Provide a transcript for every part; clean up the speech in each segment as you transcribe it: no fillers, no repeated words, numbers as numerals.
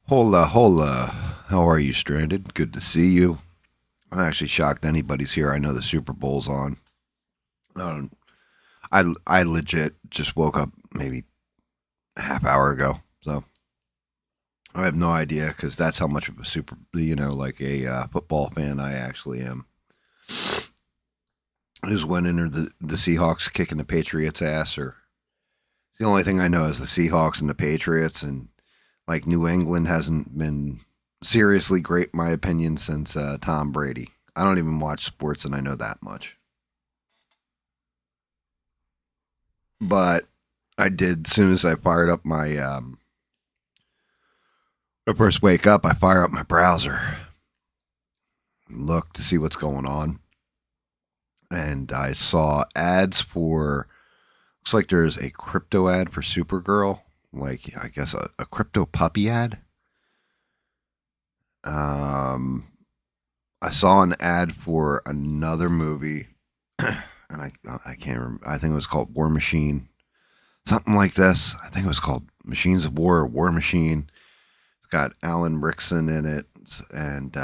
Hola, hola. How are you, Stranded? Good to see you. I'm actually shocked anybody's here. I know the Super Bowl's on. Um, I legit just woke up maybe a half hour ago, so I have no idea because that's how much of a like a football fan I actually am. Is when enter the Seahawks kicking the Patriots' ass, or the only thing I know is the Seahawks and the Patriots, and like New England hasn't been seriously great, in my opinion, since Tom Brady. I don't even watch sports, and I know that much. But I did as soon as I fired up my I first wake up, I fire up my browser, look to see what's going on, and I saw ads for. Looks like there's a crypto ad for Supergirl, like I guess a crypto puppy ad. Um, I saw an ad for another movie, and I can't remember. I think it was called War Machine, something like this. I think it was called Machines of War or War Machine. It's got Alan Rickson in it, and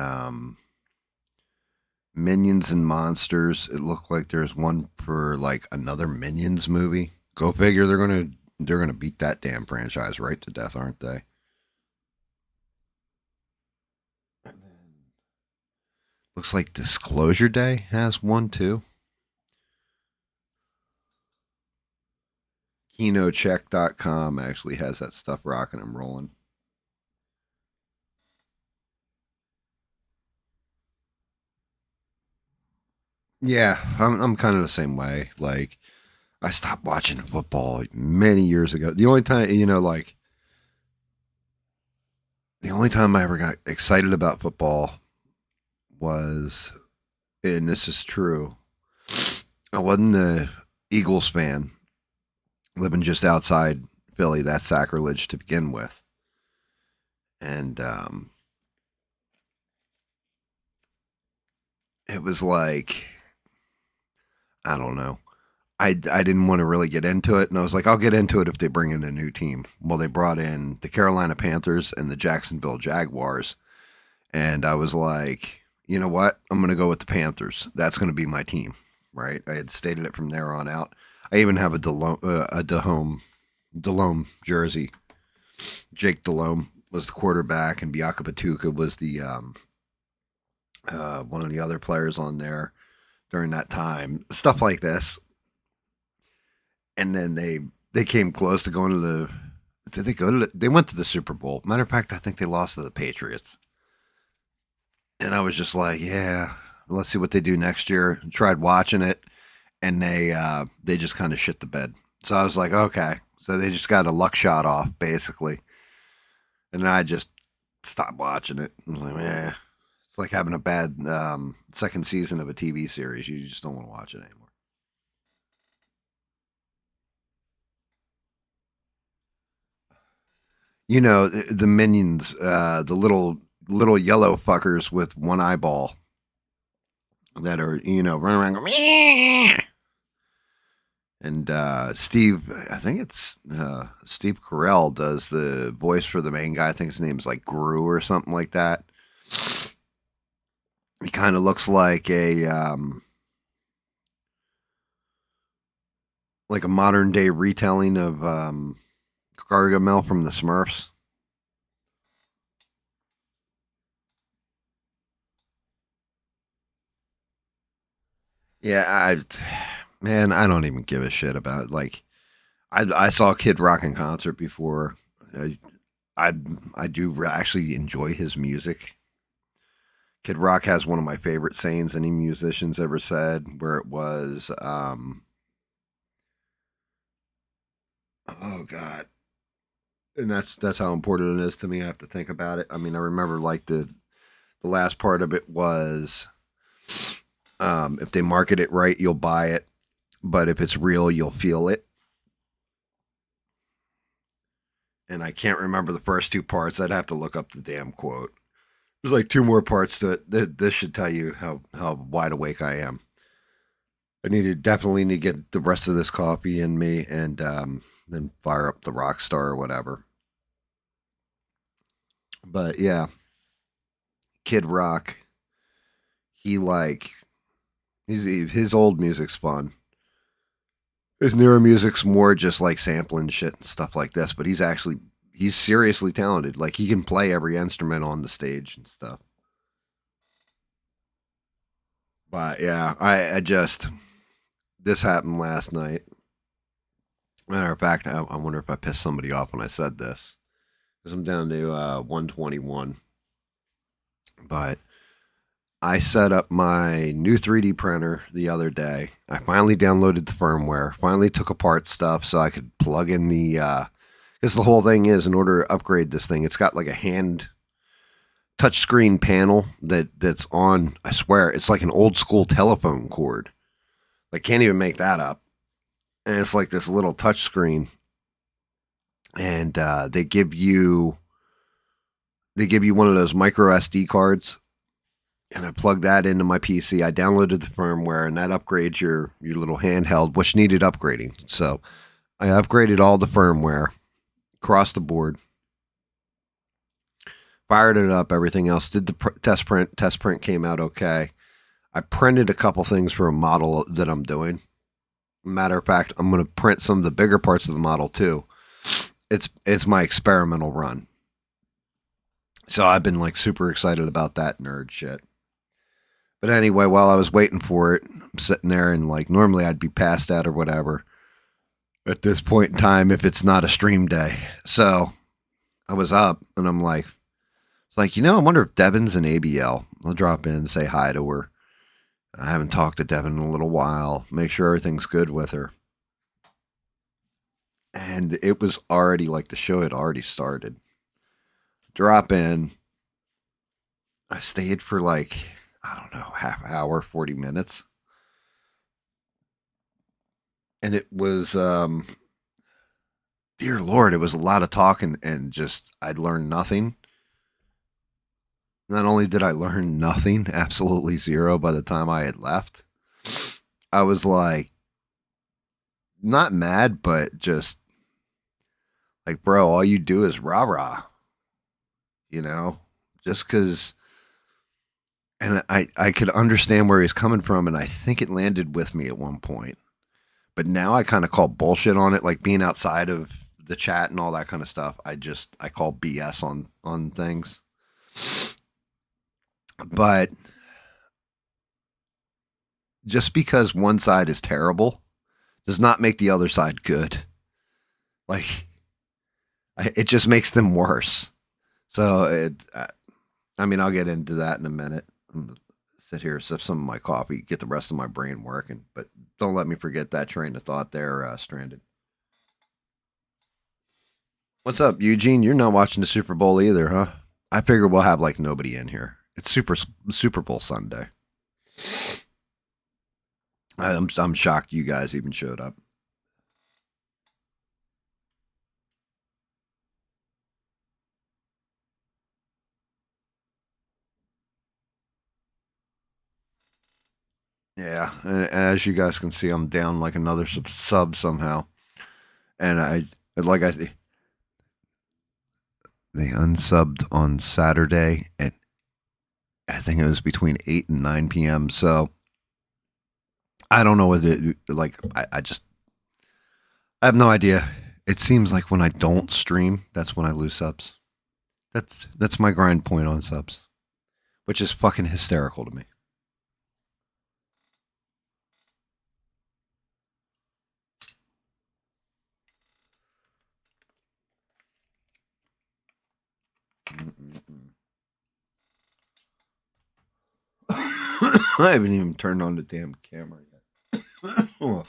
Minions and Monsters. It looked like there's one for like another Minions movie. Go figure. They're gonna beat that damn franchise right to death, aren't they? Looks like Disclosure Day has one too. KinoCheck.com actually has that stuff rocking and rolling. Yeah, I'm kind of the same way. Like I stopped watching football many years ago. The only time, like the only time I ever got excited about football was, and this is true, I wasn't a Eagles fan. Living just outside Philly, that's sacrilege to begin with. And it was like, I don't know. I didn't want to really get into it, and I was like, I'll get into it if they bring in a new team. Well, they brought in the Carolina Panthers and the Jacksonville Jaguars, and I was like, you know what? I'm going to go with the Panthers. That's going to be my team, right? I had stated it from there on out. I even have a Delhomme jersey. Jake Delhomme was the quarterback, and Biaka Patuka was the one of the other players on there during that time. Stuff like this, and then they came close to going to the. Did they go to? They went to the Super Bowl. Matter of fact, I think they lost to the Patriots. And I was just like, yeah, let's see what they do next year. Tried watching it, and they just kind of shit the bed. So I was like, okay, so they just got a luck shot off basically, and I just stopped watching it. I was like, yeah, it's like having a bad second season of a TV series. You just don't want to watch it anymore. The minions, the little yellow fuckers with one eyeball that are running around going, and Steve, I think it's Steve Carell does the voice for the main guy. I think his name is like Gru or something like that. He kind of looks like a modern day retelling of Gargamel from the Smurfs. Yeah, man, I don't even give a shit about it. Like I saw Kid Rock in concert before. I I, I do actually enjoy his music. Kid Rock has one of my favorite sayings any musician's ever said, where it was, "Oh God," and that's how important it is to me. I have to think about it. I mean, I remember like the last part of it was, if they market it right, you'll buy it, but if it's real, you'll feel it. And I can't remember the first two parts. I'd have to look up the damn quote. There's like two more parts to it. This should tell you how wide awake I am. I definitely need to get the rest of this coffee in me, and then fire up the Rockstar or whatever. But yeah, Kid Rock, he like his old music's fun. His newer music's more just like sampling shit and stuff like this, but he's seriously talented. Like he can play every instrument on the stage and stuff. But yeah, I just this happened last night. Matter of fact, I wonder if I pissed somebody off when I said this because I'm down to 121. But I set up my new 3D printer the other day. I finally downloaded the firmware. Finally took apart stuff so I could plug in the. Because the whole thing is, in order to upgrade this thing, it's got like a hand touchscreen panel that's on. I swear, it's like an old school telephone cord. I can't even make that up. And it's like this little touchscreen, and they give you one of those micro SD cards, and I plugged that into my PC. I downloaded the firmware, and that upgrades your little handheld, which needed upgrading. So I upgraded all the firmware across the board, fired it up, everything else. Did the test print. Test print came out okay. I printed a couple things for a model that I'm doing. Matter of fact, I'm going to print some of the bigger parts of the model too. It's my experimental run. So I've been like super excited about that nerd shit. But anyway, while I was waiting for it, I'm sitting there and like normally I'd be past that or whatever at this point in time if it's not a stream day. So I was up and I'm like, it's like, I wonder if Devin's in ABL. I'll drop in and say hi to her. I haven't talked to Devin in a little while. Make sure everything's good with her. And it was already like the show had already started. Drop in. I stayed for like, I don't know, half hour, 40 minutes. And it was, dear Lord, it was a lot of talking and just, I'd learned nothing. Not only did I learn nothing, absolutely zero by the time I had left, I was like, not mad, but just like, bro, all you do is rah rah, you know, just because. And I could understand where he's coming from, and I think it landed with me at one point. But now I kind of call bullshit on it, like being outside of the chat and all that kind of stuff. I call BS on things. But just because one side is terrible does not make the other side good. Like it just makes them worse. So I mean, I'll get into that in a minute. I'm gonna sit here, sip some of my coffee, get the rest of my brain working. But don't let me forget that train of thought there, Stranded. What's up, Eugene? You're not watching the Super Bowl either, huh? I figure we'll have like nobody in here. It's Super Bowl Sunday. I'm shocked you guys even showed up. Yeah, and as you guys can see, I'm down like another sub somehow, and I they unsubbed on Saturday at I think it was between 8 and 9 p.m. So I don't know what it like. I have no idea. It seems like when I don't stream, that's when I lose subs. That's my grind point on subs, which is fucking hysterical to me. I haven't even turned on the damn camera yet. All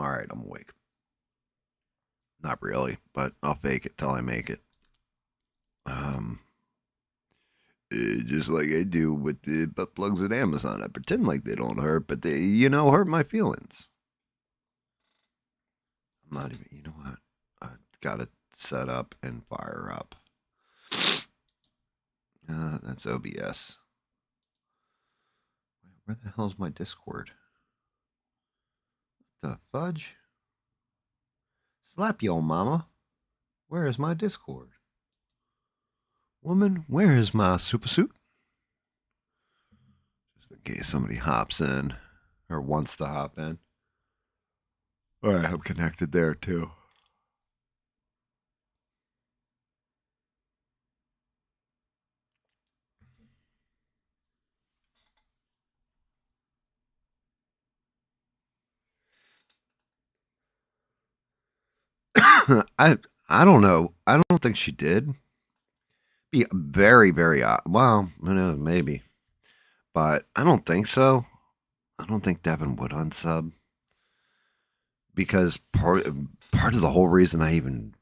right, I'm awake. Not really, but I'll fake it till I make it. Um, just like I do with the butt plugs at Amazon. I pretend like they don't hurt, but they, hurt my feelings. I'm not even, you know what? I got it set up and fire up. That's OBS. Where the hell's my Discord? The fudge? Slap you, mama. Where is my Discord? Woman, where is my super suit? Just in case somebody hops in or wants to hop in. All right, I'm connected there too. I I don't know. I don't think she did. Be very very odd. Well, who knows? Maybe, but I don't think so. I don't think Devin would unsub because part of the whole reason I even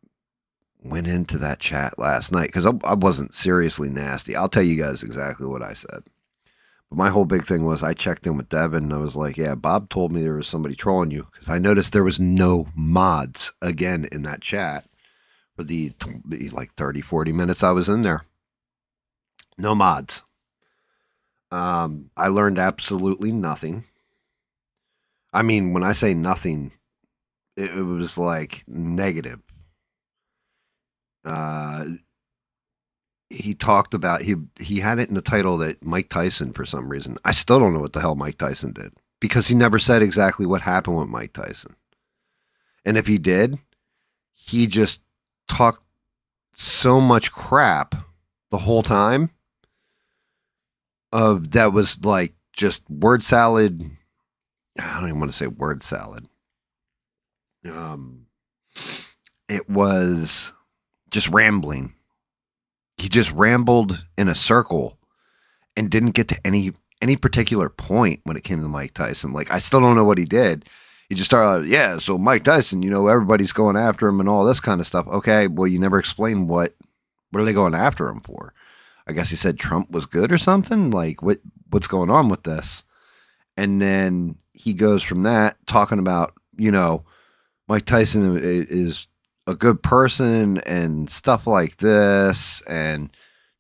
went into that chat last night because I wasn't seriously nasty. I'll tell you guys exactly what I said. But my whole big thing was I checked in with Devin and I was like, yeah, Bob told me there was somebody trolling you because I noticed there was no mods again in that chat for the like 30, 40 minutes I was in there. No mods. I learned absolutely nothing. I mean, when I say nothing, it was like negative. Uh, he talked about he had it in the title that Mike Tyson for some reason. I still don't know what the hell Mike Tyson did because he never said exactly what happened with Mike Tyson. And if he did, he just talked so much crap the whole time of that was like just word salad. I don't even want to say word salad. It was just rambling. He just rambled in a circle and didn't get to any particular point when it came to Mike Tyson. Like I still don't know what he did. He just started, yeah. So Mike Tyson, everybody's going after him and all this kind of stuff. Okay, well, you never explained what are they going after him for? I guess he said Trump was good or something. Like what's going on with this? And then he goes from that talking about Mike Tyson is a good person and stuff like this, and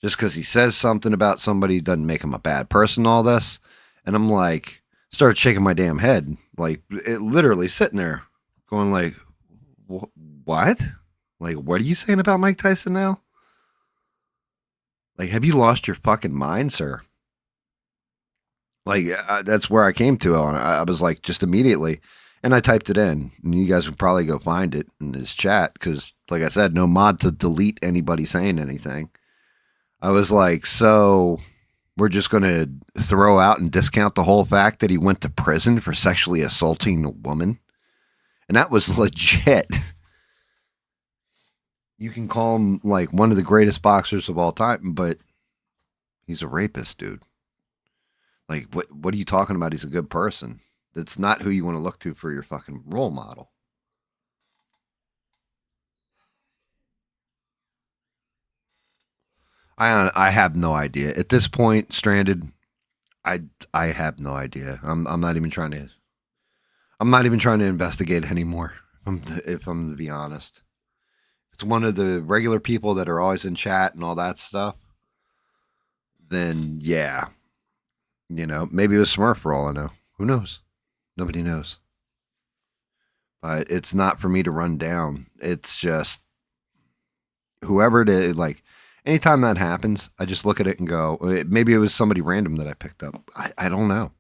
just because he says something about somebody doesn't make him a bad person. All this, and I'm like, started shaking my damn head, like it literally sitting there, going like, what? Like, what are you saying about Mike Tyson now? Like, have you lost your fucking mind, sir? Like, that's where I came to. I was like, just immediately. And I typed it in, and you guys would probably go find it in this chat because, like I said, no mod to delete anybody saying anything. I was like, so we're just going to throw out and discount the whole fact that he went to prison for sexually assaulting a woman? And that was legit. You can call him like one of the greatest boxers of all time, but he's a rapist, dude. Like, what are you talking about? He's a good person. That's not who you want to look to for your fucking role model. I have no idea at this point. Stranded. I have no idea. I'm not even trying to. I'm not even trying to investigate anymore. If I'm to be honest, it's one of the regular people that are always in chat and all that stuff. Then yeah, maybe it was Smurf for all I know. Who knows? Nobody knows. But it's not for me to run down. It's just whoever it is, like anytime that happens, I just look at it and go, maybe it was somebody random that I picked up. I don't know.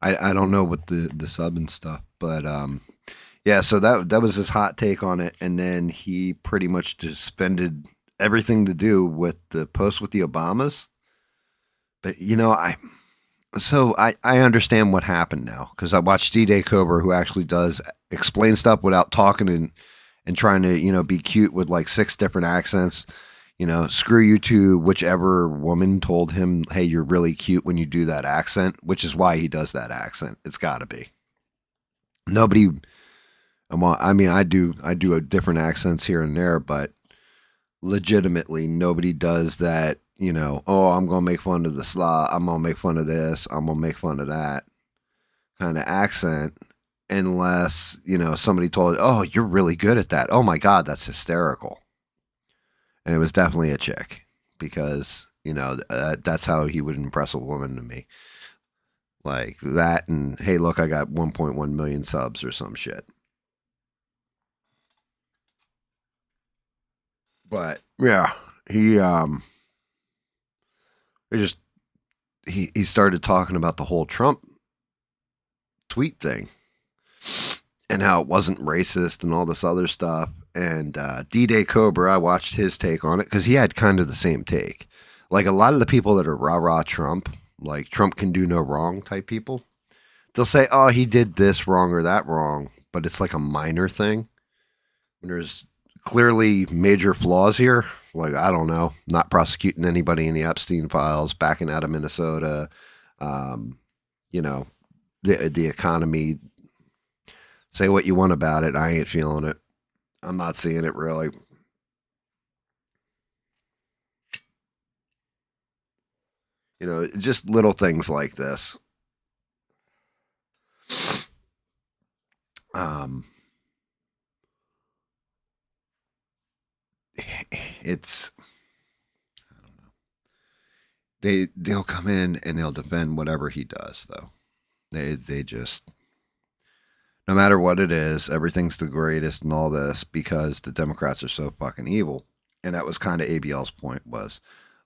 I don't know what the sub and stuff, but yeah. So that was his hot take on it, and then he pretty much suspended everything to do with the post with the Obamas. But I understand what happened now because I watched D-Day Cobra, who actually does explain stuff without talking and trying to be cute with like 6 different accents. Screw you to whichever woman told him, hey, you're really cute when you do that accent, which is why he does that accent. It's got to be. Nobody. I mean, I do different accents here and there, but legitimately, nobody does that. Oh, I'm gonna make fun of the slaw. I'm gonna make fun of this. I'm gonna make fun of that kind of accent, unless somebody told, oh, you're really good at that. Oh my god, that's hysterical. And it was definitely a chick because that's how he would impress a woman to me. Like that, and hey, look, I got 1.1 million subs or some shit. But yeah, he just he started talking about the whole Trump tweet thing and how it wasn't racist and all this other stuff. And D-Day Cobra, I watched his take on it because he had kind of the same take. Like a lot of the people that are rah-rah Trump, like Trump can do no wrong type people, they'll say, oh, he did this wrong or that wrong, but it's like a minor thing. When there's clearly major flaws here, like, I don't know, not prosecuting anybody in the Epstein files, backing out of Minnesota, you know, the economy. Say what you want about it. I ain't feeling it. I'm not seeing it really. You know, just little things like this. Um, it's they'll come in and they'll defend whatever he does though. They just, no matter what it is, everything's the greatest and all this because the Democrats are so fucking evil. And that was kind of ABL's point was,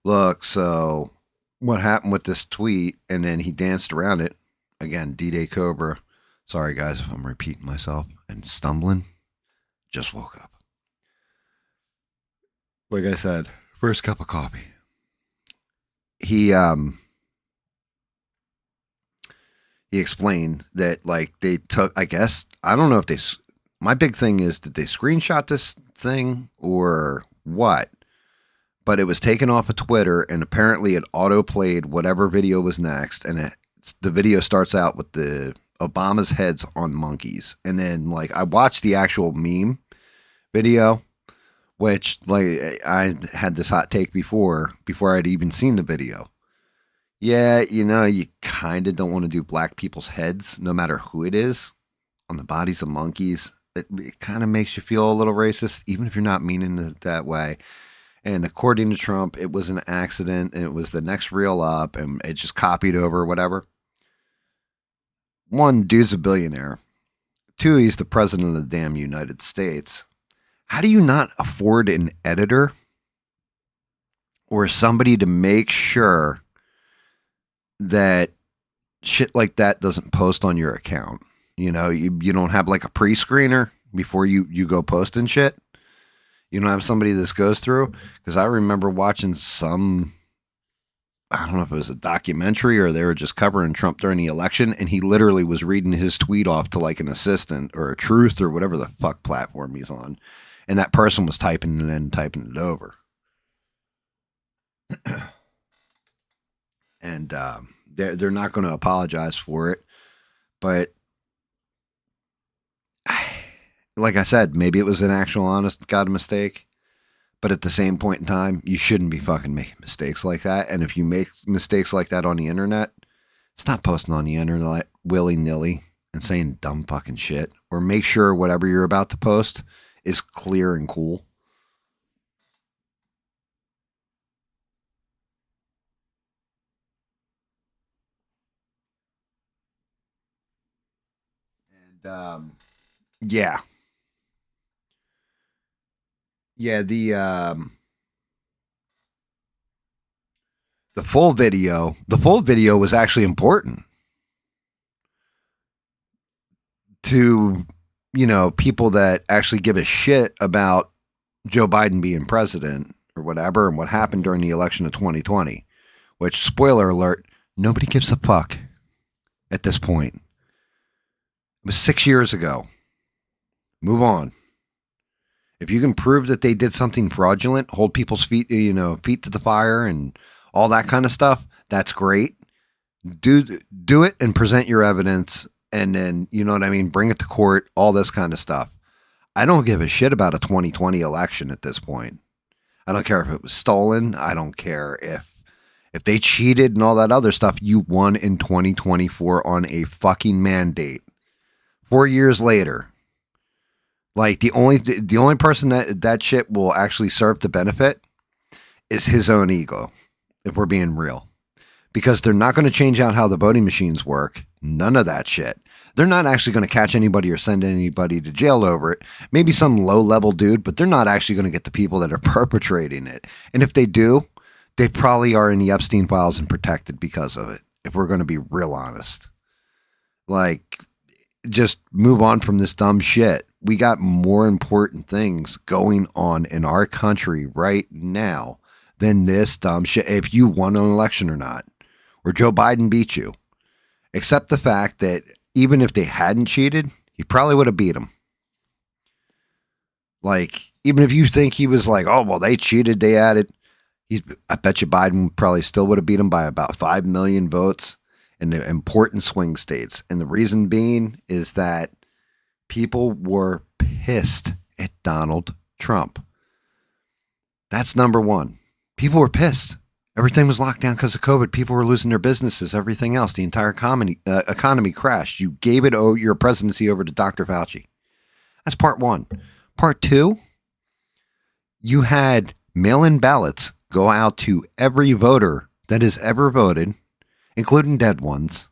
look, so what happened with this tweet? And then he danced around it. Again, D-Day Cobra. Sorry, guys, if I'm repeating myself and stumbling. Just woke up. Like I said, first cup of coffee. He explained that, like, they took, I guess, I don't know if they, my big thing is, did they screenshot this thing or what? But it was taken off of Twitter, and apparently it auto-played whatever video was next, and the video starts out with the Obama's heads on monkeys. And then, like, I watched the actual meme video, which, like, I had this hot take before I'd even seen the video. Yeah, you know, you kind of don't want to do black people's heads, no matter who it is, on the bodies of monkeys. It kind of makes you feel a little racist, even if you're not meaning it that way. And according to Trump, it was an accident, and it was the next reel up, and it just copied over whatever. One, dude's a billionaire. Two, he's the president of the damn United States. How do you not afford an editor or somebody to make sure that shit like that doesn't post on your account? You know, you don't have like a pre-screener before you go posting shit. You don't have somebody this goes through. Because I remember watching some, I don't know if it was a documentary or they were just covering Trump during the election, and he literally was reading his tweet off to like an assistant or a Truth or whatever the fuck platform he's on. And that person was typing it in, typing it over. And they're not going to apologize for it. But like I said, maybe it was an actual honest God mistake. But at the same point in time, you shouldn't be fucking making mistakes like that. And if you make mistakes like that on the internet, stop posting on the internet willy-nilly and saying dumb fucking shit. Or make sure whatever you're about to post is clear and cool. And yeah. Yeah, the full video was actually important to, you know, people that actually give a shit about Joe Biden being president or whatever and what happened during the election of 2020, which, spoiler alert, nobody gives a fuck at this point. It was 6 years ago. Move on. If you can prove that they did something fraudulent, hold people's feet to the fire and all that kind of stuff, that's great. Do it and present your evidence, and then, you know what I mean, bring it to court, all this kind of stuff. I don't give a shit about a 2020 election at this point. I don't care if it was stolen. I don't care if they cheated and all that other stuff. You won in 2024 on a fucking mandate. 4 years later. Like, the only person that shit will actually serve to benefit is his own ego, if we're being real. because they're not going to change out how the voting machines work. None of that shit. They're not actually going to catch anybody or send anybody to jail over it. Maybe some low-level dude, but they're not actually going to get the people that are perpetrating it. And if they do, they probably are in the Epstein files and protected because of it, if we're going to be real honest. Like, just move on from this dumb shit. We got more important things going on in our country right now than this dumb shit. If you won an election or not, or Joe Biden beat you, except the fact that even if they hadn't cheated, he probably would have beat him. Like, even if you think he was like, oh, well, they cheated, they added, I bet you Biden probably still would have beat him by about 5 million votes in the important swing states. And the reason being is that people were pissed at Donald Trump. That's number one. People were pissed. Everything was locked down because of COVID. People were losing their businesses, everything else. The entire economy crashed. You gave your presidency over to Dr. Fauci. That's part one. Part two, you had mail-in ballots go out to every voter that has ever voted, including dead ones.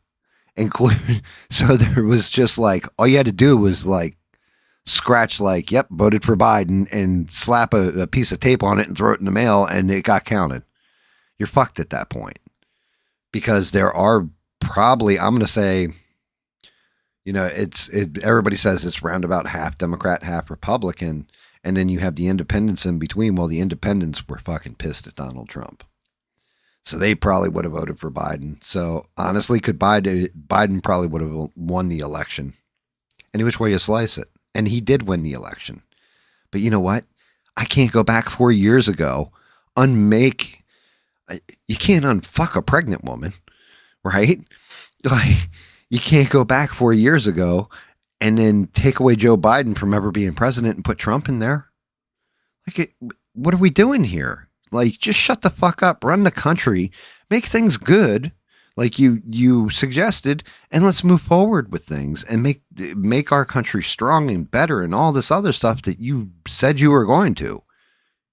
So there was just like, all you had to do was like scratch like, yep, voted for Biden, and slap a piece of tape on it and throw it in the mail, and it got counted. You're fucked at that point, because there are probably, I'm going to say, everybody says it's round about half Democrat, half Republican. And then you have the independents in between. Well, the independents were fucking pissed at Donald Trump. So they probably would have voted for Biden. So honestly, Biden probably would have won the election. Any which way you slice it. And he did win the election. But you know what? I can't go back 4 years ago, you can't unfuck a pregnant woman, right? Like, you can't go back 4 years ago and then take away Joe Biden from ever being president and put Trump in there. Like, what are we doing here? Like, just shut the fuck up, run the country, make things good, like you suggested, and let's move forward with things and make our country strong and better and all this other stuff that you said you were going to.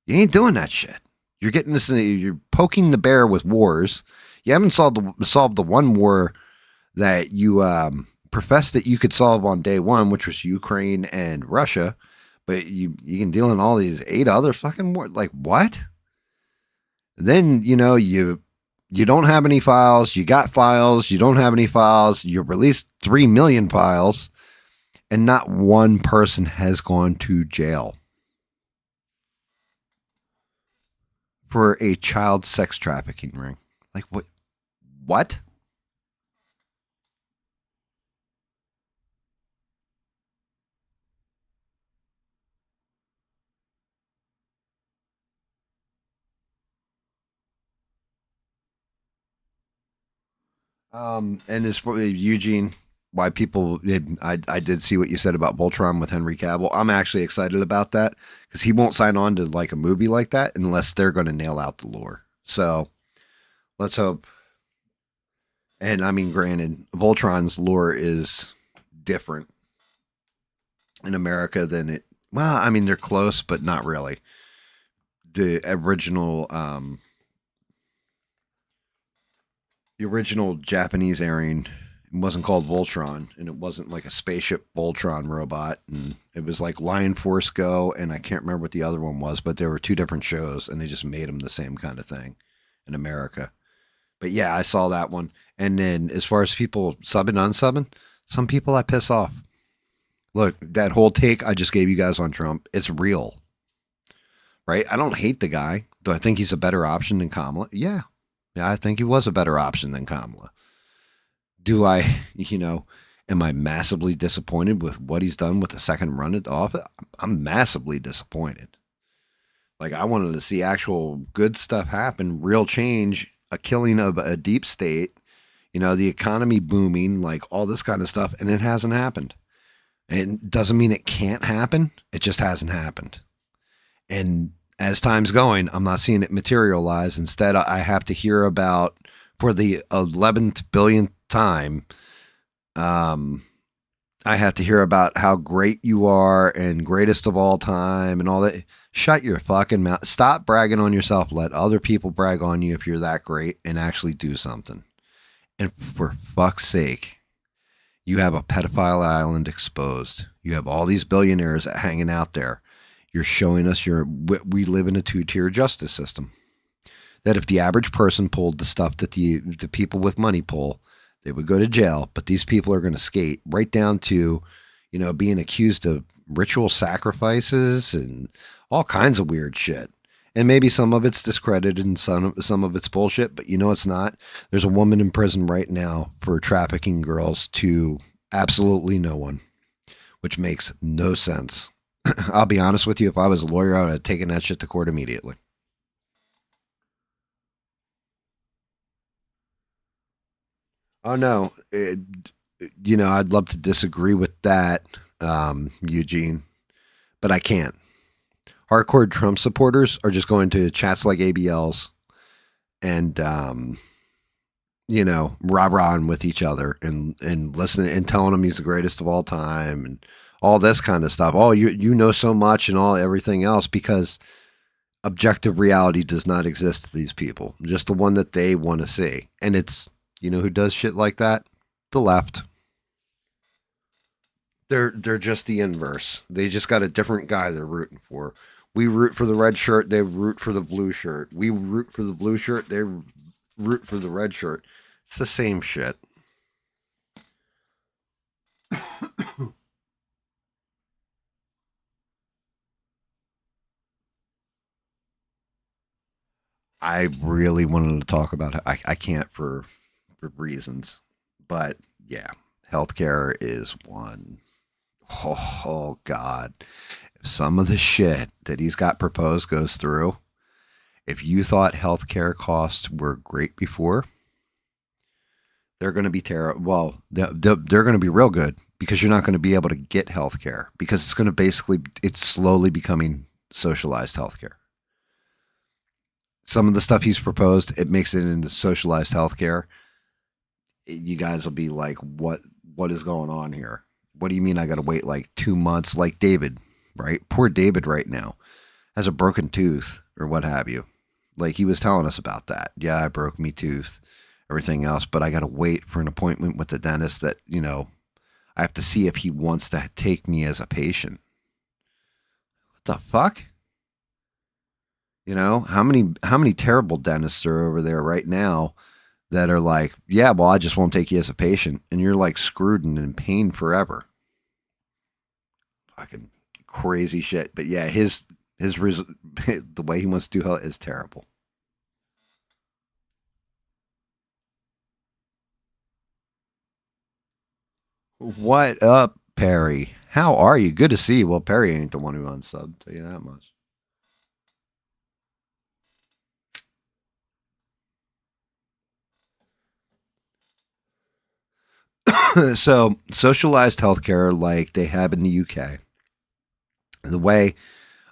You ain't doing that shit. You're getting this. You're poking the bear with wars. You haven't solved the one war that you professed that you could solve on day one, which was Ukraine and Russia. But you can deal in all these 8 other fucking wars. Like, what? Then you don't have any files. You got files. You don't have any files. You released 3 million files, and not one person has gone to jail for a child sex trafficking ring. Like, what? And as for Eugene, why people, I did see what you said about Voltron with Henry Cavill. I'm actually excited about that because he won't sign on to like a movie like that unless they're going to nail out the lore. So let's hope. And I mean, granted, Voltron's lore is different in America than it. Well, I mean, they're close, but not really. The original Japanese airing wasn't called Voltron, and it wasn't like a spaceship Voltron robot, and it was like Lion Force Go, and I can't remember what the other one was, but there were 2 different shows, and they just made them the same kind of thing in America. But yeah, I saw that one. And then as far as people subbing, unsubbing, some people I piss off. Look, that whole take I just gave you guys on Trump, it's real, right? I don't hate the guy. Do I think he's a better option than Kamala? Yeah, I think he was a better option than Kamala. Do I, am I massively disappointed with what he's done with the second run at the office? I'm massively disappointed. Like, I wanted to see actual good stuff happen, real change, a killing of a deep state, the economy booming, like all this kind of stuff, and it hasn't happened. It doesn't mean it can't happen. It just hasn't happened. And as time's going, I'm not seeing it materialize. Instead, I have to hear about, for the 11th billionth time, I have to hear about how great you are and greatest of all time and all that. Shut your fucking mouth. Stop bragging on yourself. Let other people brag on you if you're that great and actually do something. And for fuck's sake, you have a pedophile island exposed. You have all these billionaires hanging out there. You're showing us we live in a two-tier justice system. That if the average person pulled the stuff that the people with money pull, they would go to jail. But these people are going to skate right down to, being accused of ritual sacrifices and all kinds of weird shit. And maybe some of it's discredited and some of it's bullshit, but it's not. There's a woman in prison right now for trafficking girls to absolutely no one, which makes no sense. I'll be honest with you. If I was a lawyer, I would have taken that shit to court immediately. Oh no, I'd love to disagree with that, Eugene, but I can't. Hardcore Trump supporters are just going to chats like ABLs and rah-rahing with each other and listening and telling him he's the greatest of all time and all this kind of stuff. Oh, you know so much and all everything else because objective reality does not exist to these people. Just the one that they want to see. And it's who does shit like that? The left. They're just the inverse. They just got a different guy they're rooting for. We root for the red shirt, they root for the blue shirt. We root for the blue shirt, they root for the red shirt. It's the same shit. I really wanted to talk about it. I can't for reasons. But yeah, healthcare is one. Oh God. If some of the shit that he's got proposed goes through, if you thought healthcare costs were great before, they're going to be terrible. Well, they're going to be real good because you're not going to be able to get healthcare because it's going to it's slowly becoming socialized healthcare. Some of the stuff he's proposed, it makes it into socialized healthcare. You guys will be like, what is going on here? What do you mean I got to wait like 2 months? Like David, right? Poor David right now has a broken tooth or what have you. Like he was telling us about that. Yeah, I broke me tooth, everything else, but I got to wait for an appointment with the dentist that, I have to see if he wants to take me as a patient. What the fuck? How many terrible dentists are over there right now that are like, yeah, well, I just won't take you as a patient, and you're like screwed and in pain forever. Fucking crazy shit. But yeah, the way he wants to do health is terrible. What up, Perry? How are you? Good to see you. Well, Perry ain't the one who unsubbed. Tell you that much. So, socialized healthcare, like they have in the UK, the way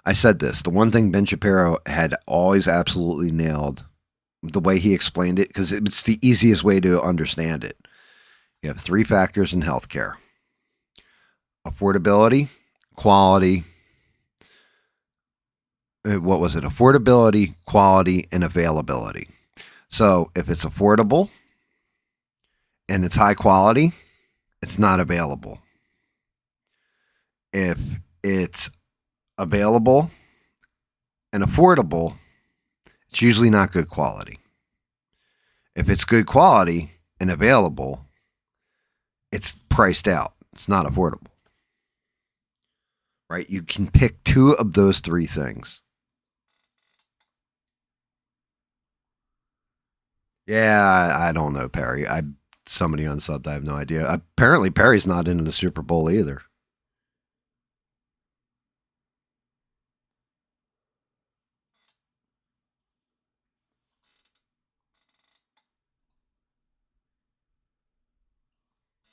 I said this, the one thing Ben Shapiro had always absolutely nailed, the way he explained it, because it's the easiest way to understand it. You have three factors in healthcare: affordability, quality. What was it? Affordability, quality, and availability. So, if it's affordable and it's high quality, it's not available. If it's available and affordable, it's usually not good quality. If it's good quality and available, it's priced out. It's not affordable. Right? You can pick two of those three things. Yeah, I don't know, Perry. Somebody unsubbed. I have no idea. Apparently, Perry's not into the Super Bowl either.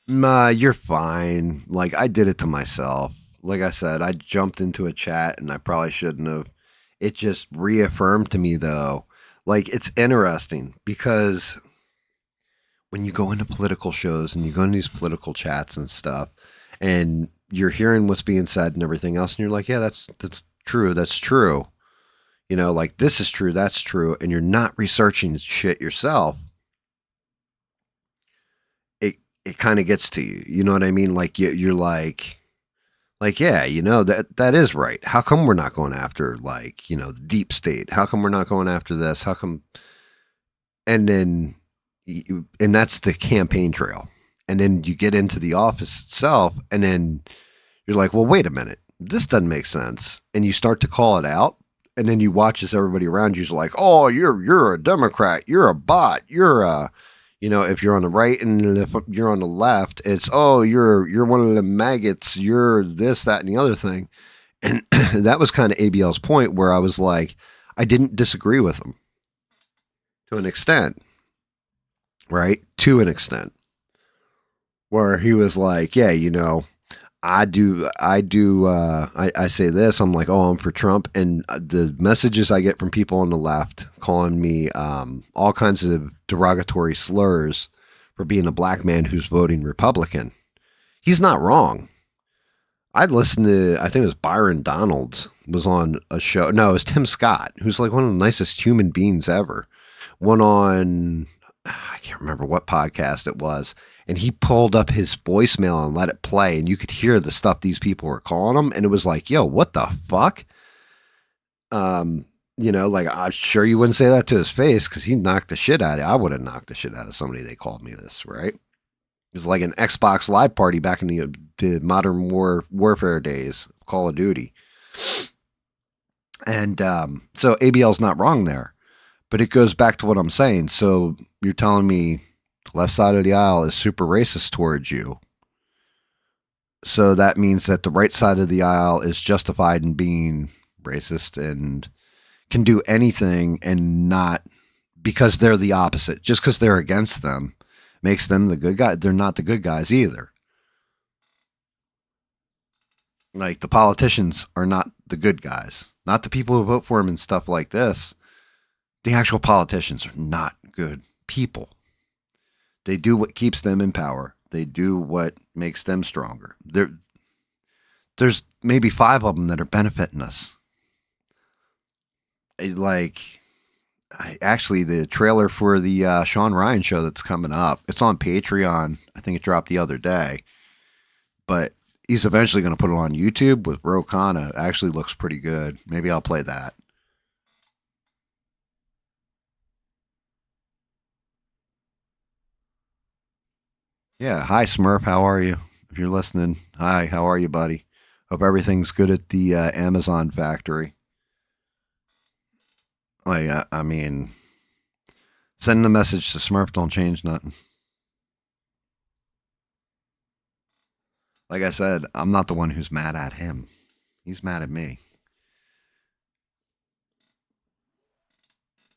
Nah, you're fine. Like I did it to myself. Like I said, I jumped into a chat and I probably shouldn't have. It just reaffirmed to me though. Like it's interesting because when you go into political shows and you go into these political chats and stuff, and you're hearing what's being said and everything else, and you're like, yeah, that's true, that's true. Like this is true, that's true, and you're not researching shit yourself. It kind of gets to you. You know what I mean? Like you're like yeah, that is right. How come we're not going after like the deep state? How come we're not going after this? How come? And then, and that's the campaign trail. And then you get into the office itself, and then you're like, well, wait a minute, this doesn't make sense, and you start to call it out. And then you watch as everybody around you's like, oh, you're a Democrat, you're a bot, you're a if you're on the right, and if you're on the left, it's oh, you're one of the maggots, you're this, that, and the other thing. And that was kind of ABL's point, where I was like, I didn't disagree with him to an extent, right? To an extent, where he was like, yeah, I say this, I'm like, oh, I'm for Trump. And the messages I get from people on the left calling me all kinds of derogatory slurs for being a black man who's voting Republican. He's not wrong. I'd listen to, I think it was Byron Donalds was on a show. No, it was Tim Scott, who's like one of the nicest human beings ever. One on, I can't remember what podcast it was. And he pulled up his voicemail and let it play. And you could hear the stuff these people were calling him. And it was like, yo, what the fuck? Like, I'm sure you wouldn't say that to his face because he knocked the shit out of it. I would have knocked the shit out of somebody they called me this, right? It was like an Xbox Live party back in the modern warfare days of Call of Duty. And so ABL's not wrong there. But it goes back to what I'm saying. So you're telling me the left side of the aisle is super racist towards you. So that means that the right side of the aisle is justified in being racist and can do anything and not because they're the opposite. Just because they're against them makes them the good guy. They're not the good guys either. Like the politicians are not the good guys, not the people who vote for them and stuff like this. The actual politicians are not good people. They do what keeps them in power. They do what makes them stronger. There's maybe 5 of them that are benefiting us. Actually, the trailer for the Sean Ryan show that's coming up, it's on Patreon. I think it dropped the other day. But he's eventually going to put it on YouTube with Ro Khanna. It actually looks pretty good. Maybe I'll play that. Yeah. Hi, Smurf. How are you? If you're listening, hi. How are you, buddy? Hope everything's good at the Amazon factory. Like, I mean, sending a message to Smurf don't change nothing. Like I said, I'm not the one who's mad at him. He's mad at me.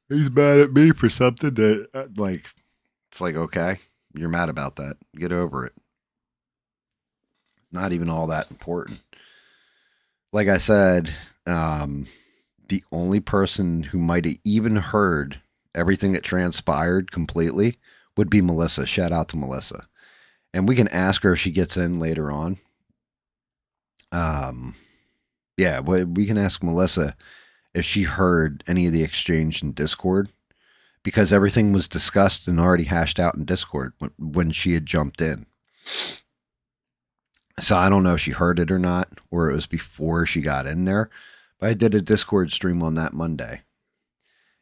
He's mad at me for something that, like, it's like, okay, you're mad about that. Get over it. Not even all that important. Like I said, the only person who might have even heard everything that transpired completely would be Melissa. Shout out to Melissa. And we can ask her if she gets in later on. Um, yeah, we can ask Melissa if she heard any of the exchange in Discord because everything was discussed and already hashed out in Discord when she had jumped in. So I don't know if she heard it or not, or it was before she got in there. But I did a Discord stream on that Monday.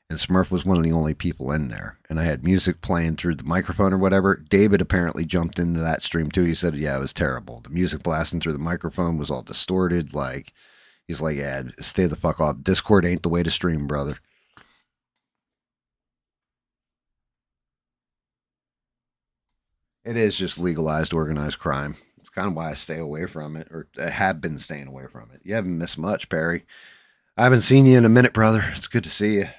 And Smurf was one of the only people in there. And I had music playing through the microphone or whatever. David apparently jumped into that stream too. He said, yeah, it was terrible. The music blasting through the microphone was all distorted. Like, he's like, yeah, stay the fuck off. Discord ain't the way to stream, brother. It is just legalized organized crime. It's kind of why I stay away from it, or I have been staying away from it. You haven't missed much, Perry. I haven't seen you in a minute, brother. It's good to see you.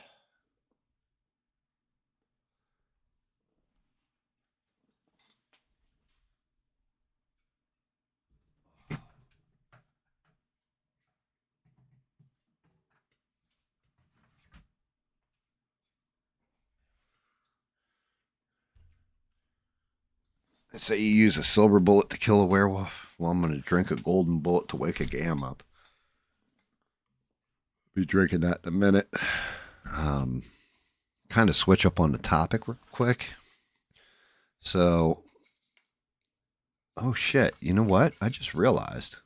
Say you use a silver bullet to kill a werewolf. Well, I'm going to drink a golden bullet to wake a GAM up. Be drinking that in a minute. Kind of switch up on the topic real quick. So, oh shit, you know what? I just realized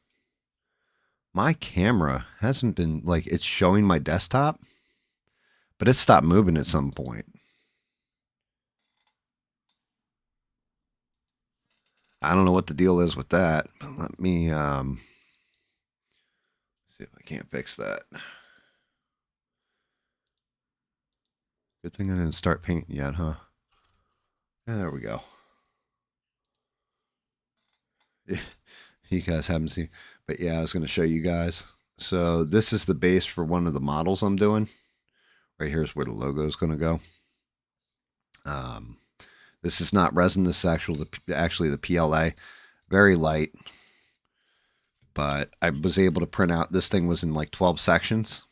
my camera hasn't been, like, it's showing my desktop, but it stopped moving at some point. I don't know what the deal is with that, but let me see if I can't fix that. Good thing I didn't start painting yet, huh? Yeah, there we go. You guys haven't seen, but yeah, I was going to show you guys. So this is the base for one of the models I'm doing. Right here's where the logo is going to go. This is not resin. This is actually the PLA. Very light. But I was able to print out, this thing was in like 12 sections.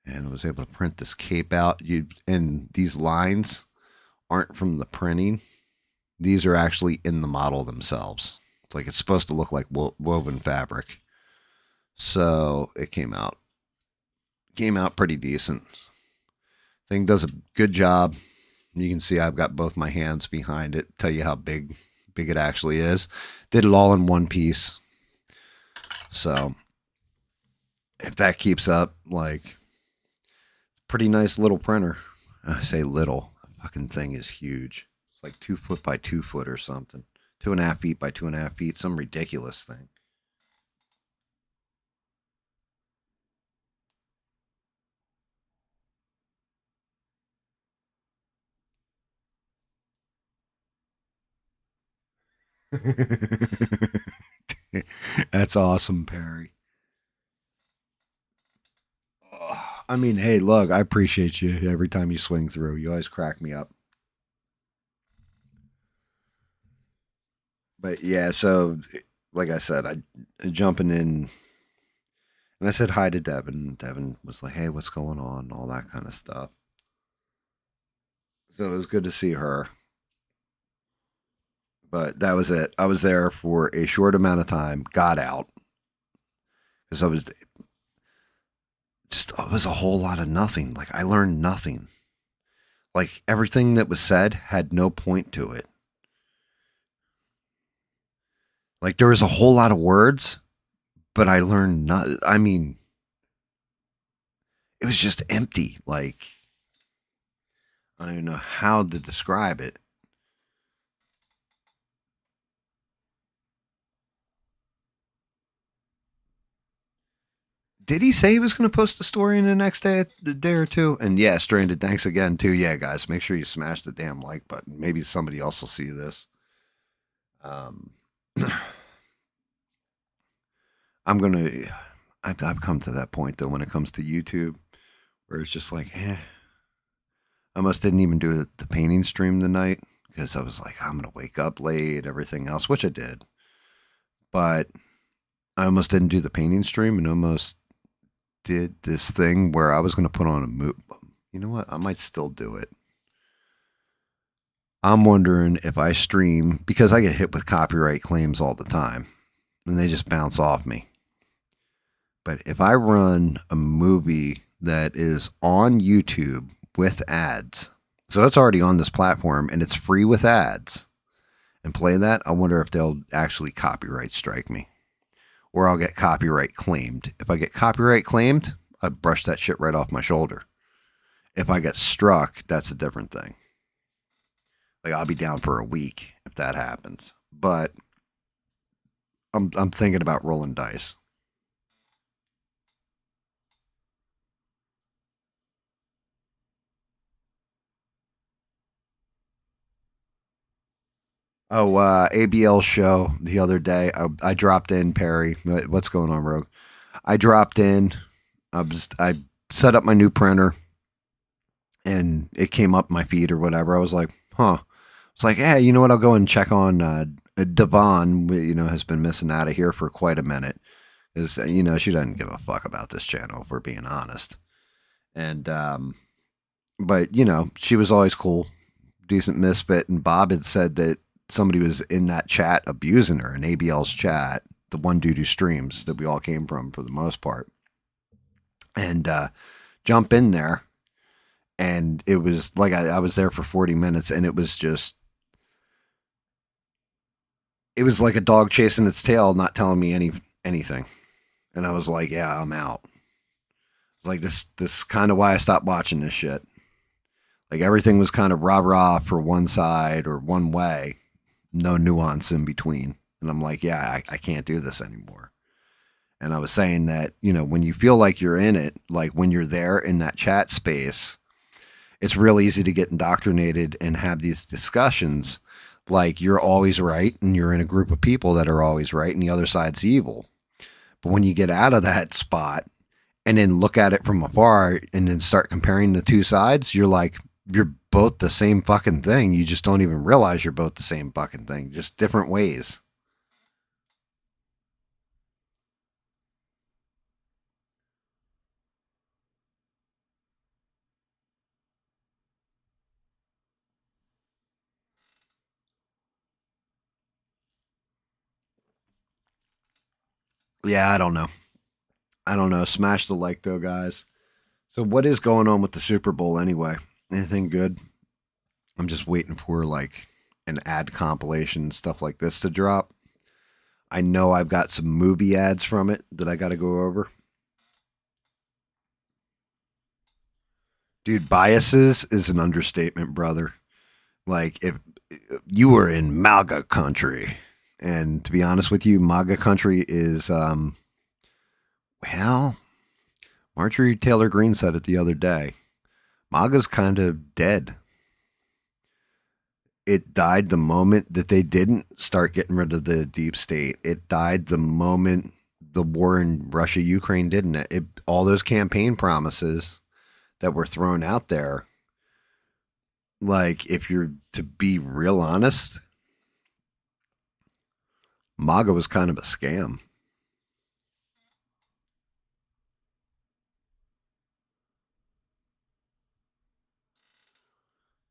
And I was able to print this cape out. And these lines aren't from the printing. These are actually in the model themselves. Like, it's supposed to look like woven fabric. So it came out pretty decent. Thing does a good job. You can see I've got both my hands behind it. Tell you how big it actually is. Did it all in one piece. So if that keeps up, like, pretty nice little printer. I say little. The fucking thing is huge. It's like 2 foot by 2 foot or something. 2.5 feet by 2.5 feet. Some ridiculous thing. That's awesome, Perry. I mean, hey, look, I appreciate you every time you swing through. You always crack me up. But yeah, so like I said, I jumping in and I said hi to Devin. Devin was like, "Hey, what's going on?" All that kind of stuff. So it was good to see her. But that was it. I was there for a short amount of time. Got out because I was just it was a whole lot of nothing. Like, I learned nothing. Like, everything that was said had no point to it. Like, there was a whole lot of words, but I learned not. I mean, it was just empty. Like, I don't even know how to describe it. Did he say he was going to post the story in the next day or two? And yeah, Stranded, thanks again too. Yeah, guys, make sure you smash the damn like button. Maybe somebody else will see this. Um, I'm gonna. I've come to that point though when it comes to YouTube, where it's just like, I almost didn't even do the painting stream tonight because I was like, I'm gonna wake up late, everything else, which I did, but I almost didn't do the painting stream and almost did this thing where I was gonna put on a move. You know what? I might still do it. I'm wondering if I stream because I get hit with copyright claims all the time and they just bounce off me. But if I run a movie that is on YouTube with ads, so it's already on this platform and it's free with ads, and play that, I wonder if they'll actually copyright strike me or I'll get copyright claimed. If I get copyright claimed, I brush that shit right off my shoulder. If I get struck, that's a different thing. Like, I'll be down for a week if that happens. But I'm thinking about rolling dice. Oh, ABL show the other day. I dropped in, Perry. What's going on, Rogue? I dropped in. I set up my new printer, and it came up my feed or whatever. I was like, huh. It's like, hey, you know what? I'll go and check on Devon. Has been missing out of here for quite a minute. Is she doesn't give a fuck about this channel, if we're being honest. And but she was always cool. decent misfit, and Bob had said that somebody was in that chat abusing her in ABL's chat, the one dude who streams that we all came from for the most part. And jump in there, and it was like I was there for 40 minutes, and it was like a dog chasing its tail, not telling me anything. And I was like, yeah, I'm out. Like this kind of why I stopped watching this shit. Like everything was kind of rah-rah for one side or one way, no nuance in between. And I'm like, yeah, I can't do this anymore. And I was saying that, when you feel like you're in it, like when you're there in that chat space, it's real easy to get indoctrinated and have these discussions like you're always right and you're in a group of people that are always right and the other side's evil. But when you get out of that spot and then look at it from afar and then start comparing the two sides, you're like, you're both the same fucking thing. You just don't even realize you're both the same fucking thing, just different ways. Yeah, I don't know. I don't know. Smash the like though, guys. So what is going on with the Super Bowl anyway? Anything good? I'm just waiting for like an ad compilation and stuff like this to drop. I know I've got some movie ads from it that I got to go over. Dude, biases is an understatement, brother. Like if you were in MAGA country, and to be honest with you, MAGA country is well, Marjorie Taylor Greene said it the other day. MAGA's kind of dead. It died the moment that they didn't start getting rid of the deep state. It died the moment the war in Russia, Ukraine didn't it? All those campaign promises that were thrown out there. Like, if you're to be real honest, MAGA was kind of a scam.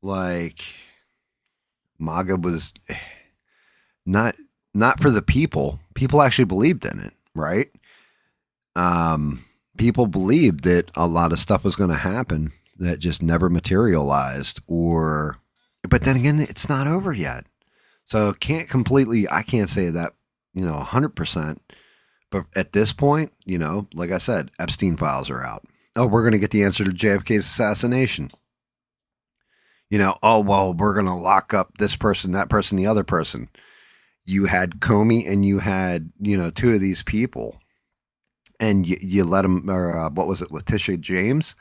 Like, MAGA was not not for the people. People actually believed in it, right? People believed that a lot of stuff was going to happen that just never materialized, or but then again, it's not over yet. So I can't say that, 100%. But at this point, like I said, Epstein files are out. Oh, we're going to get the answer to JFK's assassination. Oh, well, we're going to lock up this person, that person, the other person. You had Comey and you had, two of these people. And you let them, or what was it, Letitia James?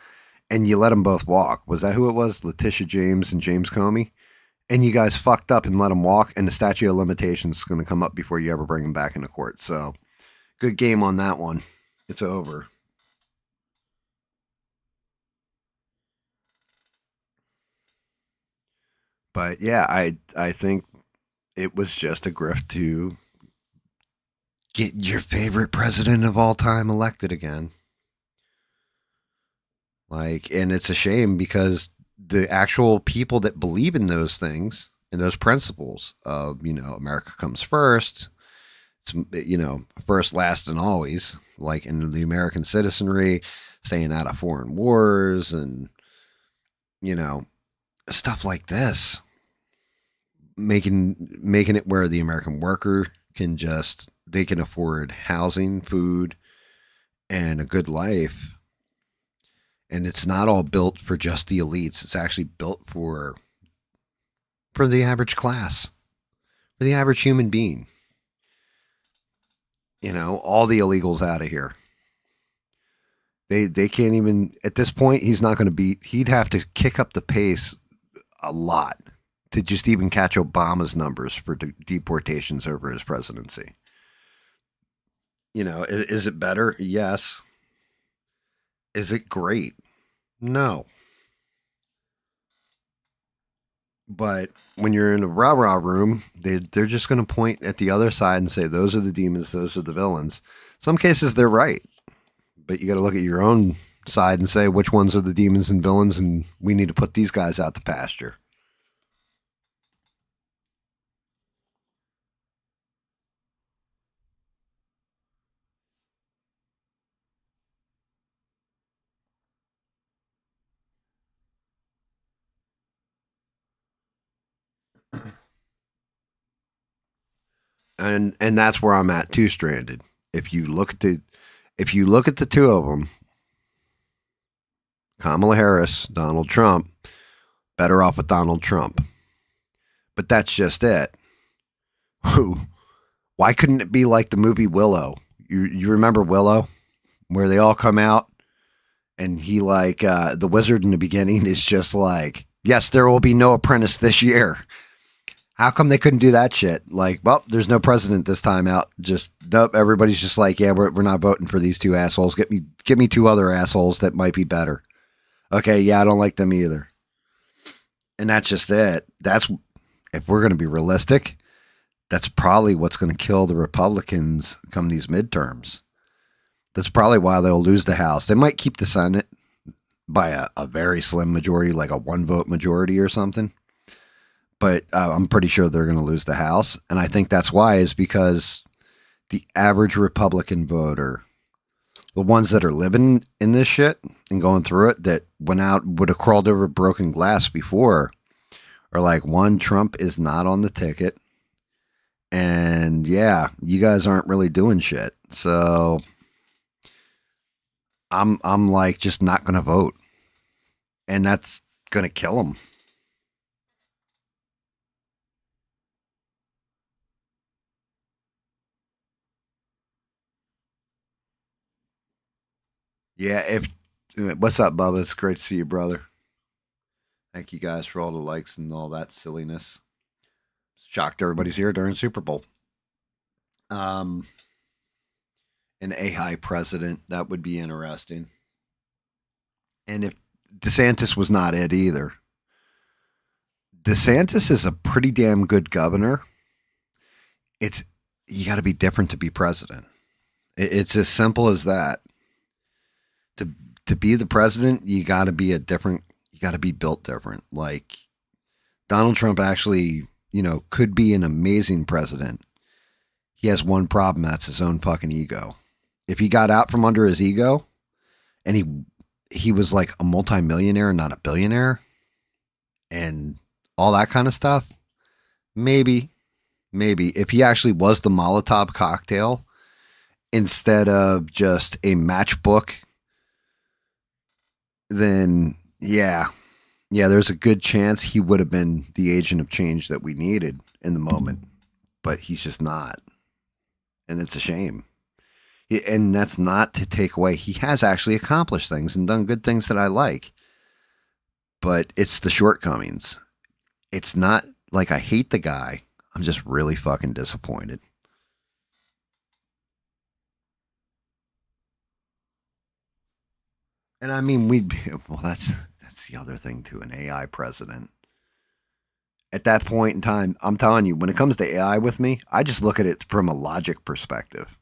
And you let them both walk. Was that who it was? Letitia James and James Comey? And you guys fucked up and let them walk, and the statute of limitations is going to come up before you ever bring them back into court. So, good game on that one. It's over. But yeah, I think it was just a grift to get your favorite president of all time elected again. Like, and it's a shame because the actual people that believe in those things and those principles of, America comes first, it's, first, last, and always, like in the American citizenry, staying out of foreign wars and, you know, stuff like this, making it where the American worker they can afford housing, food, and a good life. And it's not all built for just the elites. It's actually built for the average class, for the average human being. All the illegals out of here. They can't even, at this point, he's not going to beat, he'd have to kick up the pace a lot to just even catch Obama's numbers for deportations over his presidency. Is it better? Yes. Is it great? No. But when you're in a rah rah room, they're just going to point at the other side and say, those are the demons, those are the villains. Some cases they're right, but you got to look at your own side and say which ones are the demons and villains, and we need to put these guys out to pasture. And that's where I'm at too, Stranded. If you look at the two of them, Kamala Harris, Donald Trump, better off with Donald Trump. But that's just it. Why couldn't it be like the movie Willow? You remember Willow, where they all come out and he like the wizard in the beginning is just like, yes, there will be no apprentice this year. How come they couldn't do that shit? Like, well, there's no president this time out. Just nope. Everybody's just like, yeah, we're not voting for these two assholes. Get me two other assholes that might be better. Okay, yeah, I don't like them either. And that's just it. That's if we're going to be realistic. That's probably what's going to kill the Republicans come these midterms. That's probably why they'll lose the House. They might keep the Senate by a very slim majority, like a one vote majority or something. But I'm pretty sure they're going to lose the House. And I think that's why is because the average Republican voter, the ones that are living in this shit and going through it, that would have crawled over broken glass before, are like, one, Trump is not on the ticket. And yeah, you guys aren't really doing shit. So I'm like just not going to vote. And that's going to kill them. Yeah, if what's up, Bubba? It's great to see you, brother. Thank you guys for all the likes and all that silliness. Shocked everybody's here during Super Bowl. Um, an AI president, that would be interesting. And if DeSantis was not it either. DeSantis is a pretty damn good governor. It's you got to be different to be president. It's as simple as that. To to be the president, you got to be a different. You got to be built different. Like Donald Trump actually, could be an amazing president. He has one problem. That's his own fucking ego. If he got out from under his ego, and he was like a multimillionaire, not a billionaire, and all that kind of stuff, maybe if he actually was the Molotov cocktail instead of just a matchbook, then yeah, there's a good chance he would have been the agent of change that we needed in the moment. But he's just not. And it's a shame. And that's not to take away. He has actually accomplished things and done good things that I like. But it's the shortcomings. It's not like I hate the guy. I'm just really fucking disappointed. And I mean, well, that's the other thing too. An AI president. At that point in time, I'm telling you, when it comes to AI with me, I just look at it from a logic perspective.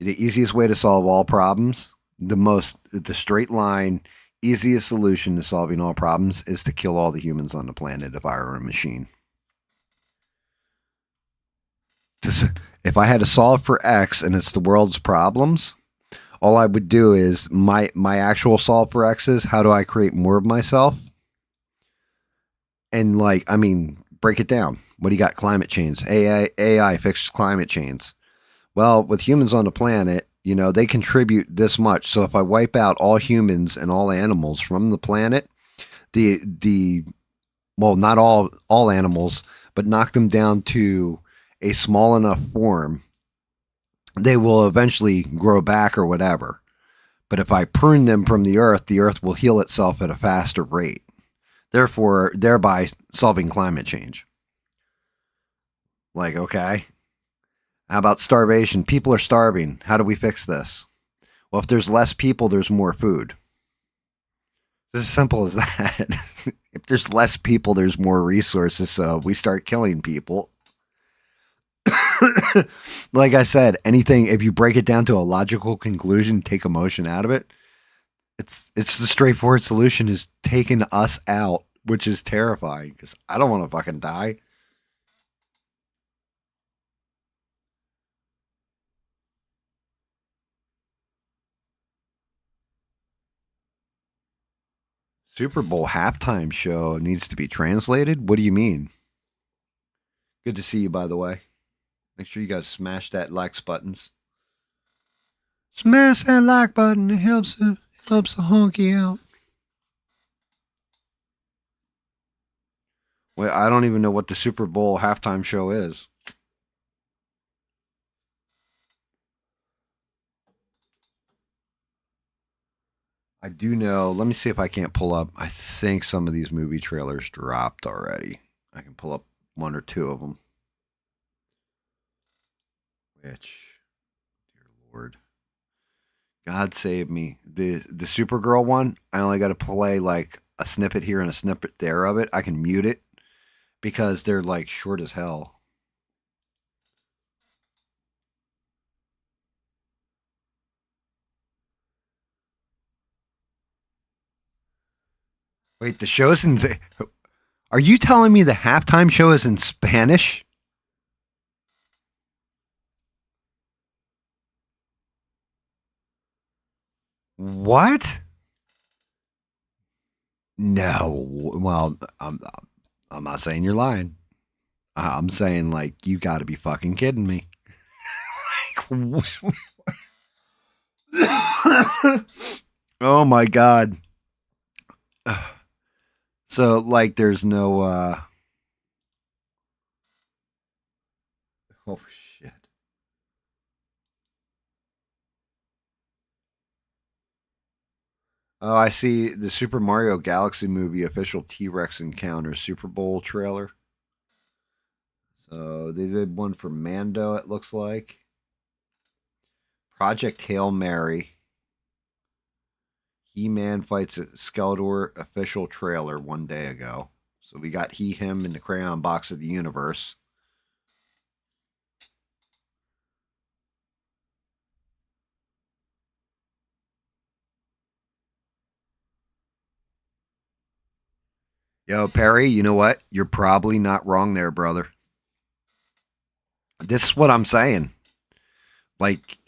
The easiest way to solve all problems, the straight line, easiest solution to solving all problems is to kill all the humans on the planet if I were a machine. If I had to solve for X and it's the world's problems, all I would do is my actual solve for X is how do I create more of myself? And break it down. What do you got? Climate change. AI fixes climate change. Well, with humans on the planet, they contribute this much. So if I wipe out all humans and all animals from the planet, not all animals, but knock them down to a small enough form, they will eventually grow back or whatever. But if I prune them from the earth will heal itself at a faster rate. Therefore, thereby solving climate change. Like, okay. How about starvation? People are starving. How do we fix this? Well, if there's less people, there's more food. It's as simple as that. If there's less people, there's more resources. So we start killing people. Like I said, anything, if you break it down to a logical conclusion, take emotion out of it, it's the straightforward solution is taking us out, which is terrifying because I don't want to fucking die. Super Bowl halftime show needs to be translated. What do you mean? Good to see you, by the way. Make sure you guys smash that likes buttons. Smash that like button. It helps the honky out. Well, I don't even know what the Super Bowl halftime show is. I do know. Let me see if I can't pull up. I think some of these movie trailers dropped already. I can pull up one or two of them. Which, dear Lord, God save me. The Supergirl one, I only got to play like a snippet here and a snippet there of it. I can mute it because they're like short as hell. Wait, the show's in. Are you telling me the halftime show is in Spanish? What? No. Well, I'm not saying you're lying. I'm saying like you got to be fucking kidding me. Oh my god. So like there's no oh shit. Oh, I see the Super Mario Galaxy movie official T-Rex encounter Super Bowl trailer. So they did one for Mando, it looks like. Project Hail Mary. He-Man fights Skeletor official trailer one day ago. So we got he, him in the crayon box of the universe. Yo, Perry, you know what? You're probably not wrong there, brother. This is what I'm saying. Like,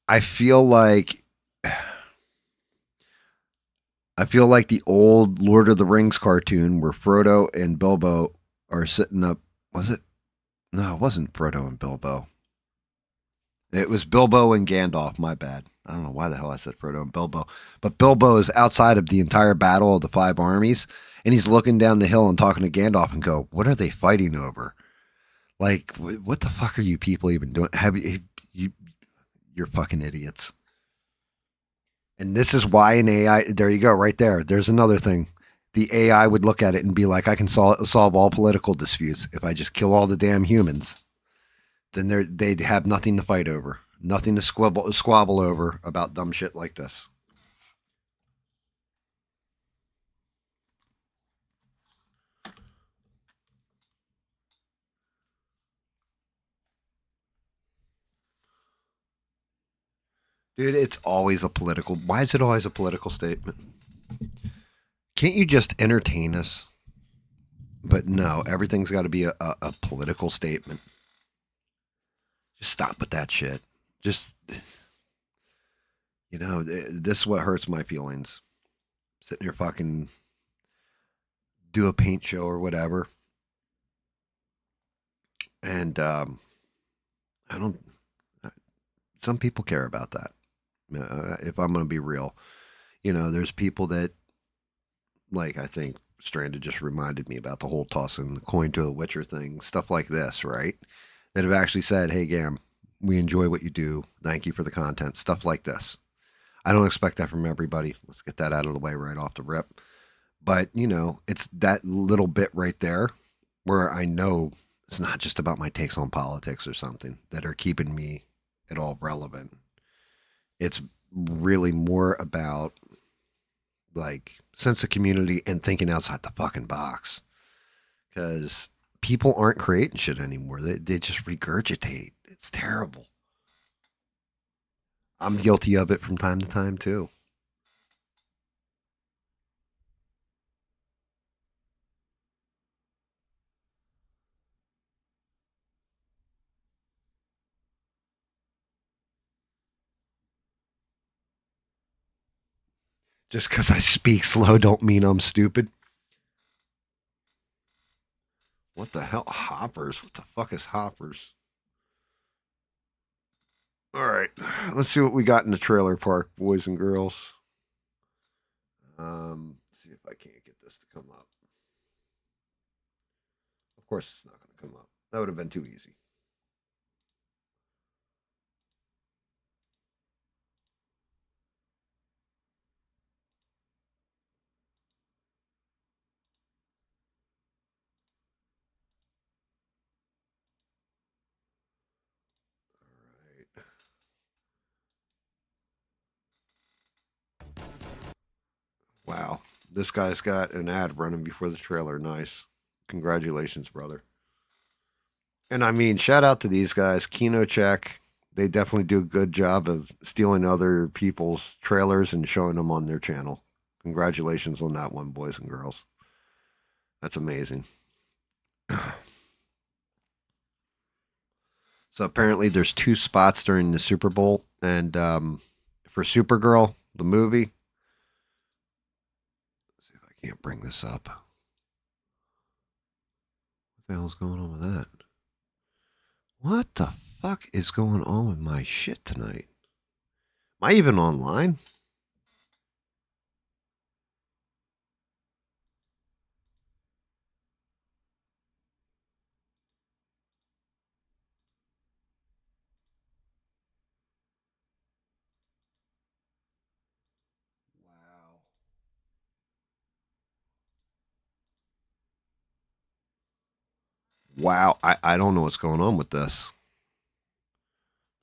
I feel like I feel like the old Lord of the Rings cartoon where Frodo and Bilbo are sitting up. Was it? No, it wasn't Frodo and Bilbo. It was Bilbo and Gandalf. My bad. I don't know why the hell I said Frodo and Bilbo. But Bilbo is outside of the entire battle of the five armies, and he's looking down the hill and talking to Gandalf and go, "What are they fighting over? Like, what the fuck are you people even doing? You you're fucking idiots." And this is why an AI. There you go, right there. There's another thing. The AI would look at it and be like, "I can solve all political disputes if I just kill all the damn humans." Then they'd have nothing to fight over, nothing to squabble over about dumb shit like this. Dude, it's always a political. Why is it always a political statement? Can't you just entertain us? But no, everything's got to be a political statement. Just stop with that shit. Just, this is what hurts my feelings. Sitting here fucking do a paint show or whatever. And I don't, some people care about that. If I'm going to be real, there's people that, like, I think Stranded just reminded me about the whole tossing the coin to a Witcher thing, stuff like this, right? That have actually said, hey, Gam, we enjoy what you do. Thank you for the content, stuff like this. I don't expect that from everybody. Let's get that out of the way right off the rip. But, it's that little bit right there where I know it's not just about my takes on politics or something that are keeping me at all relevant. It's really more about like sense of community and thinking outside the fucking box. Because people aren't creating shit anymore. They just regurgitate. It's terrible. I'm guilty of it from time to time too. Just because I speak slow don't mean I'm stupid. What the hell? Hoppers? What the fuck is hoppers? All right, let's see what we got in the trailer park, boys and girls. See if I can't get this to come up. Of course, it's not going to come up. That would have been too easy. Wow, this guy's got an ad running before the trailer. Nice. Congratulations, brother. And I mean, shout out to these guys. Kino Check. They definitely do a good job of stealing other people's trailers and showing them on their channel. Congratulations on that one, boys and girls. That's amazing. So apparently, there's 2 spots during the Super Bowl, and for Supergirl, the movie. Let's see if I can't bring this up. What the hell's going on with that? What the fuck is going on with my shit tonight? Am I even online? Wow, I don't know what's going on with this.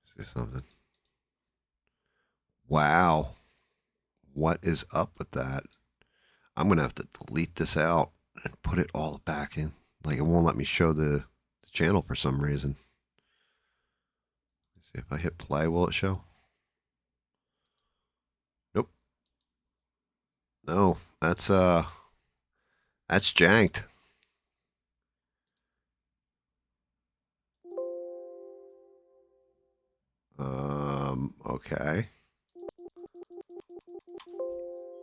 See something. Wow. What is up with that? I'm going to have to delete this out and put it all back in. Like, it won't let me show the channel for some reason. Let's see if I hit play, will it show? Nope. No, that's janked. Okay.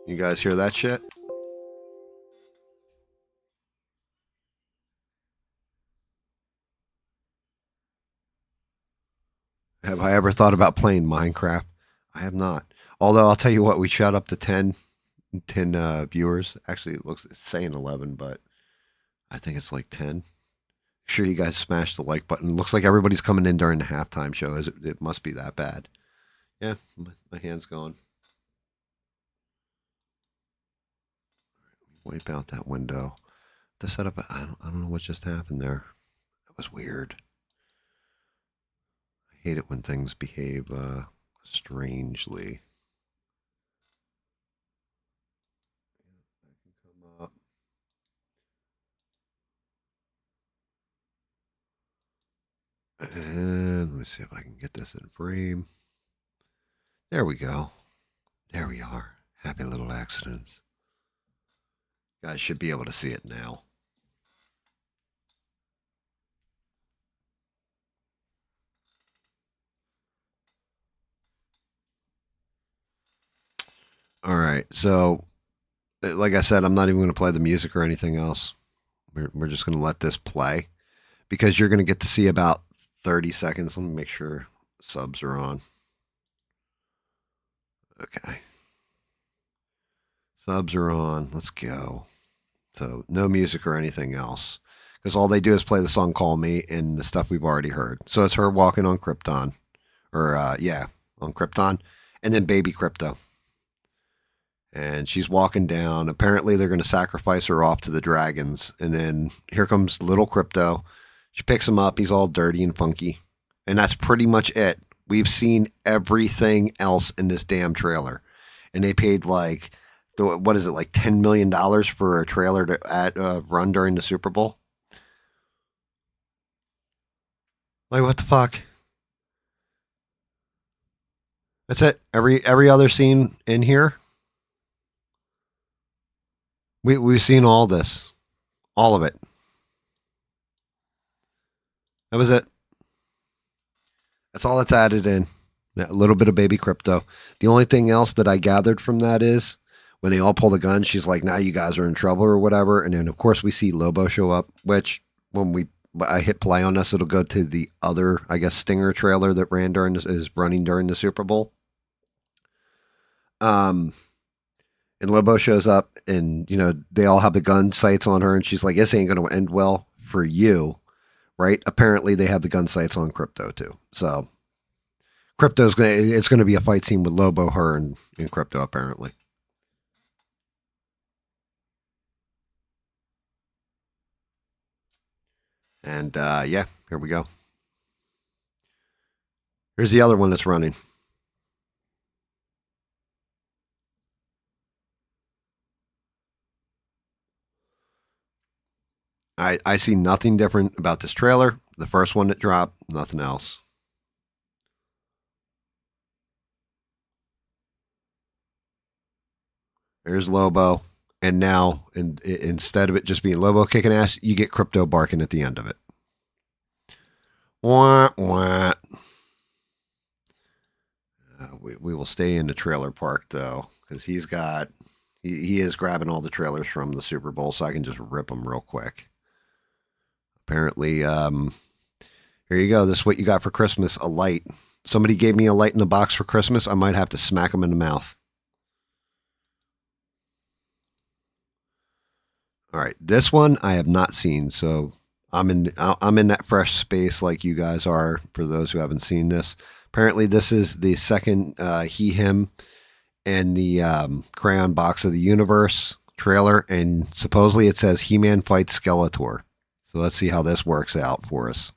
You guys hear that shit? Have I ever thought about playing Minecraft? I have not. Although I'll tell you what, we shot up to 10 viewers. Actually, it's saying 11, but I think it's like 10. Sure, you guys smash the like button. Looks like everybody's coming in during the halftime show. It must be that bad. Yeah, my hand's gone. Wipe out that window. The setup. I don't know what just happened there. That was weird. I hate it when things behave strangely. Come up. And let me see if I can get this in frame. There we go. There we are. Happy little accidents. You guys should be able to see it now. All right. So, like I said, I'm not even going to play the music or anything else. We're just going to let this play because you're going to get to see about 30 seconds. Let me make sure subs are on. Okay. Subs are on. Let's go. So no music or anything else. Because all they do is play the song Call Me and the stuff we've already heard. So it's her walking on Krypton. Or, on Krypton. And then Baby Crypto. And she's walking down. Apparently they're going to sacrifice her off to the dragons. And then here comes little Crypto. She picks him up. He's all dirty and funky. And that's pretty much it. We've seen everything else in this damn trailer. And they paid like, what is it, like $10 million for a trailer to run during the Super Bowl? Like, what the fuck? That's it. Every other scene in here, we've seen all this. All of it. That was it. That's all that's added in. A little bit of Baby Crypto. The only thing else that I gathered from that is when they all pull the gun, she's like, now you guys are in trouble or whatever. And then, of course, we see Lobo show up, which when we I hit play on this, it'll go to the other, I guess, Stinger trailer that ran during is running during the Super Bowl. And Lobo shows up, and they all have the gun sights on her, and she's like, "This ain't going to end well for you." Right? Apparently, they have the gun sights on Crypto too. So, it's gonna be a fight scene with Lobo, her, and Crypto apparently. And yeah, here we go. Here's the other one that's running. I see nothing different about this trailer. The first one that dropped, nothing else. There's Lobo. And now, instead of it just being Lobo kicking ass, you get Crypto barking at the end of it. Wah, wah. We will stay in the trailer park, though, because he is grabbing all the trailers from the Super Bowl, so I can just rip them real quick. Apparently, here you go. This is what you got for Christmas, a light. Somebody gave me a light in a box for Christmas. I might have to smack them in the mouth. All right, this one I have not seen, so I'm in that fresh space like you guys are. For those who haven't seen this, apparently this is the second he him and the Crayon Box of the Universe trailer, and supposedly it says He-Man fights Skeletor. So let's see how this works out for us.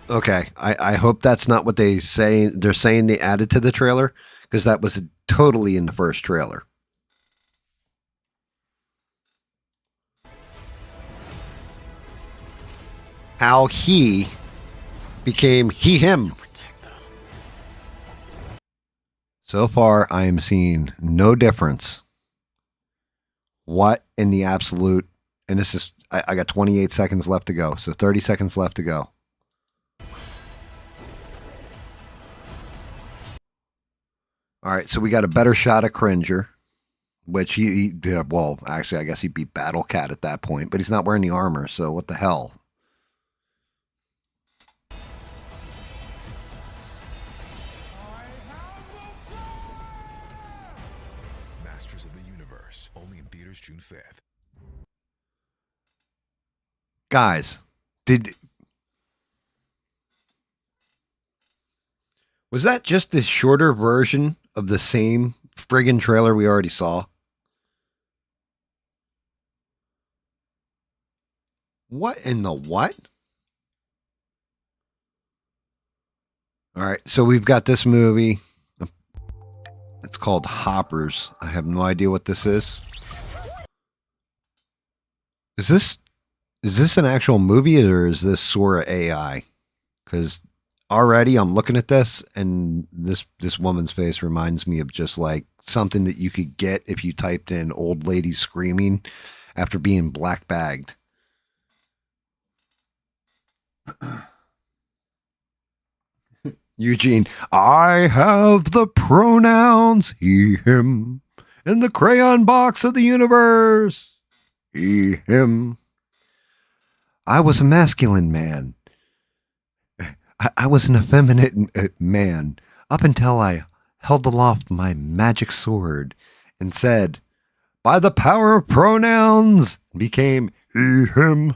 Okay, I hope that's not what they're saying they added to the trailer, because that was totally in the first trailer. How he became him. So far, I am seeing no difference. What in the absolute? And this is, I got 28 seconds left to go, so 30 seconds left to go. All right, so we got a better shot of Cringer, which well, actually, I guess he beat Battle Cat at that point, but he's not wearing the armor, so what the hell? Masters of the Universe, only in theaters June 5th. Guys, was that just this shorter version of the same friggin' trailer we already saw? What in the what? All right, so we've got this movie. It's called Hoppers. I have no idea what this is. Is this an actual movie, or is this Sora AI? Because already I'm looking at this, and this woman's face reminds me of just like something that you could get if you typed in old lady screaming after being black bagged. Eugene, I have the pronouns he, him, in the crayon box of the universe. He, him. I was a masculine man. I was an effeminate man up until I held aloft my magic sword and said, by the power of pronouns, became he, him.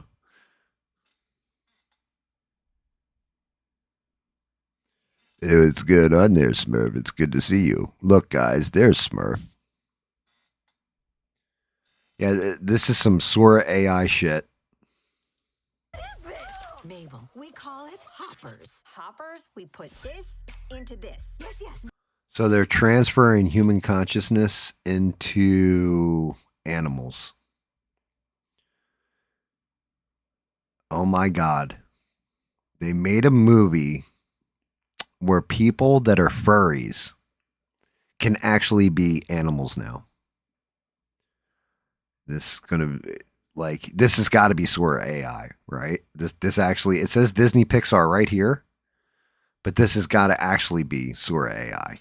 It's good on there, Smurf. It's good to see you. Look, guys, there's Smurf. Yeah, this is some Sora AI shit. What is this? Mabel, we call it hoppers. Hoppers? We put this into this. Yes, yes. So they're transferring human consciousness into animals. Oh my God. They made a movie where people that are furries can actually be animals now. This has got to be Sora AI, right? This actually, it says Disney Pixar right here, But this has got to actually be Sora AI.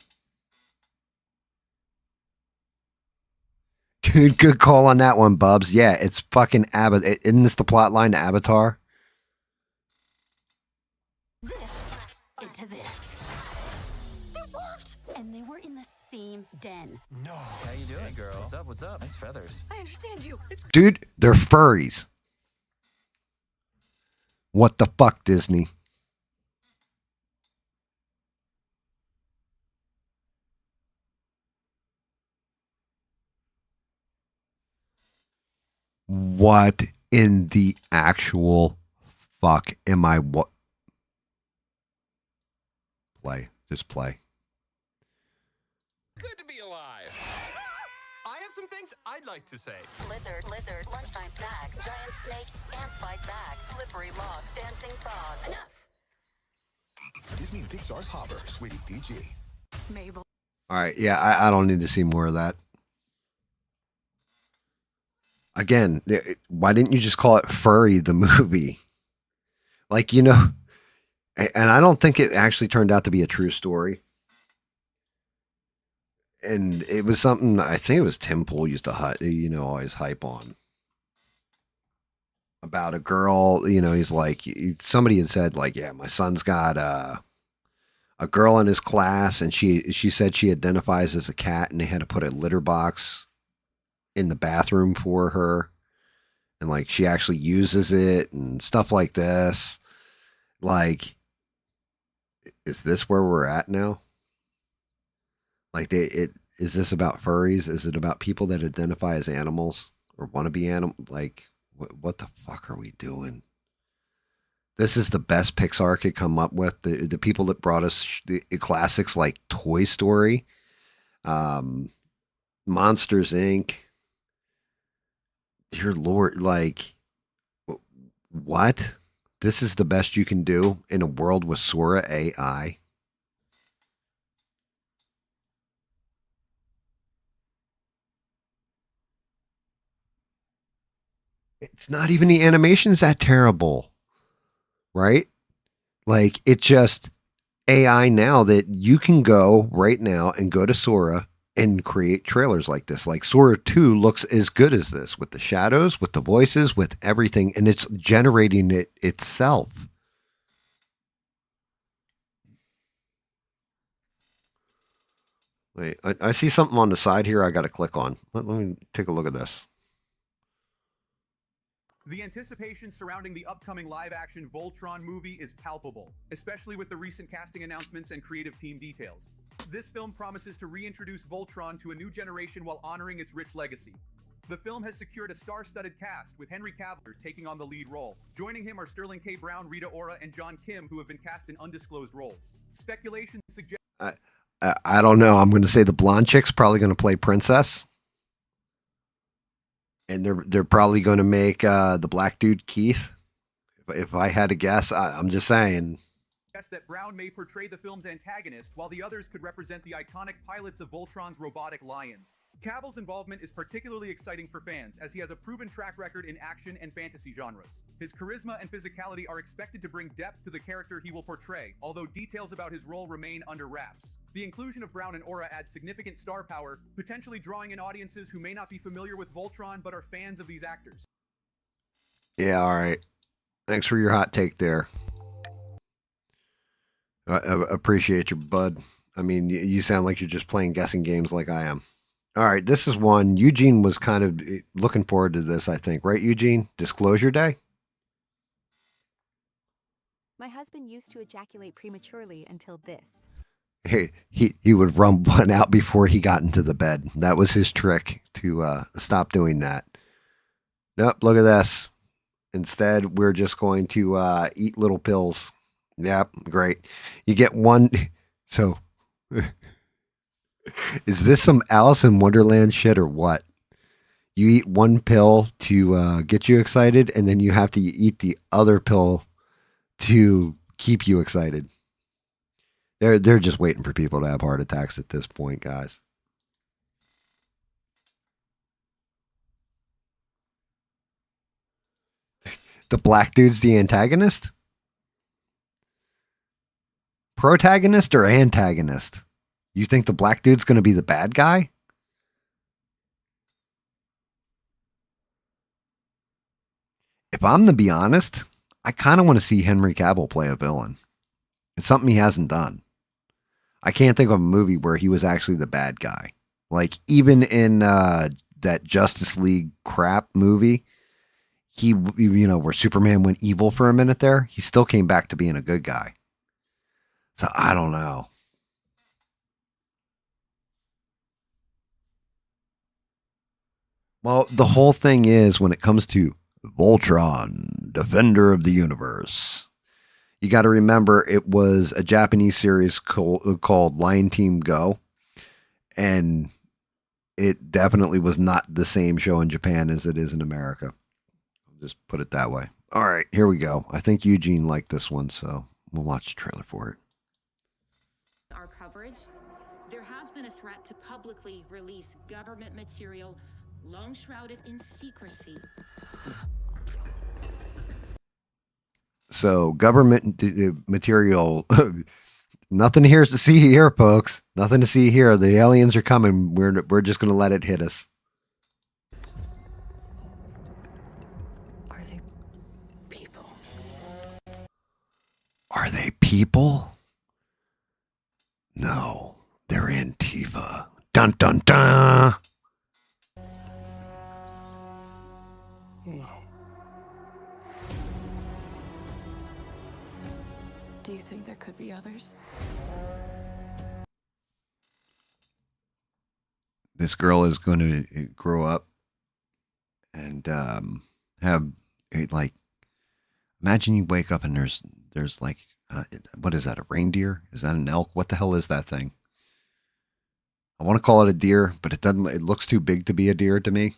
Dude, good call on that one, Bubs. Yeah, it's fucking Avatar. Isn't this the plot line to Avatar? This into this. It worked! And they were in the same den. No. How you doing, girl? What's up? What's up? Nice feathers. I understand you. It's Dude, they're furries. What the fuck, Disney? What in the actual fuck am I? What? Play. Just play. Good to be alive. I have some things I'd like to say. Lizard, lunchtime snack, giant snake, ant fight back, slippery log, dancing frog. enough. Disney and Pixar's Hopper, Sweetie PG. Mabel. All right. Yeah, I don't need to see more of that. Again, why didn't you just call it Furry the movie? Like, you know, and I don't think it actually turned out to be a true story. And it was something I think it was Tim Pool used to, always hype on about a girl. You know, he's like, somebody had said like, yeah, my son's got a girl in his class, and she said she identifies as a cat, and they had to put a litter box in the bathroom for her, and like she actually uses it and stuff like this. Like, is this where we're at now? Like, is this about furries? Is it about people that identify as animals or want to be animal? Like, what the fuck are we doing? This is the best Pixar could come up with. The people that brought us the classics like Toy Story, Monsters Inc. Dear Lord, like, what? This is the best you can do in a world with Sora AI? It's not even the animation's that terrible, right? Like, it just AI now that you can go right now and go to Sora and create trailers like this. Like Sora 2 looks as good as this with the shadows, with the voices, with everything, and it's generating it itself. Wait, I see something on the side here I got to click on. Let me take a look at this. The anticipation surrounding the upcoming live-action Voltron movie is palpable, especially with the recent casting announcements and creative team details. This film promises to reintroduce Voltron to a new generation while honoring its rich legacy. The film has secured a star-studded cast, with Henry Cavill taking on the lead role. Joining him are Sterling K. Brown, Rita Ora, and John Kim, who have been cast in undisclosed roles. Speculation suggests... I don't know. I'm going to say the blonde chick's probably going to play Princess. And they're probably going to make the black dude Keith. If I had to guess, I'm just saying. That Brown may portray the film's antagonist, while the others could represent the iconic pilots of Voltron's robotic lions. Cavill's involvement is particularly exciting for fans, as he has a proven track record in action and fantasy genres. His charisma and physicality are expected to bring depth to the character he will portray, although details about his role remain under wraps. The inclusion of Brown and Ora adds significant star power, potentially drawing in audiences who may not be familiar with Voltron but are fans of these actors. Yeah, all right. Thanks for your hot take there. I appreciate your bud. I mean, you sound like you're just playing guessing games like I am. All right, this is one. Eugene was kind of looking forward to this, I think. Right, Eugene? Disclosure Day? My husband used to ejaculate prematurely until this. He would run one out before he got into the bed. That was his trick to stop doing that. Nope, look at this. Instead, we're just going to eat little pills. Yep, great. You get one. So, is this some Alice in Wonderland shit or what? You eat one pill to get you excited, and then you have to eat the other pill to keep you excited. They're just waiting for people to have heart attacks at this point, guys. The black dude's the antagonist? protagonist or antagonist? You think the black dude's going to be the bad guy? If I'm to be honest, I kind of want to see Henry Cavill play a villain. It's something he hasn't done. I can't think of a movie where he was actually the bad guy. Like, even in that Justice League crap movie, he, where Superman went evil for a minute there, he still came back to being a good guy. So I don't know. Well, the whole thing is, when it comes to Voltron, Defender of the Universe, you got to remember it was a Japanese series called Lion Team Go. And it definitely was not the same show in Japan as it is in America. I'll just put it that way. All right, here we go. I think Eugene liked this one, so we'll watch the trailer for it. Our coverage, there has been a threat to publicly release government material long shrouded in secrecy. So, government material, nothing here to see here, folks. Nothing to see here. The aliens are coming. We're just going to let it hit us. Are they people? Are they people? No, they're Antifa. Dun dun dun. No. Do you think there could be others? This girl is going to grow up and have, like, imagine you wake up and there's like, what is that, a reindeer? Is that an elk? What the hell is that thing? I want to call it a deer, but it looks too big to be a deer to me.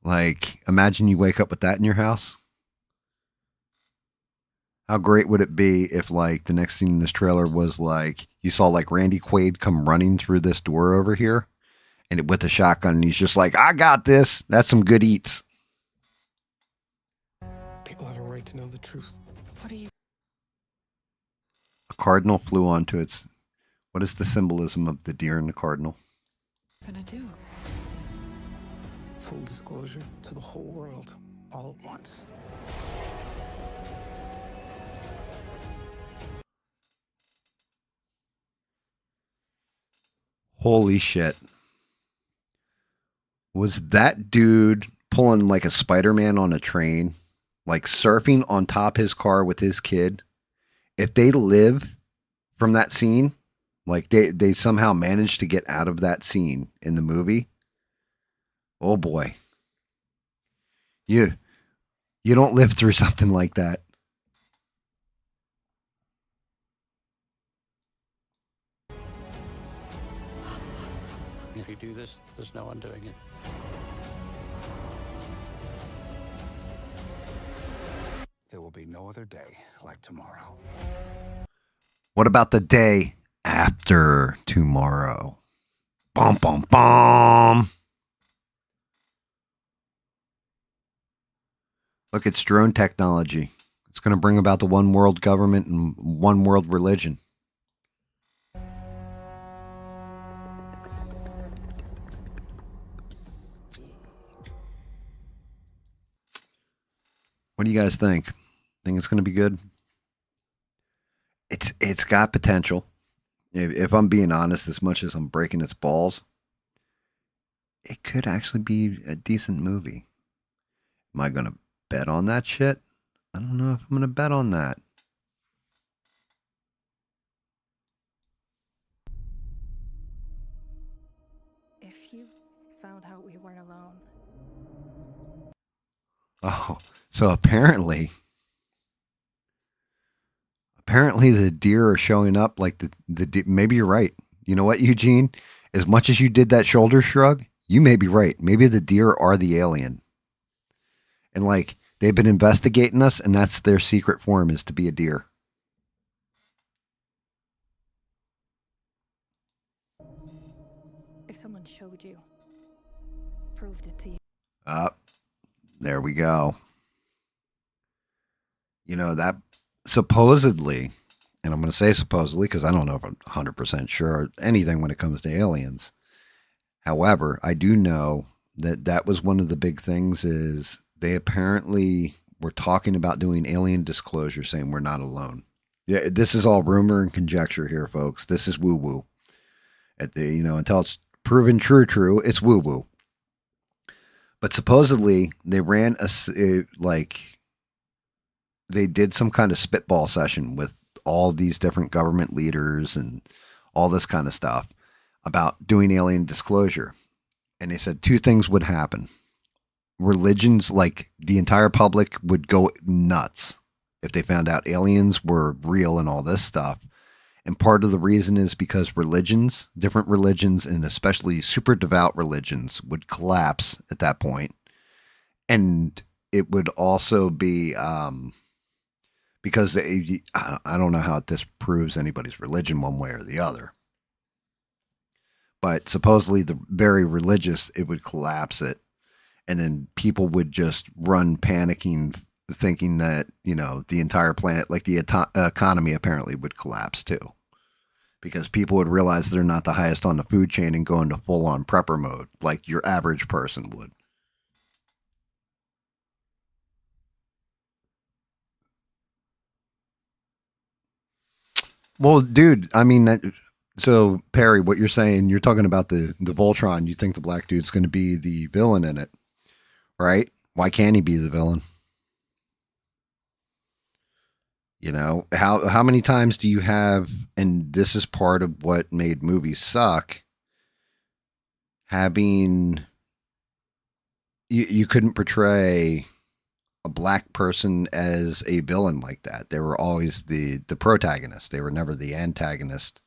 Like, imagine you wake up with that in your house. How great would it be if, like, the next scene in this trailer was, like, you saw, like, Randy Quaid come running through this door over here and with a shotgun, and he's just like, I got this. That's some good eats. People have a right to know the truth. What are you A cardinal flew onto its... What is the symbolism of the deer and the cardinal? gonna do? Full disclosure to the whole world, all at once. Holy shit. Was that dude pulling like a Spider-Man on a train, like surfing on top his car with his kid? If they live from that scene, like they somehow managed to get out of that scene in the movie, oh boy. You don't live through something like that. If you do this, there's no undoing it. There will be no other day like tomorrow. What about the day after tomorrow? Bum, bum, bum. Look, it's drone technology. It's going to bring about the one world government and one world religion. What do you guys think? Think it's going to be good? It's got potential. If I'm being honest, as much as I'm breaking its balls, it could actually be a decent movie. Am I going to bet on that shit? I don't know if I'm going to bet on that. If you found out we weren't alone. Oh, so apparently the deer are showing up like the maybe you're right. You know what, Eugene? As much as you did that shoulder shrug, you may be right. Maybe the deer are the alien. And like they've been investigating us, and that's their secret form, is to be a deer. If someone showed you, proved it to you. There we go. You know, that supposedly, and I'm going to say supposedly because I don't know if I'm 100% sure anything when it comes to aliens. However, I do know that that was one of the big things is they apparently were talking about doing alien disclosure, saying we're not alone. Yeah, this is all rumor and conjecture here, folks. This is woo-woo. At the, you know, until it's proven true, it's woo-woo. But supposedly they ran they did some kind of spitball session with all these different government leaders and all this kind of stuff about doing alien disclosure. And they said two things would happen. Religions, like the entire public, would go nuts if they found out aliens were real and all this stuff. And part of the reason is because religions, different religions, and especially super devout religions would collapse at that point. And it would also be because I don't know how this proves anybody's religion one way or the other. But supposedly the very religious, it would collapse it. And then people would just run panicking, thinking that, you know, the entire planet, like the economy apparently would collapse too. Because people would realize they're not the highest on the food chain and go into full-on prepper mode like your average person would. Well, dude, I mean, so Perry, what you're saying, you're talking about the Voltron. You think the black dude's going to be the villain in it, right? Why can't he be the villain? You know, how many times do you have, and this is part of what made movies suck, having, you couldn't portray a black person as a villain like that. They were always the protagonist. They were never the antagonist.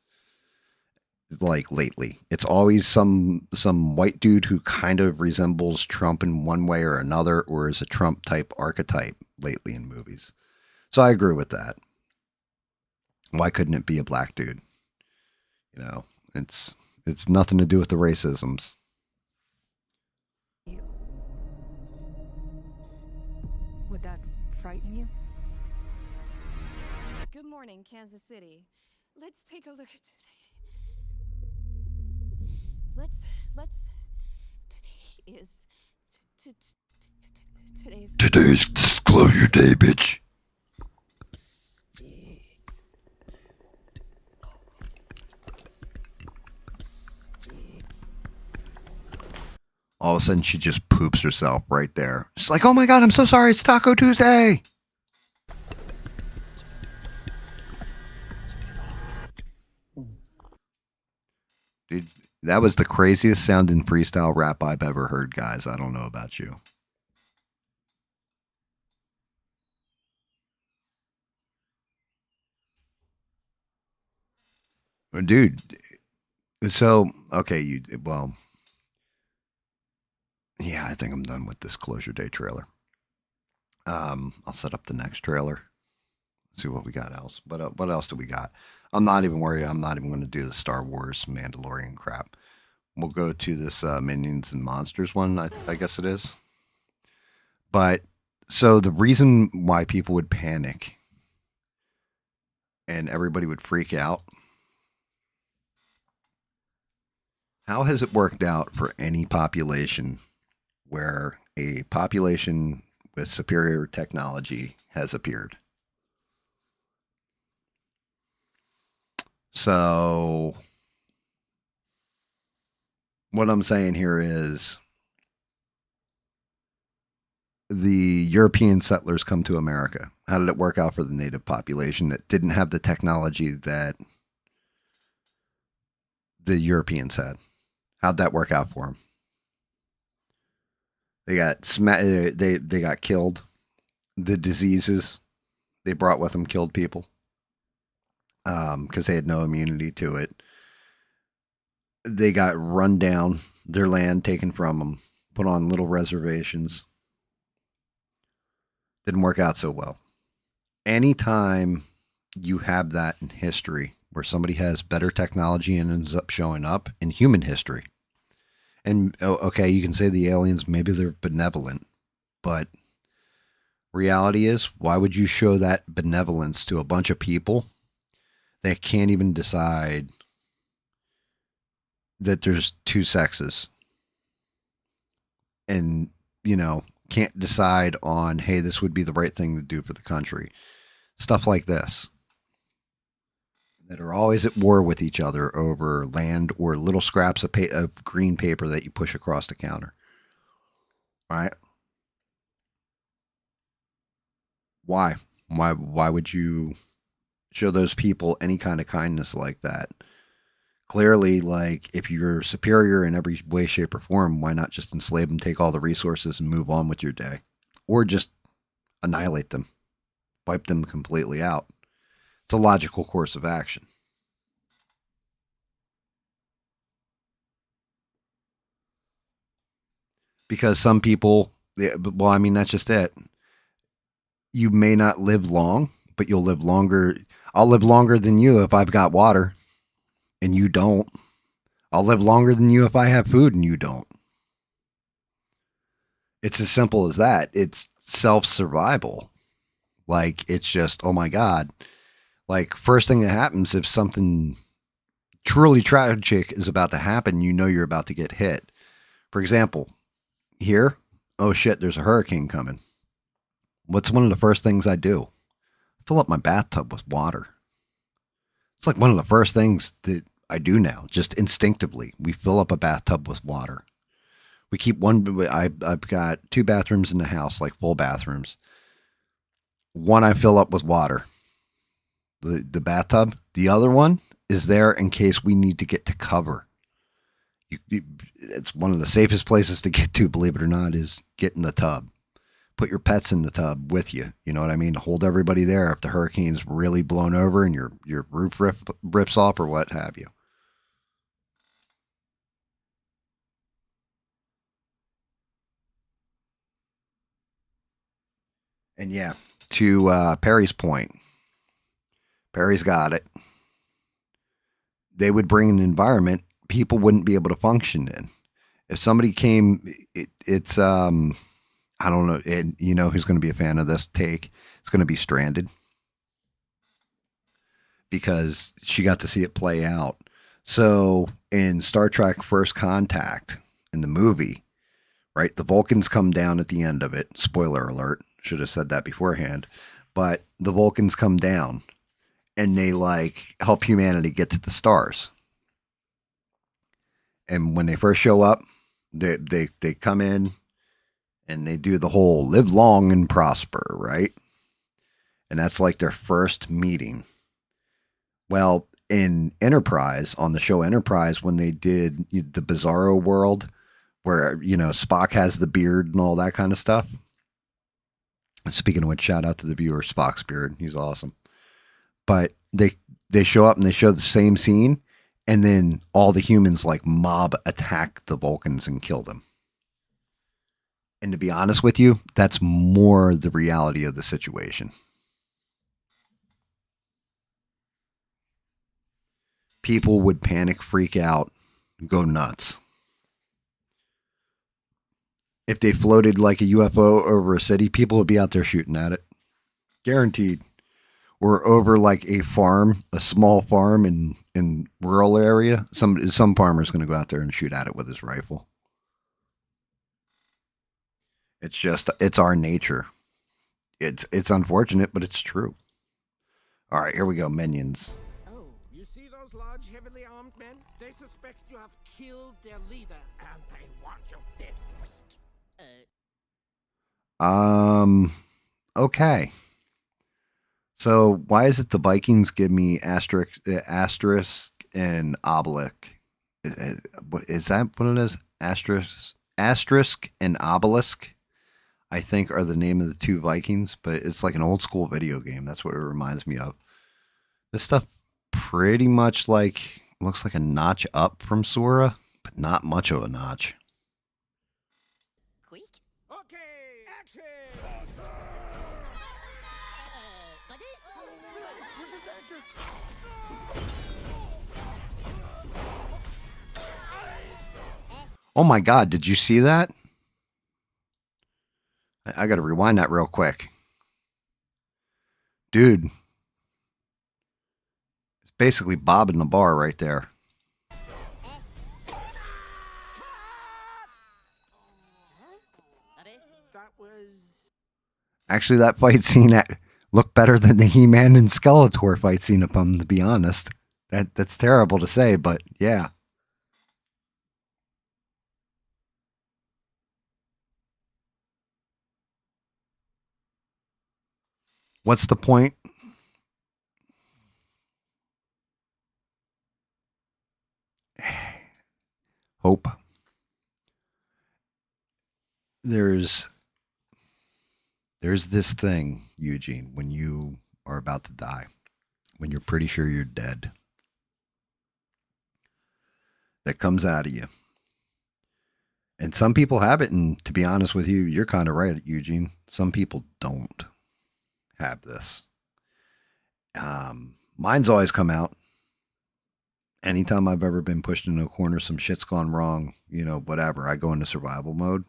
Like lately, it's always some white dude who kind of resembles Trump in one way or another, or is a Trump type archetype lately in movies. So I agree with that. Why couldn't it be a black dude? You know, it's nothing to do with the racisms. Would that frighten you? Good morning, Kansas City. Let's take a look at today. Let's. Today is. Today's disclosure day, bitch. All of a sudden, she just poops herself right there. She's like, oh my God, I'm so sorry. It's Taco Tuesday. Dude, that was the craziest sounding freestyle rap I've ever heard, guys. I don't know about you. Dude, so, okay, yeah, I think I'm done with this Closure Day trailer. I'll set up the next trailer. See what we got else. But what else do we got? I'm not even worried. I'm not even going to do the Star Wars Mandalorian crap. We'll go to this Minions and Monsters one, I guess it is. But so the reason why people would panic and everybody would freak out, how has it worked out for any population where a population with superior technology has appeared? So what I'm saying here is the European settlers come to America. How did it work out for the native population that didn't have the technology that the Europeans had? How'd that work out for them? They got they got killed. The diseases they brought with them killed people because they had no immunity to it. They got run down, their land taken from them, put on little reservations. Didn't work out so well. Anytime you have that in history where somebody has better technology and ends up showing up in human history, and okay, you can say the aliens, maybe they're benevolent, but reality is, why would you show that benevolence to a bunch of people that can't even decide that there's two sexes? And, you know, can't decide on, hey, this would be the right thing to do for the country. Stuff like this. That are always at war with each other over land or little scraps of green paper that you push across the counter. All right? Why? Why would you show those people any kind of kindness like that? Clearly, like, if you're superior in every way, shape, or form, why not just enslave them, take all the resources, and move on with your day? Or just annihilate them. Wipe them completely out. It's a logical course of action. Because some people, well, I mean, that's just it. You may not live long, but you'll live longer. I'll live longer than you if I've got water and you don't. I'll live longer than you if I have food and you don't. It's as simple as that. It's self-survival. Like, it's just, oh my God. Like, first thing that happens if something truly tragic is about to happen, you know you're about to get hit. For example, here, oh shit, there's a hurricane coming. What's one of the first things I do? Fill up my bathtub with water. It's like one of the first things that I do now, just instinctively. We fill up a bathtub with water. We keep I've got 2 bathrooms in the house, like full bathrooms. One I fill up with water. The bathtub. The other one is there in case we need to get to cover. It's one of the safest places to get to, believe it or not, is get in the tub. Put your pets in the tub with you. You know what I mean? Hold everybody there if the hurricane's really blown over and your roof rips off or what have you. And yeah, to Perry's point, Perry's got it. They would bring an environment people wouldn't be able to function in. If somebody came, it's I don't know, and you know who's going to be a fan of this take? It's going to be Stranded, because she got to see it play out. So in Star Trek First Contact, in the movie, right, the Vulcans come down at the end of it. Spoiler alert, should have said that beforehand. But the Vulcans come down and they like help humanity get to the stars. And when they first show up, they come in and they do the whole live long and prosper, right? And that's like their first meeting. Well, in Enterprise, on the show Enterprise, when they did the Bizarro world, where, you know, Spock has the beard and all that kind of stuff. Speaking of which, shout out to the viewer, Spock's beard. He's awesome. But they show up and they show the same scene, and then all the humans like mob attack the Vulcans and kill them. And to be honest with you, that's more the reality of the situation. People would panic, freak out, go nuts. If they floated like a UFO over a city, people would be out there shooting at it. Guaranteed. Or over like a farm, a small farm in rural area. Some farmer's going to go out there and shoot at it with his rifle. It's our nature. It's unfortunate, but it's true. All right, here we go, minions. Oh, you see those large, heavily armed men? They suspect you have killed their leader, and they want you dead. Okay. So why is it the Vikings give me asterisk and obelisk? Is that what it is? Asterisk and obelisk, I think, are the name of the 2 Vikings, but it's like an old school video game. That's what it reminds me of. This stuff pretty much like looks like a notch up from Sora, but not much of a notch. Oh my God, did you see that? I got to rewind that real quick. Dude. It's basically Bob in the bar right there. That was... Actually, that fight scene looked better than the He-Man and Skeletor fight scene, if I'm to be honest. That's terrible to say, but yeah. What's the point? Hope. There's this thing, Eugene, when you are about to die, when you're pretty sure you're dead, that comes out of you. And some people have it, and to be honest with you, you're kind of right, Eugene. Some people don't have this. Mine's always come out. Anytime I've ever been pushed into a corner, some shit's gone wrong, whatever, I go into survival mode.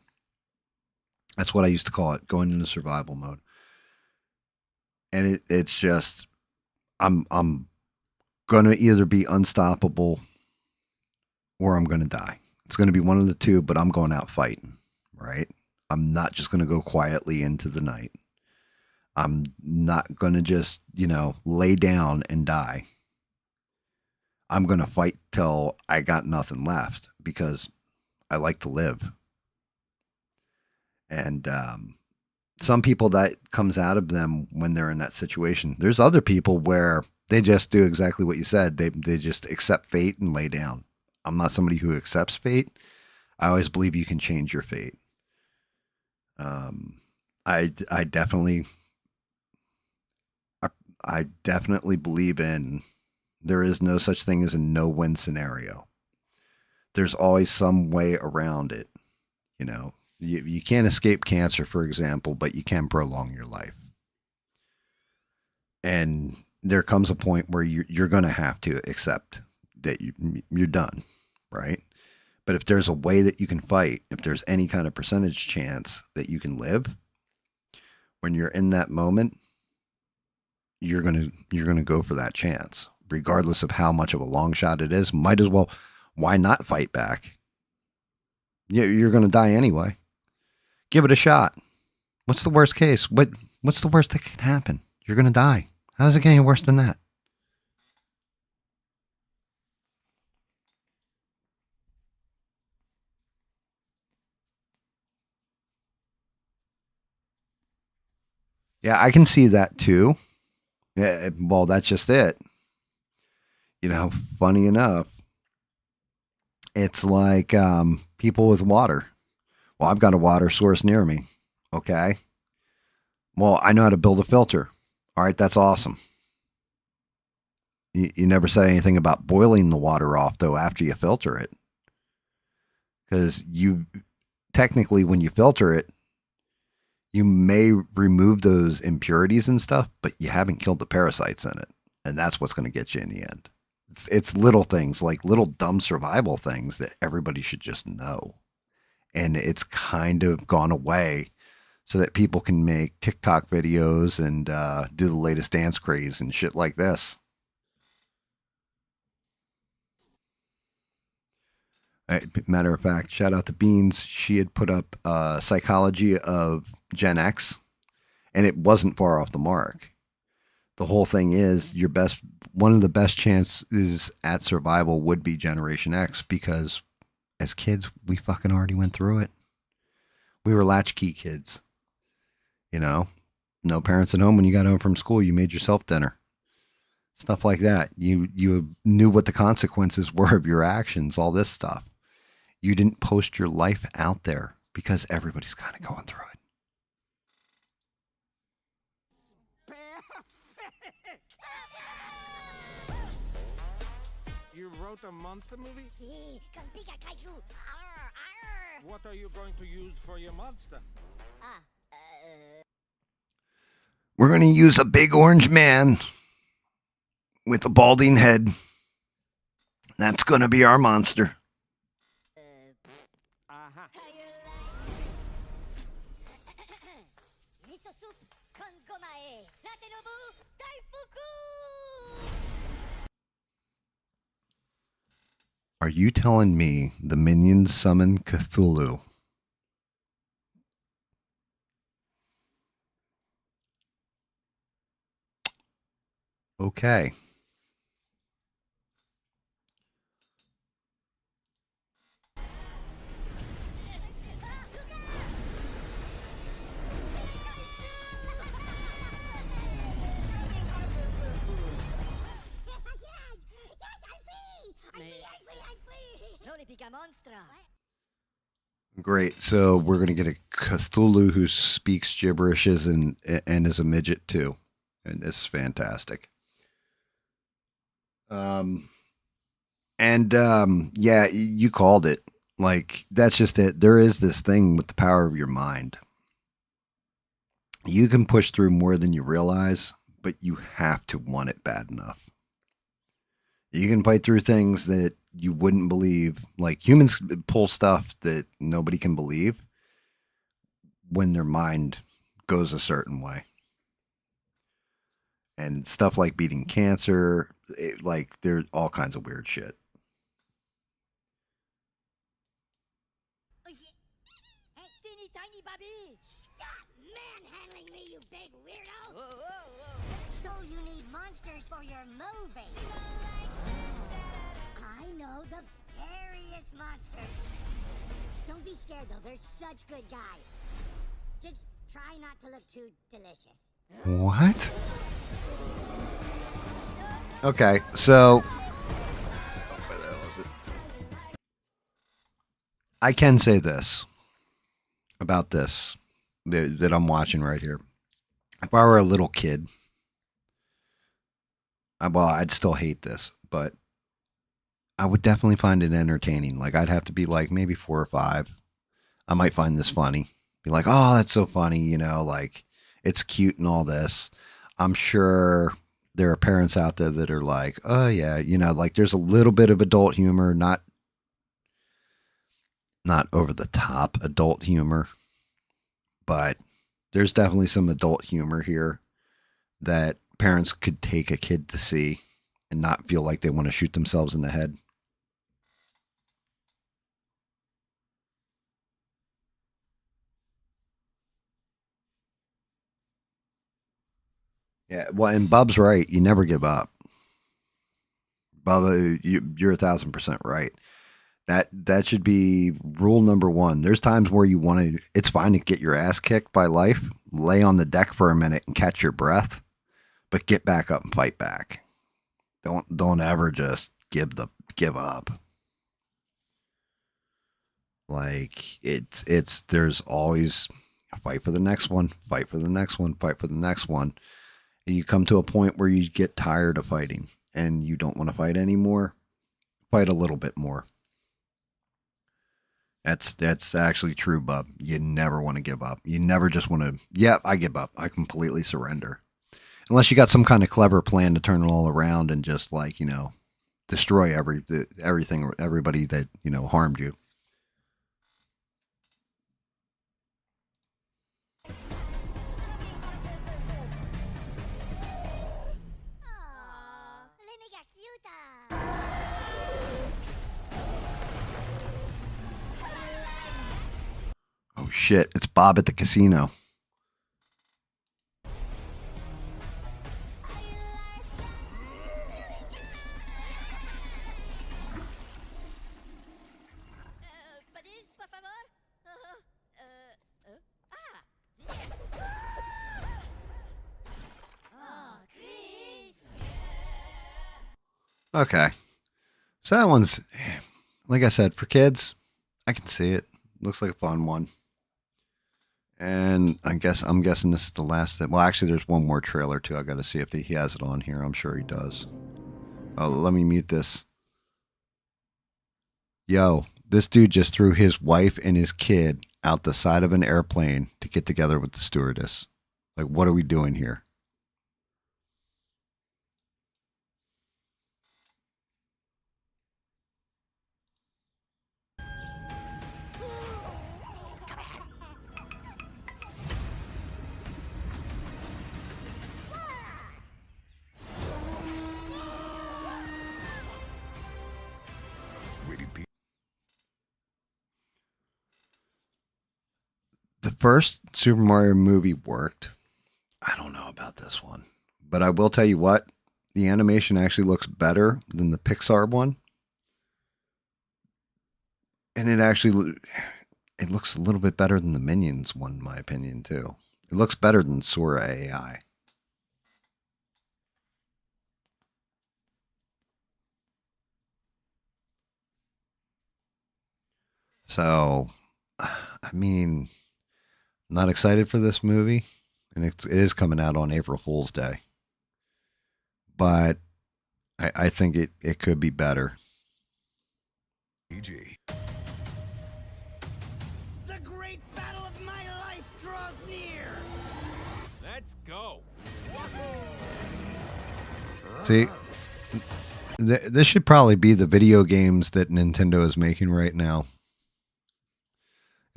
That's what I used to call it, going into survival mode. And it's just, I'm going to either be unstoppable or I'm going to die. It's going to be one of the two, but I'm going out fighting, right? I'm not just going to go quietly into the night. I'm not going to just, lay down and die. I'm going to fight till I got nothing left because I like to live. And some people, that comes out of them when they're in that situation. There's other people where they just do exactly what you said. They just accept fate and lay down. I'm not somebody who accepts fate. I always believe you can change your fate. I definitely believe in there is no such thing as a no-win scenario. There's always some way around it. You can't escape cancer, for example, but you can prolong your life. And there comes a point where you're going to have to accept that you're done, right? But if there's a way that you can fight, if there's any kind of percentage chance that you can live, when you're in that moment, you're going to go for that chance, regardless of how much of a long shot it is. Might as well, why not fight back? You're going to die anyway. Give it a shot. What's the worst case? What's the worst that can happen? You're going to die. How does it get any worse than that? Yeah, I can see that too. Yeah, well, that's just it. Funny enough, it's like people with water. Well, I've got a water source near me. Okay. Well, I know how to build a filter. All right, that's awesome. You never said anything about boiling the water off, though, after you filter it. Because technically, when you filter it, you may remove those impurities and stuff, but you haven't killed the parasites in it. And that's what's going to get you in the end. It's little things, like little dumb survival things that everybody should just know. And it's kind of gone away so that people can make TikTok videos and do the latest dance craze and shit like this. Matter of fact, shout out to Beans. She had put up Psychology of Gen X, and it wasn't far off the mark. The whole thing is one of the best chances at survival would be Generation X, because as kids, we fucking already went through it. We were latchkey kids. No parents at home when you got home from school. You made yourself dinner. Stuff like that. You knew what the consequences were of your actions, all this stuff. You didn't post your life out there because everybody's kind of going through it. You wrote a monster movie? What are you going to use for your monster? We're going to use a big orange man with a balding head. That's going to be our monster. Are you telling me the minions summon Cthulhu? Okay. Great. So we're going to get a Cthulhu who speaks gibberishes and is a midget too. And it's fantastic. Yeah, you called it. Like, that's just it. There is this thing with the power of your mind. You can push through more than you realize, but you have to want it bad enough. You can fight through things that you wouldn't believe. Like, humans pull stuff that nobody can believe when their mind goes a certain way. And stuff like beating cancer, like, there's all kinds of weird shit. Hey, teeny tiny Bobby! Stop manhandling me, you big weirdo! Whoa, whoa, whoa. So you need monsters for your movie. I know the scariest monsters. Don't be scared though, they're such good guys. Just try not to look too delicious. What? Okay, so I can say this about this that I'm watching right here. If I were a little kid, I'd still hate this, but I would definitely find it entertaining. Like, I'd have to be like maybe 4 or 5. I might find this funny. Be like, oh, that's so funny, you know, like, it's cute and all this. I'm sure there are parents out there that are like, oh yeah, you know, like, there's a little bit of adult humor, not over the top adult humor, but there's definitely some adult humor here that parents could take a kid to see and not feel like they want to shoot themselves in the head. Yeah, well, and Bub's right. You never give up. Bubba, you're 1,000% right. That should be rule number 1. There's times where you want to. It's fine to get your ass kicked by life, lay on the deck for a minute and catch your breath, but get back up and fight back. Don't ever just give up. Like, there's always a fight for the next one, fight for the next one, fight for the next one. You come to a point where you get tired of fighting and you don't want to fight anymore. Fight a little bit more. That's actually true, Bub. You never want to give up. You never just want to, yeah, I give up. I completely surrender. Unless you got some kind of clever plan to turn it all around and just, like, you know, destroy everything, everybody that, you know, harmed you. Oh shit, it's Bob at the casino. Okay. So that one's, like I said, for kids, I can see it. Looks like a fun one. And I'm guessing this is the last. Well, actually, there's one more trailer too. I got to see if he has it on here. I'm sure he does. Oh, let me mute this. Yo, this dude just threw his wife and his kid out the side of an airplane to get together with the stewardess. Like, what are we doing here? Waiting first Super Mario movie worked. I don't know about this one, but I will tell you what, the animation actually looks better than the Pixar one. And it looks a little bit better than the Minions one, in my opinion, too. It looks better than Sora AI. So, I mean, not excited for this movie. And it is coming out on April Fool's Day. But I think it could be better. PG. The great battle of my life draws near. Let's go. See, this should probably be the video games that Nintendo is making right now.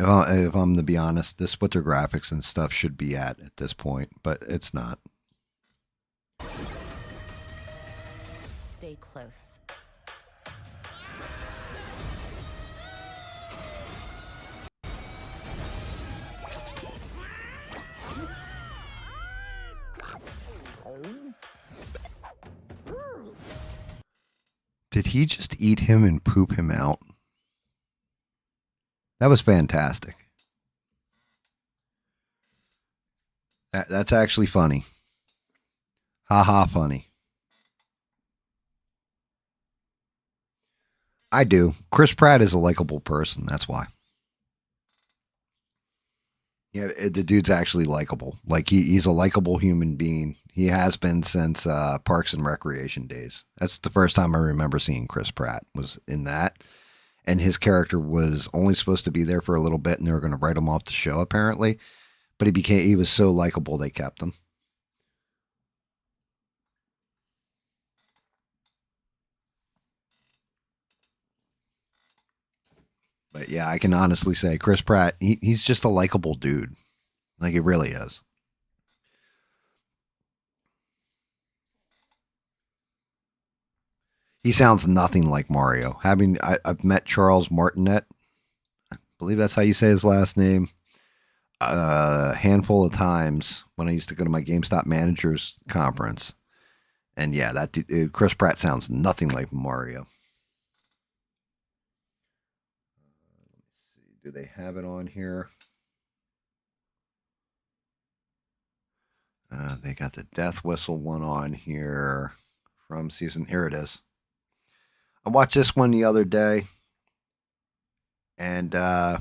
If I'm to be honest, this is what their graphics and stuff should be at this point, but it's not. Stay close. Did he just eat him and poop him out? That was fantastic. That's actually funny. Ha ha funny. I do. Chris Pratt is a likable person. That's why. Yeah, the dude's actually likable. Like he's a likable human being. He has been since Parks and Recreation days. That's the first time I remember seeing Chris Pratt was in that. And his character was only supposed to be there for a little bit, and they were going to write him off the show apparently. But he was so likable they kept him. But yeah, I can honestly say Chris Pratt, he's just a likable dude. Like he really is. He sounds nothing like Mario. I've met Charles Martinet. I believe that's how you say his last name. A handful of times when I used to go to my GameStop managers conference. And yeah, that dude, Chris Pratt sounds nothing like Mario. Let's see. Do they have it on here? They got the Death Whistle one on here from season. Here it is. I watched this one the other day, and I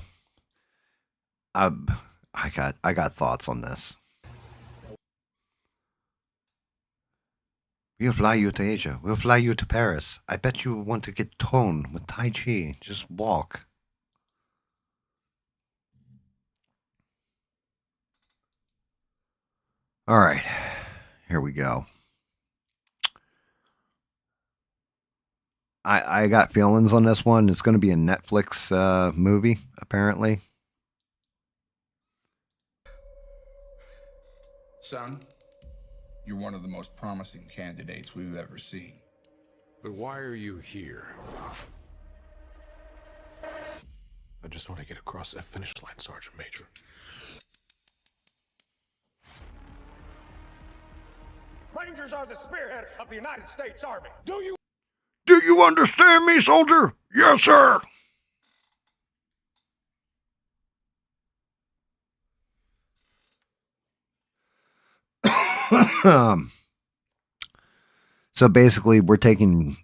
got thoughts on this. We'll fly you to Asia. We'll fly you to Paris. I bet you want to get toned with Tai Chi. Just walk. All right, here we go. I got feelings on this one. It's going to be a Netflix movie, apparently. Son, you're one of the most promising candidates we've ever seen. But why are you here? I just want to get across that finish line, Sergeant Major. Rangers are the spearhead of the United States Army. Do you understand me, soldier? Yes, sir. So basically, we're taking,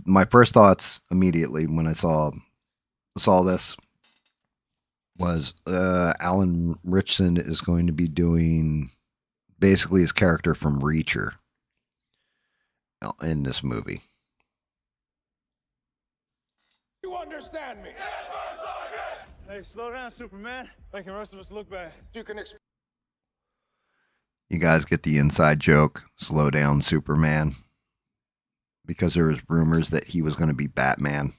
my first thoughts immediately when I saw this was Alan Ritchson is going to be doing basically his character from Reacher in this movie. You understand me? Yes, sir, Sergeant! Hey, slow down, Superman. Making the rest of us look bad. You can You guys get the inside joke. Slow down, Superman. Because there was rumors that he was going to be Batman.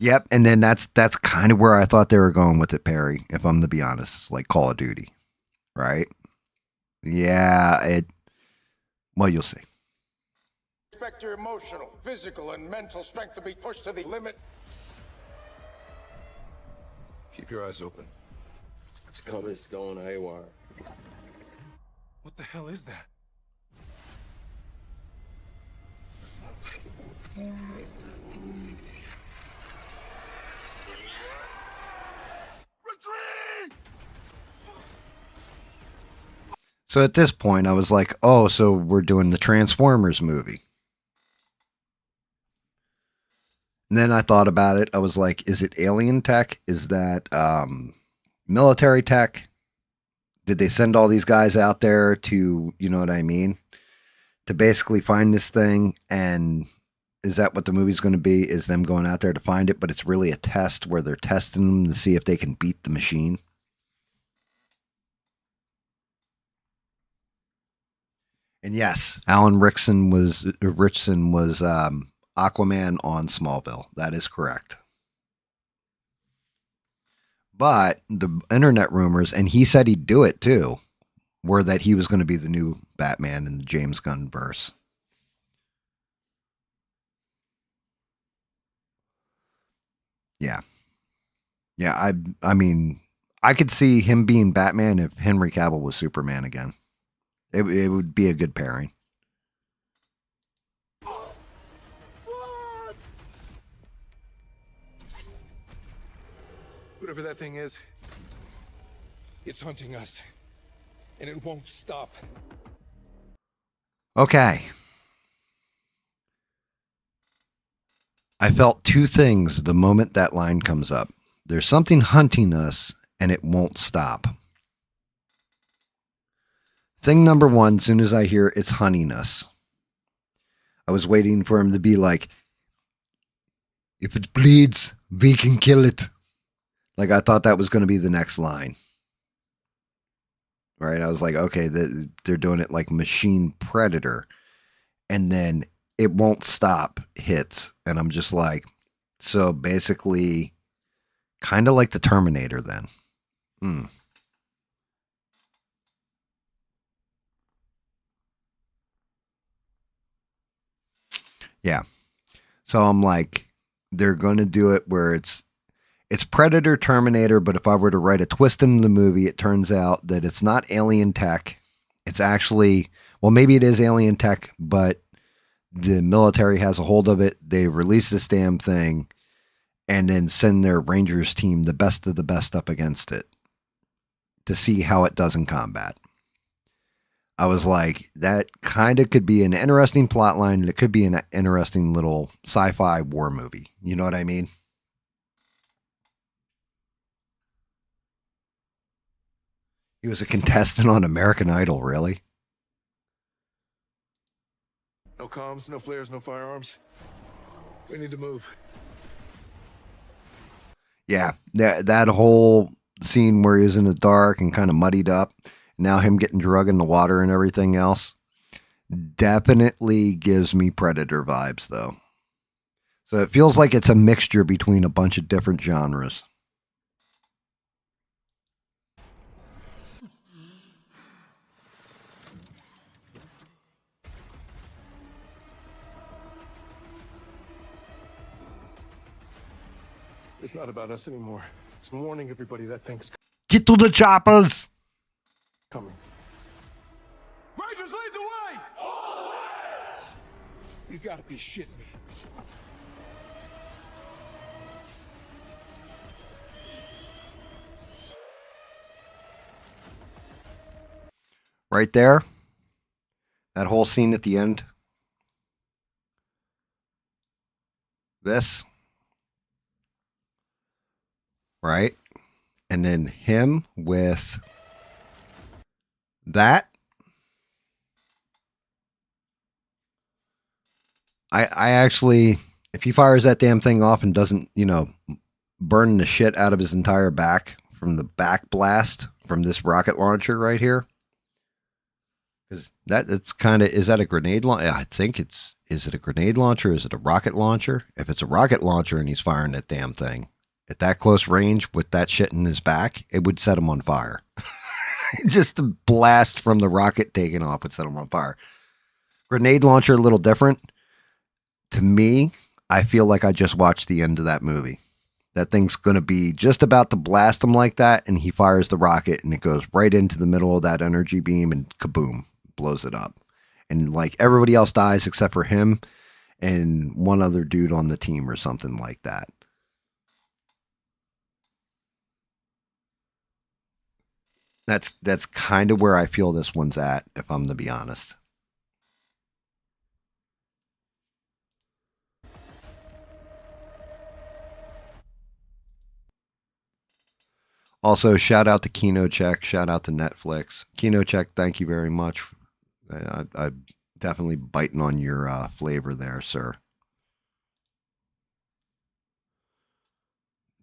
Yep, and then that's kind of where I thought they were going with it, Perry, if I'm to be honest. It's like Call of Duty, right? Yeah, well, you'll see. expect your emotional, physical, and mental strength to be pushed to the limit. Keep your eyes open. It's coming, it's going haywire. What the hell is that? So at this point, I was like, oh, so we're doing the Transformers movie. And then I thought about it. I was like, is it alien tech? Is that military tech? Did they send all these guys out there to, you know what I mean? To basically find this thing? And is that what the movie's going to be? Is them going out there to find it? But it's really a test where they're testing them to see if they can beat the machine. And yes, Alan Ritchson was Aquaman on Smallville. That is correct. But the internet rumors, and he said he'd do it too, were that he was going to be the new Batman in the James Gunn verse. Yeah. Yeah, I mean, I could see him being Batman if Henry Cavill was Superman again. It would be a good pairing. Whatever that thing is, it's hunting us. And it won't stop. Okay. I felt two things the moment that line comes up. There's something hunting us, and it won't stop. Thing number one, as soon as I hear it's hunting us, I was waiting for him to be like, if it bleeds, we can kill it. Like, I thought that was going to be the next line. Right? I was like, okay, they're doing it like Machine Predator. And then it won't stop hits. And I'm just like, so basically, kind of like the Terminator then. Yeah. So I'm like, they're going to do it where it's Predator, Terminator, but if I were to write a twist in the movie, it turns out that it's not alien tech. It's actually, well, maybe it is alien tech, but the military has a hold of it. They release this damn thing and then send their Rangers team, the best of the best, up against it to see how it does in combat. I was like, that kind of could be an interesting plot line. And it could be an interesting little sci-fi war movie. You know what I mean? He was a contestant on American Idol, really? No comms, no flares, no firearms. We need to move. Yeah, that whole scene where he was in the dark and kind of muddied up. Now him getting drugged in the water and everything else definitely gives me Predator vibes, though. So it feels like it's a mixture between a bunch of different genres. It's not about us anymore. It's warning everybody that thing's Get to the choppers! coming. Rangers, lead the way! You gotta be shitting me. Right there. That whole scene at the end. This. Right? And then him with that. I actually, if he fires that damn thing off and doesn't, burn the shit out of his entire back from the back blast from this rocket launcher right here. Because it's kind of, is that a grenade launcher? I think is it a grenade launcher? Is it a rocket launcher? If it's a rocket launcher and he's firing that damn thing at that close range with that shit in his back, it would set him on fire. Just the blast from the rocket taking off would set him on fire. Grenade launcher, a little different. To me, I feel like I just watched the end of that movie. That thing's going to be just about to blast him like that, and he fires the rocket, and it goes right into the middle of that energy beam, and kaboom, blows it up. And like everybody else dies except for him and one other dude on the team or something like that. That's kind of where I feel this one's at, if I'm to be honest. Also, shout out to Kino Check. Shout out to Netflix. Kino Check, thank you very much. I'm definitely biting on your flavor there, sir.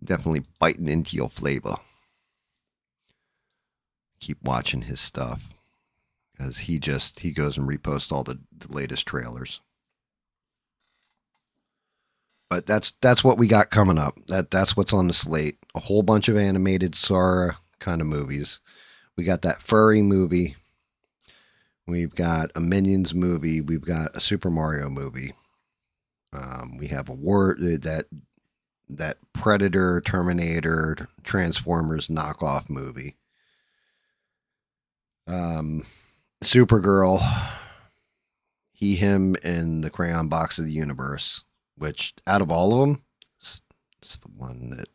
Definitely biting into your flavor. Keep watching his stuff. Because he goes and reposts all the latest trailers. But that's what we got coming up. That's what's on the slate. A whole bunch of animated Sora kind of movies. We got that furry movie. We've got a Minions movie. We've got a Super Mario movie. We have a war that Predator, Terminator, Transformers knockoff movie. Supergirl, He, Him, and the Crayon Box of the Universe, which out of all of them, it's the one that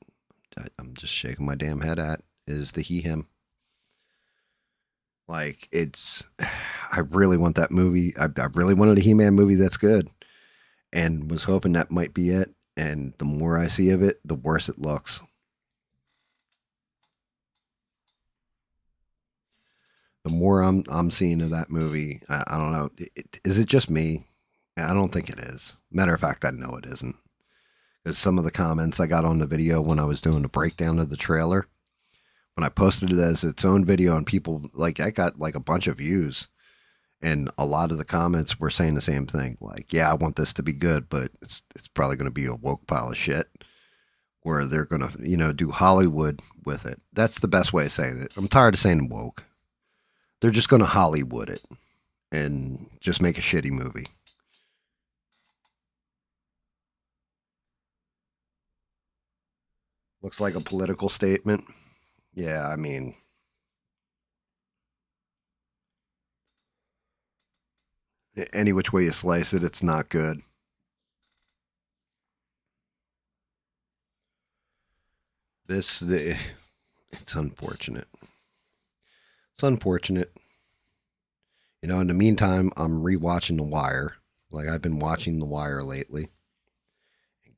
I'm just shaking my damn head at, is the He, Him. Like, I really want that movie. I really wanted a He-Man movie that's good, and was hoping that might be it. And the more I see of it, the worse it looks. The more I'm seeing of that movie, I don't know. Is it just me? I don't think it is. Matter of fact, I know it isn't. Because some of the comments I got on the video when I was doing the breakdown of the trailer, when I posted it as its own video, and people, like, I got like a bunch of views. And a lot of the comments were saying the same thing. Like, yeah, I want this to be good, but it's probably going to be a woke pile of shit. Where they're going to, do Hollywood with it. That's the best way of saying it. I'm tired of saying woke. They're just going to Hollywood it and just make a shitty movie. Looks like a political statement. Yeah, I mean, any which way you slice it, it's not good. It's unfortunate. It's unfortunate. In the meantime, I'm rewatching The Wire. Like, I've been watching The Wire lately.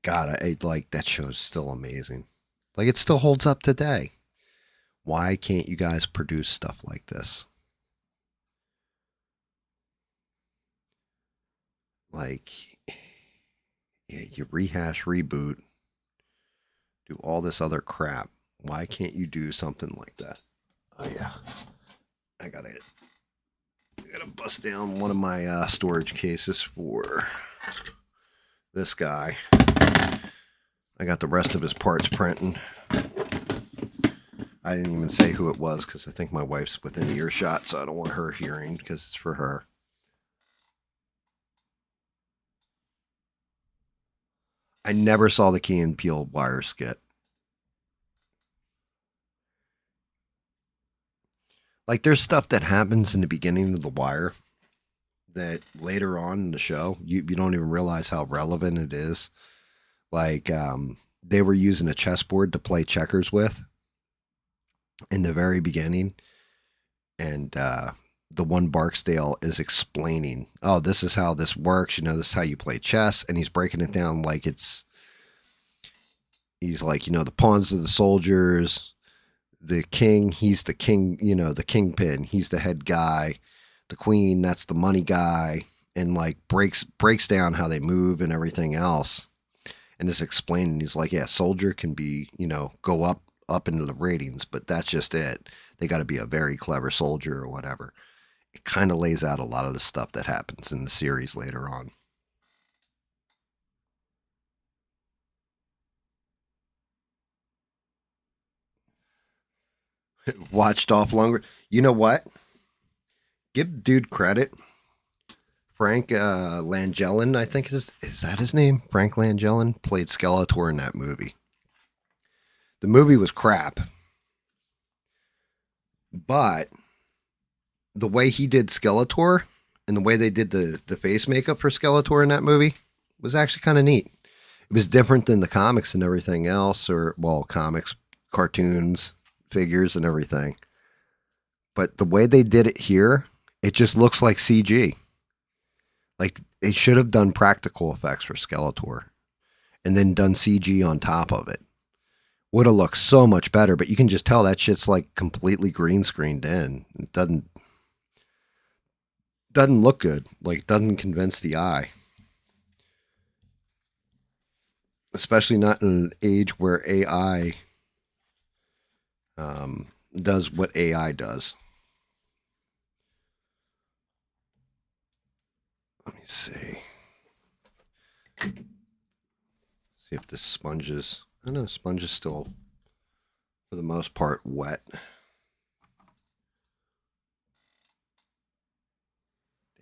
God, like, that show's still amazing. Like, it still holds up today. Why can't you guys produce stuff like this? Like, yeah, you rehash, reboot, do all this other crap. Why can't you do something like that? Oh, yeah. I gotta bust down one of my storage cases for this guy. I got the rest of his parts printing. I didn't even say who it was because I think my wife's within earshot, so I don't want her hearing because it's for her. I never saw the Key and Peele Wire skit. Like, there's stuff that happens in the beginning of The Wire that later on in the show, you don't even realize how relevant it is. Like, they were using a chessboard to play checkers with in the very beginning. And the one Barksdale is explaining, oh, this is how this works. This is how you play chess. And he's breaking it down like he's like, the pawns are the soldiers. The king, he's the king, the kingpin. He's the head guy. The queen, that's the money guy. And like breaks down how they move and everything else. And just explaining, he's like, yeah, soldier can be, go up into the ratings, but that's just it. They got to be a very clever soldier or whatever. It kind of lays out a lot of the stuff that happens in the series later on. Watched off longer. You know what? Give dude credit Frank Langella, I think is that his name? Frank Langella played Skeletor in that movie. The movie was crap, but the way he did Skeletor and the way they did the face makeup for Skeletor in that movie was actually kind of neat. It was different than the comics and everything else, or, well, comics, cartoons, figures, and everything. But the way they did it here, it just looks like CG. Like, they should have done practical effects for Skeletor and then done CG on top of it. Would have looked so much better, but you can just tell that shit's like completely green screened in. It doesn't look good. Like, doesn't convince the eye. Especially not in an age where AI does what AI does. Let me see. See if this sponge is... I know the sponge is still, for the most part, wet.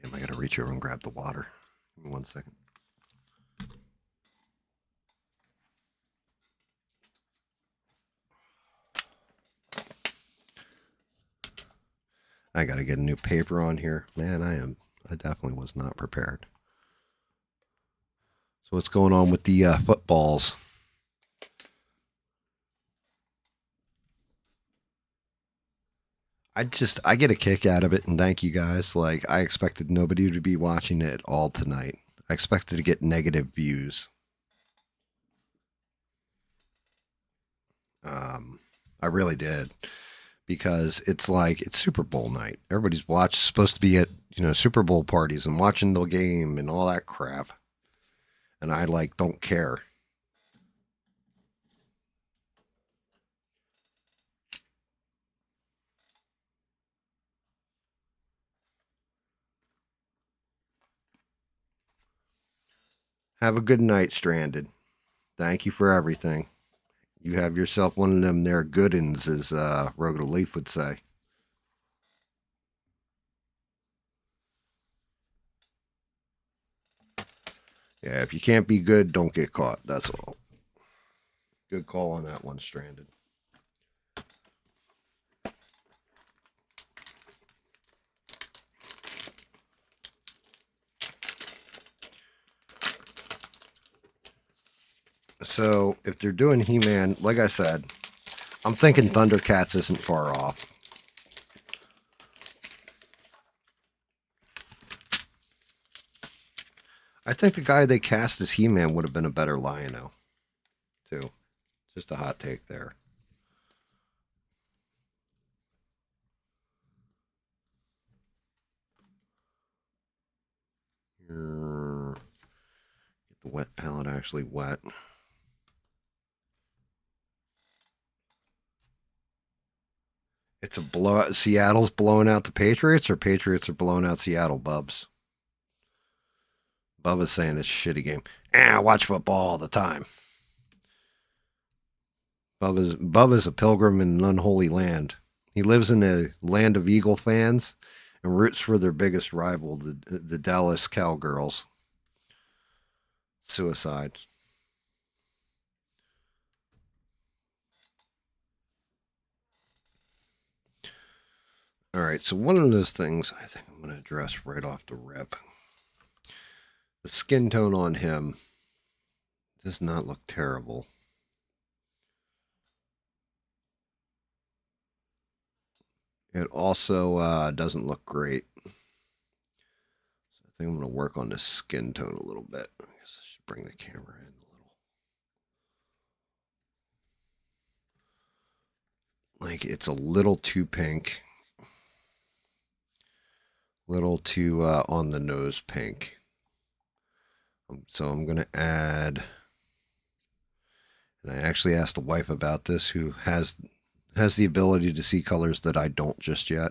Damn, I gotta reach over and grab the water. Give me 1 second. I gotta get a new paper on here. Man, I definitely was not prepared. So what's going on with the footballs? I get a kick out of it, and thank you guys. Like, I expected nobody to be watching it at all tonight. I expected to get negative views. I really did. Because it's like, it's Super Bowl night. Everybody's supposed to be at, Super Bowl parties and watching the game and all that crap. And I, like, don't care. Have a good night, Stranded. Thank you for everything. You have yourself one of them there good uns, as Rogue Leaf would say. Yeah, if you can't be good, don't get caught. That's all. Good call on that one, Stranded. So, if they're doing He-Man, like I said, I'm thinking Thundercats isn't far off. I think the guy they cast as He-Man would have been a better Lion-O, too. Just a hot take there. Get the wet palette actually wet. It's a blowout. Seattle's blowing out the Patriots, or Patriots are blowing out Seattle, Bubs? Bubba's saying it's a shitty game. I watch football all the time. Bubba's a pilgrim in an unholy land. He lives in the land of Eagle fans and roots for their biggest rival, the Dallas Cowgirls. Suicide. All right, so one of those things I think I'm going to address right off the rip. The skin tone on him does not look terrible. It also doesn't look great. So I think I'm going to work on the skin tone a little bit. I guess I should bring the camera in a little. Like, it's a little too pink. Little too on the nose pink. So I'm going to add, and I actually asked the wife about this, who has the ability to see colors that I don't just yet,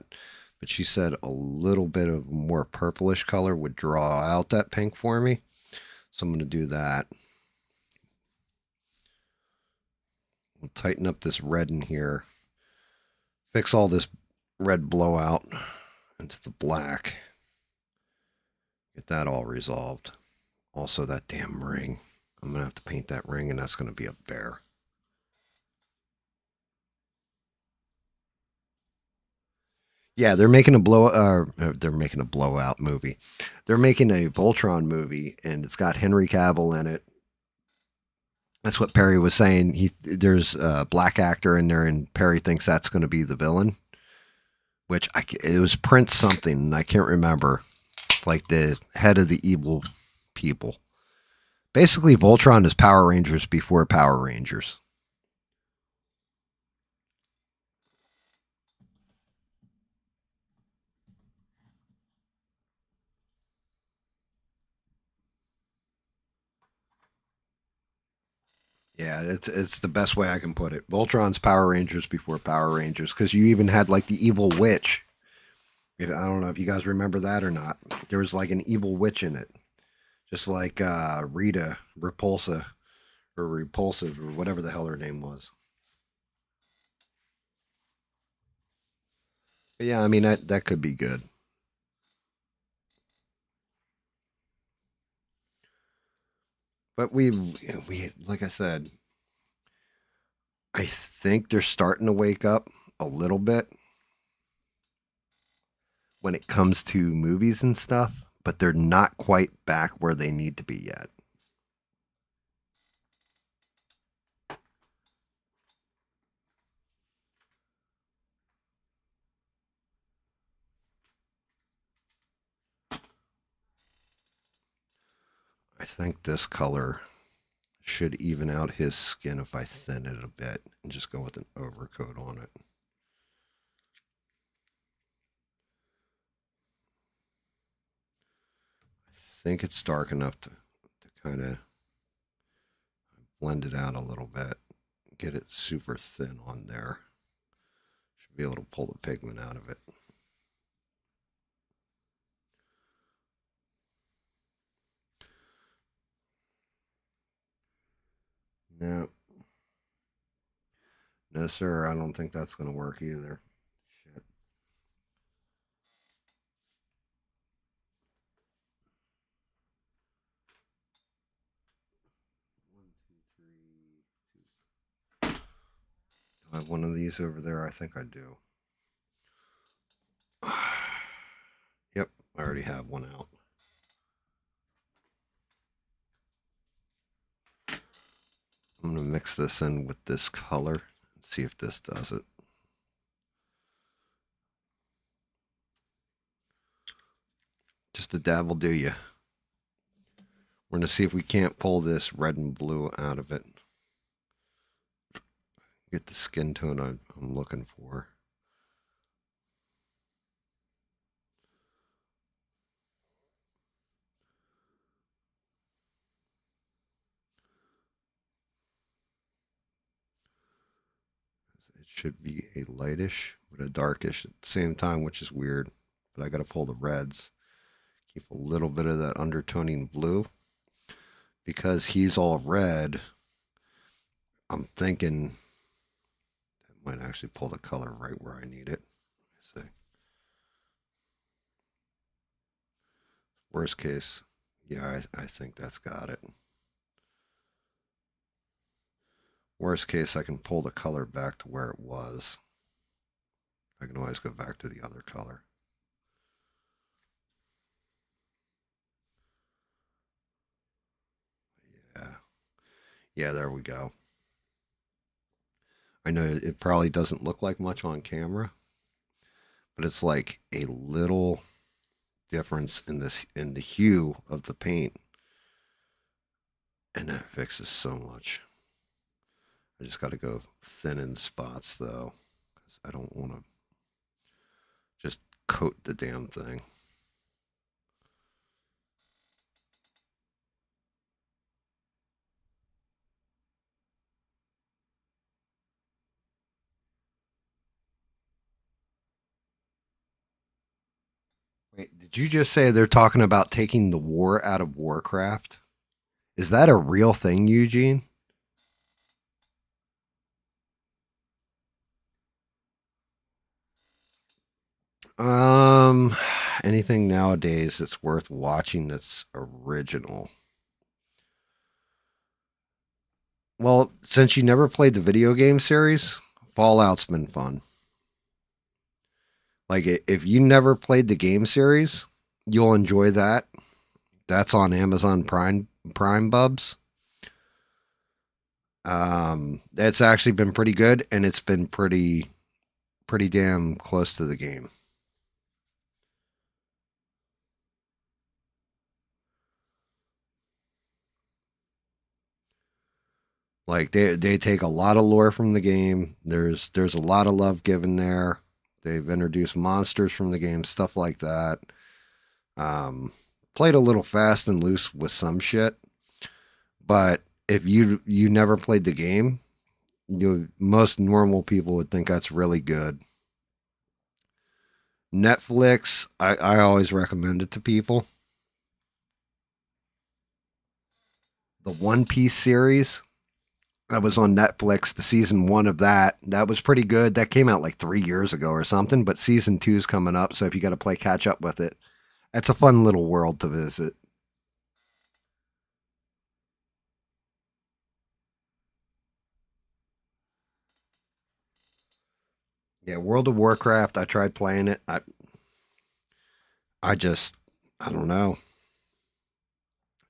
but she said a little bit of more purplish color would draw out that pink for me. So I'm going to do that. We'll tighten up this red in here. Fix all this red blowout into the black. Get that all resolved. Also, that damn ring. I'm going to have to paint that ring, and that's going to be a bear. Yeah, they're making a blowout movie. They're making a Voltron movie, and it's got Henry Cavill in it. That's what Perry was saying. There's a black actor in there, and Perry thinks that's going to be the villain. Which it was Prince something, and I can't remember. Like the head of the evil people. Basically, Voltron is Power Rangers before Power Rangers. Yeah, it's the best way I can put it. Voltron's Power Rangers before Power Rangers, because you even had like the evil witch. I don't know if you guys remember that or not. There was like an evil witch in it, just like Rita Repulsive or whatever the hell her name was. But yeah, I mean that could be good. But we like I said, I think they're starting to wake up a little bit when it comes to movies and stuff, but they're not quite back where they need to be yet. I think this color should even out his skin if I thin it a bit and just go with an overcoat on it. I think it's dark enough to kind of blend it out a little bit. Get it super thin on there. Should be able to pull the pigment out of it. No. No, sir. I don't think that's going to work either. Shit. Do I have one of these over there? I think I do. Yep, I already have one out. I'm going to mix this in with this color and see if this does it. Just a dab will do you. We're going to see if we can't pull this red and blue out of it. Get the skin tone I'm looking for. It should be a lightish but a darkish at the same time, which is weird. But I got to pull the reds. Keep a little bit of that undertoning blue. Because he's all red, I'm thinking that might actually pull the color right where I need it. Let's see. Worst case, yeah, I think that's got it. Worst case, I can pull the color back to where it was. I can always go back to the other color. Yeah, there we go. I know it probably doesn't look like much on camera, but it's like a little difference in the hue of the paint, and that fixes so much. I just got to go thin in spots though, because I don't want to just coat the damn thing. Wait, did you just say they're talking about taking the war out of Warcraft? Is that a real thing, Eugene? anything nowadays that's worth watching that's original. Well, since you never played the video game series, Fallout's been fun. Like, if you never played the game series, you'll enjoy that. That's on Amazon Prime Bubs. It's actually been pretty good, and it's been pretty damn close to the game. Like, they take a lot of lore from the game. There's a lot of love given there. They've introduced monsters from the game, stuff like that. Played a little fast and loose with some shit, but if you never played the game, most normal people would think that's really good. Netflix, I always recommend it to people. The One Piece series that was on Netflix, the season 1 of that was pretty good. That came out like 3 years ago or something, but season 2 is coming up, so if you got to play catch up with it, it's a fun little world to visit. Yeah, World of Warcraft, I tried playing it. I just, I don't know.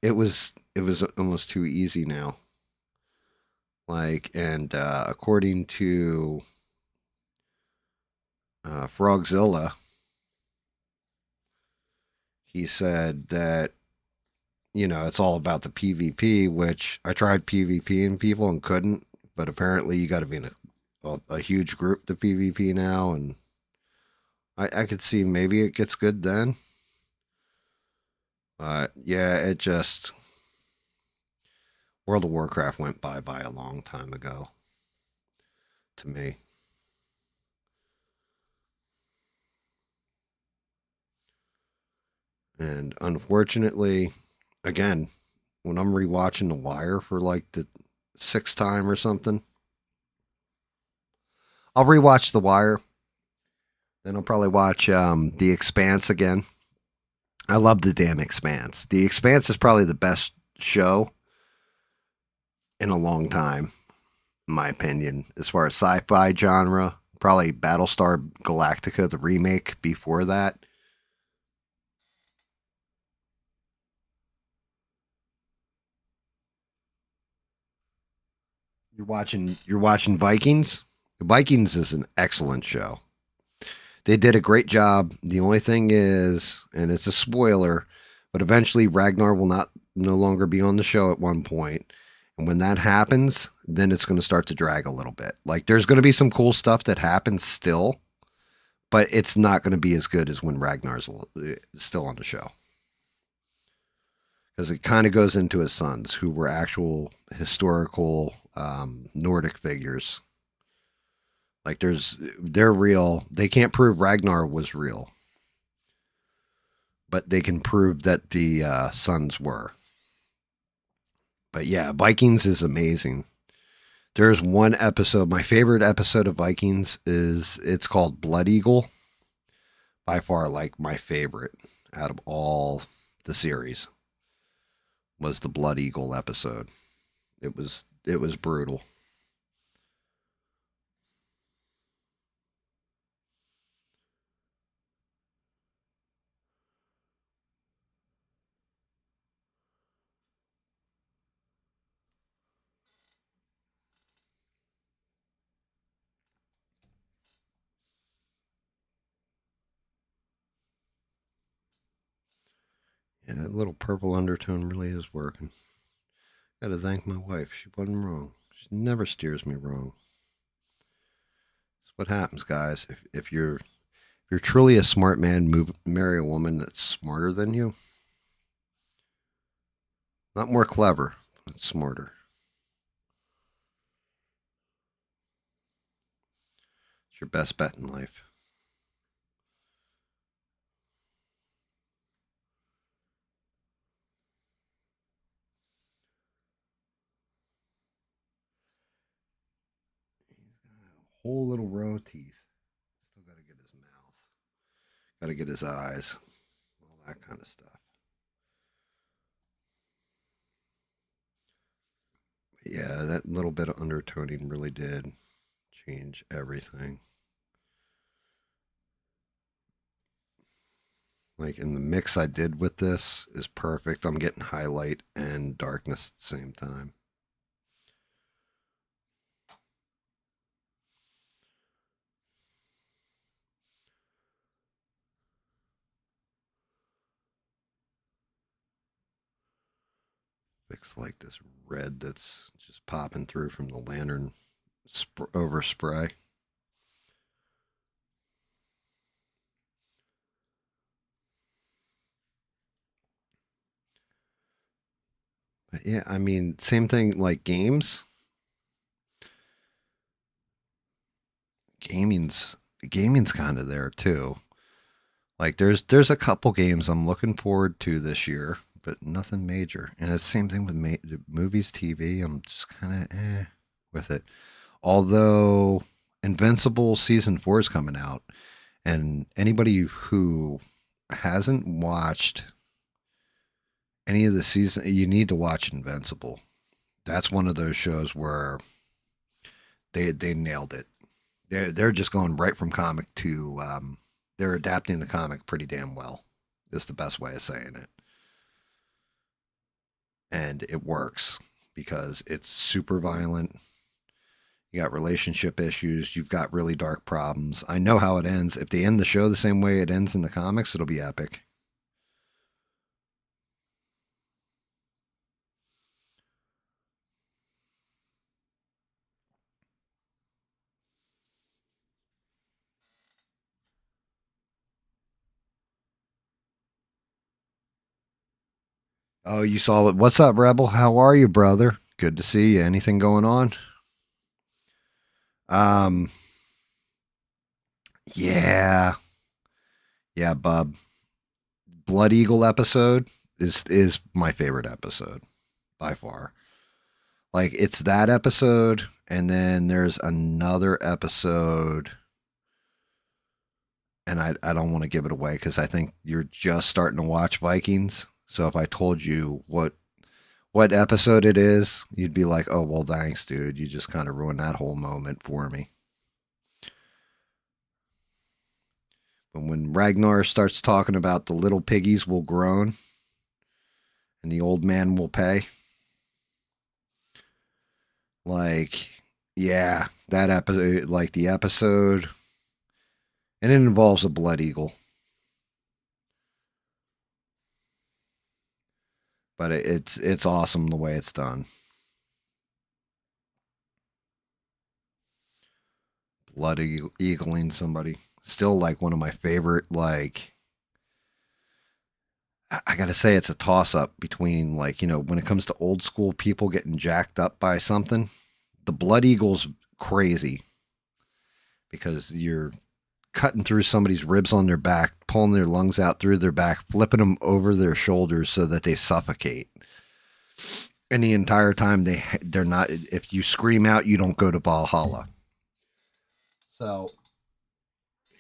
It was almost too easy now. Like, and according to Frogzilla, he said that, it's all about the PvP, which I tried PvPing people and couldn't, but apparently you got to be in a huge group to PvP now, and I could see maybe it gets good then. But yeah, it just, World of Warcraft went by a long time ago to me. And unfortunately, again, when I'm rewatching The Wire for like the 6th time or something, I'll rewatch The Wire. Then I'll probably watch The Expanse again. I love the damn Expanse. The Expanse is probably the best show in a long time, in my opinion, as far as sci-fi genre. Probably Battlestar Galactica, the remake before that. You're watching Vikings. Vikings is an excellent show. They did a great job. The only thing is, and it's a spoiler, but eventually Ragnar will no longer be on the show at one point. And when that happens, then it's going to start to drag a little bit. Like, there's going to be some cool stuff that happens still, but it's not going to be as good as when Ragnar's still on the show. Because it kind of goes into his sons, who were actual historical Nordic figures. Like, they're real. They can't prove Ragnar was real, but they can prove that the sons were. But yeah, Vikings is amazing. There's one episode, my favorite episode of Vikings it's called Blood Eagle. By far, like, my favorite out of all the series was the Blood Eagle episode. It was brutal. Yeah, that little purple undertone really is working. Gotta thank my wife. She wasn't wrong. She never steers me wrong. That's what happens, guys. If you're truly a smart man, marry a woman that's smarter than you. Not more clever, but smarter. It's your best bet in life. Whole little row of teeth. Still got to get his mouth. Got to get his eyes. that kind of stuff. Yeah, that little bit of undertoning really did change everything. Like, in the mix I did with this is perfect. I'm getting highlight and darkness at the same time. Fix like this red that's just popping through from the lantern overspray. But yeah, I mean, same thing like games. Gaming's kind of there too. Like there's a couple games I'm looking forward to this year, but nothing major. And it's the same thing with movies, TV. I'm just kind of with it. Although Invincible season 4 is coming out, and anybody who hasn't watched any of the season, you need to watch Invincible. That's one of those shows where they nailed it. They're just going right from comic to they're adapting the comic pretty damn well. Is the best way of saying it. And it works because it's super violent. You got relationship issues. You've got really dark problems. I know how it ends. If they end the show the same way it ends in the comics, it'll be epic. Oh, you saw it. What's up, Rebel? How are you, brother? Good to see you. Anything going on? Yeah. Yeah, bub. Blood Eagle episode is my favorite episode by far. Like, it's that episode, and then there's another episode, and I don't want to give it away because I think you're just starting to watch Vikings. So if I told you what episode it is, you'd be like, oh, well, thanks, dude. You just kind of ruined that whole moment for me. But when Ragnar starts talking about the little piggies will groan and the old man will pay, like, yeah, that episode, like the episode, and it involves a blood eagle. But it's awesome the way it's done. Blood eagling somebody. Still like one of my favorite, like, I gotta say it's a toss up between, like, you know, when it comes to old school people getting jacked up by something, the blood eagle's crazy because you're cutting through somebody's ribs on their back, pulling their lungs out through their back, flipping them over their shoulders so that they suffocate. And the entire time they're not, if you scream out, you don't go to Valhalla. So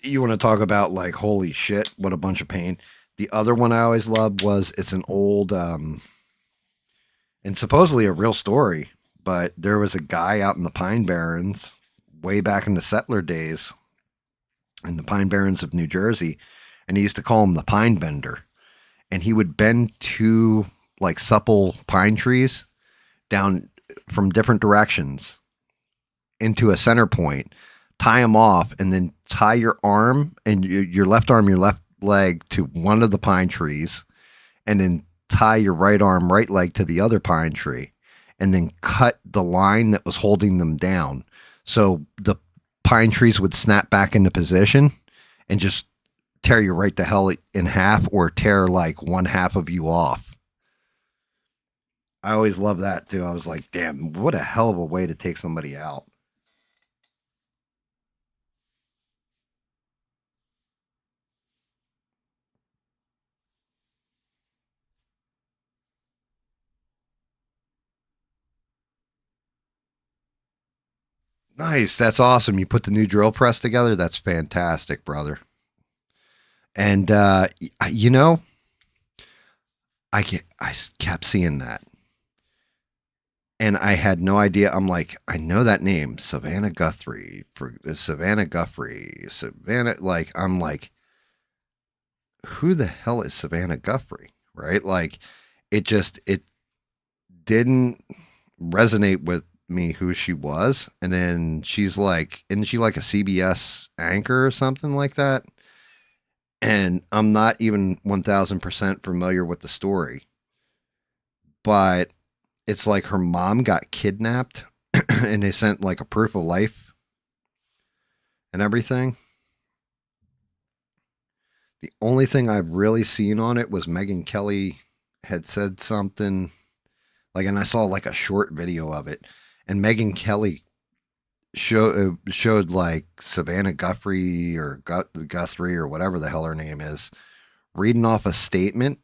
you want to talk about, like, holy shit, what a bunch of pain. The other one I always loved was, it's an old, and supposedly a real story, but there was a guy out in the Pine Barrens way back in the settler days in the Pine Barrens of New Jersey, and he used to call him the Pine Bender. And he would bend two, like, supple pine trees down from different directions into a center point, tie them off, and then tie your arm and your left arm, your left leg to one of the pine trees, and then tie your right arm, right leg to the other pine tree, and then cut the line that was holding them down. So the pine trees would snap back into position and just tear you right the hell in half, or tear like one half of you off. I always love that too. I was like, damn, what a hell of a way to take somebody out. Nice. That's awesome. You put the new drill press together. That's fantastic, brother. And, you know, I kept seeing that. And I had no idea. I'm like, I know that name, Savannah Guthrie, Savannah. Like, I'm like, who the hell is Savannah Guthrie? Right? Like, it didn't resonate with me who she was. And then she's like, isn't she like a CBS anchor or something like that? And I'm not even 1000% familiar with the story, but it's like her mom got kidnapped and they sent like a proof of life and everything. The only thing I've really seen on it was Megyn Kelly had said something like, and I saw like a short video of it, and Megyn Kelly showed like Savannah Guthrie or Guthrie or whatever the hell her name is, reading off a statement.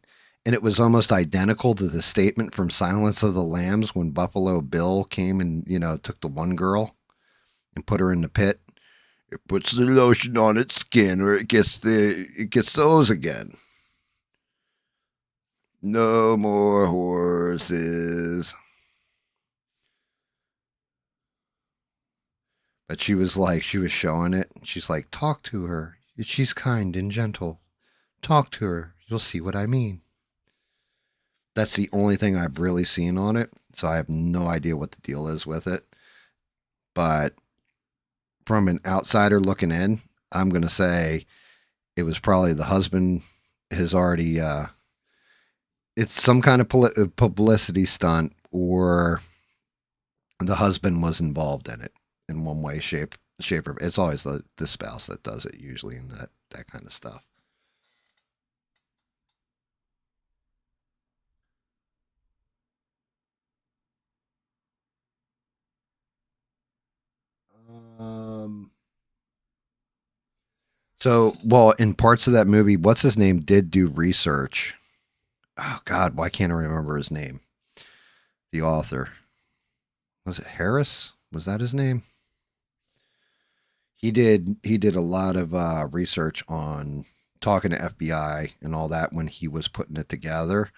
And it was almost identical to the statement from Silence of the Lambs when Buffalo Bill came and, you know, took the one girl and put her in the pit. It puts the lotion on its skin or it gets those again. No more horses. But she was showing it. She's like, talk to her. She's kind and gentle. Talk to her. You'll see what I mean. That's the only thing I've really seen on it. So I have no idea what the deal is with it. But from an outsider looking in, I'm going to say it was probably the husband has already, it's some kind of publicity stunt, or the husband was involved in it in one way, shape. It's always the spouse that does it usually in that kind of stuff. So, well, in parts of that movie, what's his name did do research. Oh God, why can't I remember his name? The author. Was it Harris? Was that his name? He did a lot of research on talking to FBI and all that when he was putting it together.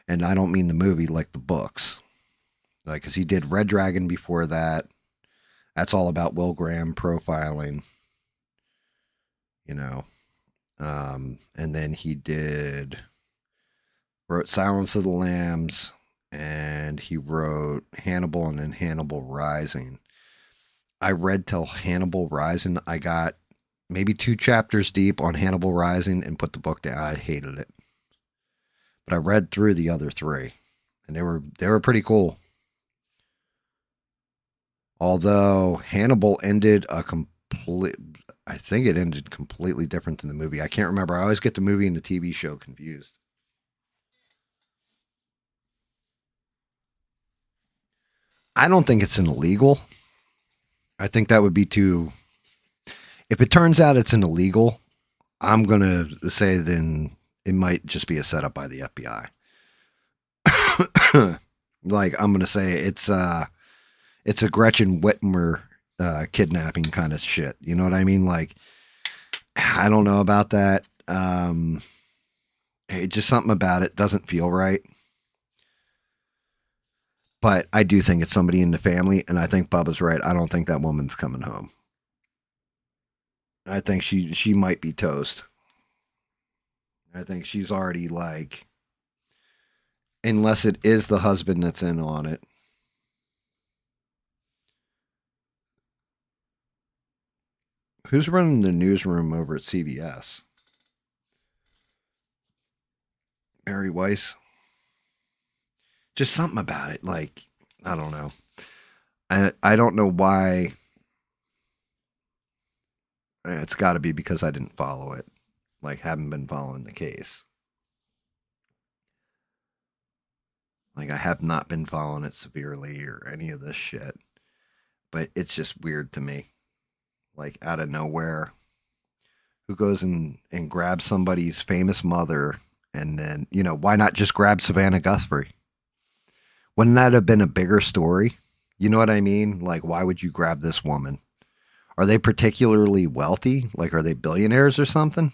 And I don't mean the movie, like the books. Like, because he did Red Dragon before that. That's all about Will Graham profiling, you know. And then he wrote Silence of the Lambs, and he wrote Hannibal and then Hannibal Rising. I read till Hannibal Rising. I got maybe 2 chapters deep on Hannibal Rising and put the book down. I hated it. But I read through the other 3, and they were pretty cool. Although Hannibal ended I think it ended completely different than the movie. I can't remember. I always get the movie and the TV show confused. I don't think it's an illegal. I think that would be too... If it turns out it's an illegal, I'm going to say then it might just be a setup by the FBI. Like, I'm going to say it's a Gretchen Whitmer kidnapping kind of shit. You know what I mean? Like, I don't know about that. Just something about it doesn't feel right. But I do think it's somebody in the family, and I think Bubba's right. I don't think that woman's coming home. I think she might be toast. I think she's already like, unless it is the husband that's in on it. Who's running the newsroom over at CBS? Mary Weiss. Just something about it. Like, I don't know. I don't know why. It's got to be because I didn't follow it. Like, haven't been following the case. Like, I have not been following it severely or any of this shit. But it's just weird to me. Like, out of nowhere. Who goes and grabs somebody's famous mother, and then, you know, why not just grab Savannah Guthrie? Wouldn't that have been a bigger story? You know what I mean? Like, why would you grab this woman? Are they particularly wealthy? Like, are they billionaires or something?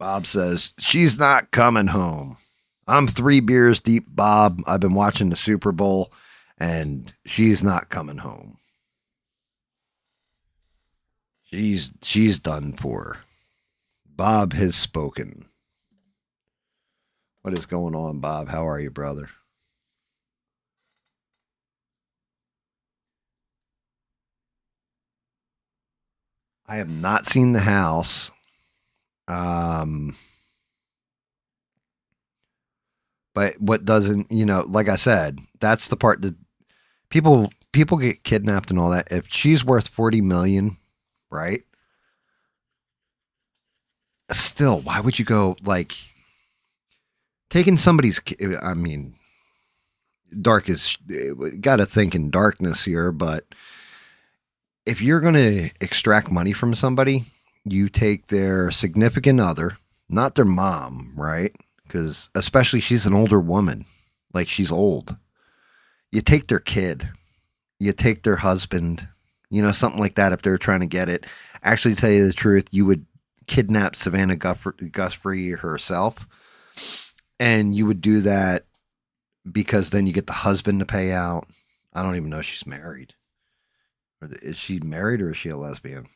Bob says, she's not coming home. I'm 3 beers deep, Bob. I've been watching the Super Bowl, and she's not coming home. She's done for. Bob has spoken. What is going on, Bob? How are you, brother? I have not seen the house. But what doesn't, like I said, that's the part that people get kidnapped and all that. If she's worth 40 million, right? Still, why would you go like taking somebody's, I mean, dark is, got to think in darkness here, but if you're going to extract money from somebody, you take their significant other, not their mom, right? Because especially she's an older woman, like she's old. You take their kid, you take their husband, something like that. If they're trying to get it, actually, to tell you the truth, you would kidnap Savannah Guthrie herself, and you would do that because then you get the husband to pay out. I don't even know if she's married. Is she married or is she a lesbian?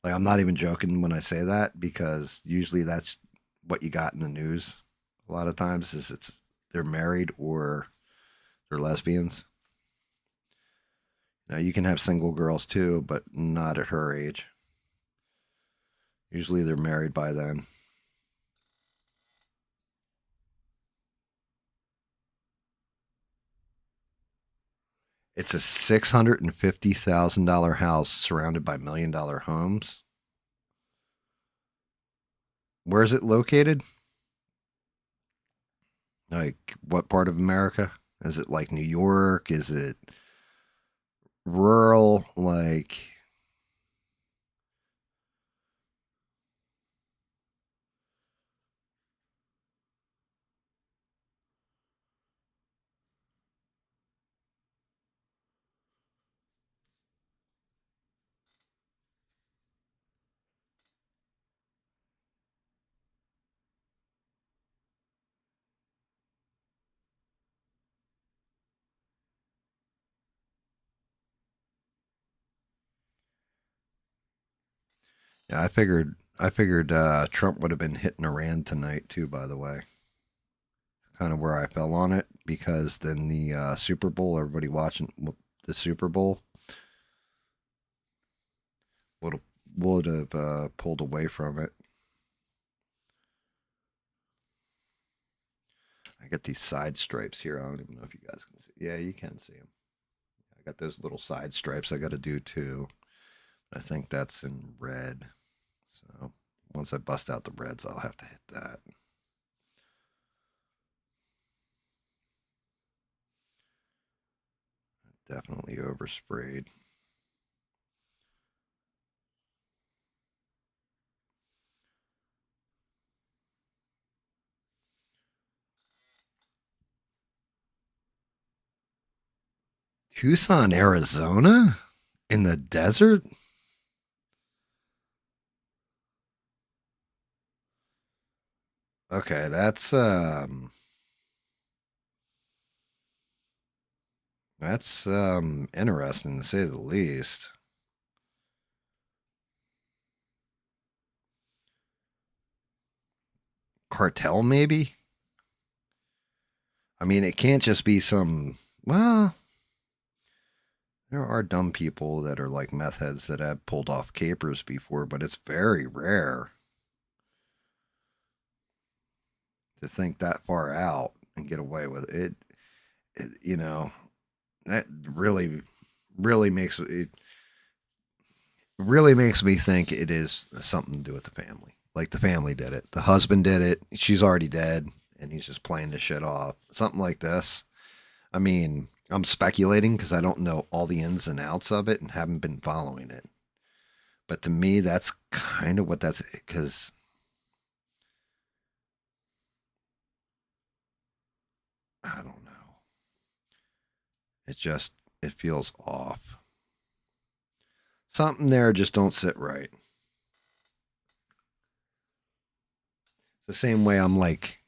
Like, I'm not even joking when I say that, because usually that's what you got in the news a lot of times, is they're married or they're lesbians. Now, you can have single girls too, but not at her age. Usually they're married by then. It's a $650,000 house surrounded by $1 million homes. Where is it located? Like, what part of America? Is it like New York? Is it rural? Like, yeah, I figured Trump would have been hitting Iran tonight too, by the way. Kind of where I fell on it, because then the Super Bowl, everybody watching the Super Bowl would have pulled away from it. I got these side stripes here. I don't even know if you guys can see. Yeah, you can see them. I got those little side stripes I got to do too. I think that's in red. So once I bust out the reds, I'll have to hit that. Definitely oversprayed. Tucson, Arizona? In the desert? Okay, that's interesting to say the least. Cartel, maybe? I mean, it can't just be some, well, there are dumb people that are like meth heads that have pulled off capers before, but it's very rare to think that far out and get away with it. That really makes it really makes me think it is something to do with the family. Like, the family did it. The husband did it. She's already dead, and he's just playing the shit off. Something like this. I mean, I'm speculating because I don't know all the ins and outs of it and haven't been following it. But to me, that's kind of what that's, because I don't know. It feels off. Something there just don't sit right. the same way I'm like,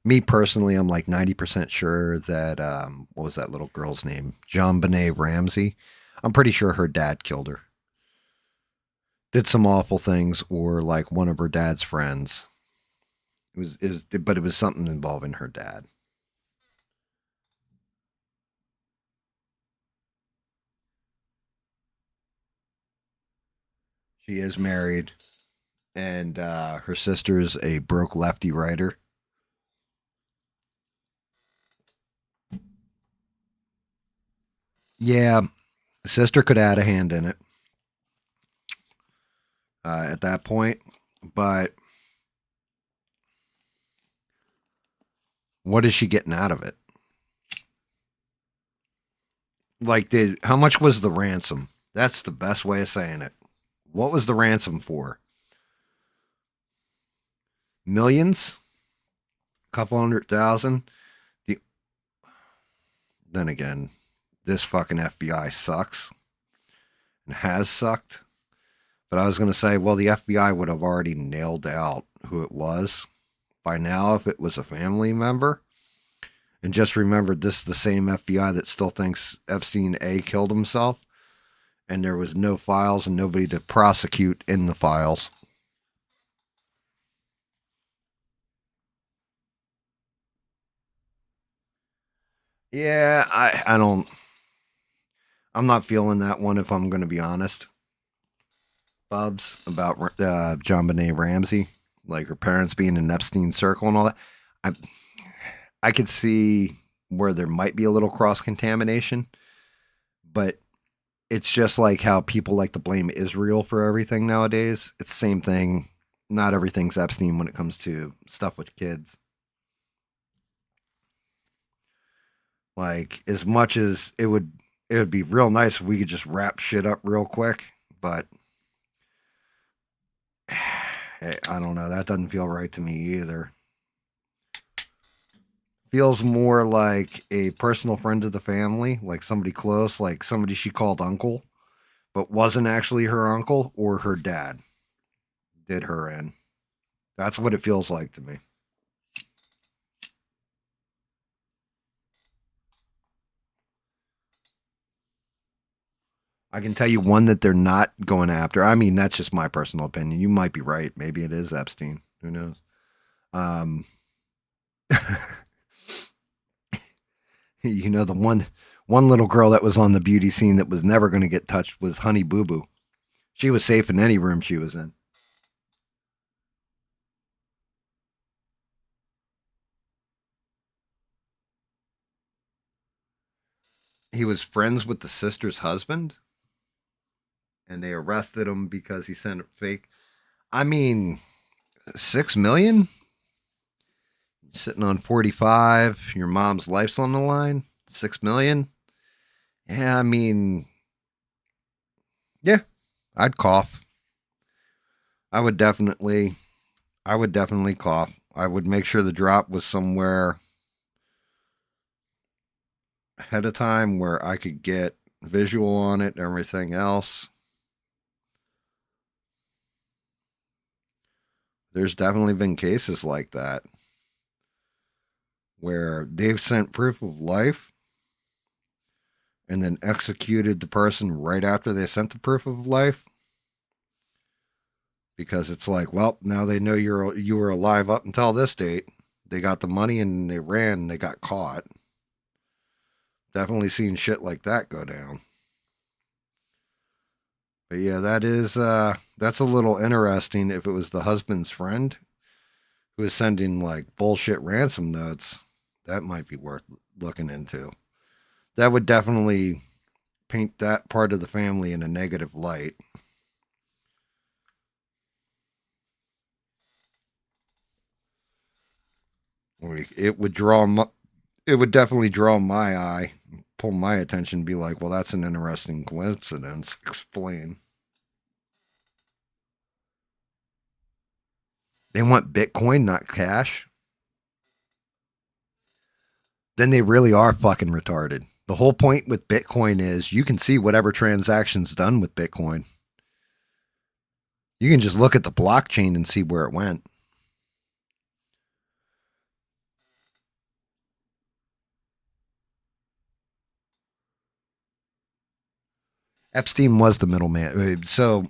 me personally, I'm like 90% sure that, what was that little girl's name? JonBenet Ramsey. I'm pretty sure her dad killed her. Did some awful things, or like one of her dad's friends. But it was something involving her dad. She is married, and her sister's a broke lefty writer. Yeah, sister could add a hand in it at that point, but what is she getting out of it? Like, how much was the ransom? That's the best way of saying it. What was the ransom for? Millions? Couple $100,000? Then again, this fucking FBI sucks and has sucked. But I was going to say, well, the FBI would have already nailed out who it was by now if it was a family member. And just remember, this is the same FBI that still thinks Epstein A killed himself. And there was no files and nobody to prosecute in the files. Yeah, I'm not feeling that one if I'm going to be honest. Bubs about JonBenet Ramsey, like her parents being in Epstein's circle and all that. I could see where there might be a little cross-contamination, but it's just like how people like to blame Israel for everything nowadays. It's the same thing. Not everything's Epstein when it comes to stuff with kids. Like, as much as it would be real nice if we could just wrap shit up real quick, but I don't know. That doesn't feel right to me either. Feels more like a personal friend of the family, like somebody close, like somebody she called uncle, but wasn't actually her uncle, or her dad did her in. That's what it feels like to me. I can tell you one that they're not going after. I mean, that's just my personal opinion. You might be right. Maybe it is Epstein. Who knows? You know, the one little girl that was on the beauty scene that was never going to get touched was Honey Boo Boo. She was safe in any room she was in. He was friends with the sister's husband, and they arrested him because he sent fake. I mean, 6 million? Sitting on 45, your mom's life's on the line, 6 million. Yeah, I mean, yeah, I'd cough. I would definitely cough. I would make sure the drop was somewhere ahead of time where I could get visual on it and everything else. There's definitely been cases like that where they've sent proof of life and then executed the person right after they sent the proof of life, because it's like, well, now they know you were alive up until this date. They got the money and they ran and they got caught. Definitely seen shit like that go down. But yeah, that's a little interesting. If it was the husband's friend who was sending like bullshit ransom notes, that might be worth looking into. That would definitely paint that part of the family in a negative light. It would definitely draw my eye, pull my attention, be like, well, that's an interesting coincidence. Explain. They want Bitcoin, not cash. Then they really are fucking retarded. The whole point with Bitcoin is you can see whatever transaction's done with Bitcoin. You can just look at the blockchain and see where it went. Epstein was the middleman. So,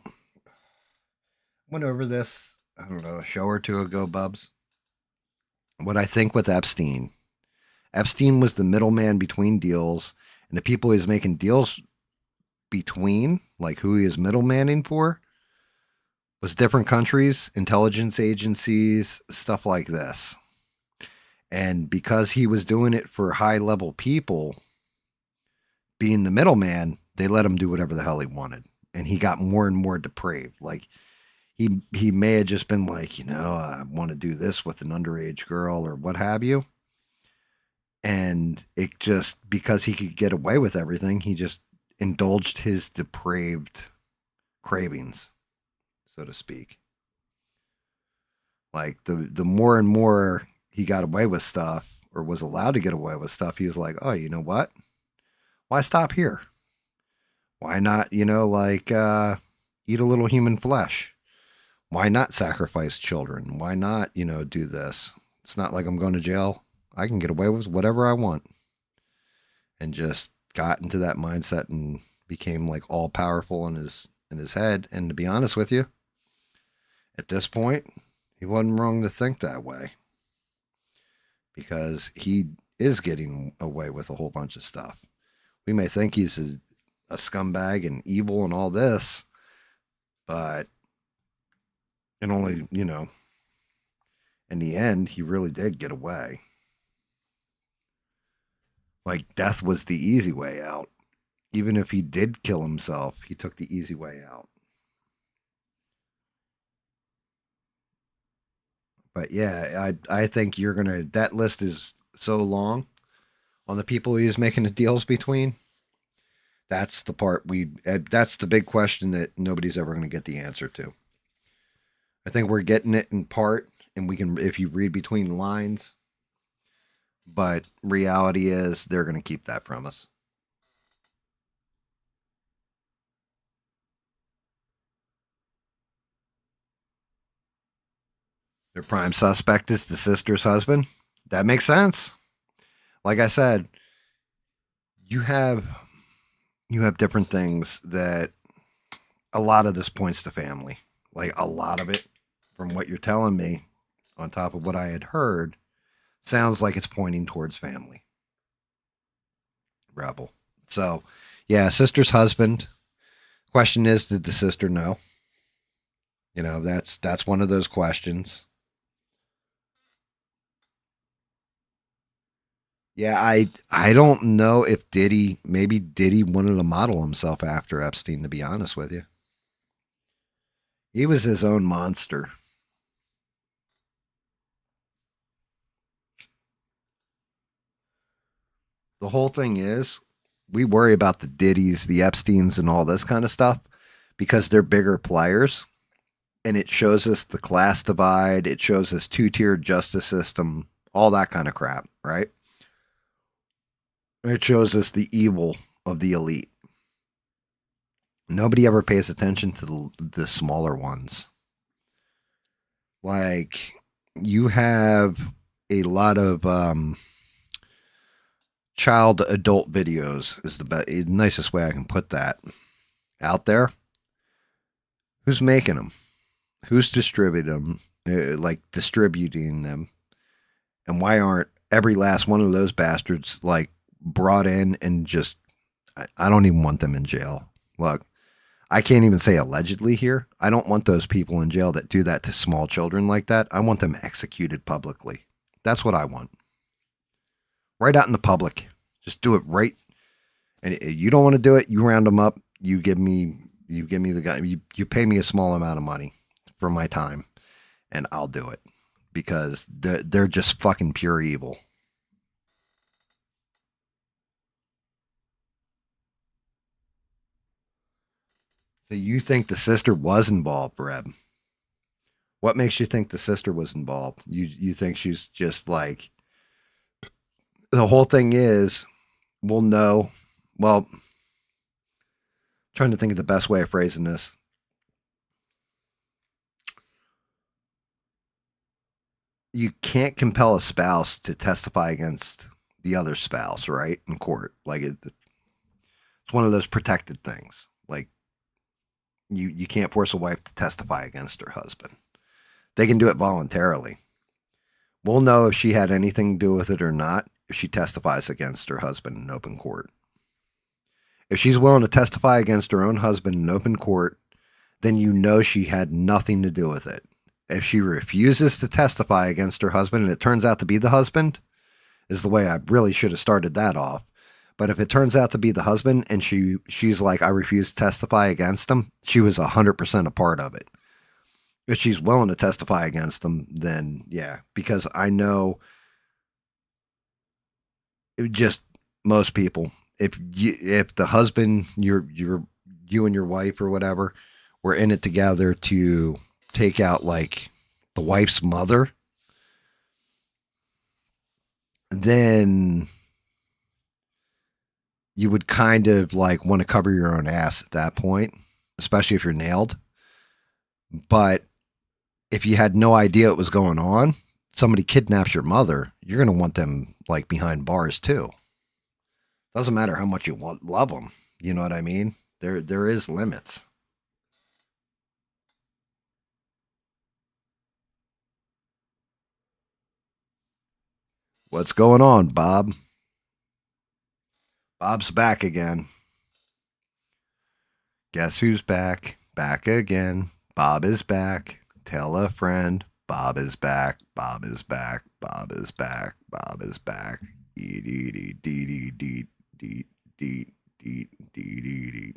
went over this, I don't know, a show or two ago, Bubs. What I think with Epstein was the middleman between deals, and the people he was making deals between, like who he is middlemaning for, was different countries, intelligence agencies, stuff like this. And because he was doing it for high-level people, being the middleman, they let him do whatever the hell he wanted. And he got more and more depraved. Like, he may have just been like, I want to do this with an underage girl or what have you. And it just, because he could get away with everything, he just indulged his depraved cravings, so to speak. Like, the more and more he got away with stuff, or was allowed to get away with stuff, he was like, oh, you know what? Why stop here? Why not, eat a little human flesh? Why not sacrifice children? Why not, do this? It's not like I'm going to jail. I can get away with whatever I want. And just got into that mindset and became like all powerful in his head. And to be honest with you, at this point, he wasn't wrong to think that way. Because he is getting away with a whole bunch of stuff. We may think he's a scumbag and evil and all this, but it only, in the end, he really did get away. Like, death was the easy way out. Even if he did kill himself, he took the easy way out. But yeah, I think that list is so long on the people he was making the deals between. That's the part that's the big question that nobody's ever going to get the answer to. I think we're getting it in part, and we can, if you read between the lines, but reality is they're going to keep that from us. Their prime suspect is the sister's husband. That makes sense. Like I said, you have different things that a lot of this points to family. Like, a lot of it, from what you're telling me, on top of what I had heard, sounds like it's pointing towards family. Rebel. So, yeah, sister's husband. Question is, did the sister know? That's one of those questions. Yeah, I don't know if Diddy wanted to model himself after Epstein, to be honest with you. He was his own monster. The whole thing is, we worry about the Diddys, the Epsteins, and all this kind of stuff because they're bigger players. And it shows us the class divide. It shows us two-tiered justice system, all that kind of crap, right? It shows us the evil of the elite. Nobody ever pays attention to the smaller ones. Like, you have a lot of child adult videos is the nicest way I can put that out there. Who's making them? Who's distributing them? Distributing them? And why aren't every last one of those bastards brought in and just, I don't even want them in jail. Look, I can't even say allegedly here. I don't want those people in jail that do that to small children like that. I want them executed publicly. That's what I want. Right out in the public. Just do it right. And if you don't want to do it, you round them up. You give me the guy. You pay me a small amount of money for my time, and I'll do it because they're just fucking pure evil. So you think the sister was involved, Reb? What makes you think the sister was involved? You think she's just like, the whole thing is, we'll know. Well, trying to think of the best way of phrasing this. You can't compel a spouse to testify against the other spouse, right? In court. Like, it's one of those protected things. Like, You can't force a wife to testify against her husband. They can do it voluntarily. We'll know if she had anything to do with it or not if she testifies against her husband in open court. If she's willing to testify against her own husband in open court, then you know she had nothing to do with it. If she refuses to testify against her husband and it turns out to be the husband, is the way I really should have started that off. But if it turns out to be the husband and she's like, I refuse to testify against him, she was 100% a part of it. If she's willing to testify against him, then yeah, because I know just most people, if the husband, you and your wife or whatever, were in it together to take out like the wife's mother, then you would kind of like want to cover your own ass at that point, especially if you're nailed. But if you had no idea what was going on, somebody kidnaps your mother, you're going to want them like behind bars too. Doesn't matter how much you love them. You know what I mean? There is limits. What's going on, Bob? Bob's back again. Guess who's back? Back again. Bob is back. Tell a friend. Bob is back. Bob is back. Bob is back. Bob is back. Dee dee dee dee dee dee dee dee dee dee dee.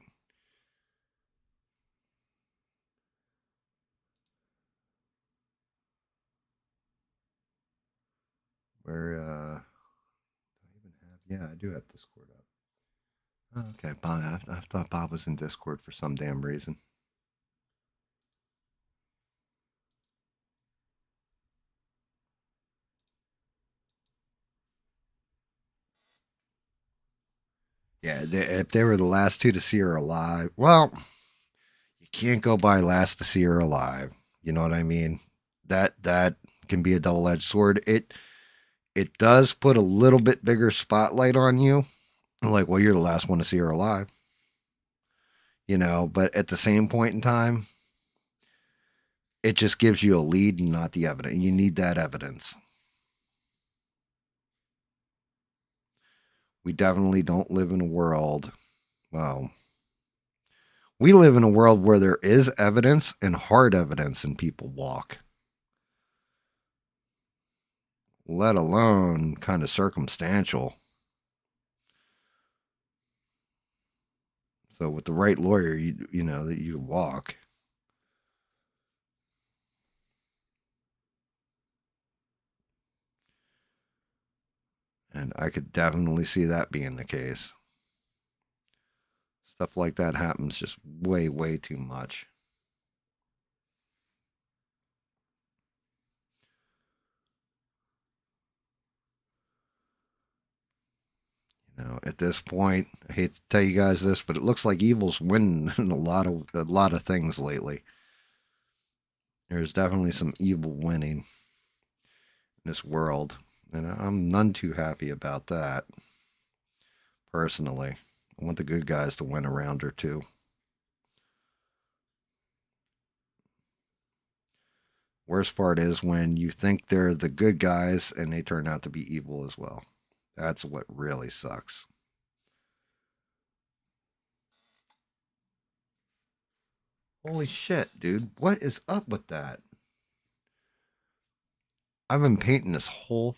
Where yeah, I do have Discord up. Oh, okay, Bob. I thought Bob was in Discord for some damn reason. Yeah, if they were the last two to see her alive, well, you can't go by last to see her alive. You know what I mean? That can be a double-edged sword. It does put a little bit bigger spotlight on you. Like, well, you're the last one to see her alive. You know, but at the same point in time, it just gives you a lead and not the evidence. You need that evidence. We definitely don't live in a world, well, we live in a world where there is evidence and hard evidence and people walk. Let alone kind of circumstantial. So with the right lawyer, you know that you walk. And I could definitely see that being the case. Stuff like that happens just way, way too much. You know, at this point, I hate to tell you guys this, but it looks like evil's winning in a lot of things lately. There's definitely some evil winning in this world, and I'm none too happy about that. Personally, I want the good guys to win a round or two. Worst part is when you think they're the good guys and they turn out to be evil as well. That's what really sucks. Holy shit, dude. What is up with that? I've been painting this whole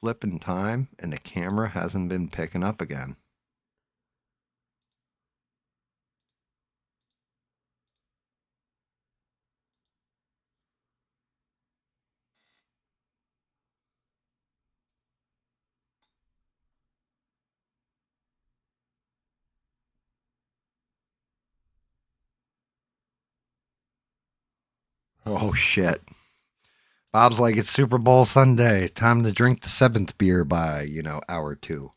flipping time and the camera hasn't been picking up again. Oh shit. Bob's like, it's Super Bowl Sunday. Time to drink the 7th beer by, hour 2.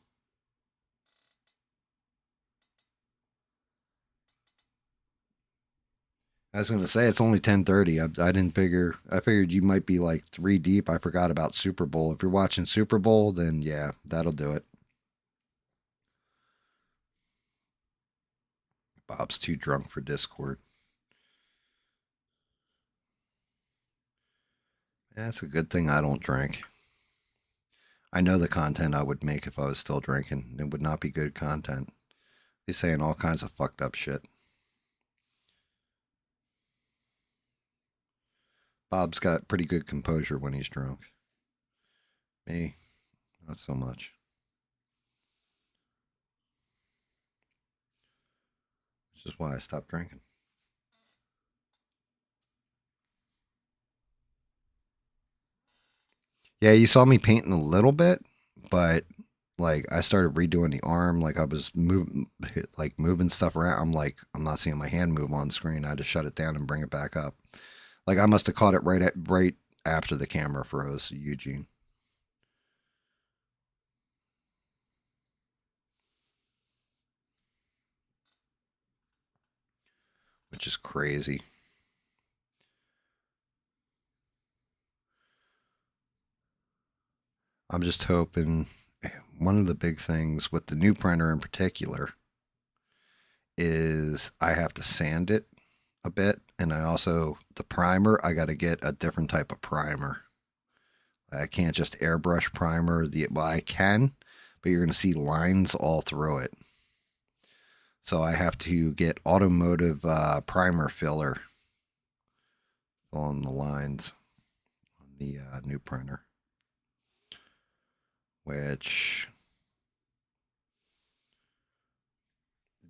I was going to say it's only 10:30. I didn't figure. I figured you might be like 3 deep. I forgot about Super Bowl. If you're watching Super Bowl, then yeah, that'll do it. Bob's too drunk for Discord. That's a good thing I don't drink. I know the content I would make if I was still drinking. It would not be good content. He's saying all kinds of fucked up shit. Bob's got pretty good composure when he's drunk. Me, not so much. Which is why I stopped drinking. Yeah, you saw me painting a little bit, but like I started redoing the arm, like I was moving stuff around. I'm like, I'm not seeing my hand move on screen. I had to shut it down and bring it back up. Like I must have caught it right after the camera froze, Eugene. Which is crazy. I'm just hoping one of the big things with the new printer in particular is I have to sand it a bit, and I also the primer, I got to get a different type of primer. I can't just airbrush primer well, I can, but you're going to see lines all through it. So I have to get automotive primer filler on the lines on the new printer, which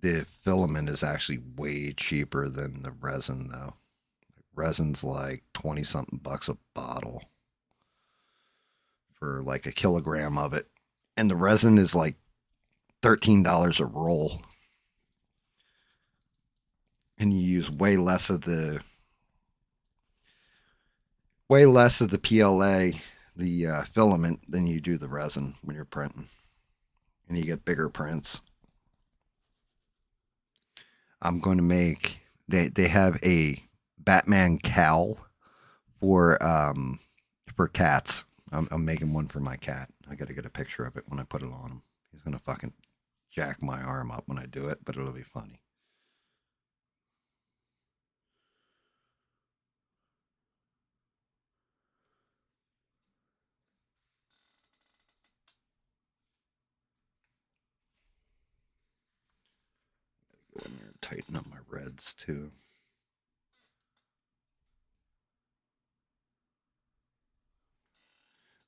the filament is actually way cheaper than the resin though. Resin's like 20 something bucks a bottle for like a kilogram of it. And the resin is like $13 a roll. And you use way less of the PLA, the filament, than you do the resin when you're printing. And you get bigger prints. I'm going to make, they have a Batman cowl for cats. I'm making one for my cat. I got to get a picture of it when I put it on him. He's going to fucking jack my arm up when I do it, but it'll be funny. Go in there and tighten up my reds too.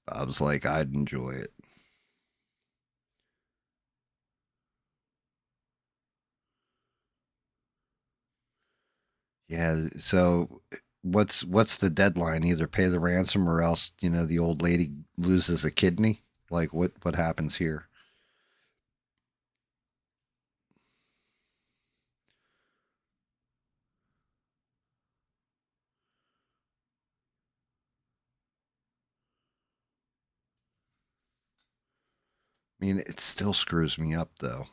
Bob's like, I'd enjoy it. Yeah, so what's the deadline? Either pay the ransom or else, the old lady loses a kidney? Like what happens here? I mean, it still screws me up though.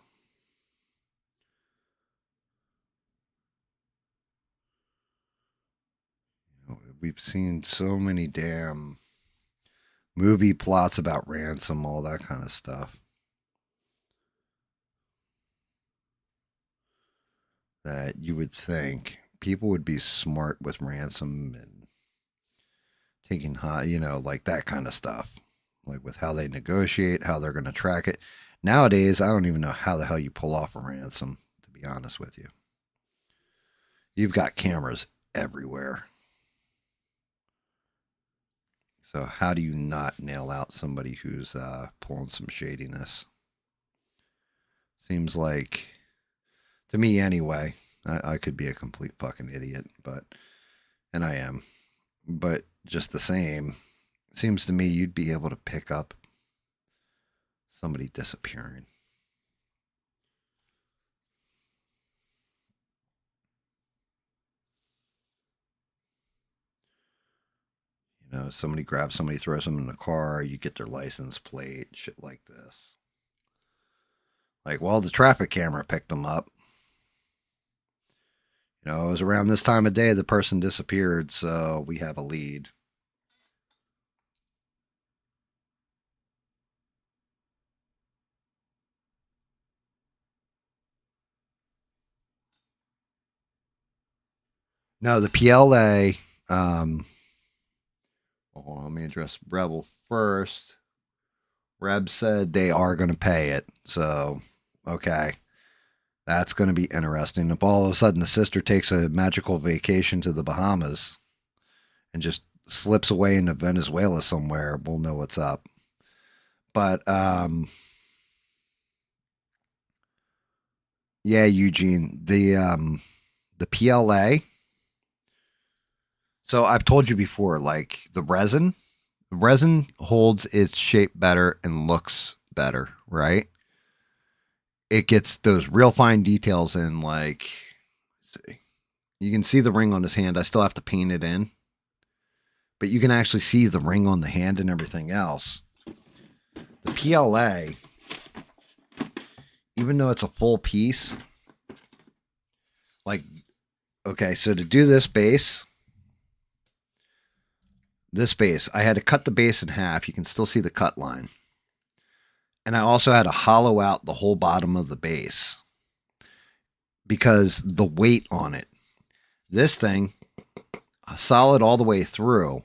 We've seen so many damn movie plots about ransom, all that kind of stuff. That you would think people would be smart with ransom and taking high, like that kind of stuff. Like with how they negotiate, how they're going to track it. Nowadays, I don't even know how the hell you pull off a ransom, to be honest with you. You've got cameras everywhere. So how do you not nail out somebody who's pulling some shadiness? Seems like, to me anyway, I could be a complete fucking idiot, and I am. But just the same, it seems to me you'd be able to pick up somebody disappearing. Somebody grabs somebody, throws them in the car, you get their license plate, shit like this. Like, well, the traffic camera picked them up. It was around this time of day the person disappeared, so we have a lead. No, the PLA, Oh, let me address Rebel first. Reb said they are going to pay it. So, okay. That's going to be interesting. If all of a sudden the sister takes a magical vacation to the Bahamas and just slips away into Venezuela somewhere, we'll know what's up. But, yeah, Eugene, the PLA. So I've told you before, like the resin holds its shape better and looks better, right? It gets those real fine details in, like, see, you can see the ring on his hand. I still have to paint it in, but you can actually see the ring on the hand and everything else. The PLA, even though it's a full piece, like, okay, so to do this base, I had to cut the base in half. You can still see the cut line. And I also had to hollow out the whole bottom of the base because the weight on it. This thing, solid all the way through,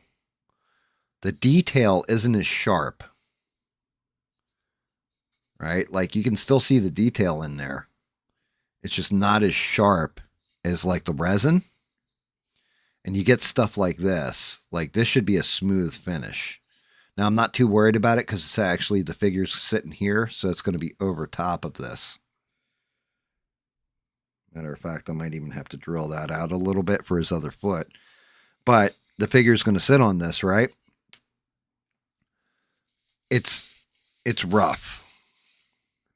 the detail isn't as sharp. Right? Like you can still see the detail in there. It's just not as sharp as like the resin. And you get stuff like this. Like this should be a smooth finish. Now I'm not too worried about it because it's actually the figure's sitting here. So it's going to be over top of this. Matter of fact, I might even have to drill that out a little bit for his other foot. But the figure's going to sit on this, right? It's rough.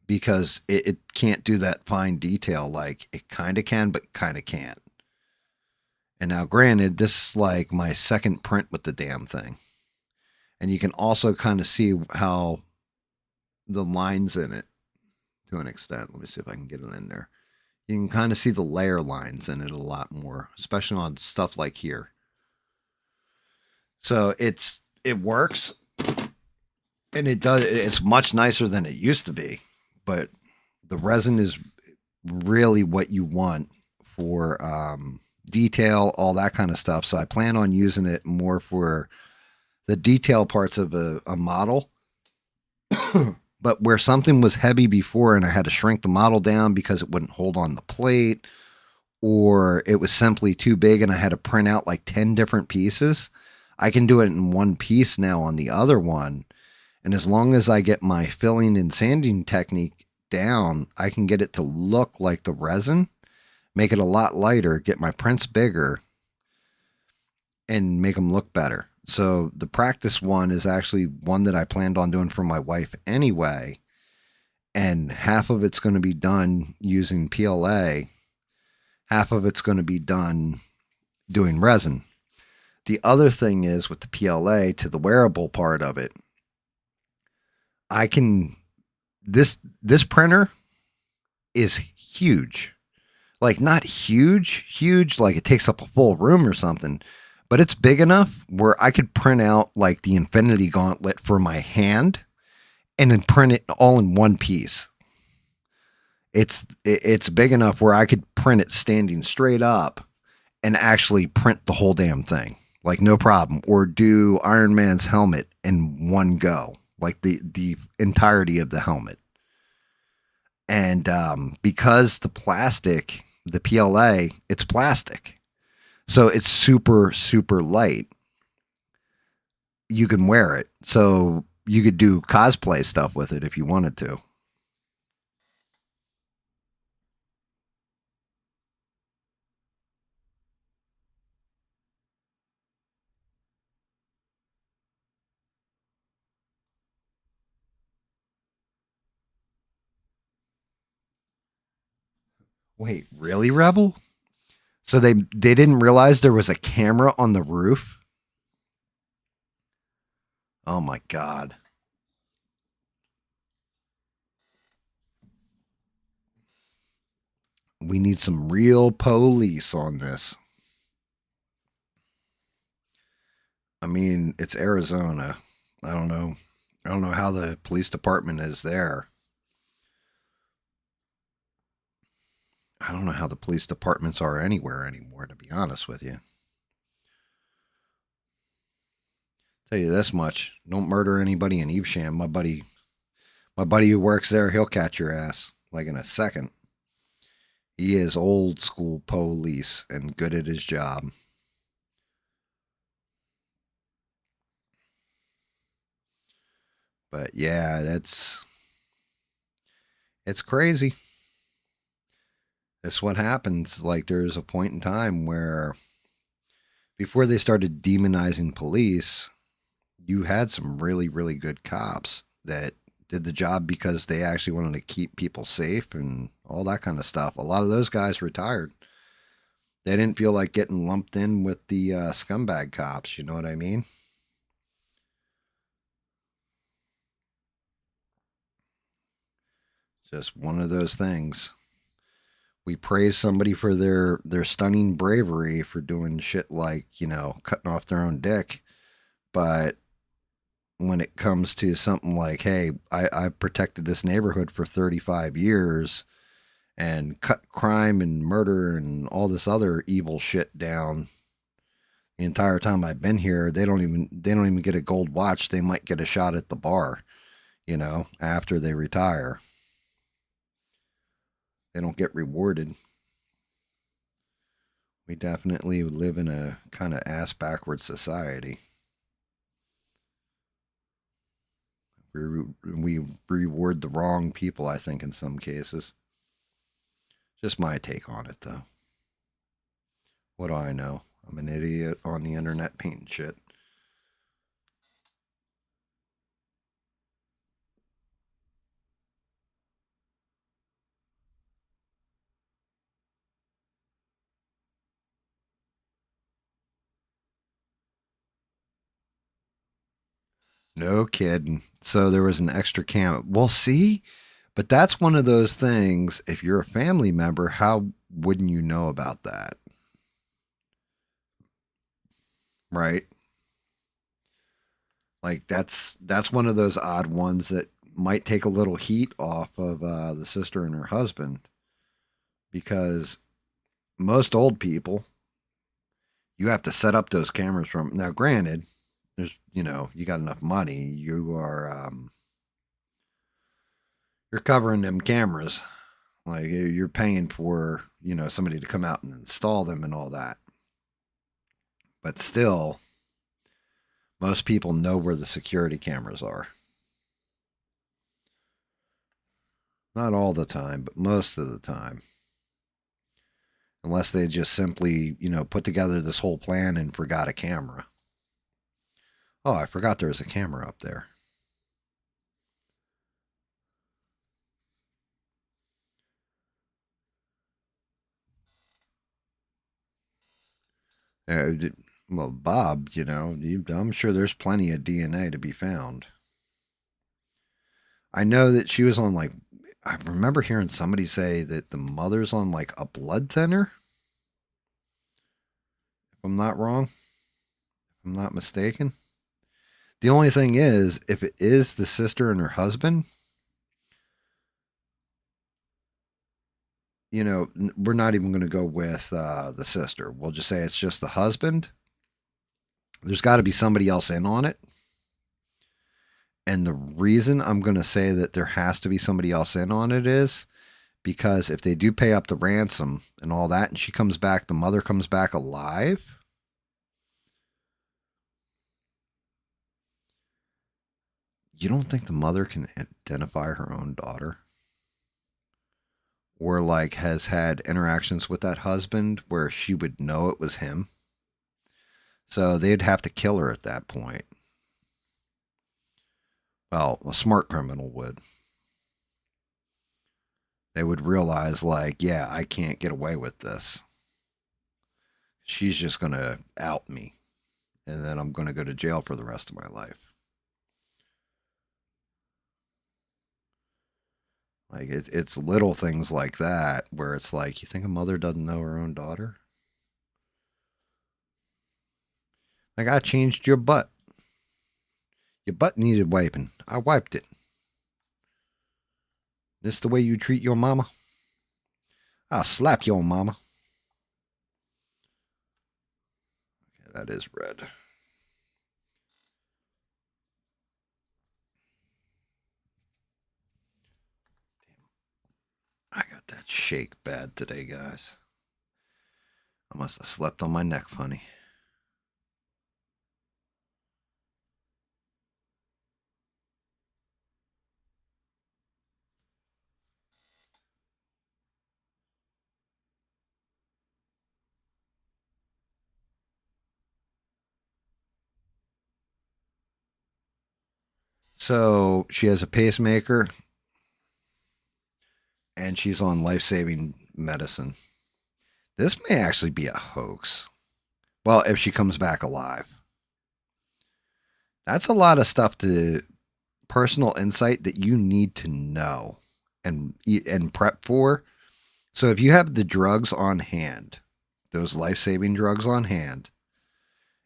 Because it can't do that fine detail. Like it kind of can, but kind of can't. And now granted, this is like my second print with the damn thing. And you can also kind of see how the lines in it to an extent. Let me see if I can get it in there. You can kind of see the layer lines in it a lot more, especially on stuff like here. So it works. And it's much nicer than it used to be. But the resin is really what you want for detail, all that kind of stuff. So I plan on using it more for the detail parts of a model. But where something was heavy before and I had to shrink the model down because it wouldn't hold on the plate, or it was simply too big and I had to print out like 10 different pieces, I can do it in one piece now on the other one. And as long as I get my filling and sanding technique down, I can get it to look like the resin, make it a lot lighter, get my prints bigger, and make them look better. So the practice one is actually one that I planned on doing for my wife anyway. And half of it's going to be done using PLA. Half of it's going to be done doing resin. The other thing is with the PLA to the wearable part of it, I can, this printer is huge, like not huge, like it takes up a full room or something, but it's big enough where I could print out like the Infinity Gauntlet for my hand and then print it all in one piece. It's big enough where I could print it standing straight up and actually print the whole damn thing. Like no problem. Or do Iron Man's helmet in one go. Like the entirety of the helmet. And because the plastic, the PLA, it's plastic. So it's super, super light. You can wear it. So you could do cosplay stuff with it if you wanted to. Wait, really, Rebel? So they didn't realize there was a camera on the roof? Oh my God. We need some real police on this. I mean, it's Arizona. I don't know how the police department is there. I don't know how the police departments are anywhere anymore, to be honest with you. Tell you this much: don't murder anybody in Evesham. My buddy who works there, he'll catch your ass like in a second. He is old school police and good at his job. But yeah, it's crazy. That's what happens. Like there's a point in time where before they started demonizing police, you had some really, really good cops that did the job because they actually wanted to keep people safe and all that kind of stuff. A lot of those guys retired. They didn't feel like getting lumped in with the scumbag cops. You know what I mean? Just one of those things. We praise somebody for their stunning bravery for doing shit like, you know, cutting off their own dick. But when it comes to something like, hey, I've protected this neighborhood for 35 years and cut crime and murder and all this other evil shit down the entire time I've been here, they don't even get a gold watch. They might get a shot at the bar, you know, after they retire. They don't get rewarded. We definitely live in a kind of ass-backward society. We reward the wrong people, I think, in some cases. Just my take on it, though. What do I know? I'm an idiot on the internet painting shit. No kidding. So there was an extra cam. Well, see, but that's one of those things. If you're a family member, how wouldn't you know about that? Right? Like that's one of those odd ones that might take a little heat off of the sister and her husband, because most old people, you have to set up those cameras from. Now, granted, there's, you know, you got enough money, you are you're covering them cameras, like you're paying for, you know, somebody to come out and install them and all that. But still, most people know where the security cameras are. Not all the time, but most of the time. Unless they just simply, you know, put together this whole plan and forgot a camera. Oh, I forgot there was a camera up there. Well, Bob, you know, I'm sure there's plenty of DNA to be found. I know that she was on, like, I remember hearing somebody say that the mother's on like a blood thinner. If I'm not wrong, if I'm not mistaken. The only thing is, if it is the sister and her husband, you know, we're not even going to go with the sister. We'll just say it's just the husband. There's got to be somebody else in on it. And the reason I'm going to say that there has to be somebody else in on it is because if they do pay up the ransom and all that, and she comes back, the mother comes back alive, you don't think the mother can identify her own daughter? Or like has had interactions with that husband where she would know it was him? So they'd have to kill her at that point. Well, a smart criminal would. They would realize, like, yeah, I can't get away with this. She's just going to out me. And then I'm going to go to jail for the rest of my life. Like, it's little things like that where it's like, you think a mother doesn't know her own daughter? Like, I changed your butt. Your butt needed wiping. I wiped it. This the way you treat your mama? I'll slap your mama. Okay, that is red. shake bad today, guys. I must have slept on my neck funny. So she has a pacemaker and she's on life-saving medicine. This may actually be a hoax. Well, if she comes back alive. That's a lot of stuff to personal insight that you need to know and prep for. So if you have the drugs on hand, those life-saving drugs on hand,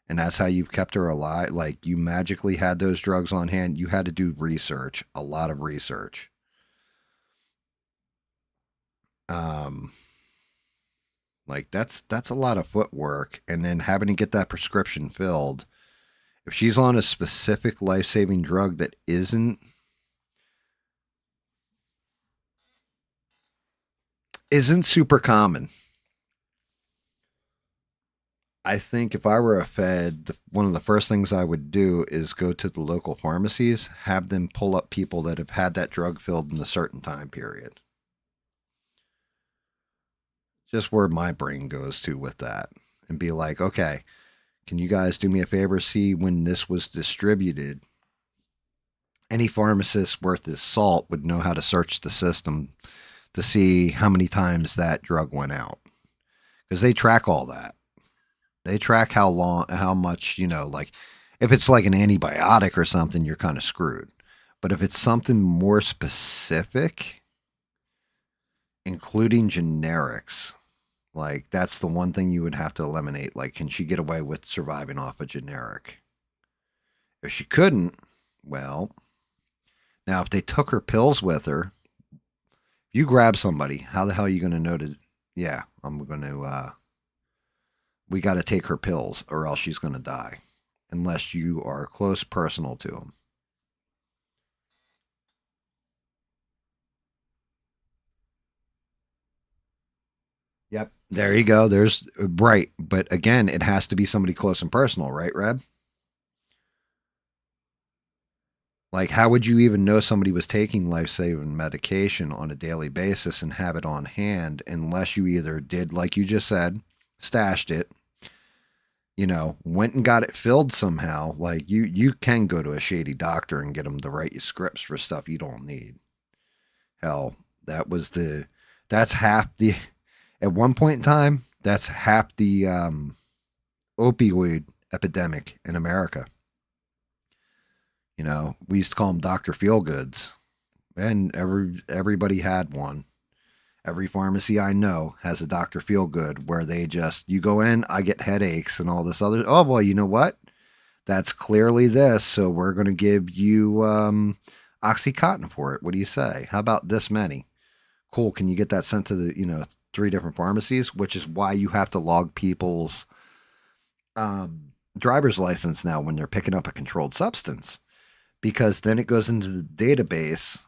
and that's how you've kept her alive, like you magically had those drugs on hand, you had to do research, a lot of research. Like that's a lot of footwork, and then having to get that prescription filled. If she's on a specific life-saving drug that isn't super common, I think if I were a Fed, one of the first things I would do is go to the local pharmacies, have them pull up people that have had that drug filled in a certain time period. Just where my brain goes to with that, and be like, okay, can you guys do me a favor? See when this was distributed. Any pharmacist worth his salt would know how to search the system to see how many times that drug went out. Because they track all that. They track how much, like if it's like an antibiotic or something, you're kind of screwed. But if it's something more specific, including generics, like that's the one thing you would have to eliminate. Like, can she get away with surviving off a generic? If she couldn't, well, now if they took her pills with her, if you grab somebody, how the hell are you going to know yeah, we got to take her pills or else she's going to die, unless you are close personal to them. Yep. There you go. There's right. But again, it has to be somebody close and personal, right, Reb? Like, how would you even know somebody was taking life-saving medication on a daily basis and have it on hand unless you either did, like you just said, stashed it, went and got it filled somehow. Like you can go to a shady doctor and get them to write you scripts for stuff you don't need. Hell, that's half the, at one point in time, that's half the opioid epidemic in America. We used to call them Dr. Feelgoods, and everybody had one. Every pharmacy I know has a Dr. Feelgood where they just, you go in, I get headaches and all this other, oh boy, you know what? That's clearly this, so we're going to give you Oxycontin for it. What do you say? How about this many? Cool, can you get that sent to the, 3 different pharmacies? Which is why you have to log people's driver's license now when they're picking up a controlled substance. Because then it goes into the database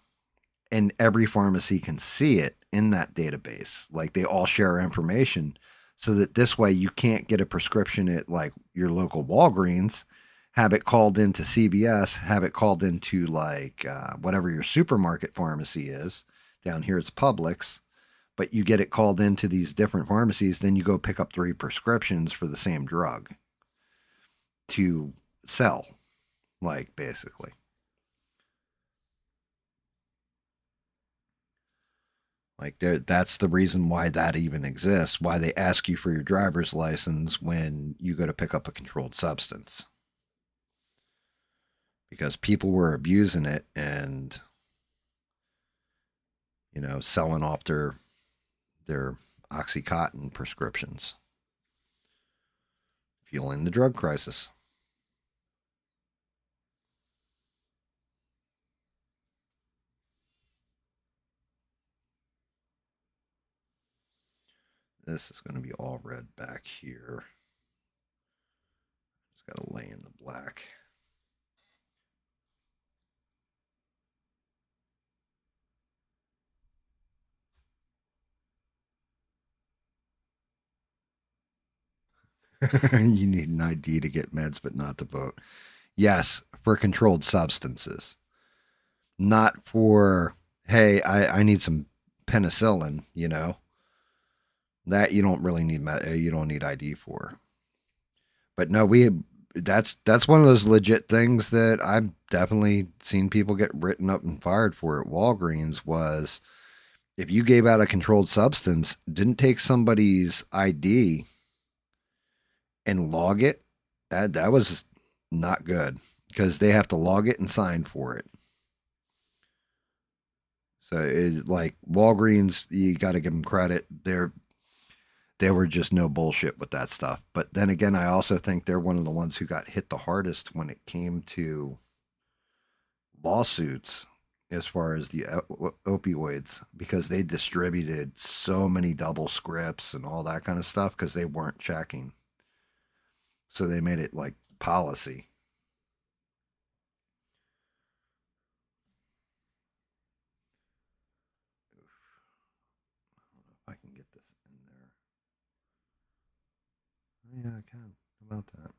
and every pharmacy can see it in that database. Like they all share information so that this way you can't get a prescription at like your local Walgreens, have it called into CVS, have it called into like whatever your supermarket pharmacy is. Down here it's Publix, but you get it called into these different pharmacies. Then you go pick up 3 prescriptions for the same drug to sell, like basically. Like that's the reason why that even exists, why they ask you for your driver's license when you go to pick up a controlled substance. Because people were abusing it and, selling off their Oxycontin prescriptions, fueling the drug crisis. This is going to be all red back here. Just got to lay in the black. You need an ID to get meds, but not to vote. Yes, for controlled substances. Not for, hey, I need some penicillin, you know. That you don't really need you don't need ID for. But no, that's one of those legit things that I've definitely seen people get written up and fired for at Walgreens was if you gave out a controlled substance, didn't take somebody's ID and log it, that was not good because they have to log it and sign for it. So like Walgreens, you got to give them credit. They were just no bullshit with that stuff. But then again, I also think they're one of the ones who got hit the hardest when it came to lawsuits as far as the opioids because they distributed so many double scripts and all that kind of stuff because they weren't checking. So they made it like policy. I can get this in there. Yeah, I can. How about that?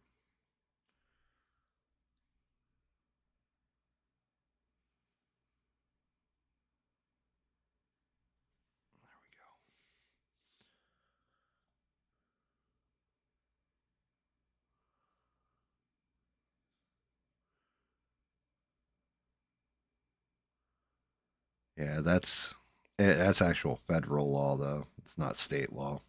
Yeah, that's actual federal law though. It's not state law.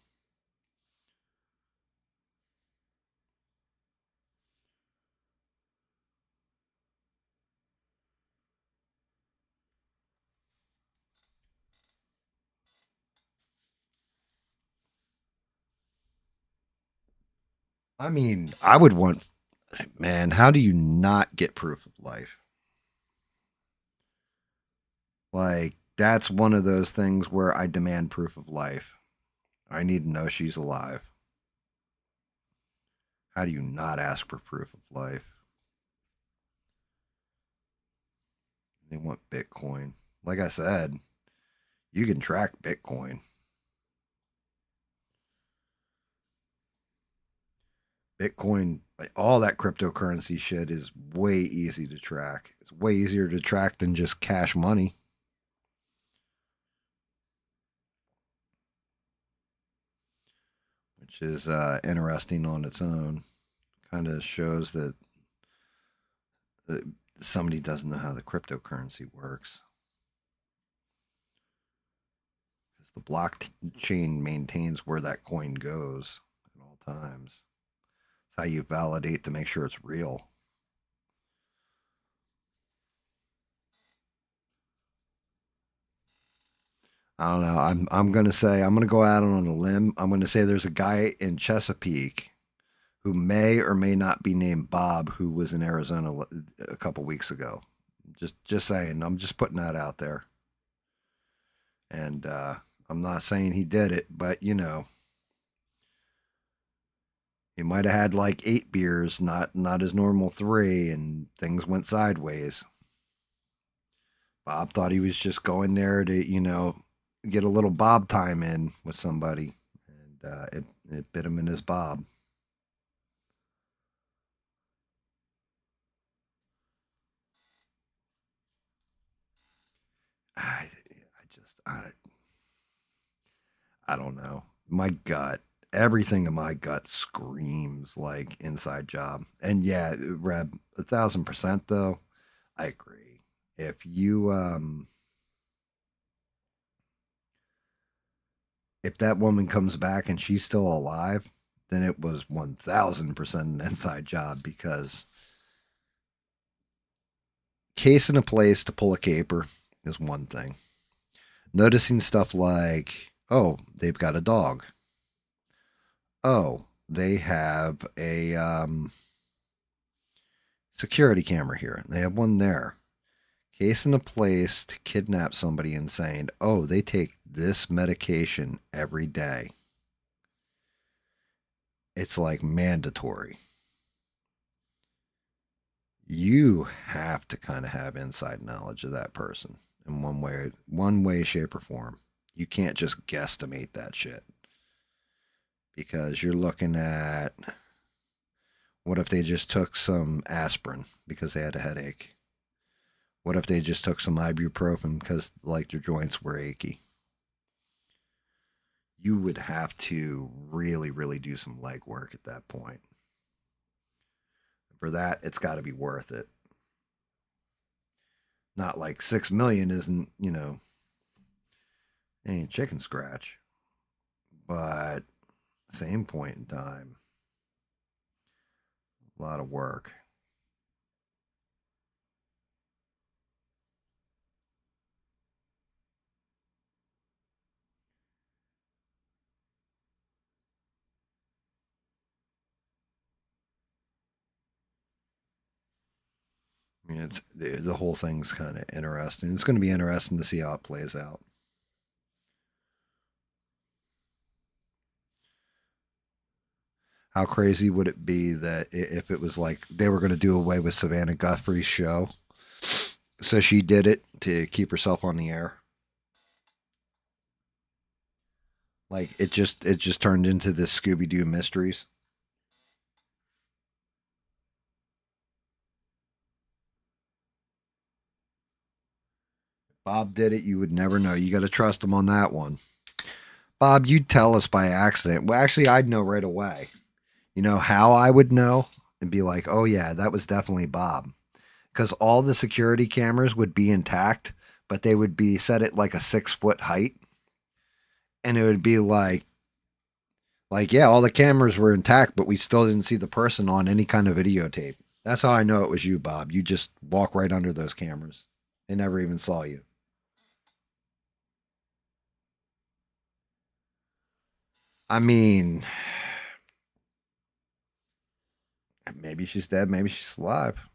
I mean, I would want, man, how do you not get proof of life? Like, that's one of those things where I demand proof of life. I need to know she's alive. How do you not ask for proof of life? They want Bitcoin. Like I said, you can track Bitcoin. Bitcoin, like all that cryptocurrency shit is way easy to track. It's way easier to track than just cash money. Which is interesting on its own. Kind of shows that somebody doesn't know how the cryptocurrency works. Because the blockchain maintains where that coin goes at all times. It's how you validate to make sure it's real. I don't know. I'm gonna go out on a limb. I'm gonna say there's a guy in Chesapeake who may or may not be named Bob who was in Arizona a couple weeks ago. Just saying. I'm just putting that out there. And I'm not saying he did it, but you know, he might have had like 8 beers, not his normal 3, and things went sideways. Bob thought he was just going there to, you know, get a little Bob time in with somebody, and it bit him in his Bob. I don't know. My gut, everything in my gut screams like inside job. And yeah, Reb, 1,000% though, I agree. If you if that woman comes back and she's still alive, then it was 1,000% an inside job because casing a place to pull a caper is one thing. Noticing stuff like, oh, they've got a dog. Oh, they have a security camera here. They have one there. Casing a place to kidnap somebody and saying, oh, they take this medication every day. It's like mandatory. You have to kind of have inside knowledge of that person in one way, shape, or form. You can't just guesstimate that shit. because you're looking at, what if they just took some aspirin because they had a headache? What if they just took some ibuprofen because like their joints were achy? You would have to really, really do some legwork at that point. For that, it's got to be worth it. Not like 6 million isn't, ain't chicken scratch. But same point in time, a lot of work. I mean, it's the whole thing's kind of interesting. It's going to be interesting to see how it plays out. How crazy would it be that if it was like they were going to do away with Savannah Guthrie's show, so she did it to keep herself on the air? Like it just turned into this Scooby-Doo Mysteries. Bob did it. You would never know. You got to trust him on that one. Bob, you'd tell us by accident. Well, actually, I'd know right away. You know how I would know? And be like, oh, yeah, that was definitely Bob. Because all the security cameras would be intact, but they would be set at like a 6-foot height. And it would be like, yeah, all the cameras were intact, but we still didn't see the person on any kind of videotape. That's how I know it was you, Bob. You just walk right under those cameras. They never even saw you. I mean, maybe she's dead, maybe she's alive.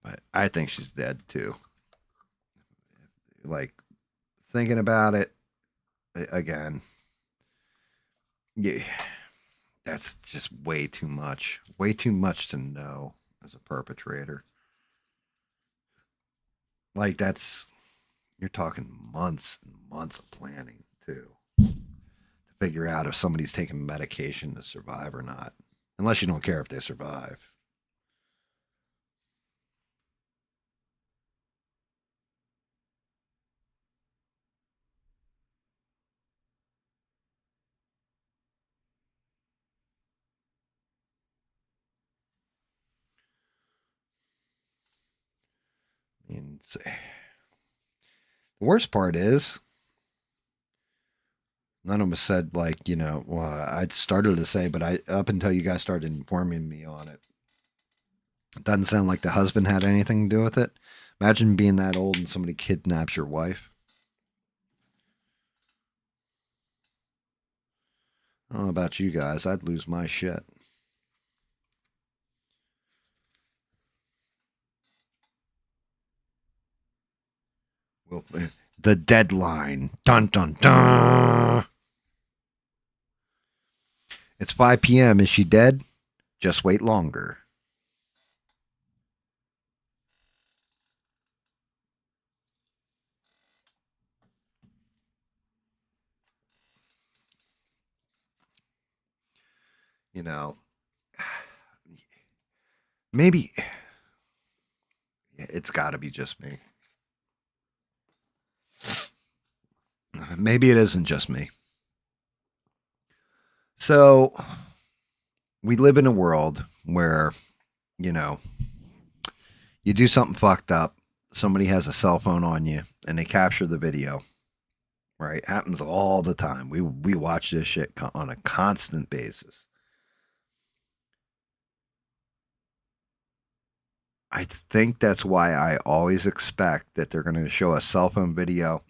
But I think she's dead too. Like, thinking about it again, yeah, that's just way too much. Way too much to know as a perpetrator. Like, you're talking months and months of planning too. Figure out if somebody's taking medication to survive or not. Unless you don't care if they survive. I mean, the worst part is, none of us said, like, well, I started to say, but up until you guys started informing me on it, it doesn't sound like the husband had anything to do with it. Imagine being that old and somebody kidnaps your wife. I don't know about you guys. I'd lose my shit. Well, the deadline. Dun, dun, dun. It's 5 p.m. Is she dead? Just wait longer. Maybe it's got to be just me. Maybe it isn't just me. So, we live in a world where, you do something fucked up, somebody has a cell phone on you, and they capture the video. Right? Happens all the time. We watch this shit on a constant basis. I think that's why I always expect that they're going to show a cell phone video,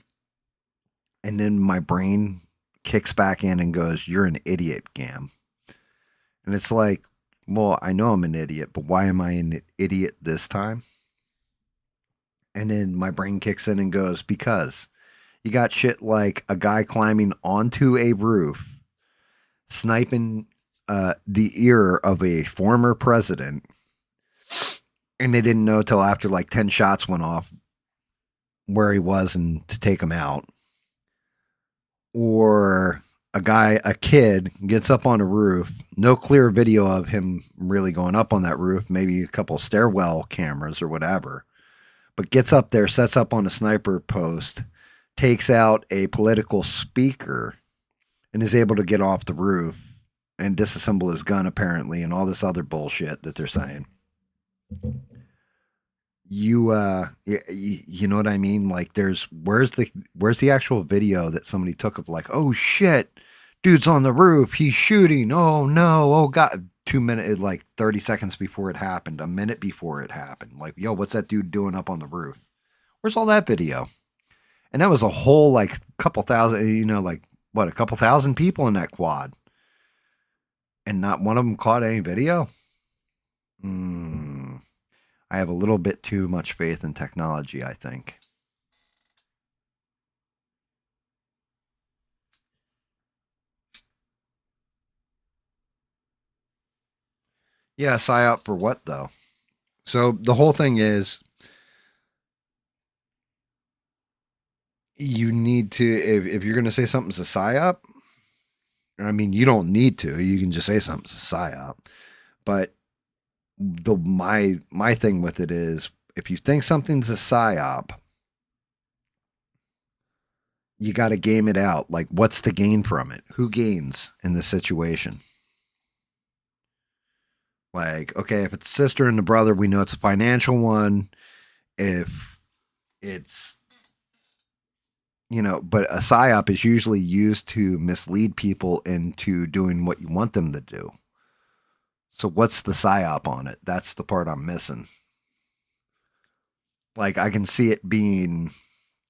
and then my brain kicks back in and goes, "You're an idiot, GAM." And it's like, well, I know I'm an idiot, but why am I an idiot this time? And then my brain kicks in and goes, because you got shit like a guy climbing onto a roof, sniping the ear of a former president, and they didn't know till after like 10 shots went off where he was and to take him out. Or a kid gets up on a roof, no clear video of him really going up on that roof, maybe a couple stairwell cameras or whatever, but gets up there, sets up on a sniper post, takes out a political speaker, and is able to get off the roof and disassemble his gun, apparently, and all this other bullshit that they're saying. You know what I mean? Like, where's the actual video that somebody took of, like, oh shit, dude's on the roof, he's shooting, oh no, oh god, 2 minutes, like 30 seconds before it happened, a minute before it happened, like, yo, what's that dude doing up on the roof? Where's all that video? And that was a whole, like, couple thousand, like, what, a couple thousand people in that quad, and not one of them caught any video. I have a little bit too much faith in technology, I think. Yeah, PSYOP for what, though? So the whole thing is, you need to, if you're going to say something's a PSYOP, I mean, you don't need to. You can just say something's a PSYOP. But my thing with it is, if you think something's a PSYOP, you got to game it out. Like, what's the gain from it? Who gains in this situation? Like, okay, if it's a sister and the brother, we know it's a financial one. If it's, but a PSYOP is usually used to mislead people into doing what you want them to do. So what's the PSYOP on it? That's the part I'm missing. Like, I can see it being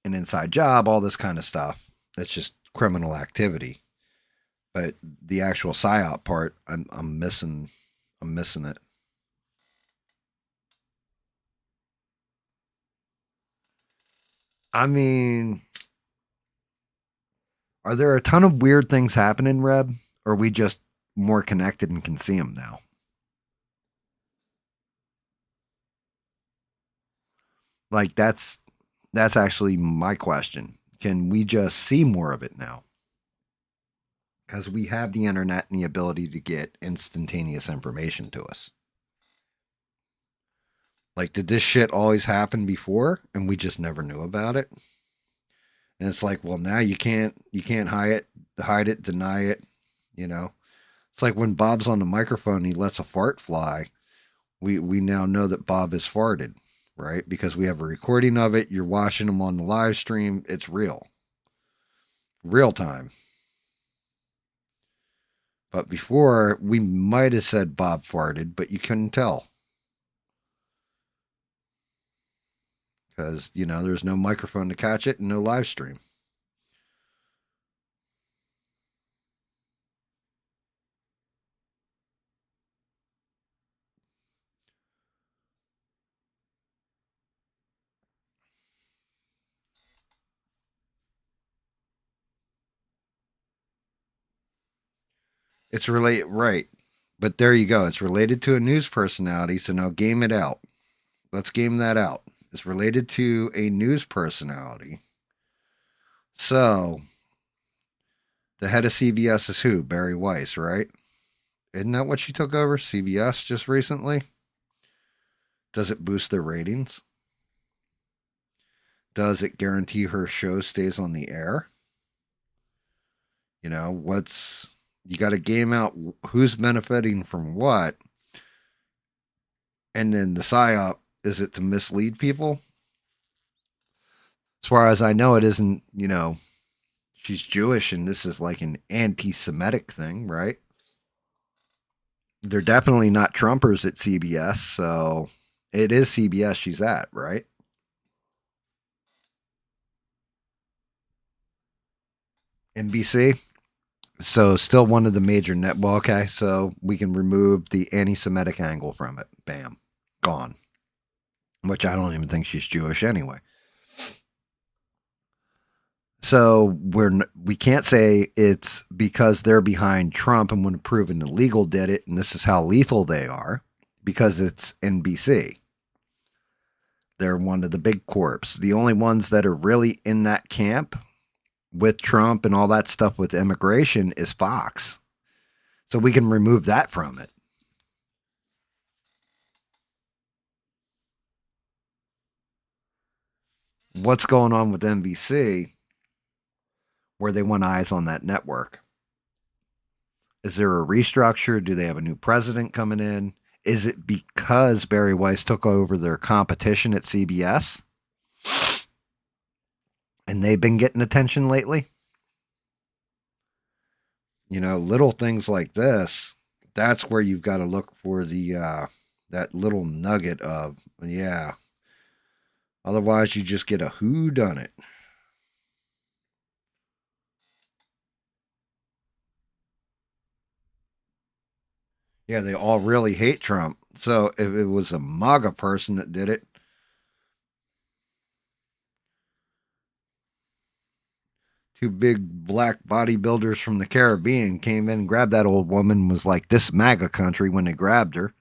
an inside job, all this kind of stuff. It's just criminal activity. But the actual PSYOP part, I'm missing it. I mean, are there a ton of weird things happening, Reb? Or are we just more connected and can see them now? Like, that's actually my question. Can we just see more of it now? Because we have the internet and the ability to get instantaneous information to us. Like, did this shit always happen before and we just never knew about it? And it's like, well, now you can't hide it, deny it, It's like when Bob's on the microphone and he lets a fart fly, we now know that Bob has farted, right? Because we have a recording of it. You're watching him on the live stream. It's real time. But before, we might have said Bob farted, but you couldn't tell. Because, there's no microphone to catch it and no live stream. It's related, right. But there you go. It's related to a news personality. So now game it out. Let's game that out. It's related to a news personality. So the head of CBS is who? Barry Weiss, right? Isn't that what she took over? CBS just recently? Does it boost their ratings? Does it guarantee her show stays on the air? You got to game out who's benefiting from what. And then the PSYOP, is it to mislead people? As far as I know, it isn't, she's Jewish and this is like an anti-Semitic thing, right? They're definitely not Trumpers at CBS, so it is CBS she's at, right? NBC? So still one of the major well, okay, so we can remove the anti-Semitic angle from it. Bam. Gone. Which I don't even think she's Jewish anyway. So we can't say it's because they're behind Trump and when proven illegal did it, and this is how lethal they are, because it's NBC. They're one of the big corps. The only ones that are really in that camp with Trump and all that stuff with immigration is Fox. So we can remove that from it. What's going on with NBC where they want eyes on that network? Is there a restructure? Do they have a new president coming in? Is it because Barry Weiss took over their competition at CBS? And they've been getting attention lately? You know, little things like this, that's where you've got to look for the that little nugget of, yeah. Otherwise, you just get a whodunit. Yeah, they all really hate Trump. So if it was a MAGA person that did it, two big black bodybuilders from the Caribbean came in, grabbed that old woman, was like, this MAGA country when they grabbed her.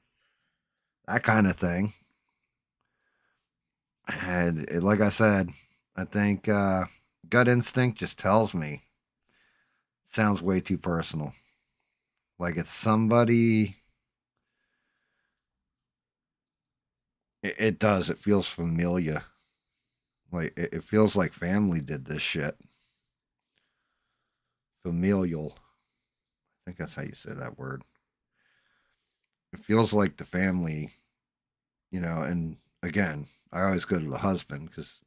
That kind of thing. And like I said, I think gut instinct just tells me it sounds way too personal. Like it's somebody. It does. It feels familiar. Like it feels like family did this shit. Familial. I think that's how you say that word. It feels like the family, you know, and again, I always go to the husband because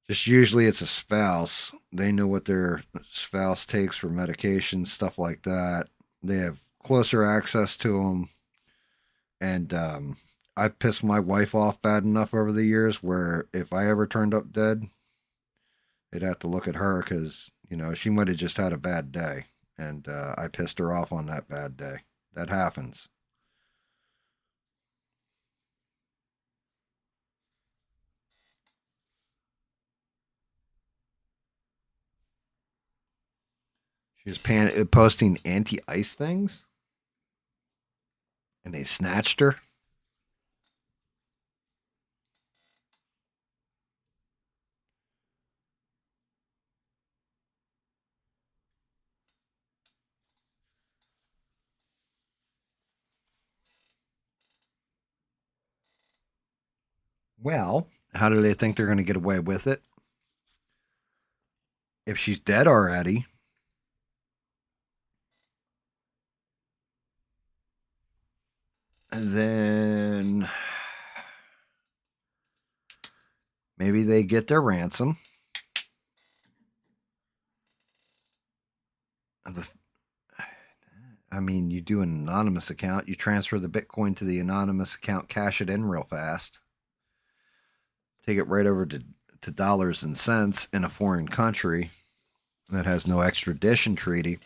just usually it's a spouse. They know what their spouse takes for medication, stuff like that. They have closer access to them. And I've pissed my wife off bad enough over the years where if I ever turned up dead, they'd have to look at her because, you know, she might have just had a bad day. And I pissed her off on that bad day. That happens. She was posting anti-ice things. And they snatched her. Well, how do they think they're going to get away with it? If she's dead already, then maybe they get their ransom. I mean, you do an anonymous account, you transfer the Bitcoin to the anonymous account, cash it in real fast, take it right over to dollars and cents in a foreign country that has no extradition treaty.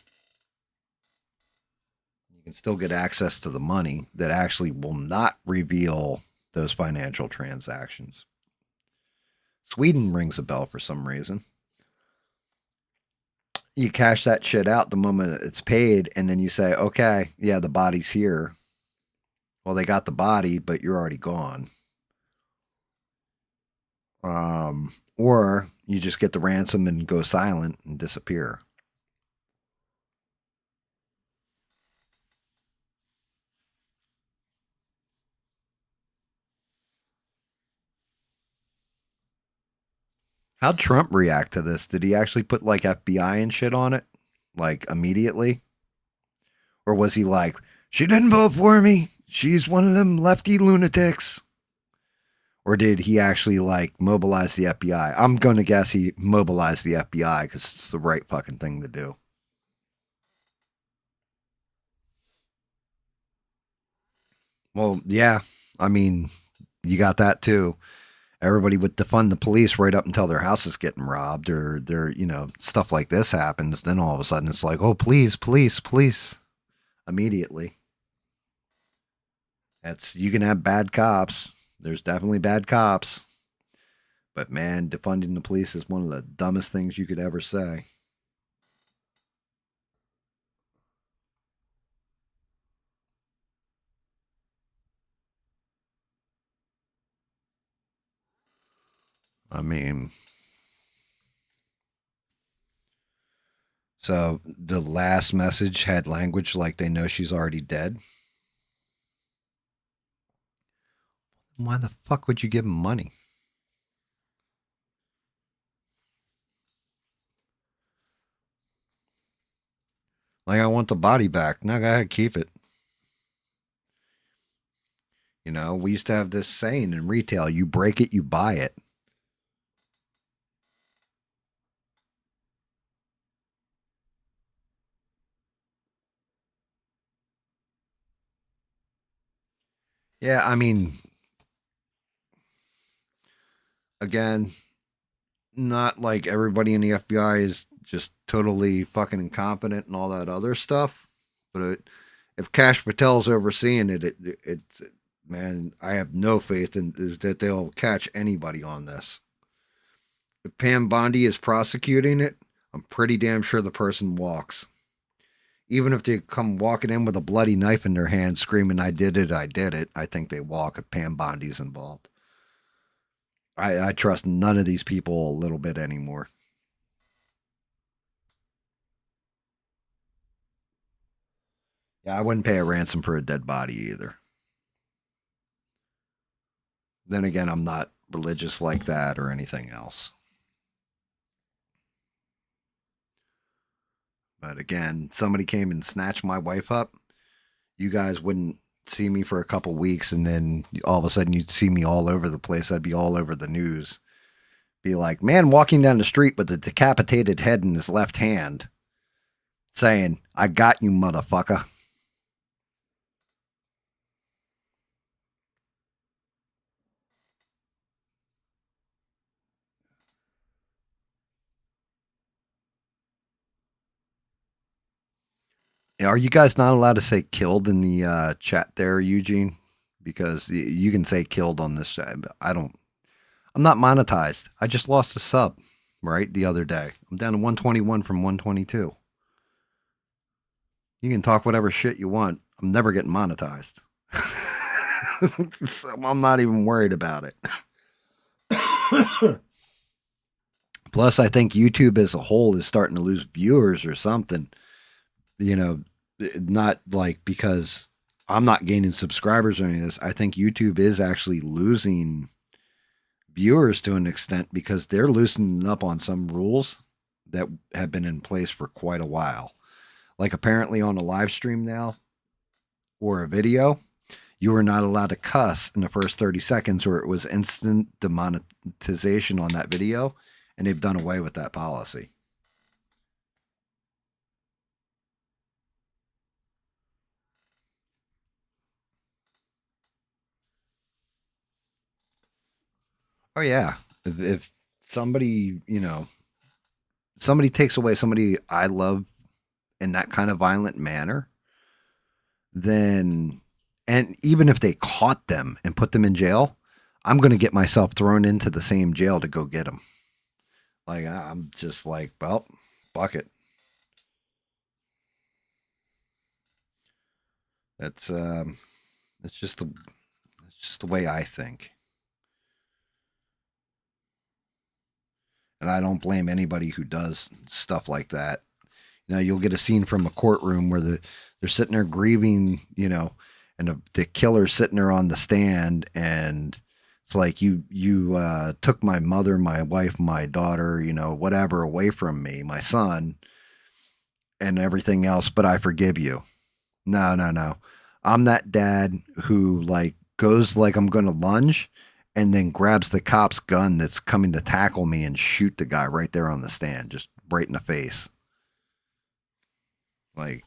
You can still get access to the money that actually will not reveal those financial transactions. Sweden rings a bell for some reason. You cash that shit out the moment it's paid, and then you say, okay, yeah, the body's here. Well, they got the body, but you're already gone. Or you just get the ransom and go silent and disappear. How'd Trump react to this? Did he actually put like FBI and shit on it? Like immediately? Or was he like, she didn't vote for me. She's one of them lefty lunatics. Or did he actually like mobilize the FBI? I'm going to guess he mobilized the FBI because it's the right fucking thing to do. Well, yeah. I mean, you got that too. Everybody would defund the police right up until their house is getting robbed or their, you know, stuff like this happens. Then all of a sudden it's like, oh, police, police, police. Immediately. You can have bad cops. There's definitely bad cops. But man, defunding the police is one of the dumbest things you could ever say. I mean, So the last message had language like they know she's already dead. Why the fuck would you give them money? Like, I want the body back. No, go ahead, keep it. You know, we used to have this saying in retail, you break it, you buy it. Yeah, I mean, again, not like everybody in the FBI is just totally fucking incompetent and all that other stuff. But if Cash Patel's overseeing it, it's man, I have no faith in that they'll catch anybody on this. If Pam Bondi is prosecuting it, I'm pretty damn sure the person walks. Even if they come walking in with a bloody knife in their hand screaming, I did it, I think they walk if Pam Bondi's involved. I trust none of these people a little bit anymore. Yeah, I wouldn't pay a ransom for a dead body either. Then again, I'm not religious like that or anything else. But again, somebody came and snatched my wife up. You guys wouldn't see me for a couple weeks, and then all of a sudden you'd see me all over the place. I'd be all over the news. Be like, man walking down the street with a decapitated head in his left hand saying, I got you, motherfucker. Are you guys not allowed to say killed in the chat there, Eugene? Because you can say killed on this. I'm not monetized. I just lost a sub, right, the other day. I'm down to 121 from 122. You can talk whatever shit you want. I'm never getting monetized. So I'm not even worried about it. Plus, I think YouTube as a whole is starting to lose viewers or something. You know, not like because I'm not gaining subscribers or any of this. I think YouTube is actually losing viewers to an extent because they're loosening up on some rules that have been in place for quite a while. Like apparently on a live stream now or a video, you were not allowed to cuss in the first 30 seconds or it was instant demonetization on that video. And they've done away with that policy. Oh yeah. If somebody, somebody takes away somebody I love in that kind of violent manner, then, and even if they caught them and put them in jail, I'm going to get myself thrown into the same jail to go get them. Like, I'm just like, well, fuck it. That's just the way I think. And I don't blame anybody who does stuff like that. You'll get a scene from a courtroom where they're sitting there grieving, and the killer's sitting there on the stand, and it's like you took my mother, my wife, my daughter, whatever away from me, my son, and everything else, but I forgive you. No. I'm that dad who goes like I'm going to lunge and then grabs the cop's gun that's coming to tackle me and shoot the guy right there on the stand, just right in the face. Like,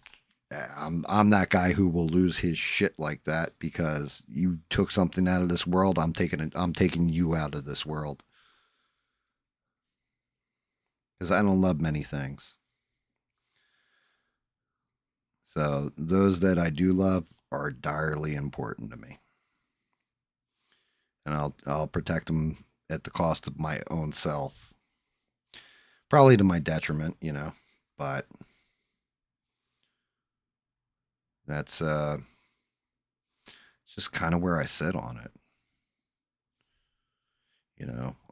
I'm that guy who will lose his shit like that because you took something out of this world. I'm taking you out of this world. Because I don't love many things. So those that I do love are direly important to me. And I'll protect them at the cost of my own self. Probably to my detriment, but that's just kind of where I sit on it.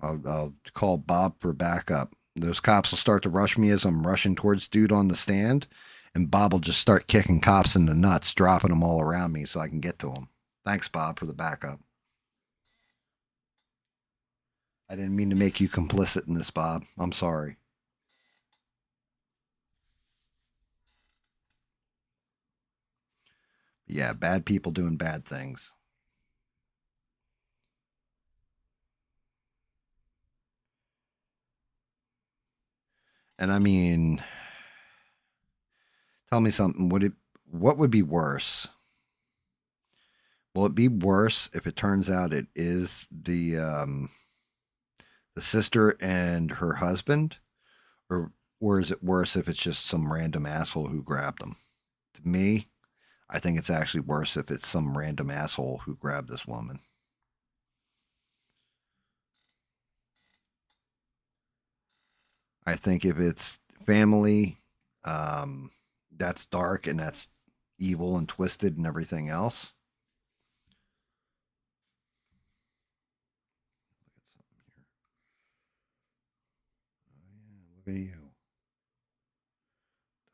I'll call Bob for backup. those cops will start to rush me as I'm rushing towards dude on the stand, and Bob will just start kicking cops in the nuts, dropping them all around me so I can get to them. Thanks, Bob, for the backup. I didn't mean to make you complicit in this, Bob. I'm sorry. Yeah, bad people doing bad things. And I mean, tell me something. What would be worse? Will it be worse if it turns out it is the sister and her husband, or is it worse if it's just some random asshole who grabbed them? To me, I think it's actually worse if it's some random asshole who grabbed this woman. I think if it's family, that's dark and that's evil and twisted and everything else. Look at you.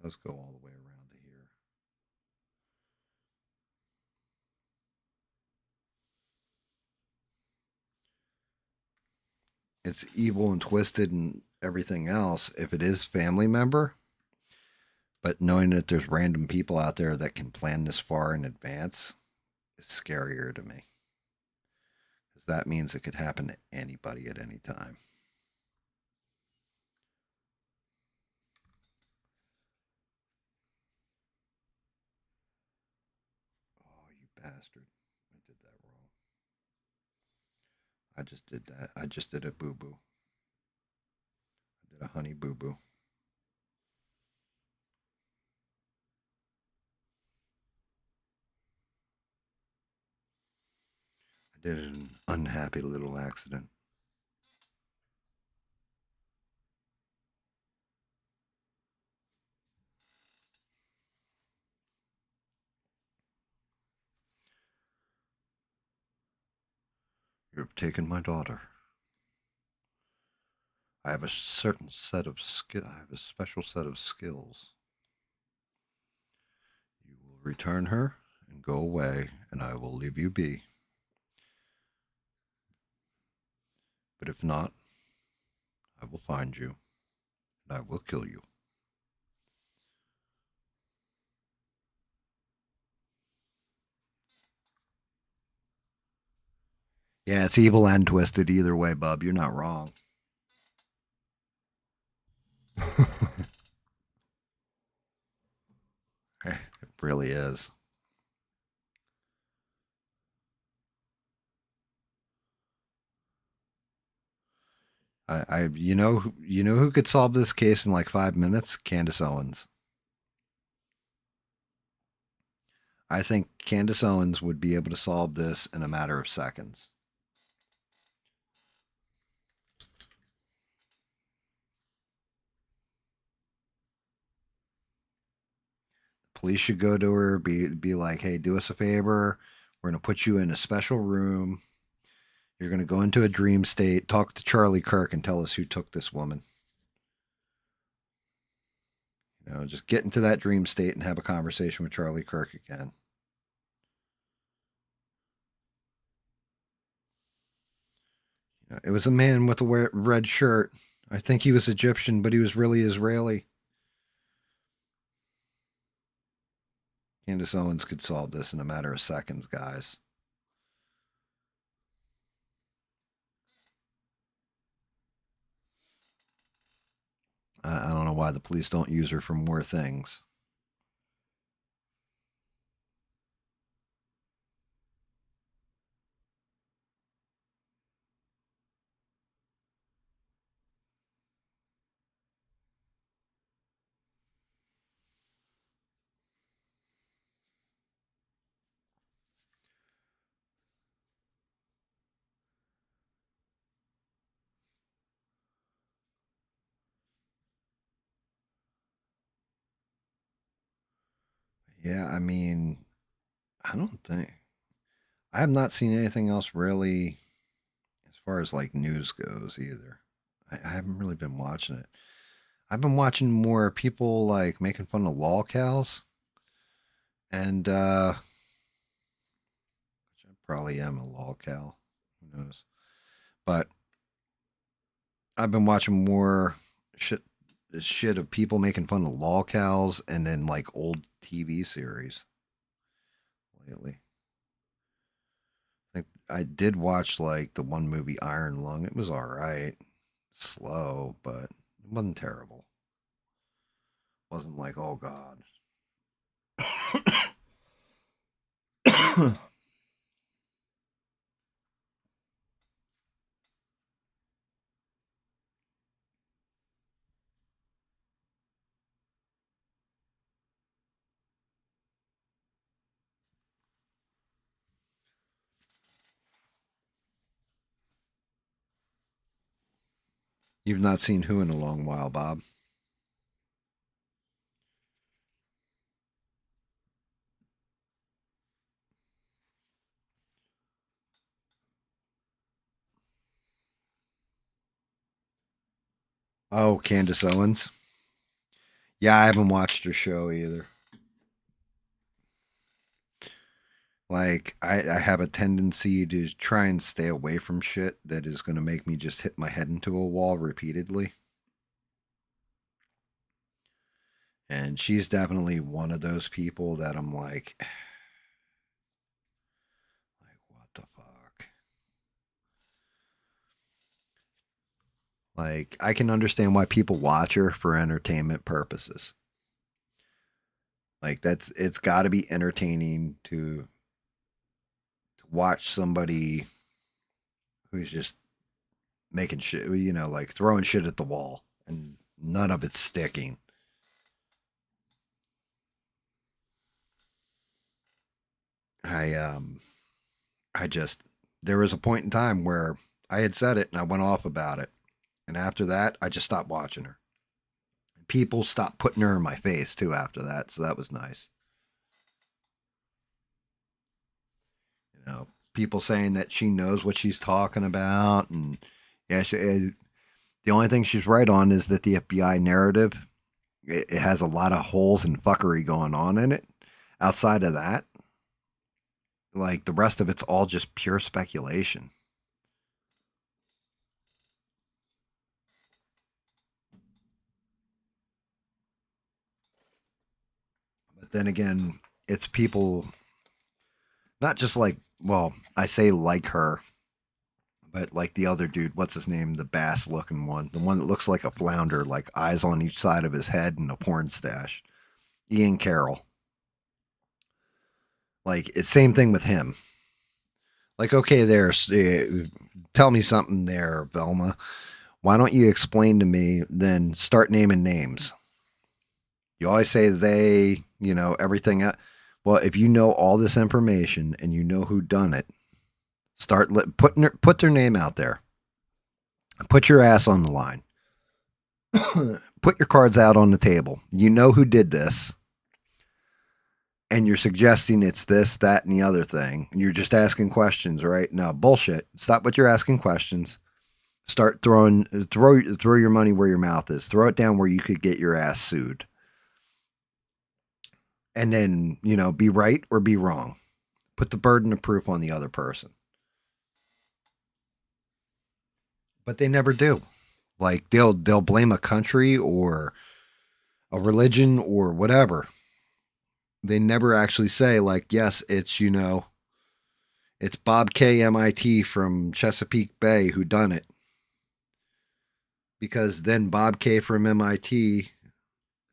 Let's go all the way around to here. It's evil and twisted and everything else if it is family member. But knowing that there's random people out there that can plan this far in advance is scarier to me. Because that means it could happen to anybody at any time. Oh, you bastard. I did that wrong. I just did that. I just did a boo-boo. I did a honey boo-boo. I did an unhappy little accident. You've taken my daughter. I have a certain set of skill. I have a special set of skills. You will return her and go away, and I will leave you be. But if not, I will find you, and I will kill you. Yeah, it's evil and twisted either way, bub. You're not wrong. It really is. You know who could solve this case in like 5 minutes? Candace Owens. I think Candace Owens would be able to solve this in a matter of seconds. Police should go to her, be like, hey, do us a favor. We're going to put you in a special room. You're going to go into a dream state, talk to Charlie Kirk, and tell us who took this woman. You know, just get into that dream state and have a conversation with Charlie Kirk again. You know, it was a man with a red shirt. I think he was Egyptian, but he was really Israeli. Candace Owens could solve this in a matter of seconds, guys. I don't know why the police don't use her for more things. Yeah, I mean, I don't think I have not seen anything else really as far as like news goes either. I haven't really been watching it. I've been watching more people like making fun of lolcows, and I probably am a lolcow. Who knows? But I've been watching more shit shit of people making fun of lolcows and then like old TV series lately. I did watch like the one movie Iron Lung. It was all right, slow, but it wasn't terrible. Wasn't like, oh god. You've not seen Who in a long while, Bob. Oh, Candace Owens. Yeah, I haven't watched her show either. Like, I have a tendency to try and stay away from shit that is going to make me just hit my head into a wall repeatedly. And she's definitely one of those people that I'm like, what the fuck? Like, I can understand why people watch her for entertainment purposes. Like, it's got to be entertaining to watch somebody who's just making shit, like throwing shit at the wall and none of it's sticking. I just there was a point in time where I had said it and I went off about it. And after that, I just stopped watching her. People stopped putting her in my face too after that, so that was nice. People saying that she knows what she's talking about, and yeah, the only thing she's right on is that the FBI narrative it has a lot of holes and fuckery going on in it. Outside of that, like the rest of it's all just pure speculation. But then again, it's people not just like, well, I say like her, but like the other dude, what's his name? The bass looking one. The one that looks like a flounder, like eyes on each side of his head and a porn stash. Ian Carroll. Like, it's same thing with him. Like, okay, tell me something there, Velma. Why don't you explain to me, then start naming names? You always say they, everything. Well, if you know all this information and you know who done it, put their name out there. Put your ass on the line. Put your cards out on the table. You know who did this. And you're suggesting it's this, that, and the other thing. And you're just asking questions, right? No, bullshit. Stop what you're asking questions. Start throw your money where your mouth is. Throw it down where you could get your ass sued. And then, be right or be wrong. Put the burden of proof on the other person. But they never do. Like they'll blame a country or a religion or whatever. They never actually say like, yes, it's it's Bob K. MIT from Chesapeake Bay who done it. Because then Bob K. from MIT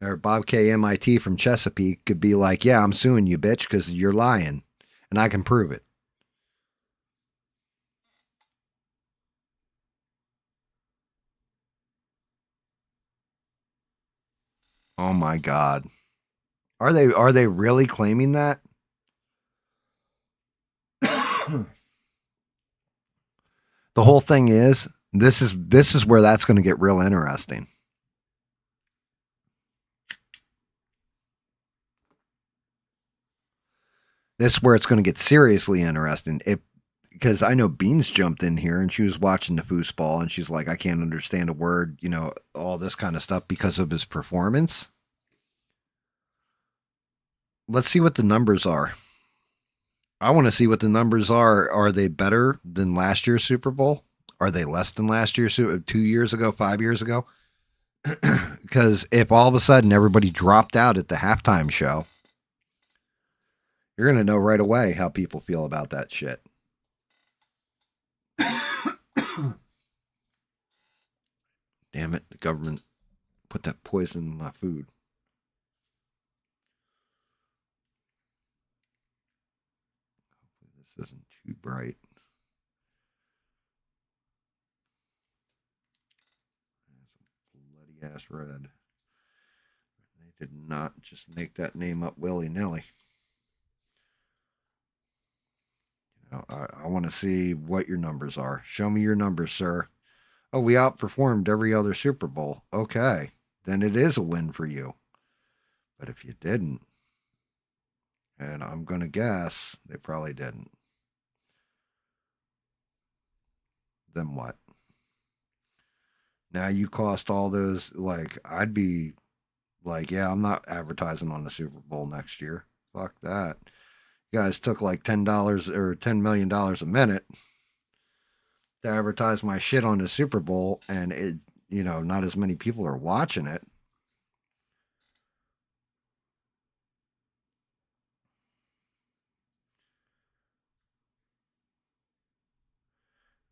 or Bob K. MIT from Chesapeake could be like, yeah, I'm suing you, bitch, because you're lying, and I can prove it. Oh my God. Are they really claiming that? The whole thing is this is where that's going to get real interesting. This is where it's going to get seriously interesting. because I know Beans jumped in here and she was watching the foosball and she's like, I can't understand a word, you know, all this kind of stuff because of his performance. Let's see what the numbers are. I want to see what the numbers are. Are they better than last year's Super Bowl? Are they less than last year's 2 years ago, 5 years ago? Because if all of a sudden everybody dropped out at the halftime show, you're going to know right away how people feel about that shit. Damn it, the government put that poison in my food. This isn't too bright. Bloody ass red. They did not just make that name up willy-nilly. You know, I want to see what your numbers are. Show me your numbers, sir. Oh, we outperformed every other Super Bowl. Okay, then it is a win for you. But if you didn't, and I'm going to guess they probably didn't, then what? Now you cost all those, like, I'd be like, yeah, I'm not advertising on the Super Bowl next year. Fuck that. You guys took like $10 or $10 million a minute to advertise my shit on the Super Bowl, and it, you know, not as many people are watching it.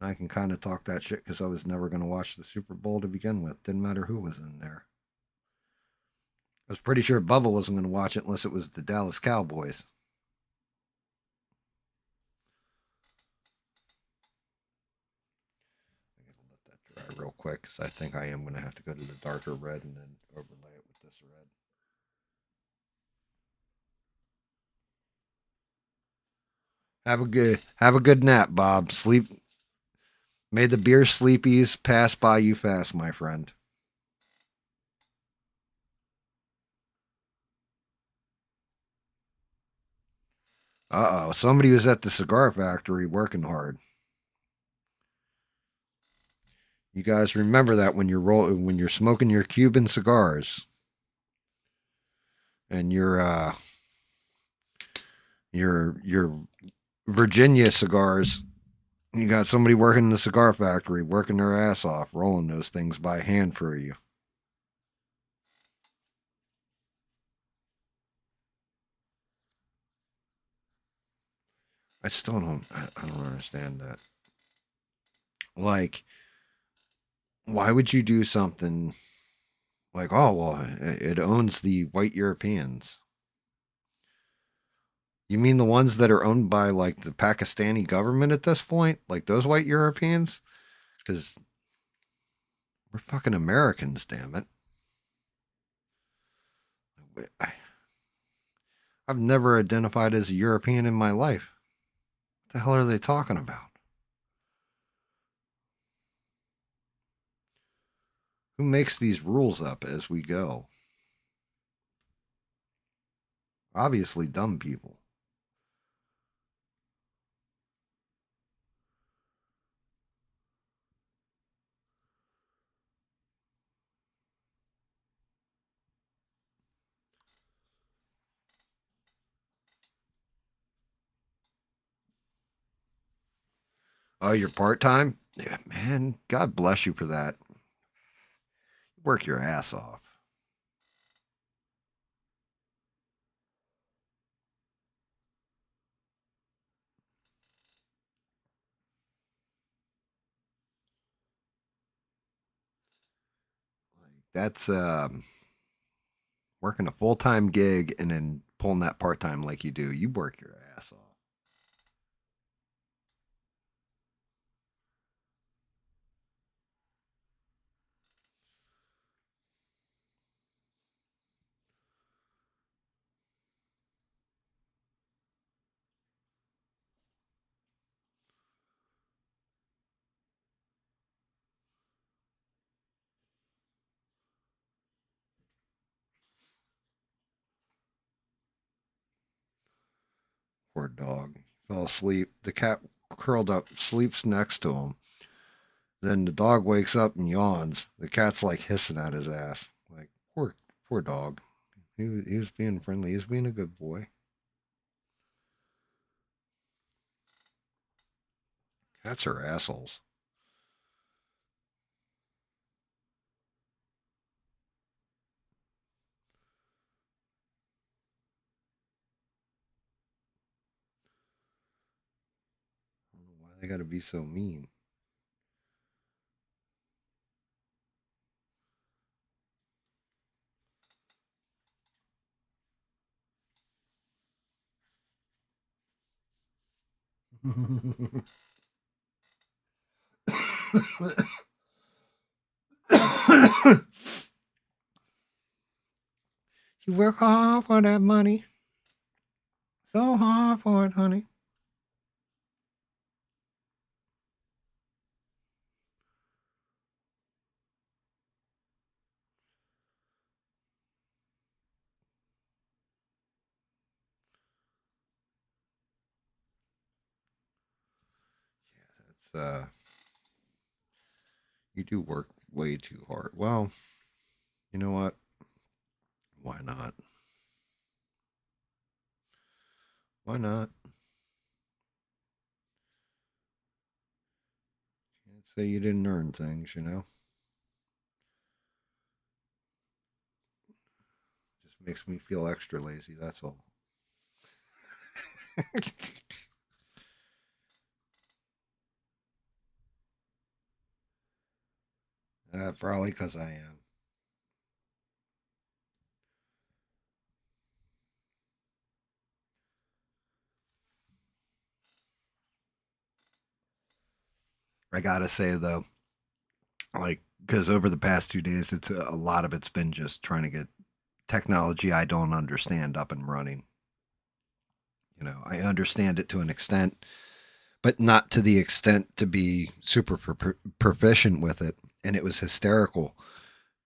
I can kind of talk that shit because I was never going to watch the Super Bowl to begin with. Didn't matter who was in there. I was pretty sure Bubba wasn't going to watch it unless it was the Dallas Cowboys. I'm going to let that dry real quick because I think I am going to have to go to the darker red and then overlay it with this red. Have a good nap, Bob. Sleep. May the beer sleepies pass by you fast, my friend. Uh-oh, somebody was at the cigar factory working hard. You guys remember that when you're smoking your Cuban cigars and your Virginia cigars, you got somebody working in the cigar factory, working their ass off, rolling those things by hand for you. I don't understand that. Like, why would you do something like, oh, well, it owns the white Europeans? You mean the ones that are owned by, like, the Pakistani government at this point? Like, those white Europeans? Because we're fucking Americans, damn it. I've never identified as a European in my life. What the hell are they talking about? Who makes these rules up as we go? Obviously, dumb people. Oh, you're part-time? Yeah, man, God bless you for that. Work your ass off. That's working a full-time gig and then pulling that part-time like you do. You work your ass off. Poor dog. Fell asleep. The cat curled up, sleeps next to him. Then the dog wakes up and yawns. The cat's like hissing at his ass. Like, poor dog. He was being friendly. He was being a good boy. Cats are assholes. I don't know why they gotta be so mean. You work hard for that money. So hard for it, honey. That's you do work way too hard. Well, you know what? Why not? Why not? Can't say you didn't earn things, you know? Just makes me feel extra lazy, that's all. Probably because I am. I gotta say though, like, because over the past 2 days, it's a lot of it's been just trying to get technology I don't understand up and running. You know, I understand it to an extent, but not to the extent to be super proficient with it. And it was hysterical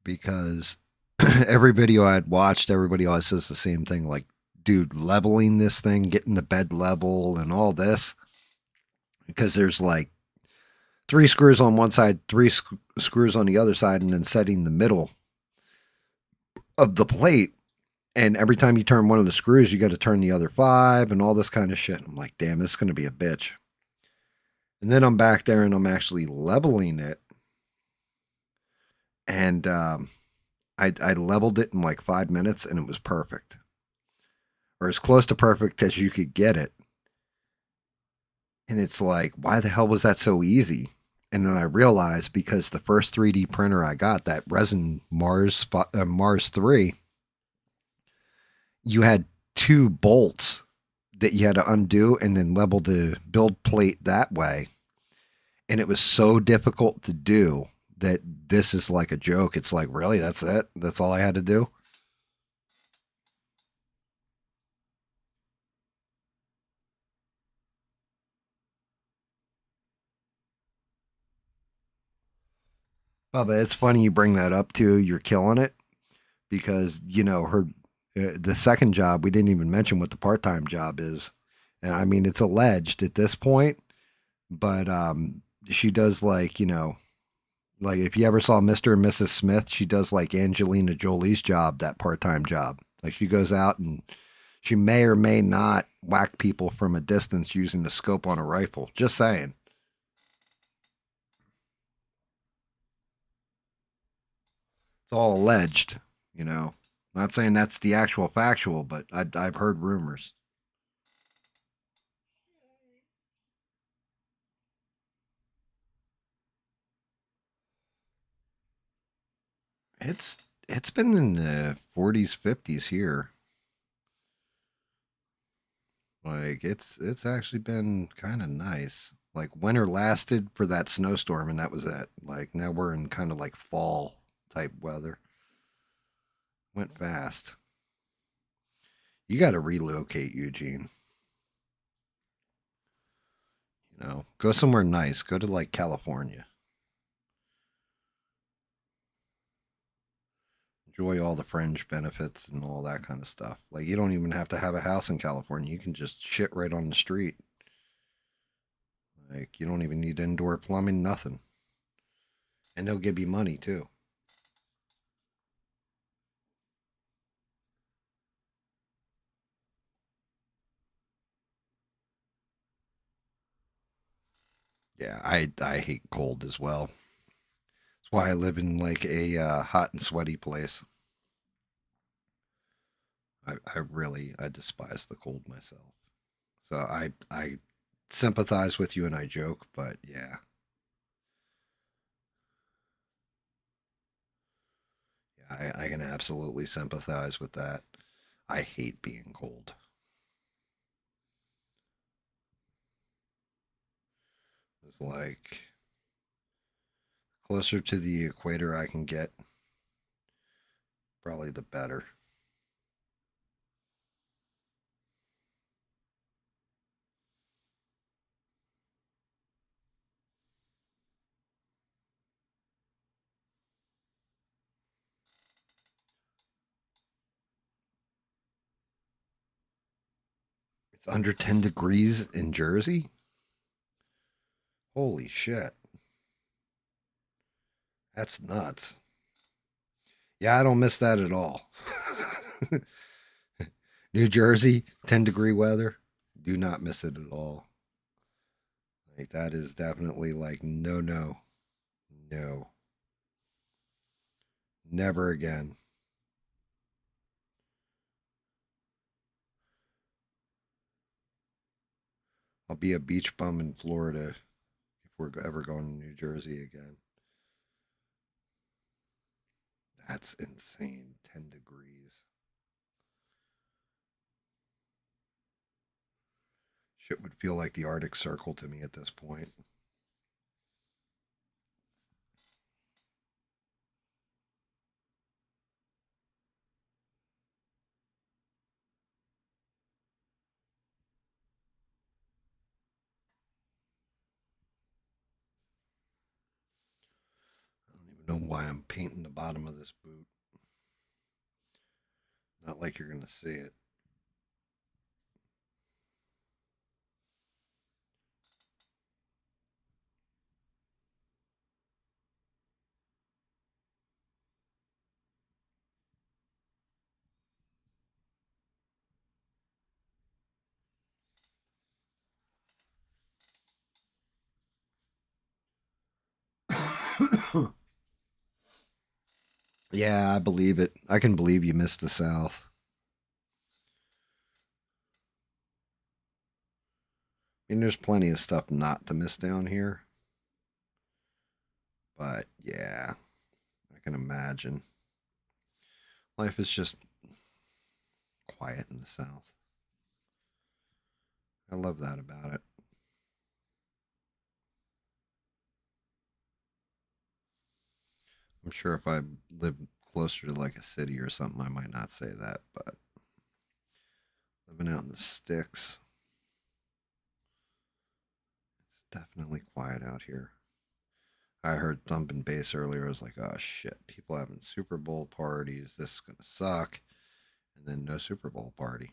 because every video I'd watched, everybody always says the same thing, like, dude, leveling this thing, getting the bed level and all this, because there's like 3 screws on one side, 3 screws on the other side, and then setting the middle of the plate. And every time you turn one of the screws, you got to turn the other 5 and all this kind of shit. I'm like, damn, this is going to be a bitch. And then I'm back there and I'm actually leveling it. And I leveled it in like 5 minutes and it was perfect. Or as close to perfect as you could get it. And it's like, why the hell was that so easy? And then I realized because the first 3D printer I got, that resin Mars 3, you had 2 bolts that you had to undo and then level the build plate that way. And it was so difficult to do that this is like a joke. It's like, really? That's it? That's all I had to do? Bubba, it's funny you bring that up too. You're killing it because, you know, the second job, we didn't even mention what the part-time job is. And I mean, it's alleged at this point, but she does like, you know, like if you ever saw Mr. and Mrs. Smith, she does like Angelina Jolie's job, that part-time job. Like she goes out and she may or may not whack people from a distance using the scope on a rifle. Just saying. It's all alleged, you know. Not saying that's the actual factual, but I've heard rumors. It's been in the 40s, 50s here. Like it's actually been kind of nice. Like winter lasted for that snowstorm and that was it. Like now we're in kind of like fall type weather. Went fast. You got to relocate, Eugene. You know, go somewhere nice. Go to like California. Enjoy all the fringe benefits and all that kind of stuff. Like you don't even have to have a house in California. You can just shit right on the street. Like, you don't even need indoor plumbing, nothing. And they'll give you money, too. Yeah, I hate cold as well. That's why I live in like a hot and sweaty place. I despise the cold myself. So I sympathize with you and I joke, but yeah. Yeah, I can absolutely sympathize with that. I hate being cold. It's like closer to the equator I can get, probably the better. It's under 10 degrees in Jersey? Holy shit. That's nuts. Yeah, I don't miss that at all. New Jersey, 10-degree weather. Do not miss it at all. Like, that is definitely like, no, no, no. Never again. I'll be a beach bum in Florida if we're ever going to New Jersey again. That's insane. 10 degrees. Shit would feel like the Arctic Circle to me at this point. I don't even know why I'm painting the bottom of this boot. Not like you're going to see it. Yeah, I believe it. I can believe you missed the South. I mean, there's plenty of stuff not to miss down here. But yeah, I can imagine. Life is just quiet in the South. I love that about it. I'm sure if I lived closer to like a city or something, I might not say that, but living out in the sticks, it's definitely quiet out here. I heard thumping bass earlier. I was like, oh shit, people having Super Bowl parties. This is going to suck. And then no Super Bowl party.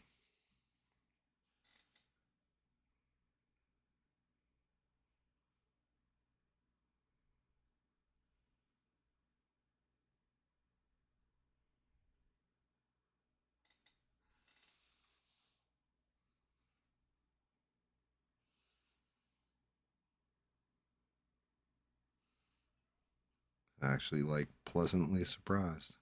Actually, like, pleasantly surprised.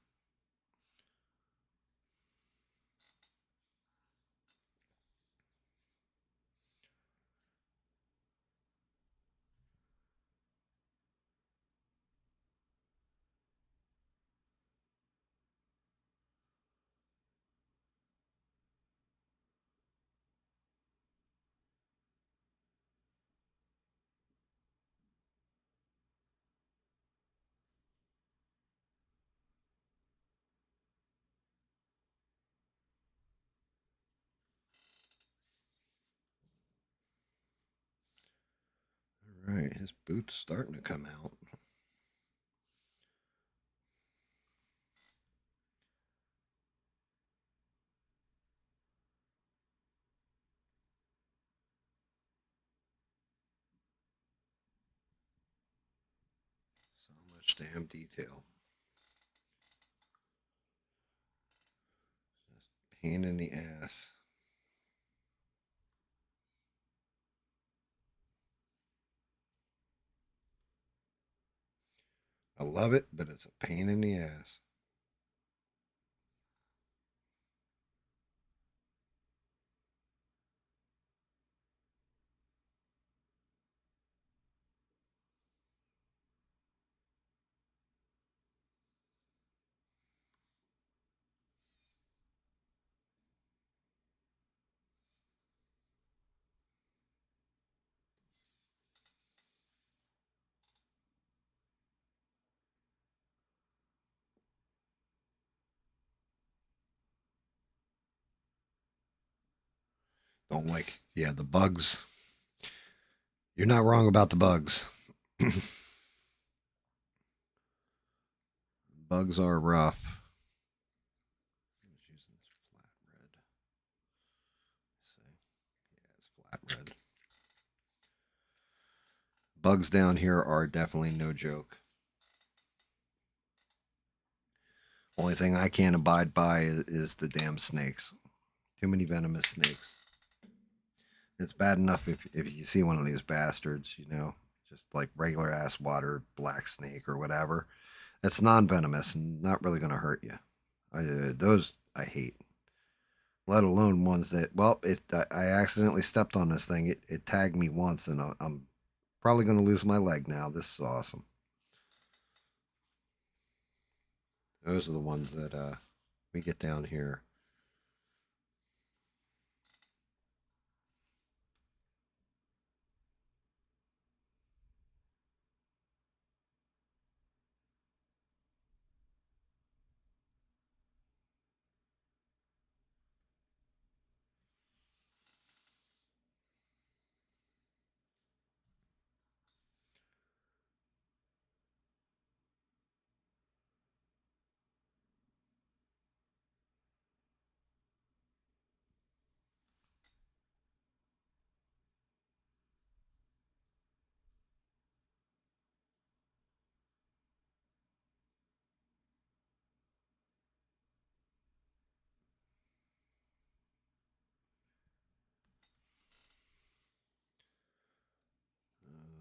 All right, his boot's starting to come out. much damn detail. Just pain in the ass. I love it, but it's a pain in the ass. Don't like, yeah, the bugs. You're not wrong about the bugs. Bugs are rough. I was using this flat red. Let's see. Yeah, it's flat red. Bugs down here are definitely no joke. Only thing I can't abide by is the damn snakes. Too many venomous snakes. It's bad enough if you see one of these bastards, you know, just like regular ass water black snake or whatever. It's non-venomous and not really going to hurt you. Those I hate. Let alone ones that, well, I accidentally stepped on this thing. It tagged me once, and I'm probably going to lose my leg now. This is awesome. Those are the ones that we get down here.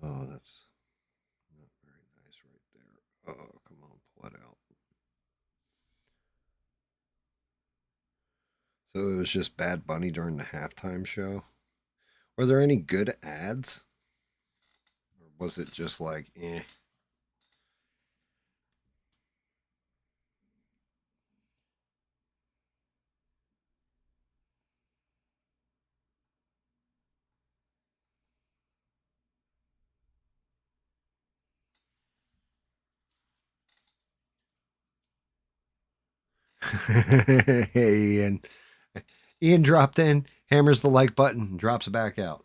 Oh, that's not very nice right there. Oh, come on, pull it out. So it was just Bad Bunny during the halftime show. Were there any good ads? Or was it just like, eh? Hey, Ian. Ian dropped in, hammers the like button, and drops it back out.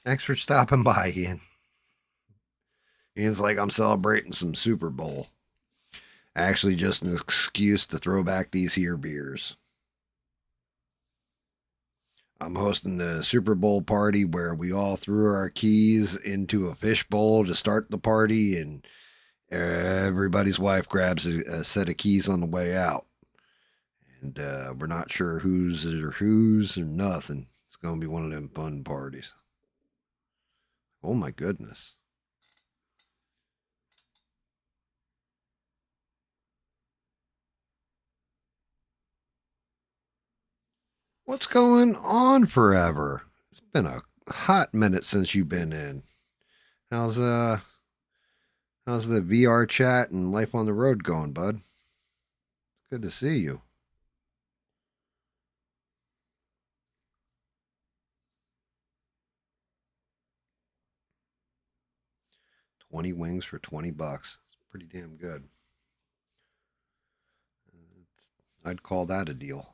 Thanks for stopping by, Ian. Ian's like, I'm celebrating some Super Bowl. Actually, just an excuse to throw back these here beers. I'm hosting the Super Bowl party where we all threw our keys into a fishbowl to start the party, and everybody's wife grabs a set of keys on the way out. And we're not sure whose or nothing. It's going to be one of them fun parties. Oh my goodness. What's going on forever? It's been a hot minute since you've been in. How's the VR chat and life on the road going, bud? Good to see you. $20 wings for $20. It's pretty damn good. I'd call that a deal.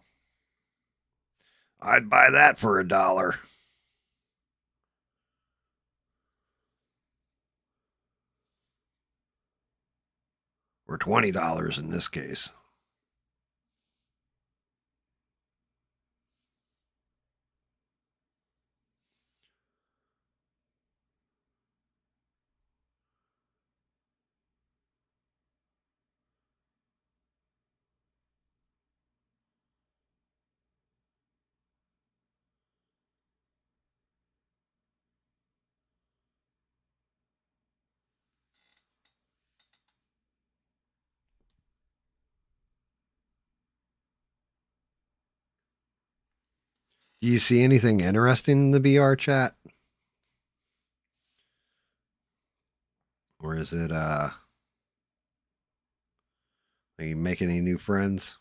I'd buy that for $1. Or $20 in this case. Do you see anything interesting in the VR chat? Or is it are you making any new friends?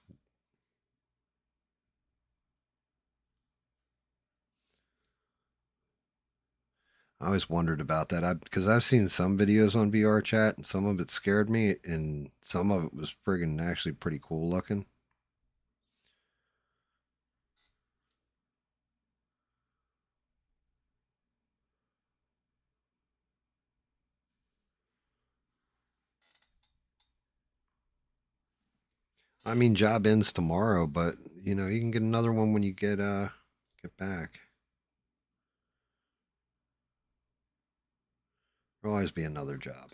I always wondered about that. Because I've seen some videos on VR chat and some of it scared me and some of it was friggin' actually pretty cool looking. I mean, job ends tomorrow, but you know, you can get another one when you get back. There'll always be another job.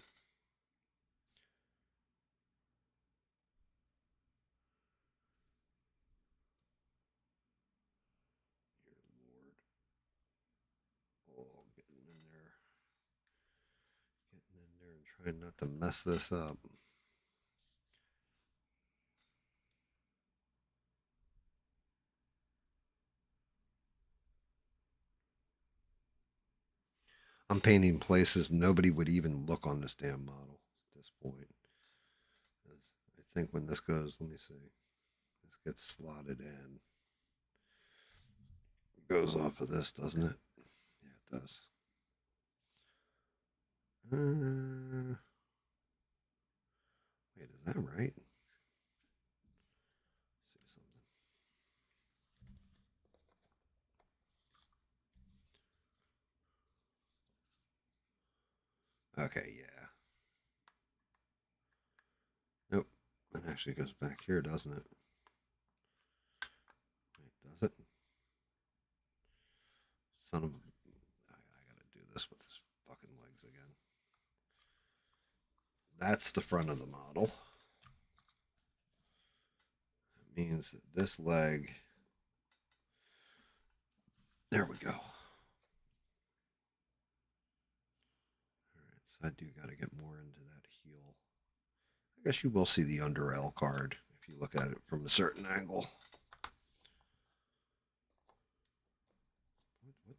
Oh, getting in there and trying not to mess this up. I'm painting places nobody would even look on this damn model at this point. I think when this goes, let me see. This gets slotted in. It goes off of this, doesn't it? Yeah, it does. Wait, is that right? Let's see something. Okay, yeah. Nope. It actually goes back here, doesn't it? Wait, does it? Son of a... I gotta do this with his fucking legs again. That's the front of the model. That means that this leg... There we go. All right, so I do gotta get more into that heel. I guess you will see the under L card if you look at it from a certain angle. There it is.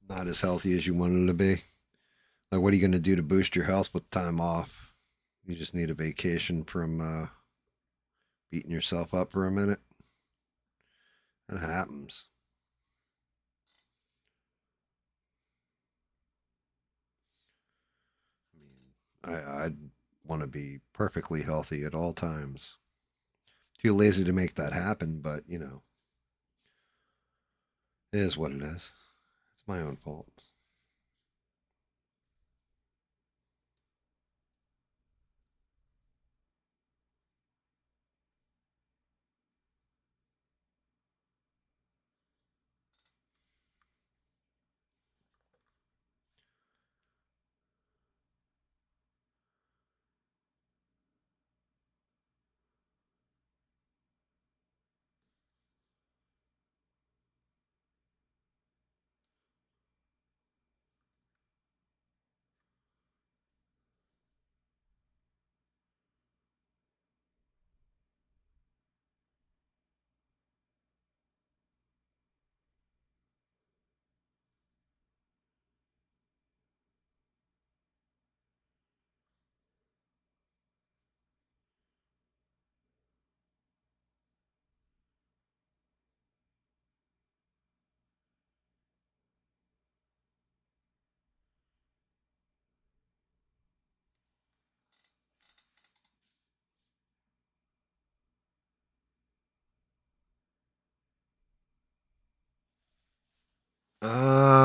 Not as healthy as you wanted to be. Like, what are you going to do to boost your health with time off? You just need a vacation from beating yourself up for a minute. That happens. I mean, I'd want to be perfectly healthy at all times. Too lazy to make that happen, but you know, it is what it is. It's my own fault.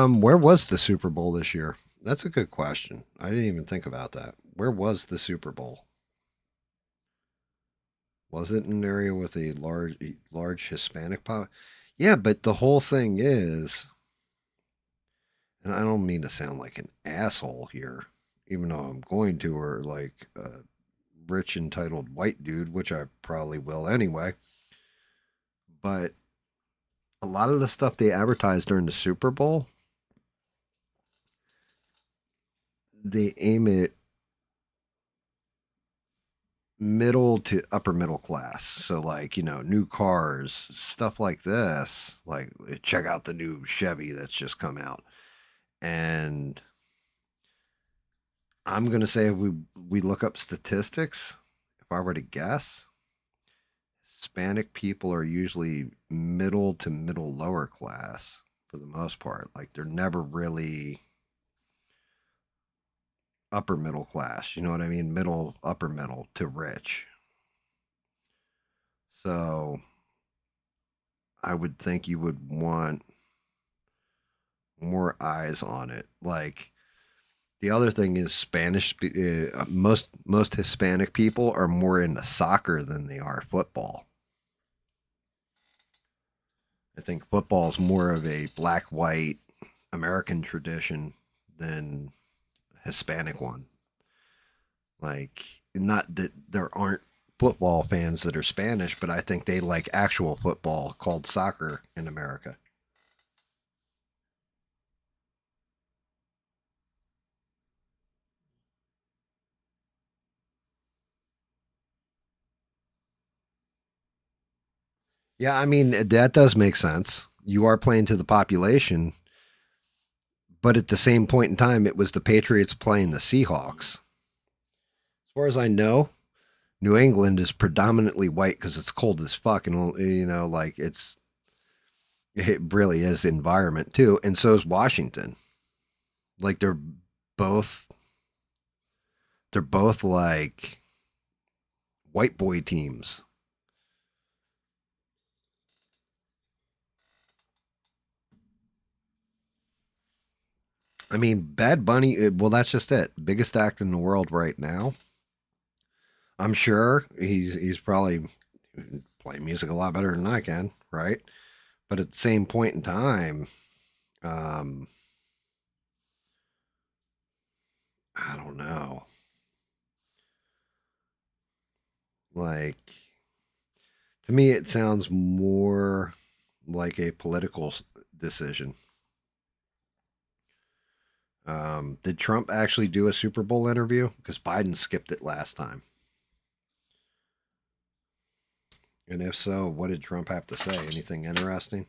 Where was the Super Bowl this year? That's a good question. I didn't even think about that. Where was the Super Bowl? Was it an area with a large Hispanic pop? Yeah, but the whole thing is, and I don't mean to sound like an asshole here, even though I'm going to, or like a rich entitled white dude, which I probably will anyway. But a lot of the stuff they advertise during the Super Bowl, they aim it middle to upper middle class. So like, new cars, stuff like this, like check out the new Chevy that's just come out. And I'm going to say if we look up statistics, if I were to guess, Hispanic people are usually middle to middle lower class for the most part. Like they're never really upper middle class. You know what I mean? Middle, upper middle to rich. So I would think you would want more eyes on it. Like the other thing is Spanish. Most Hispanic people are more into soccer than they are football. I think football is more of a black white American tradition than Hispanic one. Like, not that there aren't football fans that are Spanish, but I think they like actual football called soccer in America. Yeah, I mean, that does make sense. You are playing to the population, but at the same point in time, it was the Patriots playing the Seahawks. As far as I know, New England is predominantly white because it's cold as fuck, and like it really is environment too, and so is Washington. Like both they're both like white boy teams. I mean, Bad Bunny. Well, that's just it. Biggest act in the world right now. I'm sure he's probably playing music a lot better than I can, right? But at the same point in time, um, I don't know. Like to me, it sounds more like a political decision. Did Trump actually do a Super Bowl interview? Because Biden skipped it last time. And if so, what did Trump have to say? Anything interesting?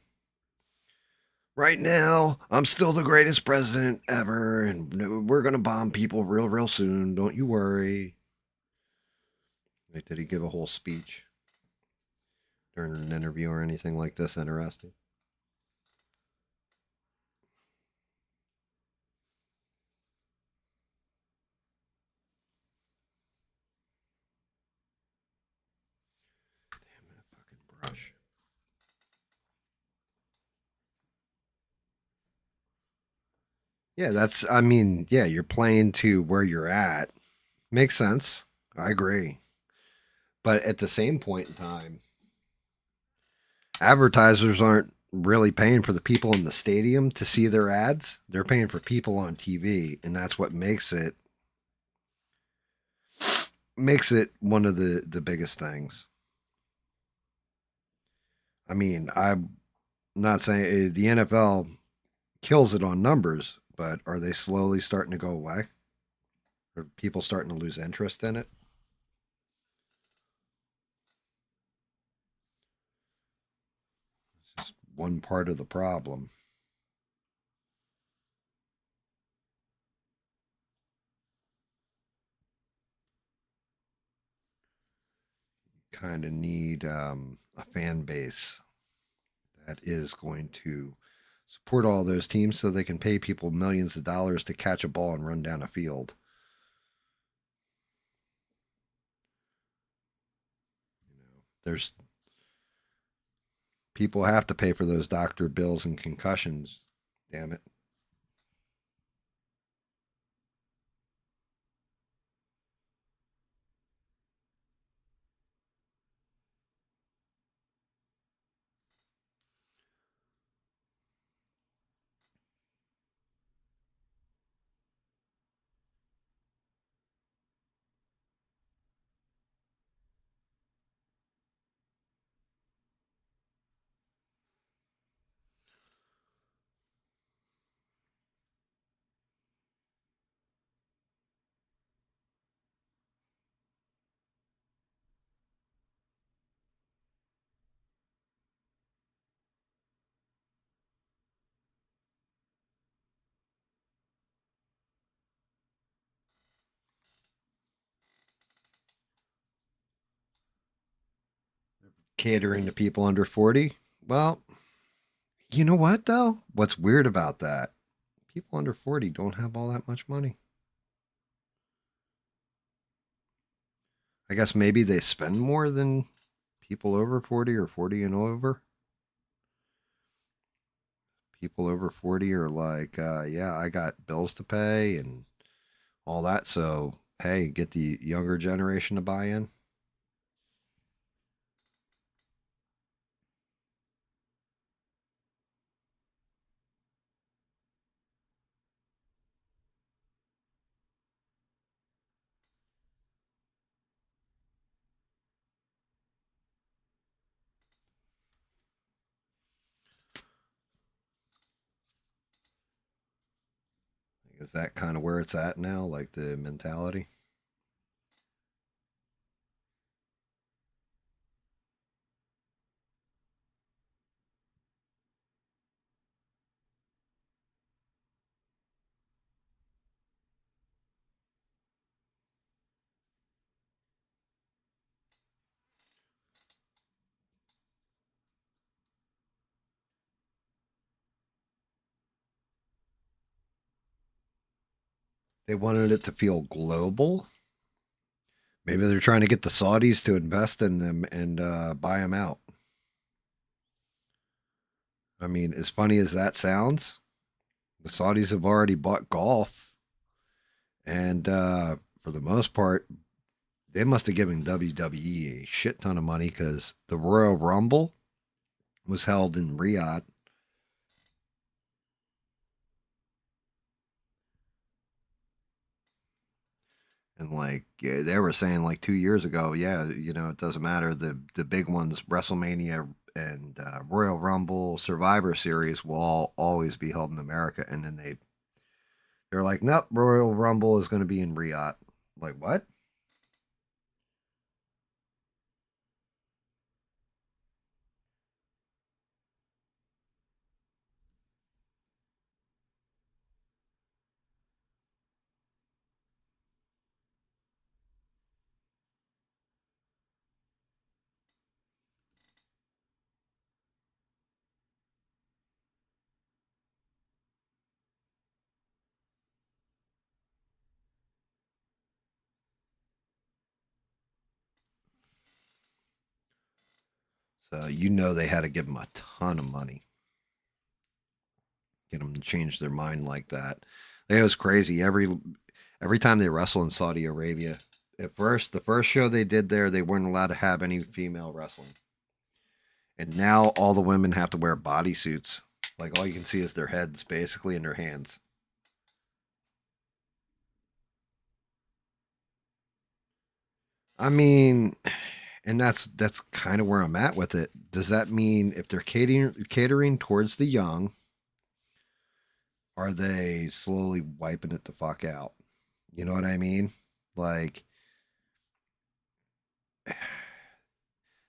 Right now, I'm still the greatest president ever, and we're going to bomb people real, real soon. Don't you worry. Like, did he give a whole speech during an interview or anything like this interesting? Damn that fucking brush. Yeah, I mean, yeah, you're playing to where you're at. Makes sense. I agree. But at the same point in time, advertisers aren't really paying for the people in the stadium to see their ads. They're paying for people on TV, and that's what makes it one of the biggest things. I mean, I'm not saying the NFL kills it on numbers, but are they slowly starting to go away? Are people starting to lose interest in it? It's just one part of the problem. Kind of need a fan base that is going to support all those teams so they can pay people millions of dollars to catch a ball and run down a field. There's people have to pay for those doctor bills and concussions. Damn it. catering to people under 40. Well, you know what, though? What's weird about that? People under 40 don't have all that much money. I guess maybe they spend more than people over 40 or 40 and over. People over 40 are like, yeah, I got bills to pay and all that. So, hey, get the younger generation to buy in. Is that kind of where it's at now? Like the mentality? They wanted it to feel global. Maybe they're trying to get the Saudis to invest in them and buy them out. I mean, as funny as that sounds, the Saudis have already bought golf. And for the most part, they must have given WWE a shit ton of money because the Royal Rumble was held in Riyadh. And like they were saying like 2 years ago, yeah, it doesn't matter. The big ones, WrestleMania and Royal Rumble, Survivor Series will always be held in America. And then they're like, nope, Royal Rumble is going to be in Riyadh. Like what? So they had to give them a ton of money, get them to change their mind like that. It was crazy. Every time they wrestle in Saudi Arabia, the first show they did there, they weren't allowed to have any female wrestling, and now all the women have to wear bodysuits. Like all you can see is their heads, basically, and their hands. I mean, and that's kind of where I'm at with it. Does that mean if they're catering towards the young, are they slowly wiping it the fuck out? You know what I mean? Like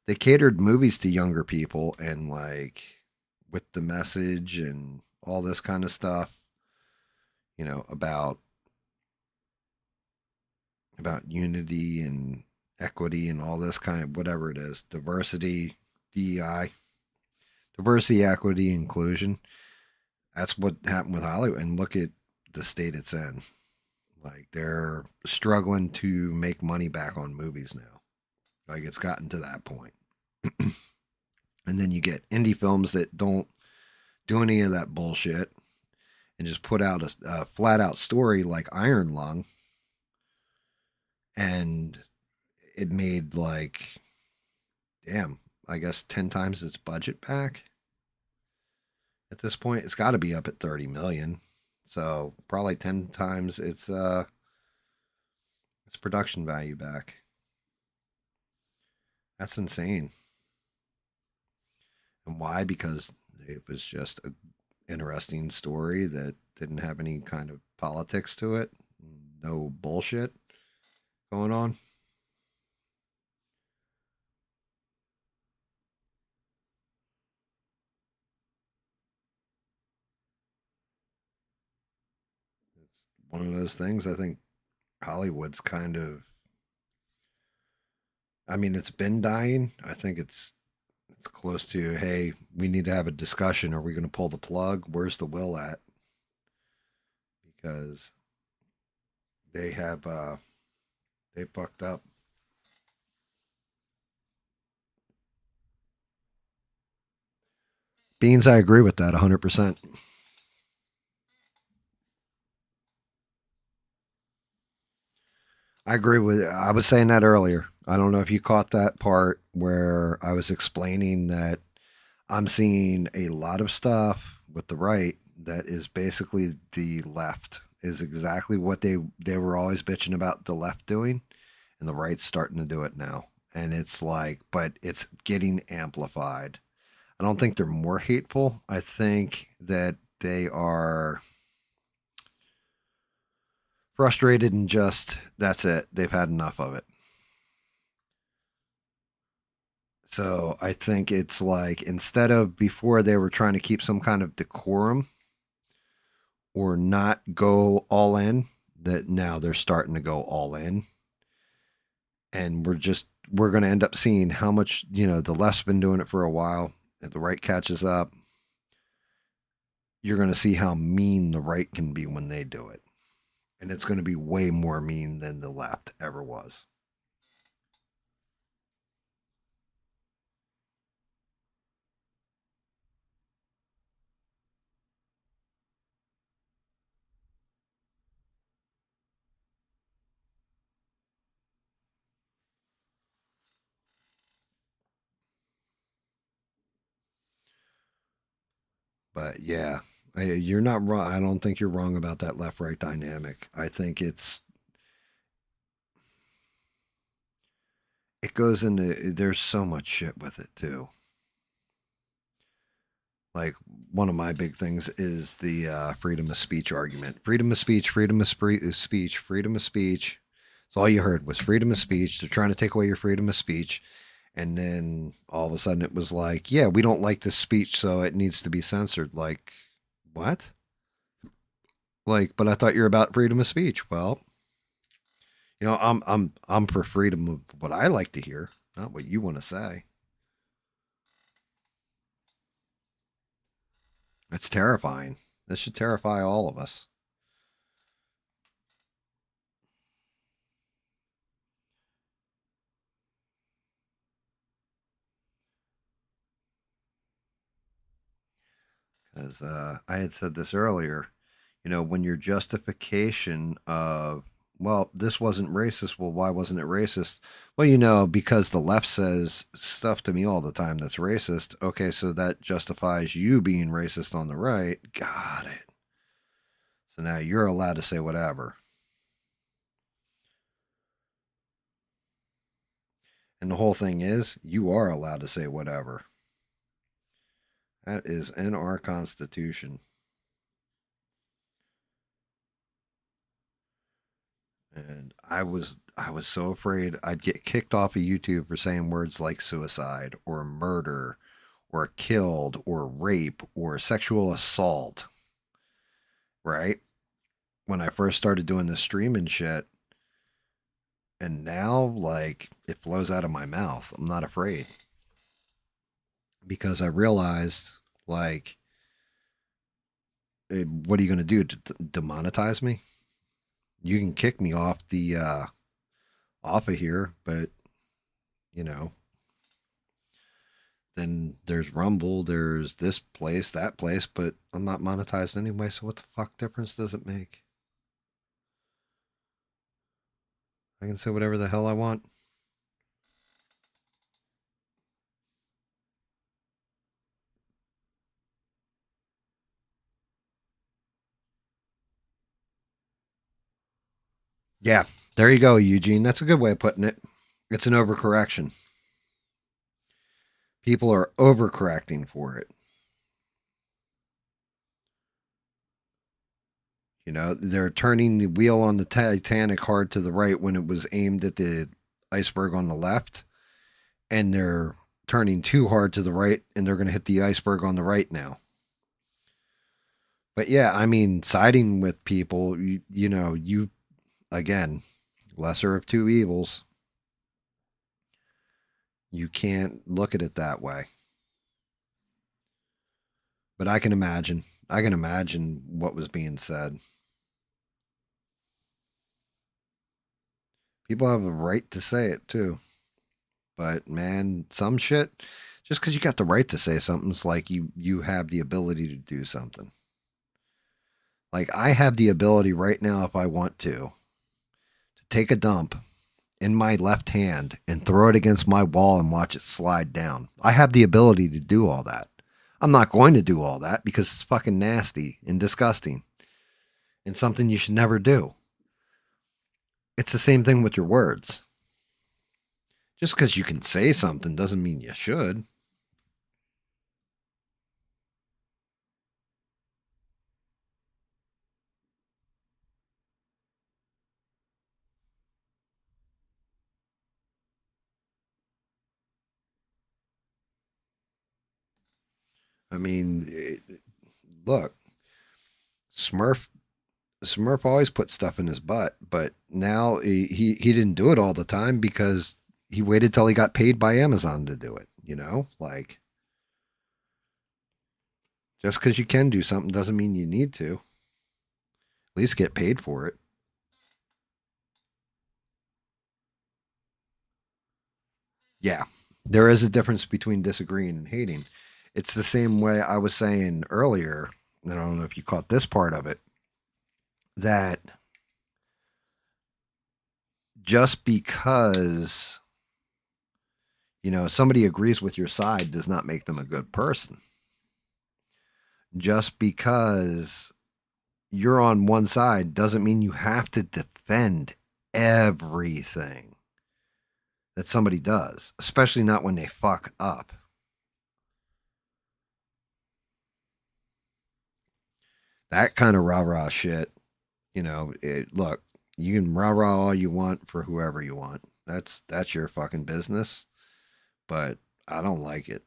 they catered movies to younger people and like with the message and all this kind of stuff, about unity and equity and all this kind of whatever it is, diversity, DEI, diversity, equity, inclusion. That's what happened with Hollywood. And look at the state it's in. Like they're struggling to make money back on movies now. Like it's gotten to that point. And then you get indie films that don't do any of that bullshit and just put out a flat out story like Iron Lung. And it made like, damn, I guess 10 times its budget back. At this point, it's got to be up at 30 million. So probably 10 times its production value back. That's insane. And why? Because it was just an interesting story that didn't have any kind of politics to it. No bullshit going on. It's one of those things I think Hollywood's kind of, I mean, it's been dying. I think it's it's close to, hey, we need to have a discussion. Are we going to pull the plug? Where's the will at? Because they have they fucked up. Beans, I agree with that 100%. I agree with. I was saying that earlier. I don't know if you caught that part where I was explaining that I'm seeing a lot of stuff with the right that is basically the left is exactly what they were always bitching about the left doing, and the right's starting to do it now. And it's like, but it's getting amplified. I don't think they're more hateful. I think that they are frustrated and just, that's it. They've had enough of it. So I think it's like, instead of before they were trying to keep some kind of decorum or not go all in, that now they're starting to go all in. And we're going to end up seeing how much, the left's been doing it for a while. If the right catches up, you're going to see how mean the right can be when they do it. And it's going to be way more mean than the left ever was. But yeah, you're not wrong. I don't think you're wrong about that left-right dynamic. I think it goes into, there's so much shit with it too. Like, one of my big things is the freedom of speech argument. Freedom of speech, freedom of speech, freedom of speech. So all you heard was freedom of speech. They're trying to take away your freedom of speech. And then all of a sudden it was like, yeah, we don't like this speech, so it needs to be censored. Like, what? Like, but I thought you're about freedom of speech. Well, I'm for freedom of what I like to hear, not what you want to say. It's terrifying. This should terrify all of us. As I had said this earlier, when your justification of, well, this wasn't racist, well, why wasn't it racist? Well, because the left says stuff to me all the time that's racist. Okay, so that justifies you being racist on the right. Got it. So now you're allowed to say whatever. And the whole thing is, you are allowed to say whatever. That is in our Constitution. And I was so afraid I'd get kicked off of YouTube for saying words like suicide or murder or killed or rape or sexual assault. Right? When I first started doing this streaming shit. And now, like, it flows out of my mouth. I'm not afraid. Because I realized, like, what are you going to do? Demonetize me? You can kick me off off of here, but then there's Rumble, there's this place, that place, but I'm not monetized anyway, so what the fuck difference does it make? I can say whatever the hell I want. Yeah, there you go, Eugene. That's a good way of putting it. It's an overcorrection. People are overcorrecting for it. They're turning the wheel on the Titanic hard to the right when it was aimed at the iceberg on the left. And they're turning too hard to the right and they're going to hit the iceberg on the right now. But yeah, I mean, siding with people, you again, lesser of two evils. You can't look at it that way. But I can imagine. I can imagine what was being said. People have a right to say it too. But man, some shit, just because you got the right to say something, it's like you have the ability to do something. Like I have the ability right now, if I want to take a dump in my left hand and throw it against my wall and watch it slide down. I have the ability to do all that. I'm not going to do all that because it's fucking nasty and disgusting and something you should never do. It's the same thing with your words. Just because you can say something doesn't mean you should. I mean, look, Smurf always put stuff in his butt, but now he didn't do it all the time because he waited till he got paid by Amazon to do it, you know? Like, just because you can do something doesn't mean you need to. At least get paid for it. Yeah, there is a difference between disagreeing and hating. It's the same way I was saying earlier, and I don't know if you caught this part of it, that just because somebody agrees with your side does not make them a good person. Just because you're on one side doesn't mean you have to defend everything that somebody does, especially not when they fuck up. That kind of rah-rah shit, look, you can rah-rah all you want for whoever you want. That's your fucking business. But I don't like it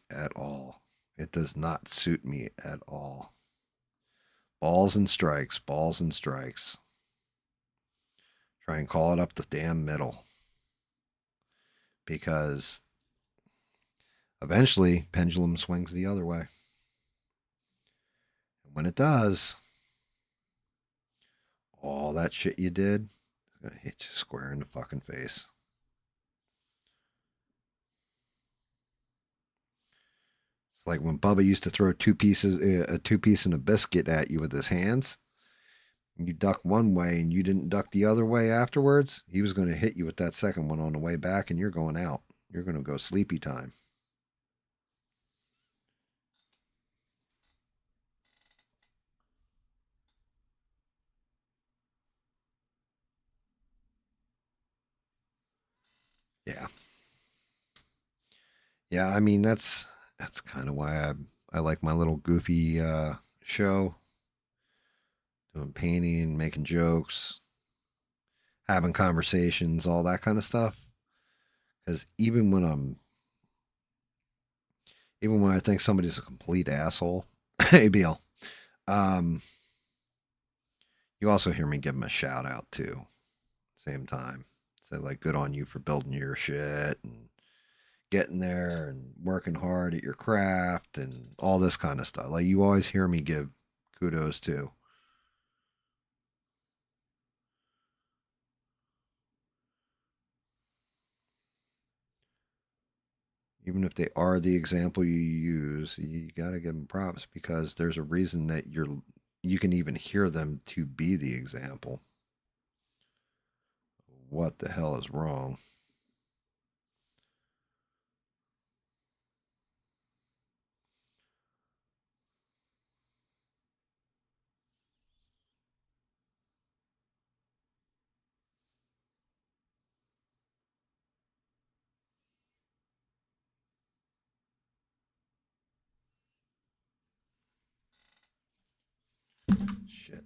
at all. It does not suit me at all. Balls and strikes, balls and strikes. Try and call it up the damn middle. Because eventually, pendulum swings the other way. And when it does, all that shit you did is going to hit you square in the fucking face. It's like when Bubba used to throw a two-piece and a biscuit at you with his hands. You duck one way and you didn't duck the other way afterwards. He was going to hit you with that second one on the way back, and you're going out. You're going to go sleepy time. Yeah. Yeah, I mean that's kind of why I like my little goofy show, doing painting, making jokes, having conversations, all that kind of stuff. Because even when I think somebody's a complete asshole, hey Bill, you also hear me give them a shout out too. Same time, say like, good on you for building your shit and getting there and working hard at your craft and all this kind of stuff. Like you always hear me give kudos too. Even if they are the example you use, you got to give them props because there's a reason that you can even hear them to be the example. What the hell is wrong? Shit.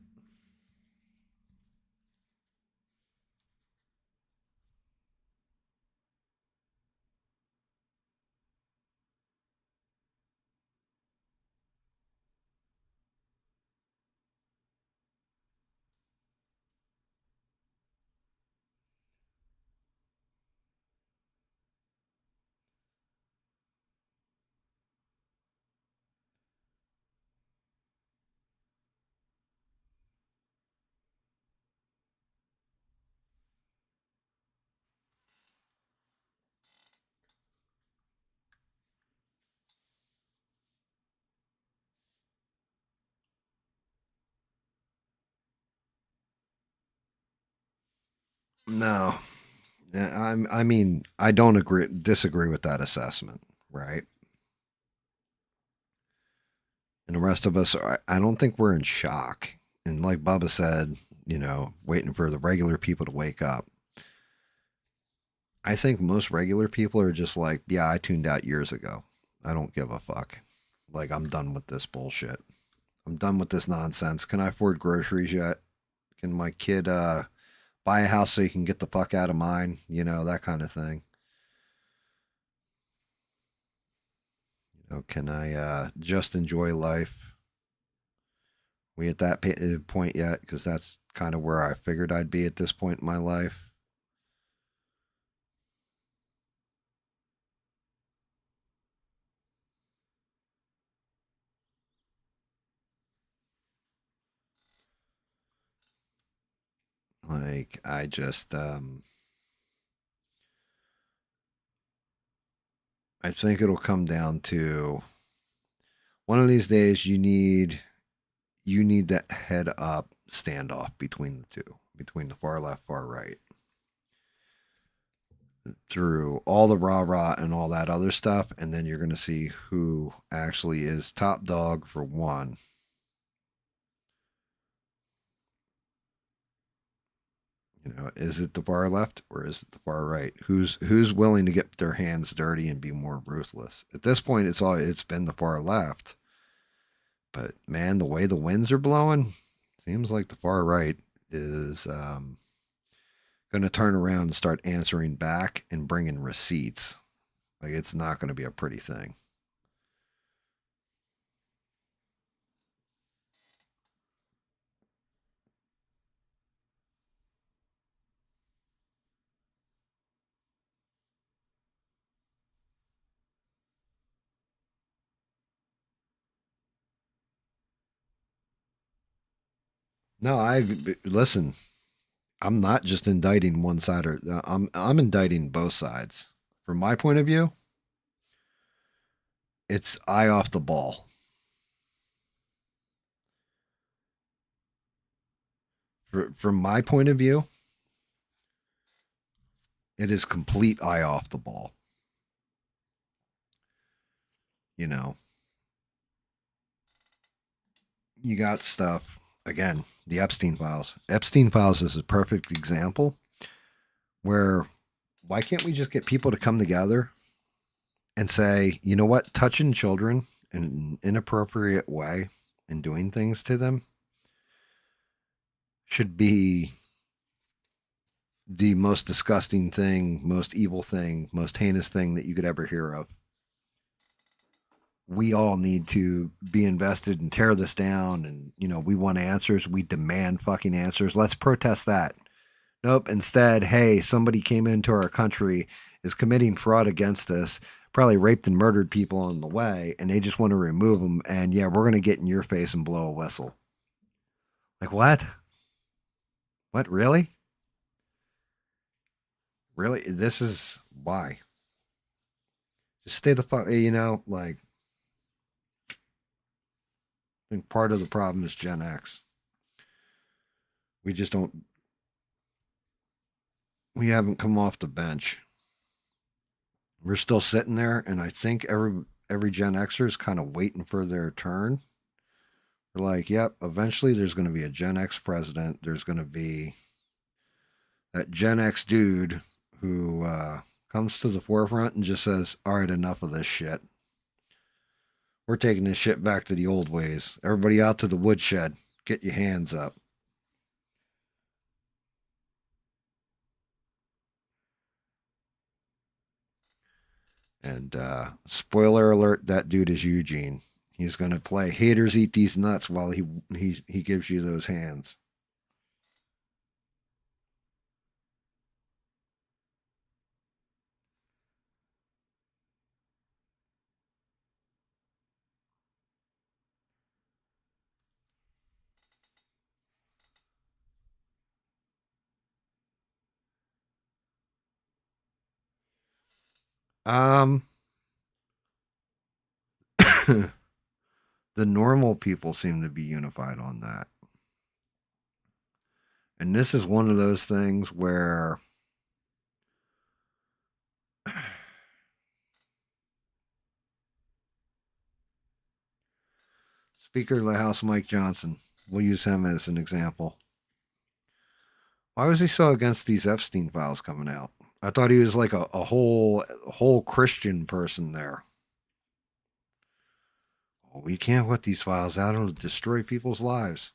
No. I mean, I don't disagree with that assessment, right? And the rest of us, I don't think we're in shock. And like Bubba said, waiting for the regular people to wake up. I think most regular people are just like, yeah, I tuned out years ago. I don't give a fuck. Like, I'm done with this bullshit. I'm done with this nonsense. Can I afford groceries yet? Can my kid buy a house so he can get the fuck out of mine? That kind of thing. Can I just enjoy life? We at that point yet? Because that's kind of where I figured I'd be at this point in my life. Like, I just, I think it'll come down to one of these days you need that head up standoff between the two, between the far left, far right. Through all the rah rah and all that other stuff, and then you're going to see who actually is top dog for one. Is it the far left or is it the far right? Who's willing to get their hands dirty and be more ruthless? At this point, it's been the far left. But man, the way the winds are blowing, seems like the far right is going to turn around and start answering back and bringing receipts. Like, it's not going to be a pretty thing. No, listen. I'm not just indicting one side, or I'm indicting both sides. From my point of view, it's eye off the ball. From my point of view, it is complete eye off the ball. You got stuff, again, the Epstein files. Epstein files is a perfect example where why can't we just get people to come together and say, you know what, touching children in an inappropriate way and doing things to them should be the most disgusting thing, most evil thing, most heinous thing that you could ever hear of. We all need to be invested and tear this down. And, we want answers. We demand fucking answers. Let's protest that. Nope. Instead, hey, somebody came into our country, is committing fraud against us, probably raped and murdered people on the way, and they just want to remove them. And yeah, we're going to get in your face and blow a whistle. Like, what? What, really? Really? This is why. Just stay the fuck, like, I think part of the problem is Gen X. We just don't, we haven't come off the bench. We're still sitting there, and I think every Gen Xer is kind of waiting for their turn. We're like, yep, eventually there's going to be a Gen X president. There's going to be that Gen X dude who comes to the forefront and just says, all right, enough of this shit. We're taking this shit back to the old ways. Everybody out to the woodshed. Get your hands up. And spoiler alert, that dude is Eugene. He's going to play haters eat these nuts while he gives you those hands. The normal people seem to be unified on that. And this is one of those things where Speaker of the House Mike Johnson, we'll use him as an example. Why was he so against these Epstein files coming out? I thought he was like a whole Christian person there. Oh, we can't put these files out. It'll destroy people's lives.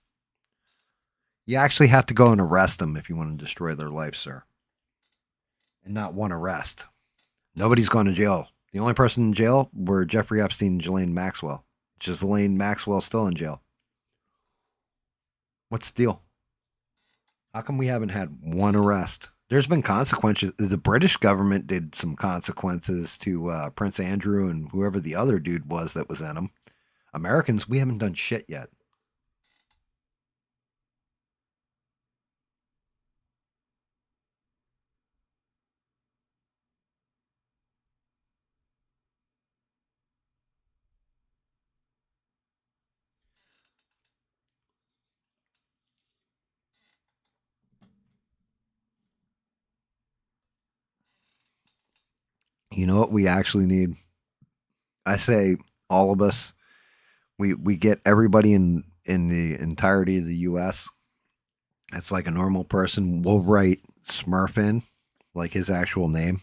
You actually have to go and arrest them if you want to destroy their life, sir. And not one arrest. Nobody's gone to jail. The only person in jail were Jeffrey Epstein and Ghislaine Maxwell. Ghislaine Maxwell's still in jail. What's the deal? How come we haven't had one arrest? There's been consequences. The British government did some consequences to Prince Andrew and whoever the other dude was that was in them. Americans, we haven't done shit yet. You know what we actually need? I say all of us, we get everybody in the entirety of the U.S. It's like a normal person. We'll write Smurf in, like his actual name,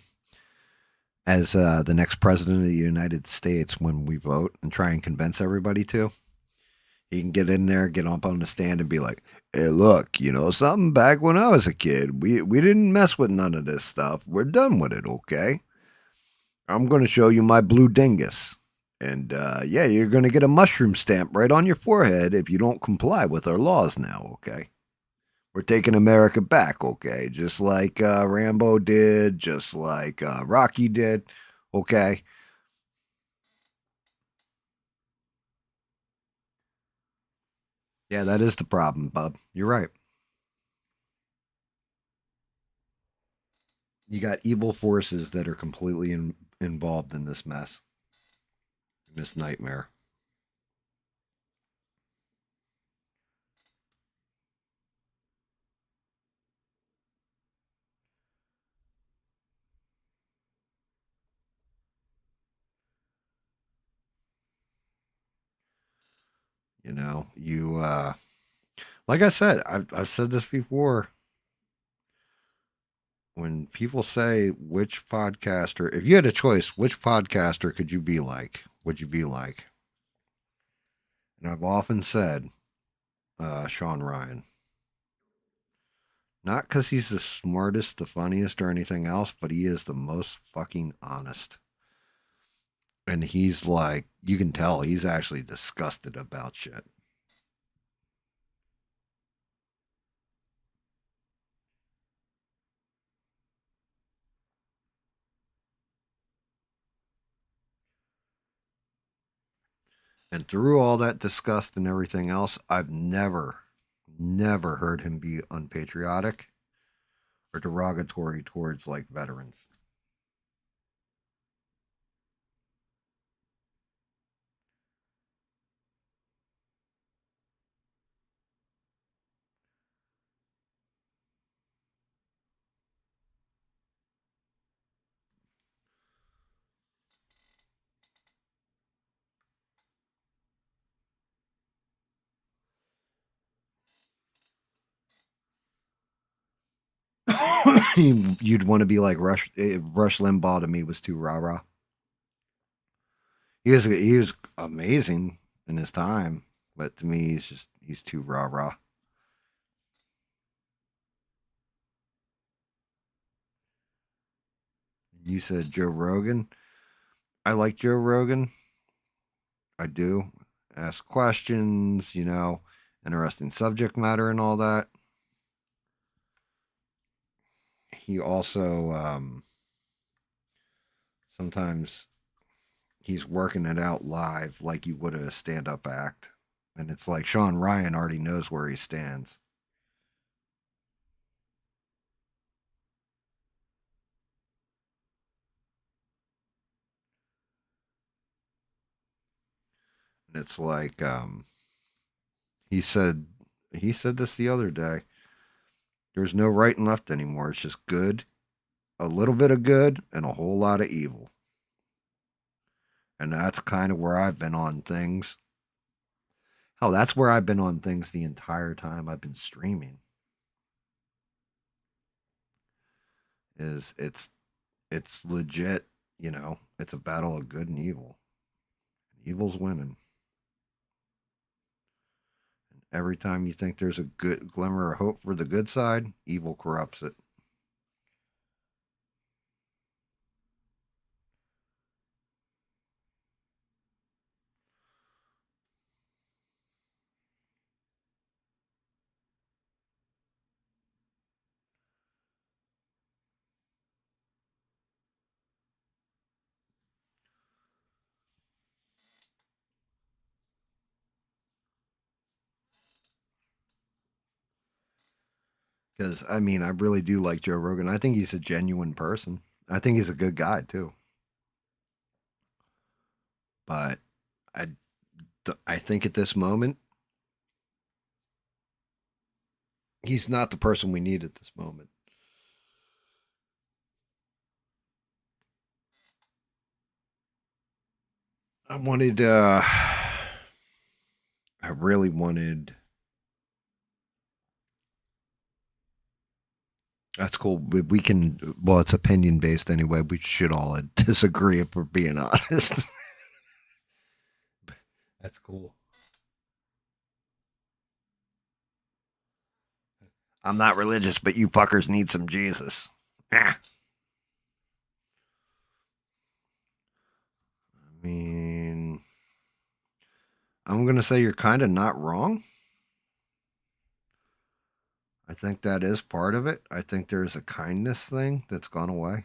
as the next president of the United States when we vote and try and convince everybody to. He can get in there, get up on the stand and be like, hey, look, you know, something back when I was a kid. We didn't mess with none of this stuff. We're done with it, okay? I'm going to show you my blue dingus. And, yeah, you're going to get a mushroom stamp right on your forehead if you don't comply with our laws now, okay? We're taking America back, okay? Just like Rambo did, just like Rocky did, okay? Yeah, that is the problem, bub. You're right. You got evil forces that are completely involved in this mess, in this nightmare. You know, like I said, I've said this before. When people say which podcaster, if you had a choice, which podcaster could you be like? Would you be like? And I've often said, Sean Ryan. Not because he's the smartest, the funniest, or anything else, but he is the most fucking honest. And he's like, you can tell he's actually disgusted about shit. And through all that disgust and everything else, I've never heard him be unpatriotic or derogatory towards like veterans. You'd want to be like Rush. Rush Limbaugh to me was too rah rah. He was amazing in his time, but to me he's too rah rah. You said Joe Rogan. I like Joe Rogan. I do. Ask questions, you know, interesting subject matter and all that. He also sometimes he's working it out live like you would a stand-up act. And it's like Sean Ryan already knows where he stands. And it's like he said this the other day. There's no right and left anymore. It's just good, a little bit of good, and a whole lot of evil. And that's kind of where I've been on things. Hell, that's where I've been on things the entire time I've been streaming. It's legit, you know, it's a battle of good and evil. Evil's winning. And every time you think there's a good glimmer of hope for the good side, evil corrupts it. Because, I mean, I really do like Joe Rogan. I think he's a genuine person. I think he's a good guy, too. But I think at this moment, he's not the person we need at this moment. I really wanted. That's cool. We can, well, it's opinion based anyway. We should all disagree if we're being honest. That's cool. I'm not religious, but you fuckers need some Jesus. Ah. I mean, I'm going to say you're kind of not wrong. I think that is part of it. I think there's a kindness thing that's gone away.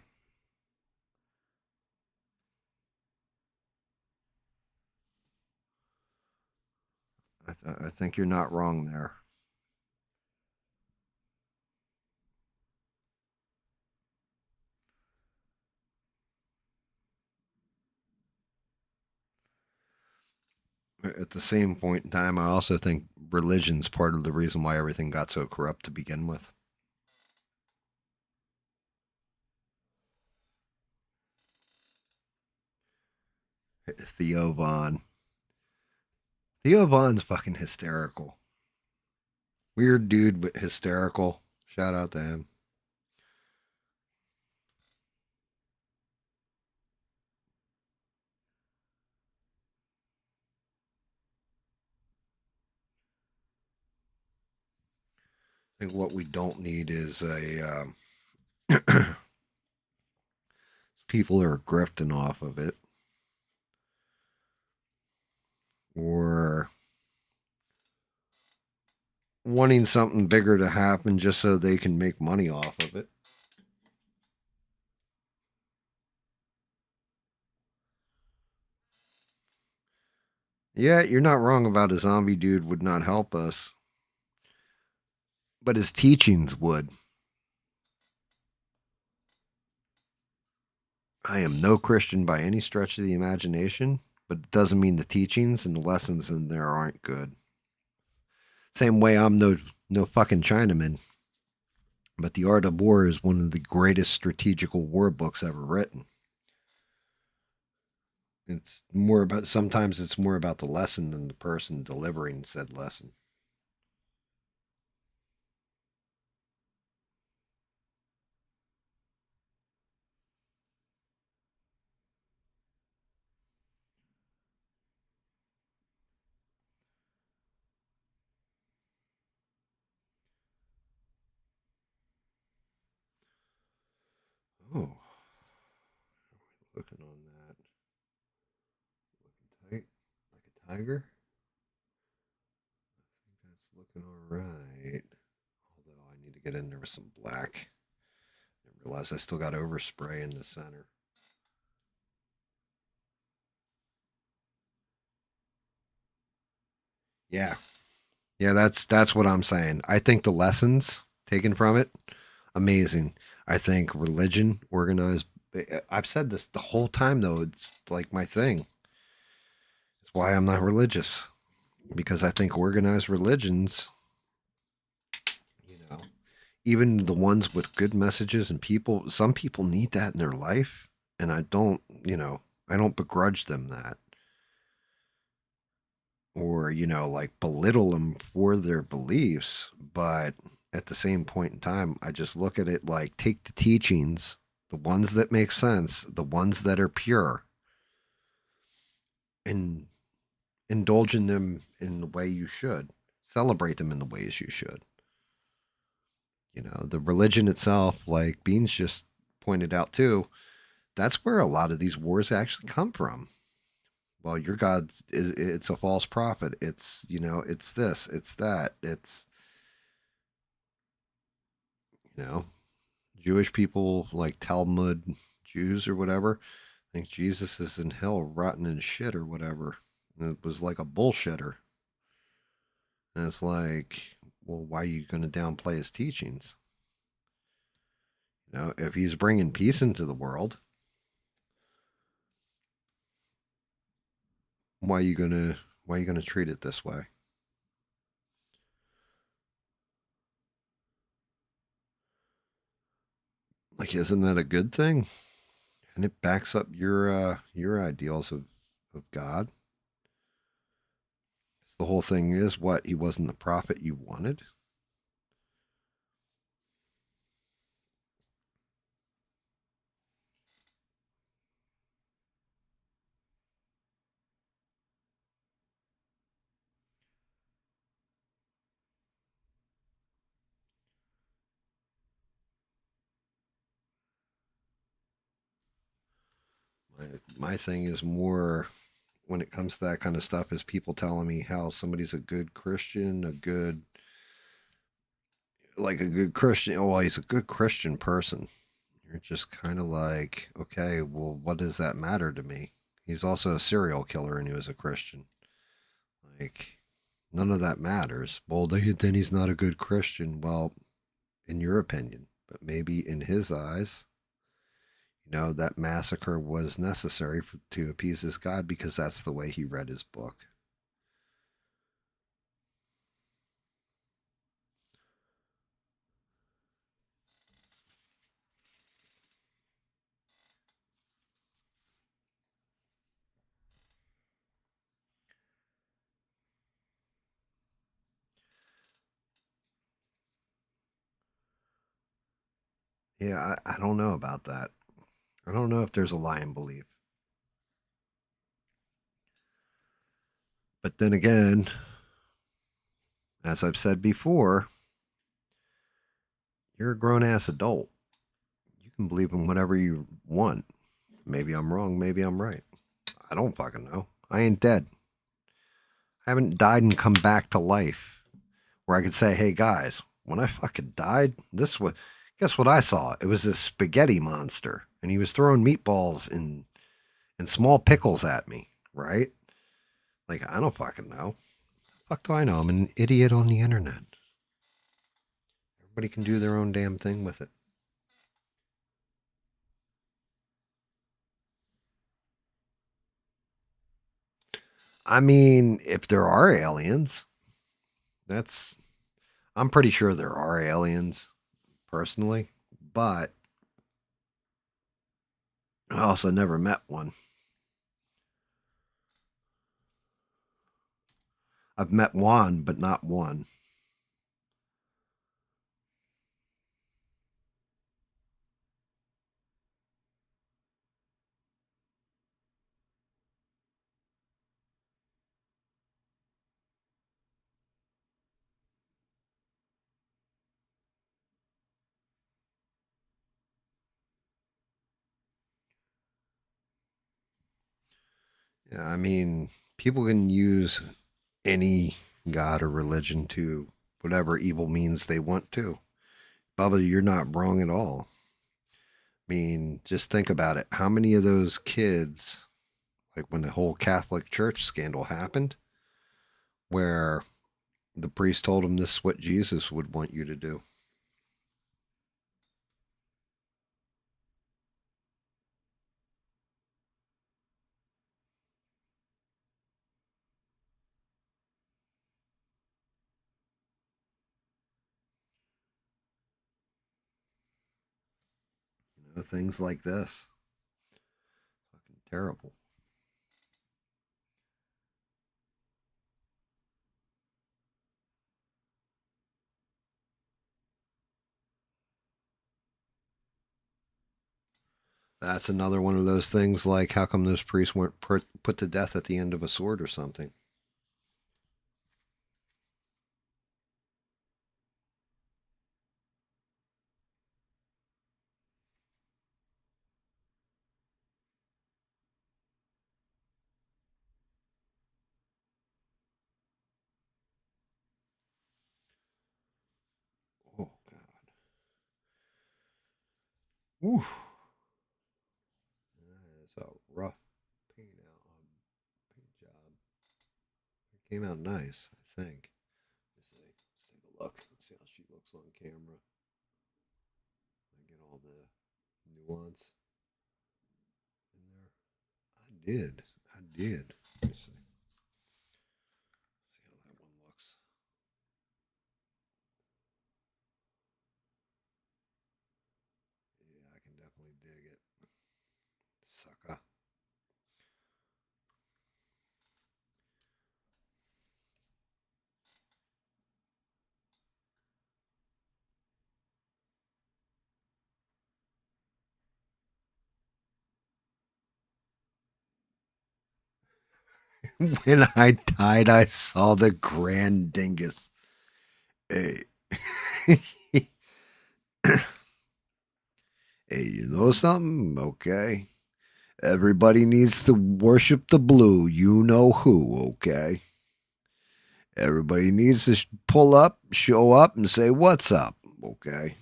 I think you're not wrong there. At the same point in time, I also think religion's part of the reason why everything got so corrupt to begin with. Theo Von. Theo Von's fucking hysterical. Weird dude, but hysterical. Shout out to him. I think what we don't need is a people are grifting off of it, or wanting something bigger to happen just so they can make money off of it. Yeah, you're not wrong about a zombie dude would not help us, but his teachings would. I am no Christian by any stretch of the imagination, but it doesn't mean the teachings and the lessons in there aren't good. Same way I'm no fucking Chinaman, but The Art of War is one of the greatest strategical war books ever written. It's more about, sometimes it's more about the lesson than the person delivering said lesson. Oh, looking on that. Looking tight, like a tiger. I think that's looking all right. Although I need to get in there with some black. I realize I still got overspray in the center. Yeah. Yeah, that's what I'm saying. I think the lessons taken from it, amazing. I think religion, organized. I've said this the whole time, though. It's like my thing. It's why I'm not religious, because I think organized religions, you know, even the ones with good messages, and some people need that in their life, and I don't, I don't begrudge them that, or like belittle them for their beliefs, but at the same point in time, I just look at it like, take the teachings, the ones that make sense, the ones that are pure, and indulge in them in the way you should, celebrate them in the ways you should. The religion itself, like Beans just pointed out too, that's where a lot of these wars actually come from. Well, your God it's a false prophet. It's, it's this, it's that. It's, Jewish people, like Talmud Jews or whatever, think Jesus is in hell rotten in shit or whatever. And it was like a bullshitter. And it's like, well, why are you going to downplay his teachings? If he's bringing peace into the world, why are you gonna treat it this way? Like, isn't that a good thing? And it backs up your ideals of God. The whole thing is, what, he wasn't the prophet you wanted? My thing is more, when it comes to that kind of stuff, is people telling me how somebody's a good Christian, a good Christian. Oh, well, he's a good Christian person. You're just kind of like, okay, well, what does that matter to me? He's also a serial killer and he was a Christian. Like, none of that matters. Well, then he's not a good Christian. Well, in your opinion, but maybe in his eyes, that massacre was necessary to appease his God, because that's the way he read his book. Yeah, I don't know about that. I don't know if there's a lie in belief. But then again, as I've said before, you're a grown ass adult. You can believe in whatever you want. Maybe I'm wrong, maybe I'm right. I don't fucking know. I ain't dead. I haven't died and come back to life where I could say, hey guys, when I fucking died, guess what I saw? It was this spaghetti monster, and he was throwing meatballs and small pickles at me, right? Like, I don't fucking know. Fuck do I know? I'm an idiot on the internet. Everybody can do their own damn thing with it. I mean, if there are aliens, I'm pretty sure there are aliens, personally, but I also never met one. I've met one, but not one. Yeah, I mean, people can use any god or religion to whatever evil means they want to. Bubba, you're not wrong at all. I mean, just think about it. How many of those kids, like when the whole Catholic Church scandal happened, where the priest told them this is what Jesus would want you to do? of things like this. Fucking terrible. That's another one of those things like how come those priests weren't put to death at the end of a sword or something? Oh, God. Ooh. That's a rough paint job. It came out nice, I think. Let's see. Let's take a look. Let's see how she looks on camera. I get all the nuance in there. I did. I did. Let me see. See how that one looks. Yeah, I can definitely dig it. Sucker. When I died, I saw the Grand Dingus. Hey. Hey, you know something? Okay. Everybody needs to worship the blue. You know who, okay? Everybody needs to pull up, show up, and say, what's up, okay?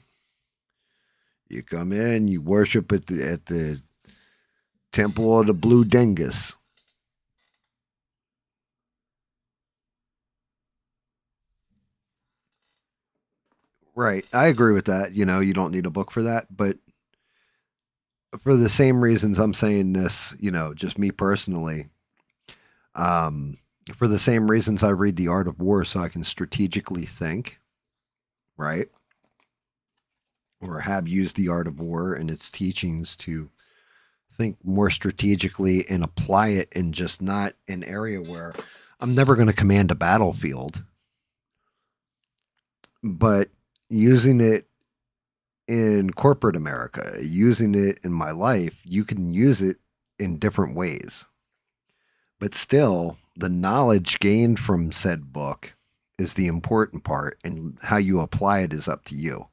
You come in, you worship at the Temple of the Blue Dingus. Right. I agree with that. You know, you don't need a book for that. But for the same reasons I'm saying this, you know, just me personally, for the same reasons I read The Art of War so I can strategically think, right? Or have used The Art of War and its teachings to think more strategically and apply it in just not an area where I'm never going to command a battlefield, but using it in corporate America, using it in my life, you can use it in different ways. But still, the knowledge gained from said book is the important part, and how you apply it is up to you.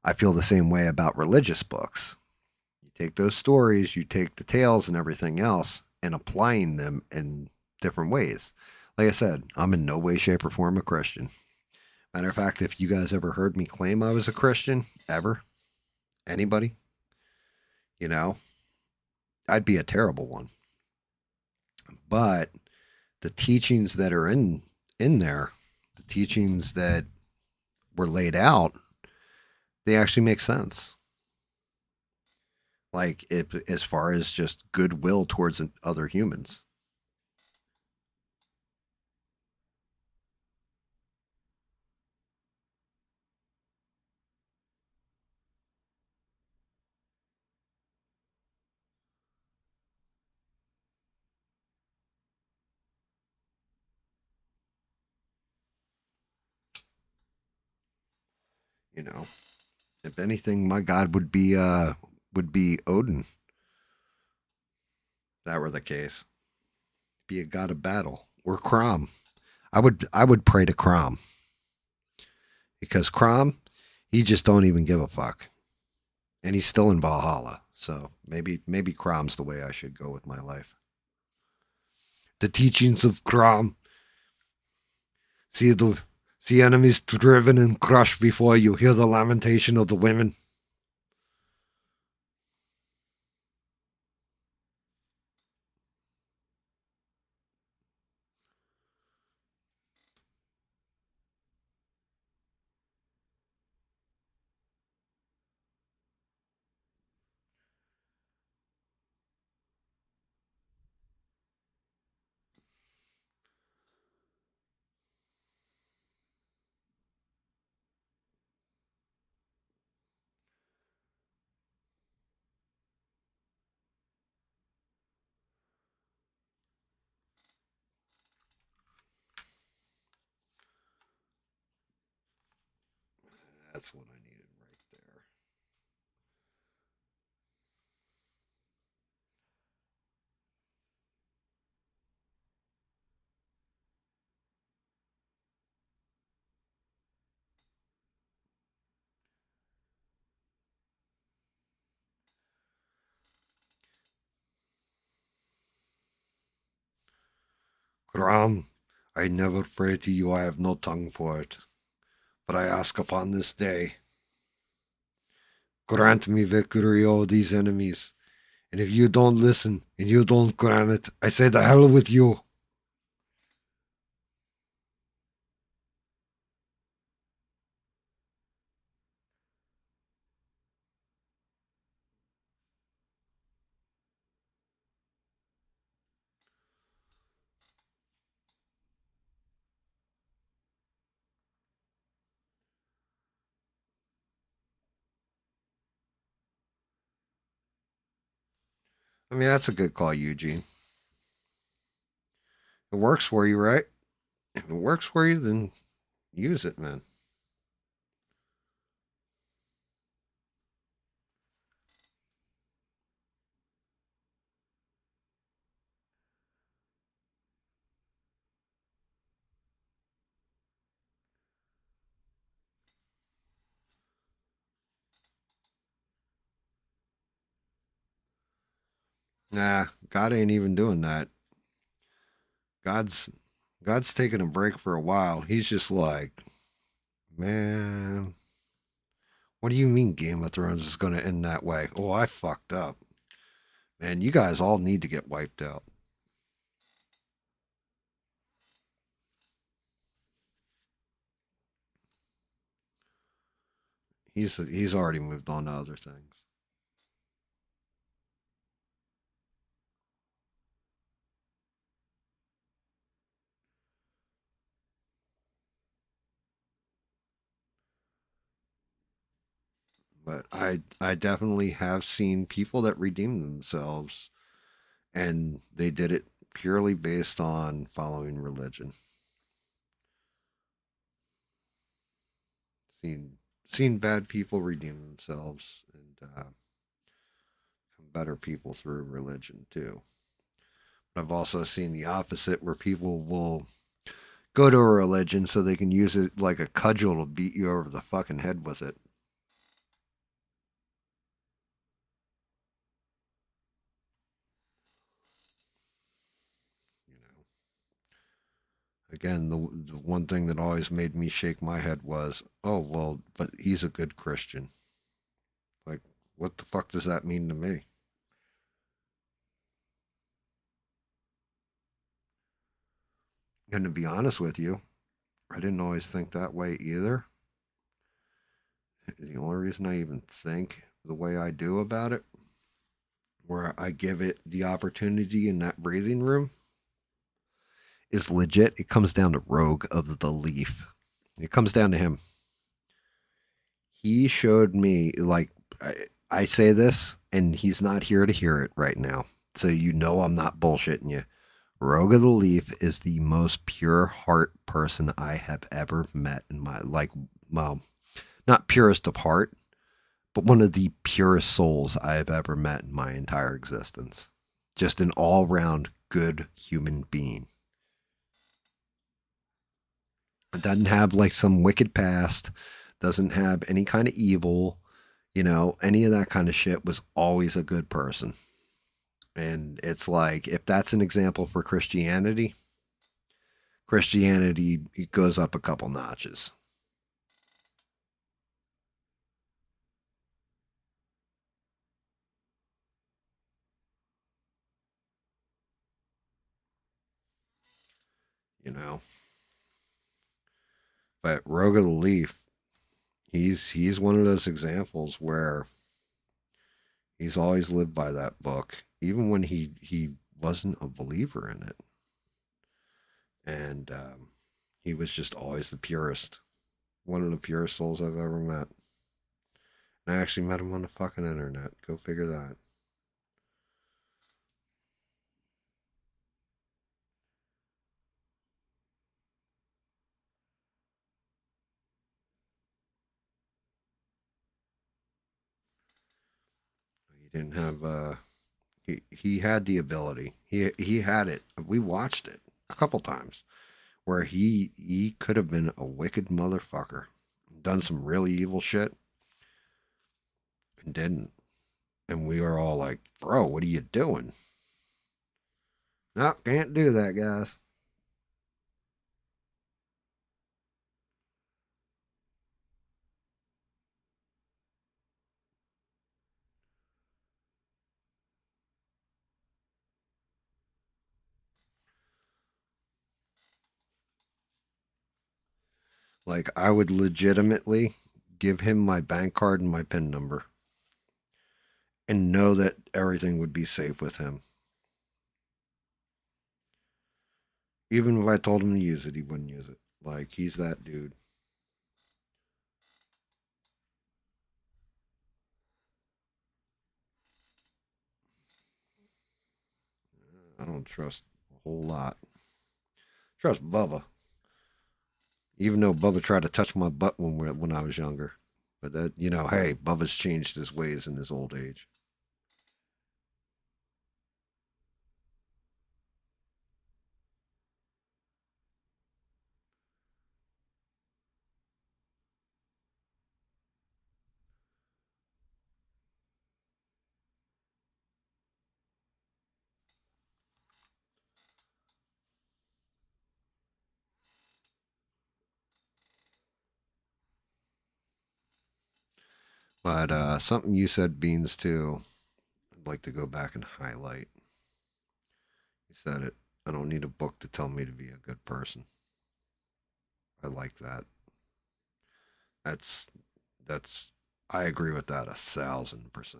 I feel the same way about religious books. You take those stories, you take the tales and everything else, and applying them in different ways. Like I said, I'm in no way, shape, or form a Christian. Matter of fact, if you guys ever heard me claim I was a Christian, ever, anybody, you know, I'd be a terrible one. But the teachings that are in there, the teachings that were laid out, they actually make sense. Like as far as just goodwill towards other humans. You know, if anything, my god would be Odin. If that were the case, be a god of battle, or Crom. I would pray to Crom, because Crom, he just don't even give a fuck, and he's still in Valhalla. So maybe Crom's the way I should go with my life. The teachings of Crom. See enemies driven and crushed before you. Hear the lamentation of the women. That's what I needed right there. Ram, I never pray to you, I have no tongue for it. But I ask upon this day, grant me victory over these enemies. And if you don't listen and you don't grant it, I say the hell with you. I mean, that's a good call, Eugene. It works for you, right? If it works for you, then use it, man. Nah, God ain't even doing that. God's God's taking a break for a while. He's just like, man, what do you mean Game of Thrones is going to end that way? Oh, I fucked up. Man, you guys all need to get wiped out. He's already moved on to other things. But I definitely have seen people that redeem themselves, and they did it purely based on following religion. Seen bad people redeem themselves and become better people through religion too. But I've also seen the opposite, where people will go to a religion so they can use it like a cudgel to beat you over the fucking head with it. Again, the one thing that always made me shake my head was, oh, well, but he's a good Christian. Like, what the fuck does that mean to me? And to be honest with you, I didn't always think that way either. The only reason I even think the way I do about it, where I give it the opportunity in that breathing room, is legit. It comes down to Rogue of the Leaf. It comes down to him. He showed me, like, I say this, and he's not here to hear it right now. So you know I'm not bullshitting you. Rogue of the Leaf is the most pure heart person I have ever met in my, like, well, not purest of heart, but one of the purest souls I have ever met in my entire existence. Just an all-round good human being. It doesn't have like some wicked past, doesn't have any kind of evil, any of that kind of shit. Was always a good person. And it's like, if that's an example for Christianity it goes up a couple notches. But Rogue of the Leaf, he's one of those examples where he's always lived by that book, even when he wasn't a believer in it. And he was just always the purest. One of the purest souls I've ever met. And I actually met him on the fucking internet. Go figure that. didn't have he had the ability. He had it. We watched it a couple times where he could have been a wicked motherfucker, done some really evil shit, and didn't. And we were all like, "Bro, what are you doing?" No, can't do that, guys. Like, I would legitimately give him my bank card and my PIN number and know that everything would be safe with him. Even if I told him to use it, he wouldn't use it. Like, he's that dude. I don't trust a whole lot. Trust Bubba. Even though Bubba tried to touch my butt when I was younger. But that, you know, hey, Bubba's changed his ways in his old age. But something you said, Beans, too, I'd like to go back and highlight. You said it. I don't need a book to tell me to be a good person. I like that. That's I agree with that 1,000%.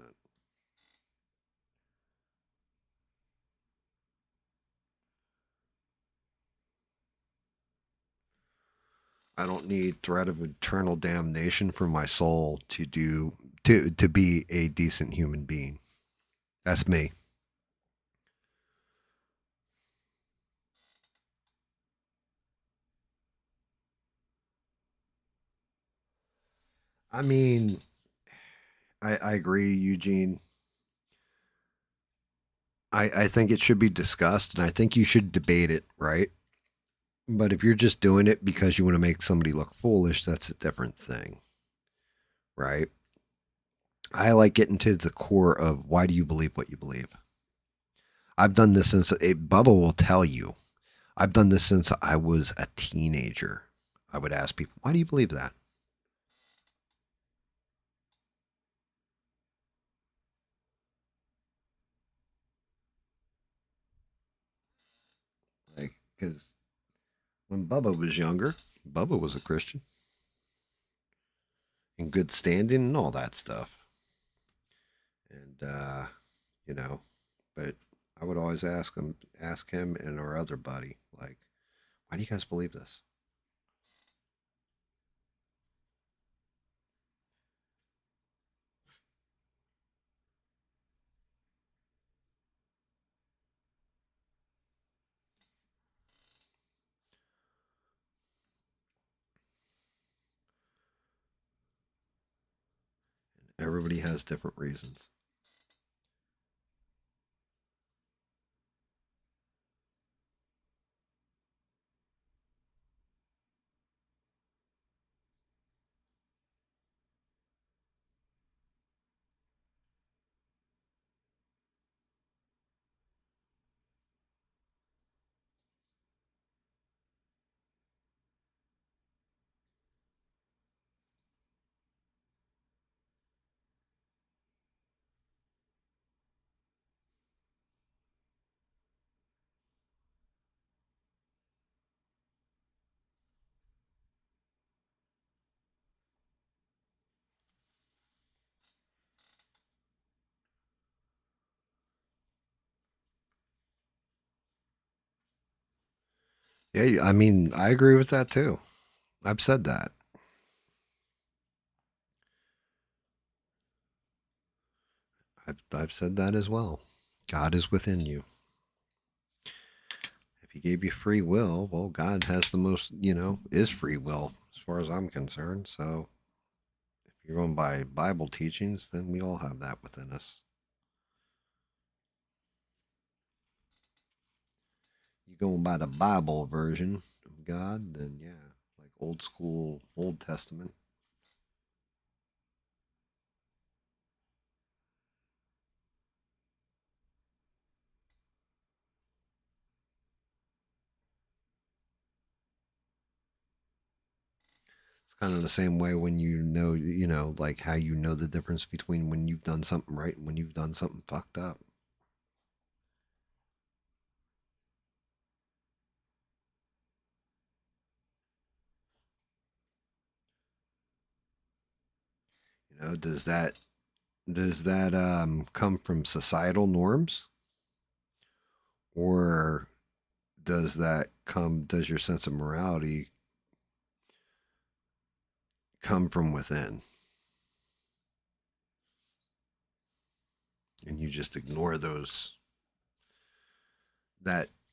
I don't need threat of eternal damnation for my soul to be a decent human being. That's me. I mean, I agree, Eugene. I think it should be discussed, and I think you should debate it, right? But if you're just doing it because you want to make somebody look foolish, that's a different thing, right? I like getting to the core of why do you believe what you believe. I've done this since Bubba will tell you. I've done this since I was a teenager. I would ask people, why do you believe that? Like, because when Bubba was younger, Bubba was a Christian in good standing and all that stuff. And, you know, but I would always ask him and our other buddy, like, why do you guys believe this? Everybody has different reasons. Yeah, I mean, I agree with that too. I've said that. I've said that as well. God is within you. If he gave you free will, well, God has the most, is free will as far as I'm concerned. So if you're going by Bible teachings, then we all have that within us. you're going by the Bible version of God, then yeah, like old school, Old Testament. It's kind of the same way when you know, like how you know the difference between when you've done something right and when you've done something fucked up. You know, does that come from societal norms, or does your sense of morality come from within, and you just ignore that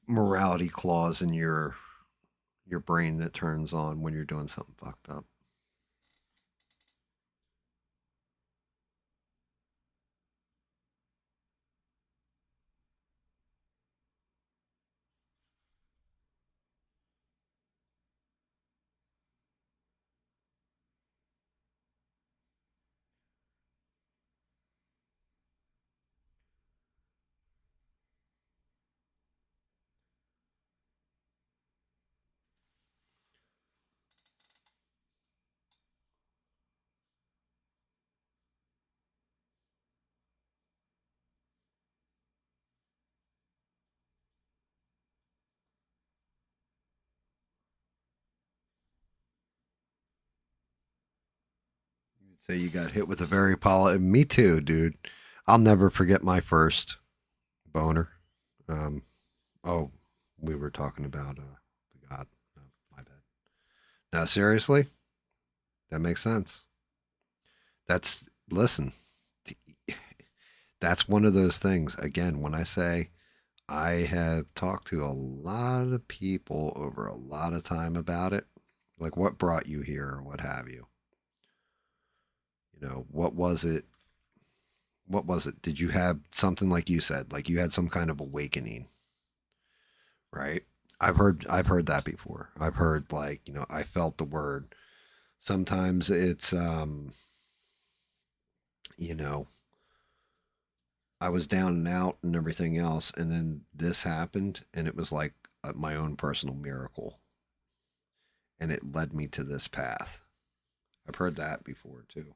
morality clause in your brain that turns on when you're doing something fucked up? Say you got hit with a very poly. Me too, dude. I'll never forget my first boner. Um, oh, we were talking about the God. No, my bad. Now, seriously, that makes sense. That's listen. That's one of those things. Again, when I say I have talked to a lot of people over a lot of time about it, like what brought you here or what have you. You know, what was it? What was it? Did you have something like you said, like you had some kind of awakening, right? I've heard that before. I've heard like, you know, I felt the word. Sometimes it's you know, I was down and out and everything else, and then this happened, and it was like my own personal miracle, and it led me to this path. I've heard that before too.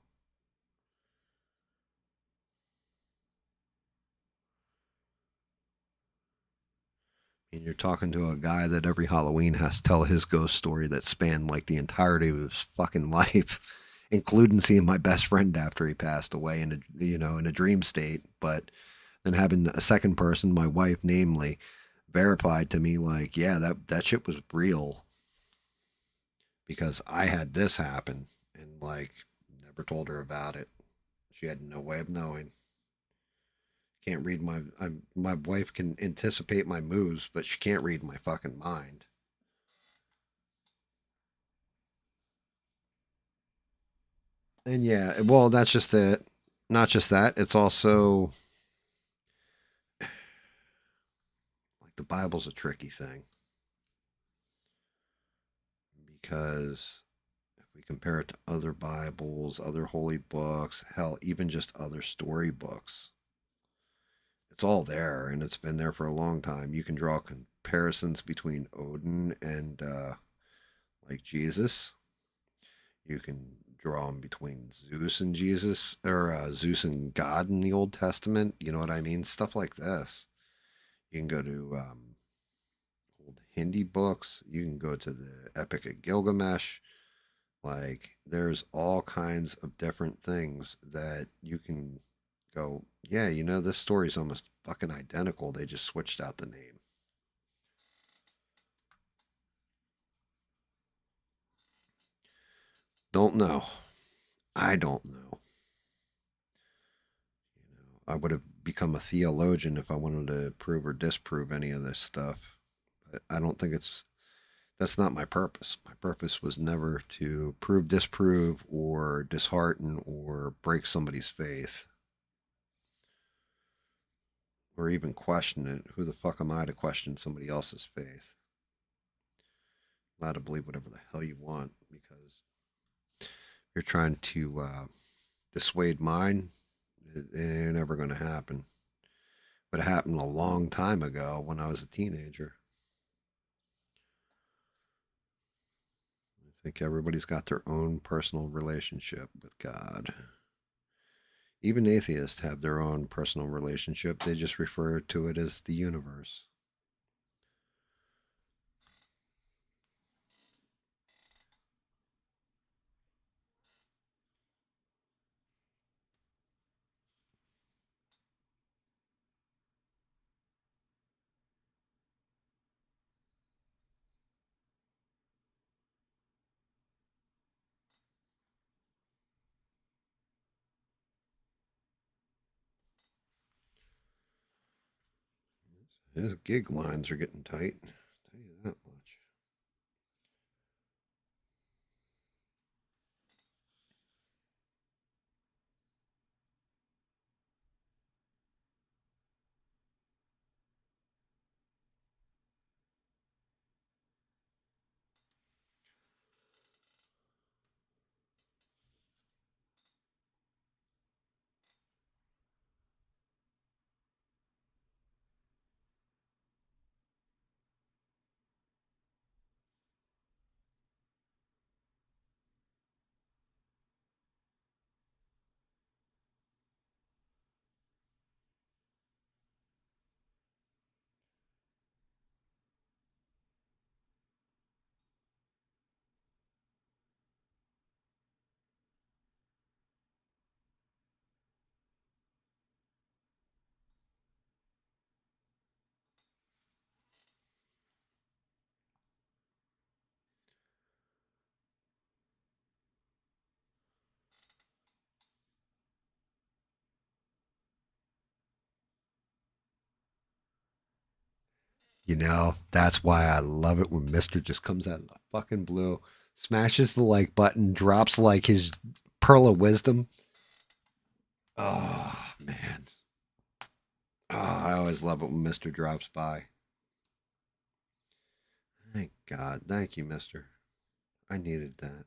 And you're talking to a guy that every Halloween has to tell his ghost story that spanned like the entirety of his fucking life, including seeing my best friend after he passed away in a dream state. But then having a second person, my wife, namely, verified to me like, yeah, that shit was real because I had this happen and like never told her about it. She had no way of knowing. Can't read my wife can anticipate my moves, but she can't read my fucking mind. And yeah, well, that's just it. Not just that, it's also like the Bible's a tricky thing because if we compare it to other Bibles, other holy books, hell, even just other story books, it's all there and it's been there for a long time. You can draw comparisons between Odin and like Jesus. You can draw them between Zeus and Jesus, or Zeus and God in the Old Testament. You know what I mean? Stuff like this. You can go to old Hindi books. You can go to the Epic of Gilgamesh. Like, there's all kinds of different things that you can go, yeah, you know, this story's almost fucking identical. They just switched out the name. Don't know. I don't know. I would have become a theologian if I wanted to prove or disprove any of this stuff. But I don't think that's not my purpose. My purpose was never to prove, disprove, or dishearten or break somebody's faith. or even question it. Who the fuck am I to question somebody else's faith? Allowed to believe whatever the hell you want, because you're trying to dissuade mine. It ain't never going to happen. But it happened a long time ago when I was a teenager. I think everybody's got their own personal relationship with God. Even atheists have their own personal relationship. They just refer to it as the universe. His gig lines are getting tight. I'll tell you that much. You know, that's why I love it when Mister just comes out of the fucking blue, smashes the like button, drops like his pearl of wisdom. Oh, man. Oh, I always love it when Mister drops by. Thank God. Thank you, Mister. I needed that.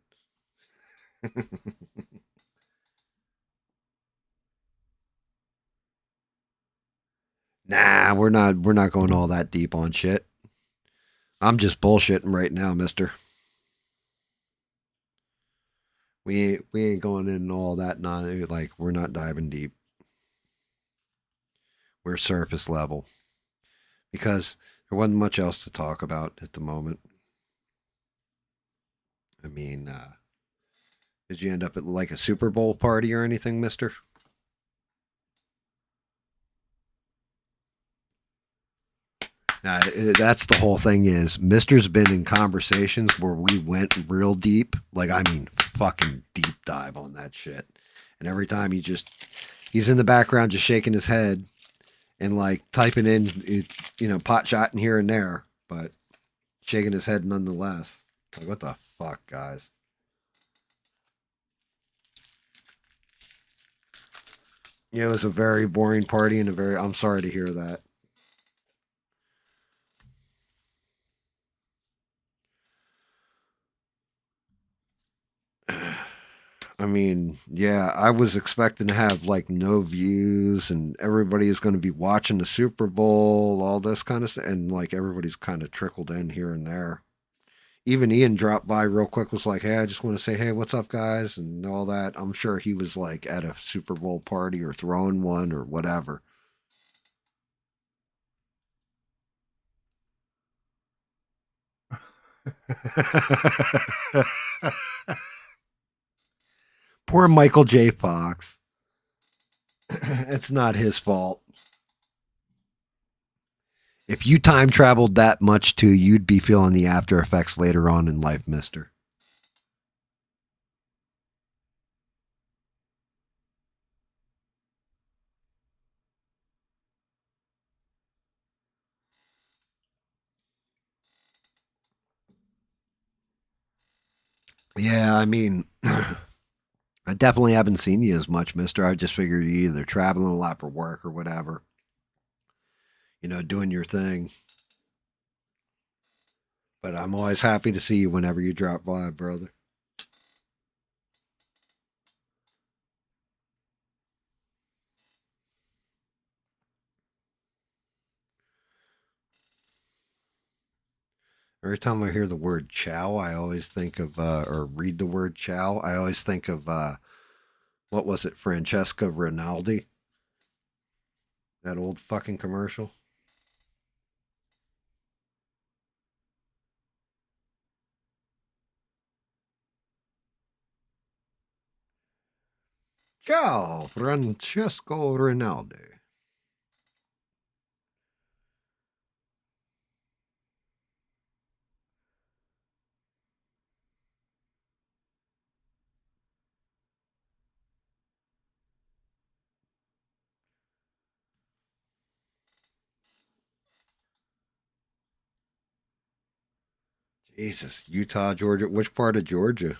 Nah, we're not going all that deep on shit. I'm just bullshitting right now, Mister. We ain't going in all that like we're not diving deep. We're surface level. Because there wasn't much else to talk about at the moment. I mean, did you end up at like a Super Bowl party or anything, Mister? Now, that's the whole thing is Mister's been in conversations where we went real deep. Like, I mean, fucking deep dive on that shit. And every time he's in the background just shaking his head and like typing in, pot shotting here and there, but shaking his head nonetheless. Like, what the fuck, guys? Yeah, it was a very boring party and I'm sorry to hear that. I mean, yeah, I was expecting to have like no views and everybody is going to be watching the Super Bowl, all this kind of stuff. And like everybody's kind of trickled in here and there. Even Ian dropped by real quick, was like, hey, I just want to say, hey, what's up, guys? And all that. I'm sure he was like at a Super Bowl party or throwing one or whatever. Poor Michael J. Fox. It's not his fault. If you time traveled that much too, you'd be feeling the after effects later on in life, mister. Yeah, I mean, I definitely haven't seen you as much, mister. I just figured you either traveling a lot for work or whatever. doing your thing. But I'm always happy to see you whenever you drop by, brother. Every time I hear the word chow, I always think of, or read the word chow, I always think of, what was it, Francesca Rinaldi? That old fucking commercial. Ciao, Francesco Rinaldi. Jesus, Utah, Georgia. Which part of Georgia?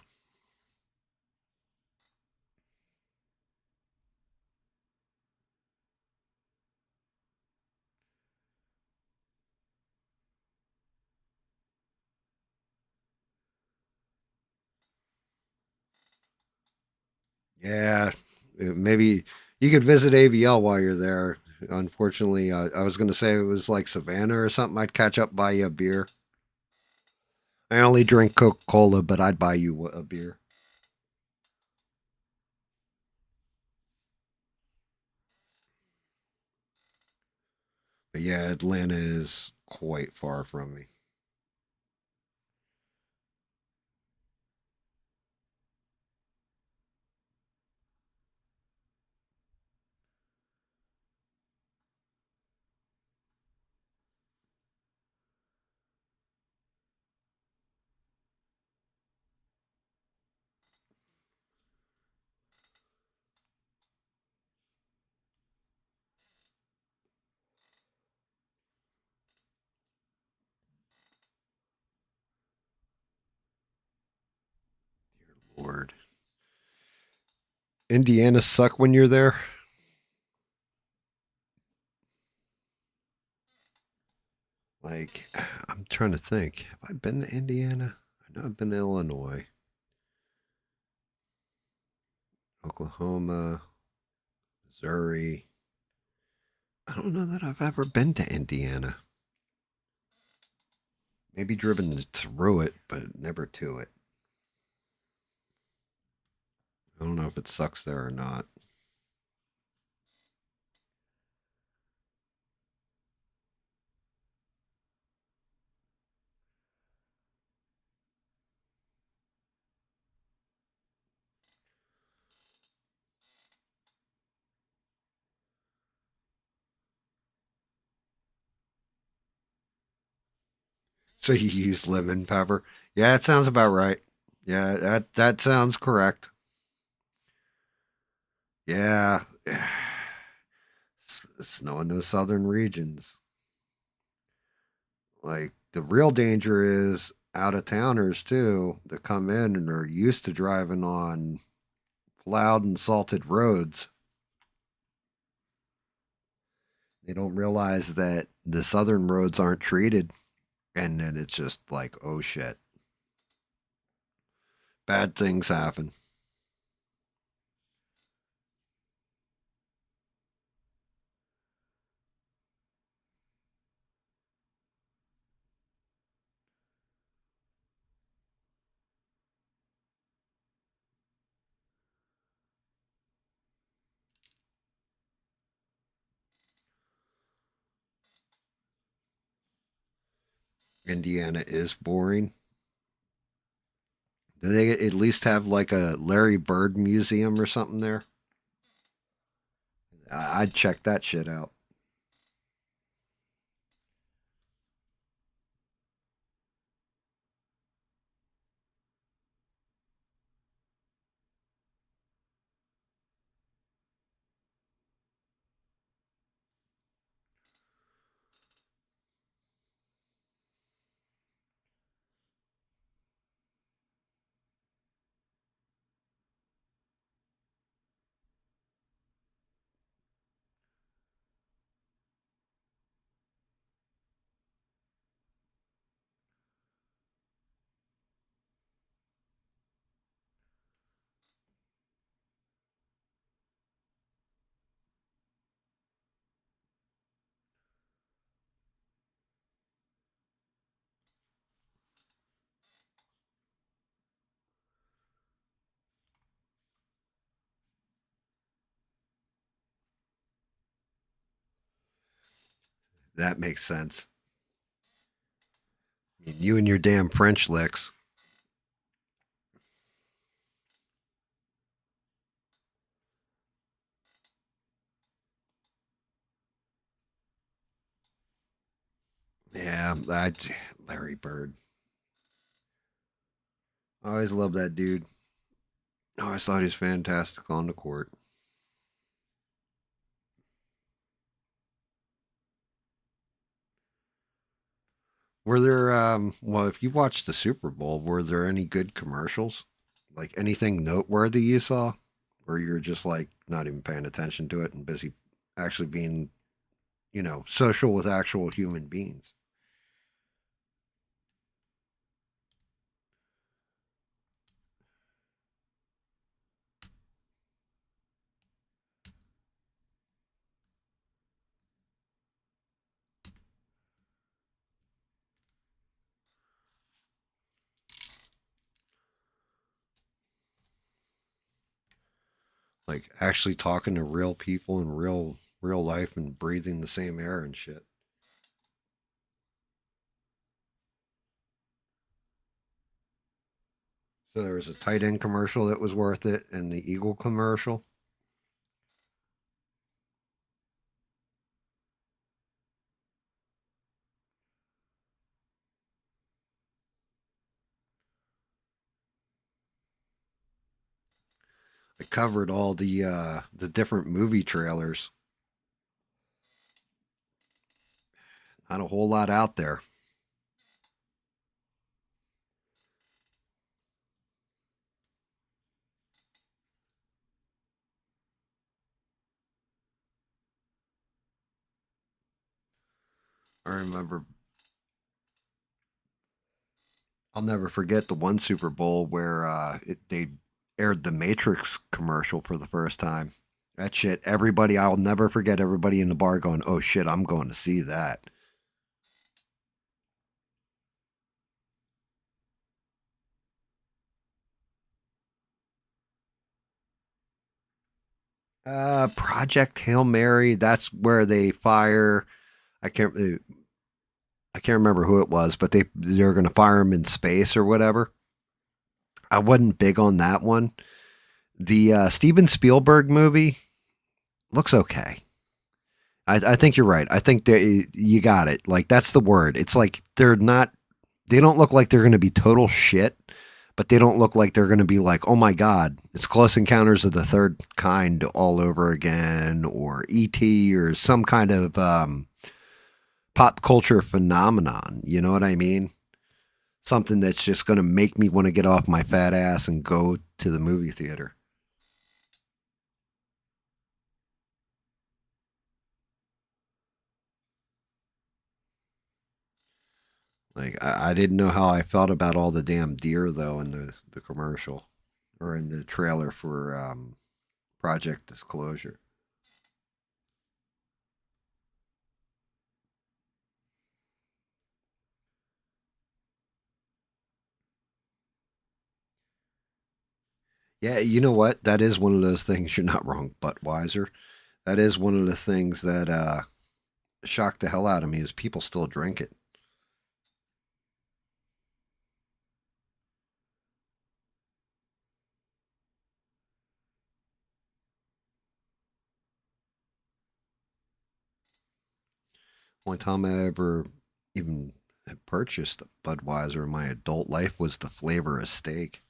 Yeah, maybe you could visit AVL while you're there. Unfortunately, I was going to say it was like Savannah or something. I'd catch up, buy you a beer. I only drink Coca Cola, but I'd buy you a beer. But yeah, Atlanta is quite far from me. Lord. Indiana suck when you're there? Like, I'm trying to think. Have I been to Indiana? I know I've been to Illinois, Oklahoma, Missouri. I don't know that I've ever been to Indiana. Maybe driven through it, but never to it. I don't know if it sucks there or not. So you use lemon pepper? Yeah, that sounds about right. Yeah, that sounds correct. Yeah. Snow in those southern regions. Like the real danger is out of towners too that come in and are used to driving on plowed and salted roads. They don't realize that the southern roads aren't treated, and then it's just like, oh shit, bad things happen. Indiana is boring. Do they at least have like a Larry Bird museum or something there? I'd check that shit out. That makes sense. I mean, you and your damn French licks. Yeah, Larry Bird. I always loved that dude. I always thought he was fantastic on the court. Were there, well, if you watched the Super Bowl, were there any good commercials? Like anything noteworthy you saw? Or you're just like not even paying attention to it and busy actually being, social with actual human beings? Like actually talking to real people in real life and breathing the same air and shit. So there was a tight end commercial that was worth it and the Eagle commercial. I covered all the different movie trailers. Not a whole lot out there. I remember I'll never forget the one Super Bowl where they aired the Matrix commercial for the first time. That shit, I'll never forget everybody in the bar going, oh shit, I'm going to see that. Project Hail Mary, that's where they fire. I can't, I can't remember who it was, but they're going to fire him in space or whatever. I wasn't big on that one. The Steven Spielberg movie looks okay. I think you're right. I think you got it. Like that's the word. It's like they're not. They don't look like they're going to be total shit, but they don't look like they're going to be like, oh my god, it's Close Encounters of the Third Kind all over again, or E.T. or some kind of pop culture phenomenon. You know what I mean? Something that's just going to make me want to get off my fat ass and go to the movie theater. Like I didn't know how I felt about all the damn deer though in the commercial or in the trailer for Project Disclosure. Yeah, you know what? That is one of those things. You're not wrong, Budweiser. That is one of the things that shocked the hell out of me is people still drink it. Only time I ever even had purchased a Budweiser in my adult life was the flavor of steak.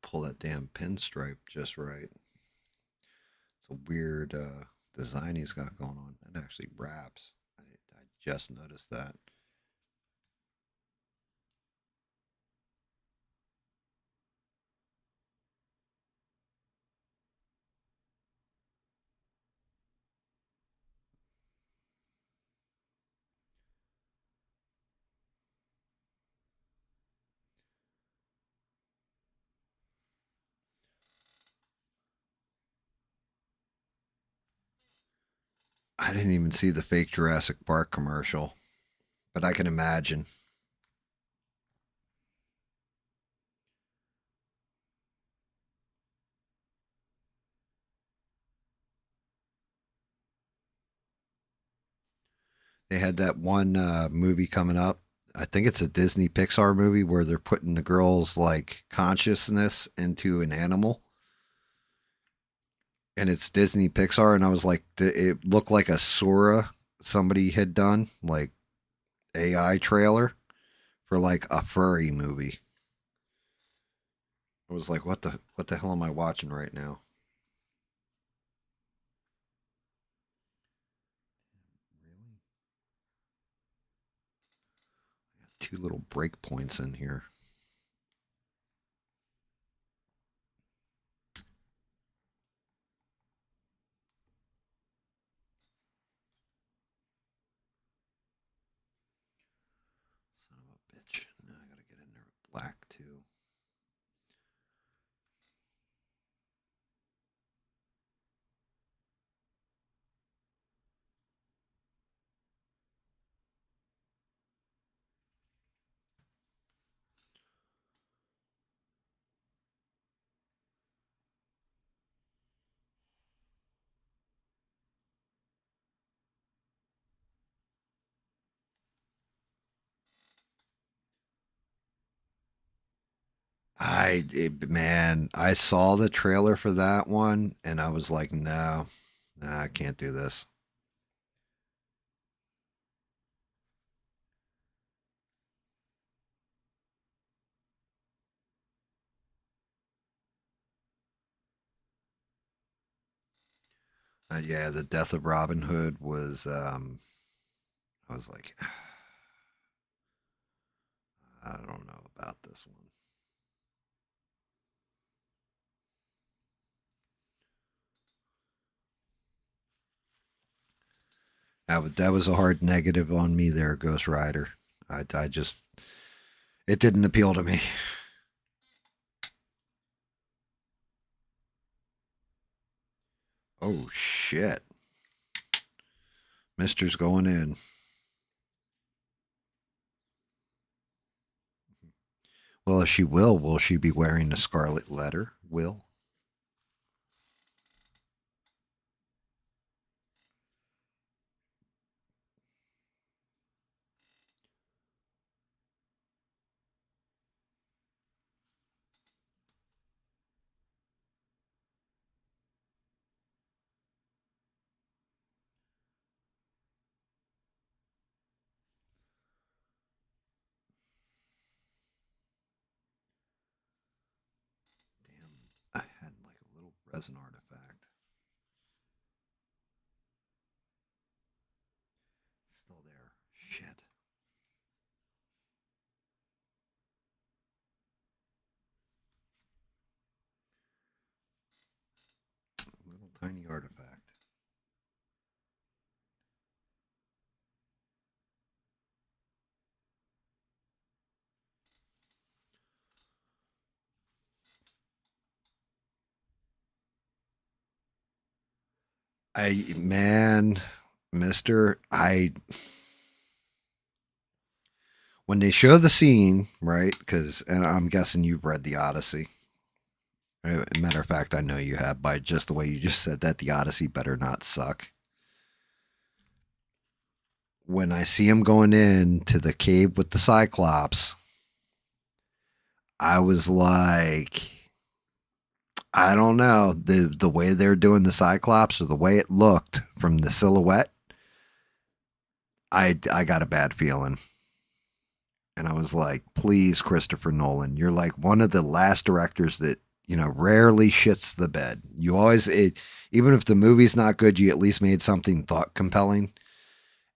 pull that damn pinstripe just right. It's a weird design he's got going on. It actually wraps. I just noticed that. I didn't even see the fake Jurassic Park commercial, but I can imagine. They had that one movie coming up. I think it's a Disney Pixar movie where they're putting the girl's like consciousness into an animal. And it's Disney Pixar, and I was like, it looked like a Sora somebody had done, like AI trailer for like a furry movie. I was like, what the hell am I watching right now? Really? I got 2 little breakpoints in here. Son of a bitch. Now I gotta get in there with black too. Man, I saw the trailer for that one and I was like, no, nah, I can't do this. Yeah, the death of Robin Hood was, I was like, I don't know about this one. That was a hard negative on me there, Ghost Rider. I just, it didn't appeal to me. Oh, shit. Mister's going in. Well, if she will she be wearing the scarlet letter? Will? I had like a little resin artifact. Still there. Shit. A little tiny artifact. Mister, when they show the scene, right? And I'm guessing you've read the Odyssey. Matter of fact, I know you have by just the way you just said that. The Odyssey better not suck. When I see him going in to the cave with the Cyclops, I was like, I don't know, the way they're doing the Cyclops or the way it looked from the silhouette, I got a bad feeling. And I was like, please, Christopher Nolan, you're like one of the last directors that rarely shits the bed. You always, even if the movie's not good, you at least made something thought compelling.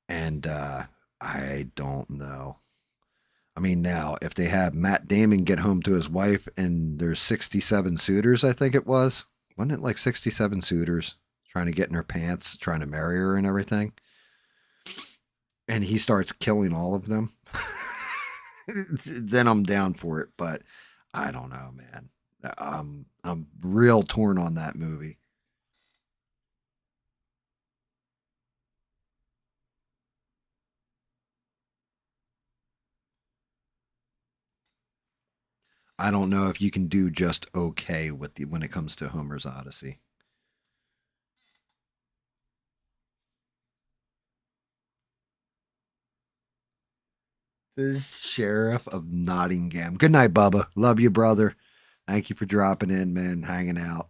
And I don't know. I mean, now, if they have Matt Damon get home to his wife and there's 67 suitors, I think it was. Wasn't it like 67 suitors trying to get in her pants, trying to marry her and everything? And he starts killing all of them. Then I'm down for it. But I don't know, man. I'm real torn on that movie. I don't know if you can do just okay with when it comes to Homer's Odyssey. The Sheriff of Nottingham. Good night, Bubba. Love you, brother. Thank you for dropping in, man, hanging out.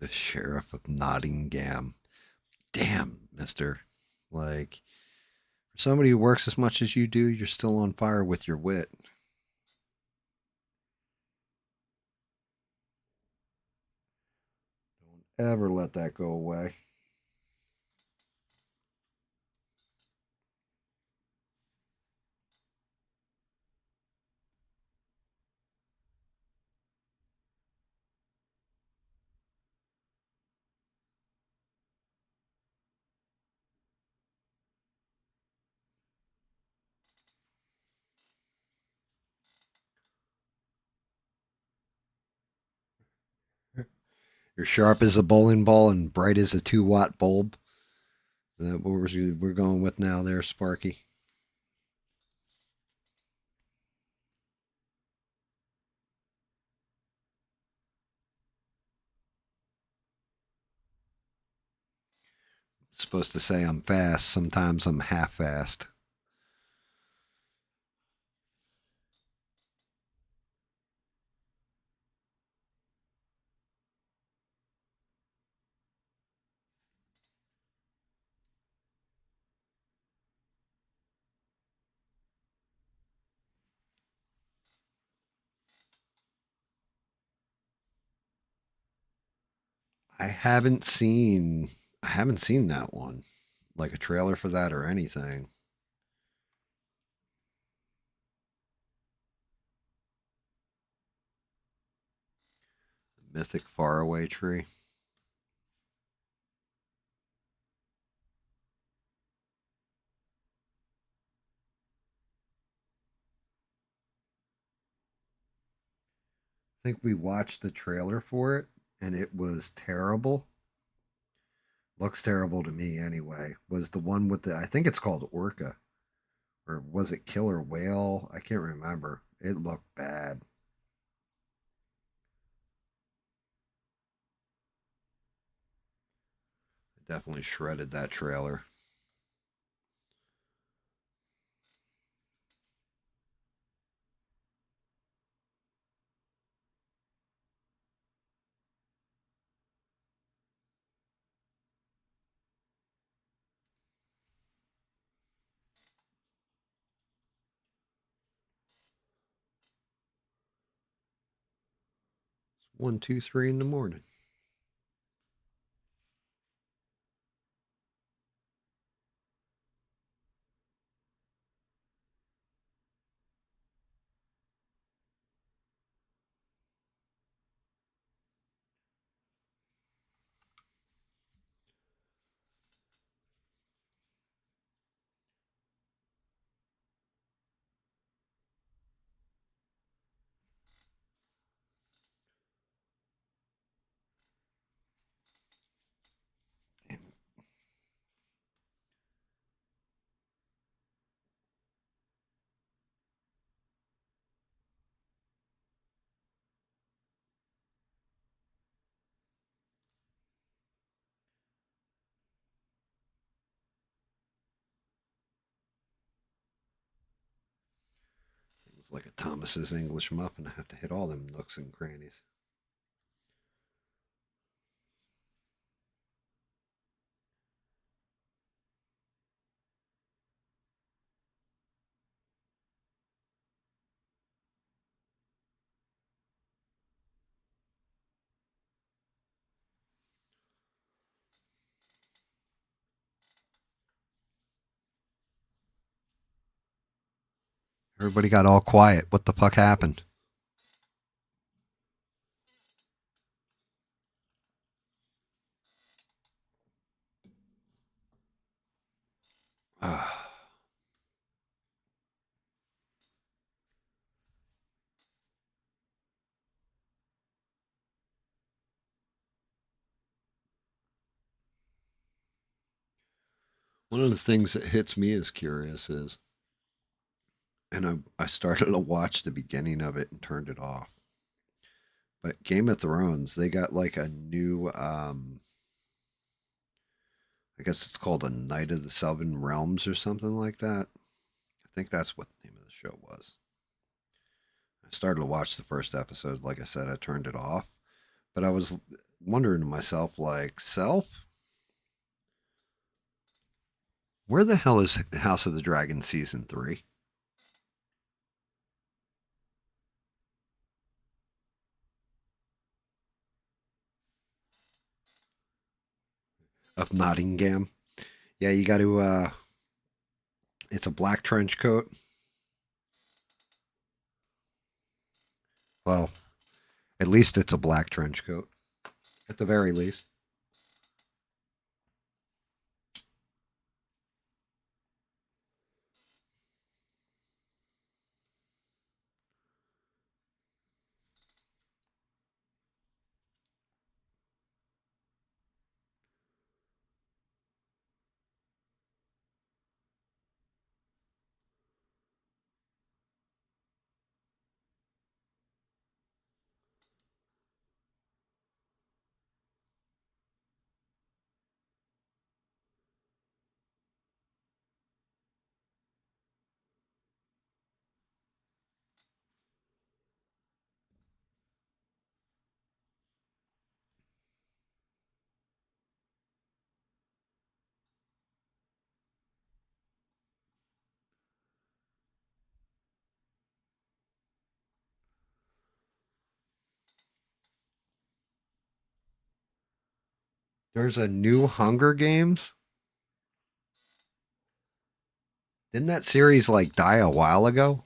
The Sheriff of Nottingham. Damn, mister. Like, for somebody who works as much as you do, you're still on fire with your wit. Don't ever let that go away. You're sharp as a bowling ball and bright as a 2-watt bulb. Is that what we're going with now there, Sparky? Supposed to say I'm fast. Sometimes I'm half fast. I haven't seen that one. Like a trailer for that or anything. Mythic Faraway Tree. I think we watched the trailer for it and it was terrible. Looks terrible to me anyway. Was the one with I think it's called Orca. Or was it Killer Whale? I can't remember. It looked bad. Definitely shredded that trailer. It's 1, 2, 3 in the morning. like a Thomas's English muffin. I have to hit all them nooks and crannies. Everybody got all quiet. What the fuck happened? One of the things that hits me as curious is, and I started to watch the beginning of it and turned it off. But Game of Thrones, they got like a new, I guess it's called a Knight of the Seven Realms or something like that. I think that's what the name of the show was. I started to watch the first episode. Like I said, I turned it off. But I was wondering to myself, like, self, where the hell is House of the Dragon season 3? Of Nottingham. Yeah, you got to, it's a black trench coat. Well, at least it's a black trench coat. At the very least. There's a new Hunger Games. Didn't that series like die a while ago?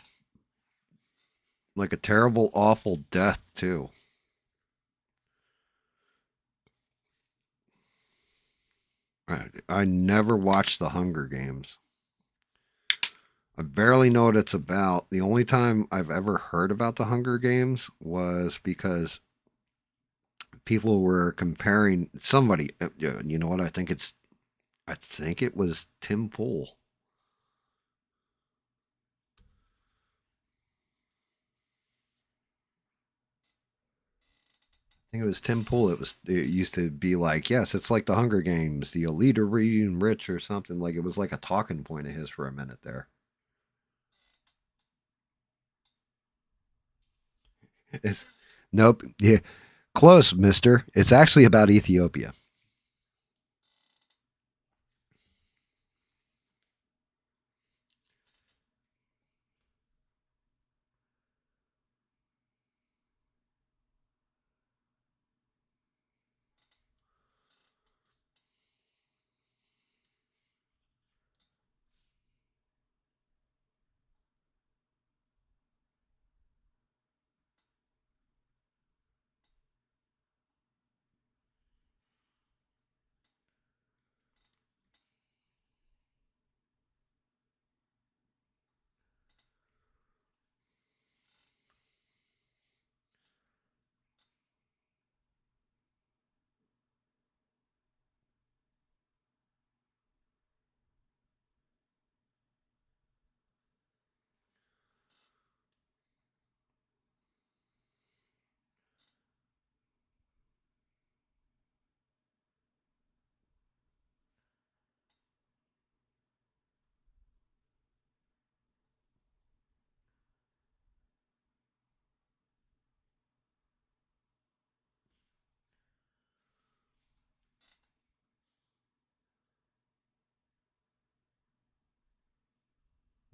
Like a terrible, awful death, too. I never watched the Hunger Games. I barely know what it's about. The only time I've ever heard about the Hunger Games was because people were comparing somebody. You know what? I think it was Tim Pool. I think it was Tim Pool. It used to be like, yes, it's like the Hunger Games, the elite are reading rich or something. Like it was like a talking point of his for a minute there. It's, nope. Yeah. Close, mister. It's actually about Ethiopia.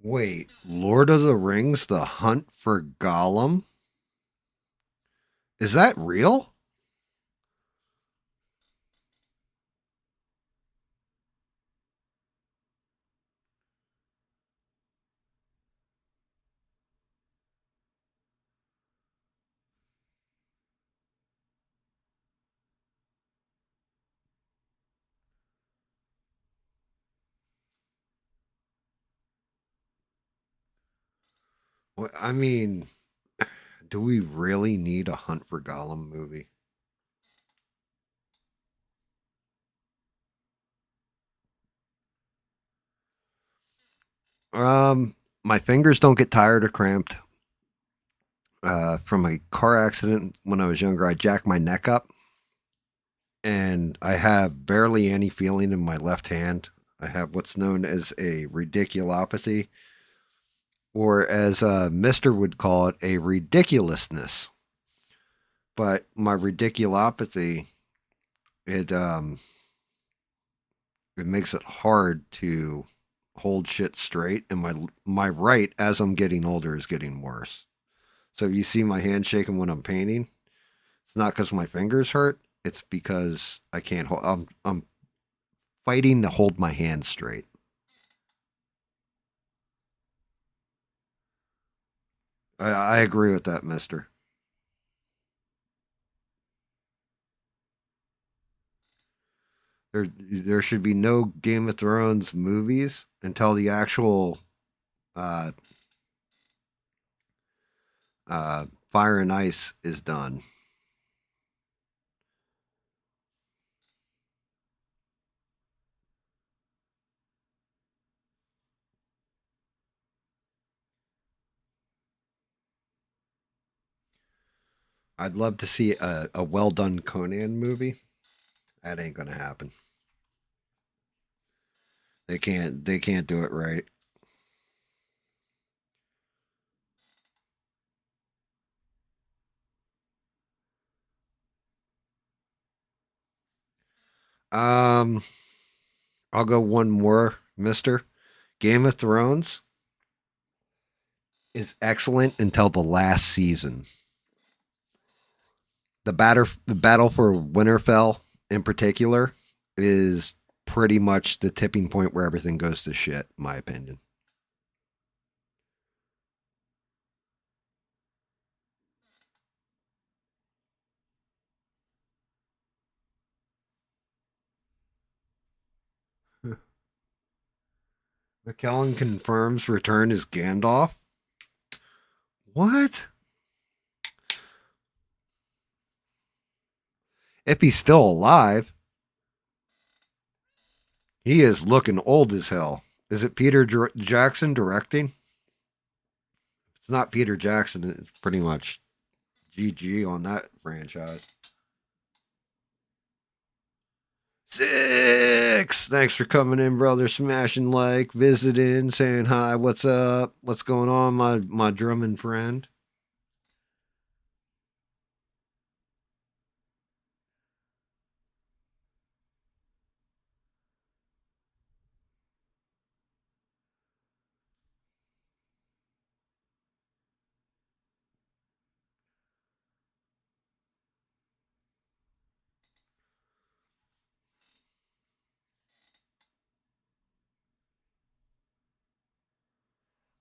Wait, Lord of the Rings, The Hunt for Gollum? Is that real? I mean, do we really need a Hunt for Gollum movie? My fingers don't get tired or cramped. From a car accident when I was younger, I jacked my neck up, and I have barely any feeling in my left hand. I have what's known as a radiculopathy, or as Mister would call it, a ridiculousness. But my radiculopathy, it it makes it hard to hold shit straight, and my right, as I'm getting older, is getting worse. So if you see my hand shaking when I'm painting, it's not because my fingers hurt. It's because I can't hold. I'm fighting to hold my hand straight. I agree with that, Mister. There should be no Game of Thrones movies until the actual uh, Fire and Ice is done. I'd love to see a well done Conan movie. That ain't gonna happen. They can't do it right. Um I'll go one more, Mister. Game of Thrones is excellent until the last season. The battle for Winterfell in particular is pretty much the tipping point where everything goes to shit, in my opinion. McKellen confirms return as Gandalf. What? If he's still alive, he is looking old as hell. Is it Peter Jackson directing? If it's not Peter Jackson, it's pretty much GG on that franchise. 6. Thanks for coming in, brother. Smashing like, visiting, saying hi. What's up? What's going on, my drumming friend?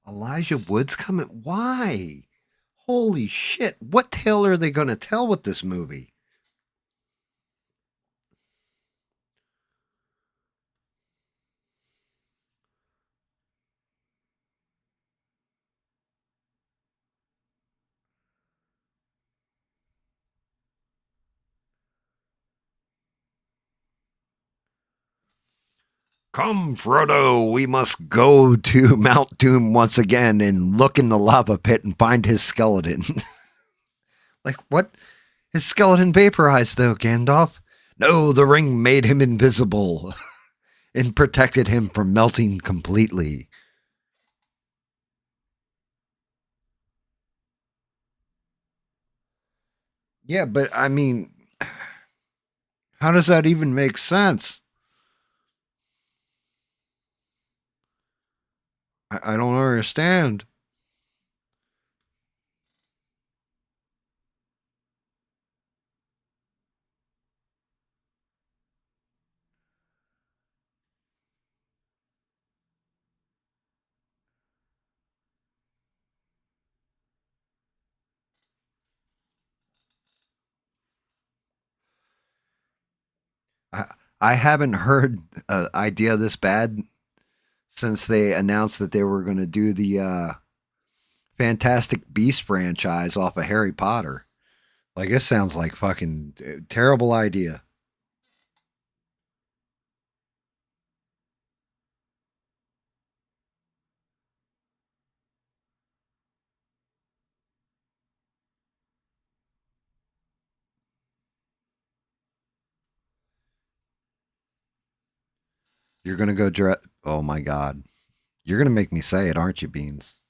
Elijah Wood's coming. Why? Holy shit. What tale are they going to tell with this movie? Come, Frodo, we must go to Mount Doom once again and look in the lava pit and find his skeleton. Like, what? His skeleton vaporized, though, Gandalf. No, the ring made him invisible and protected him from melting completely. Yeah, but I mean, how does that even make sense? I don't understand. I, I haven't heard an idea this bad since they announced that they were going to do the Fantastic Beast franchise off of Harry Potter. Like, this sounds like fucking terrible idea. You're going to go dress. Oh my God. You're going to make me say it, aren't you, Beans?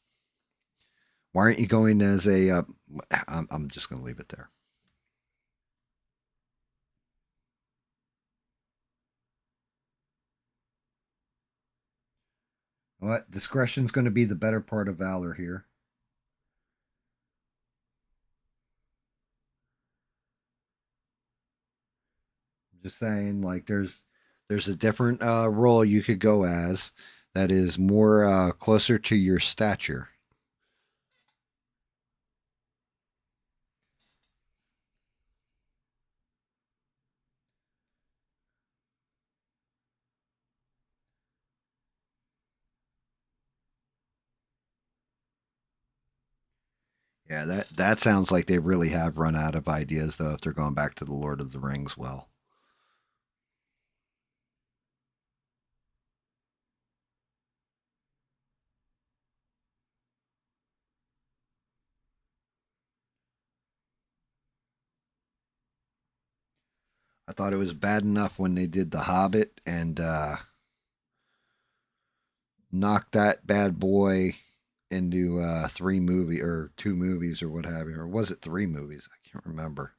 Why aren't you going as a. I'm just going to leave it there. What? Discretion's going to be the better part of valor here. I'm just saying, like, there's a different role you could go as that is more closer to your stature. Yeah, that sounds like they really have run out of ideas, though, if they're going back to the Lord of the Rings well. I thought it was bad enough when they did The Hobbit and knocked that bad boy into 3 movie or 2 movies or what have you, or was it 3 movies? I can't remember.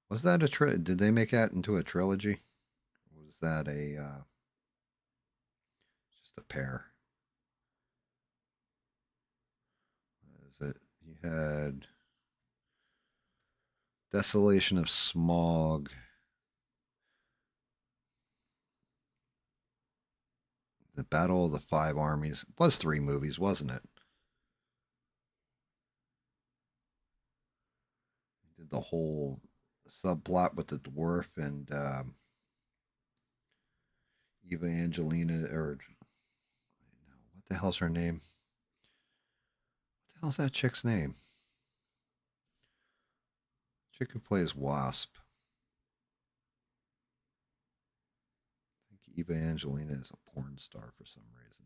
Was that did they make that into a trilogy? Or was that a just a pair? What is it? You had Desolation of Smog. The Battle of the Five Armies. It was 3 movies, wasn't it? Did the whole subplot with the dwarf and Eva Angelina, or what the hell's her name? What the hell's that chick's name? Chick who plays Wasp. I think Eva Angelina is a porn star for some reason.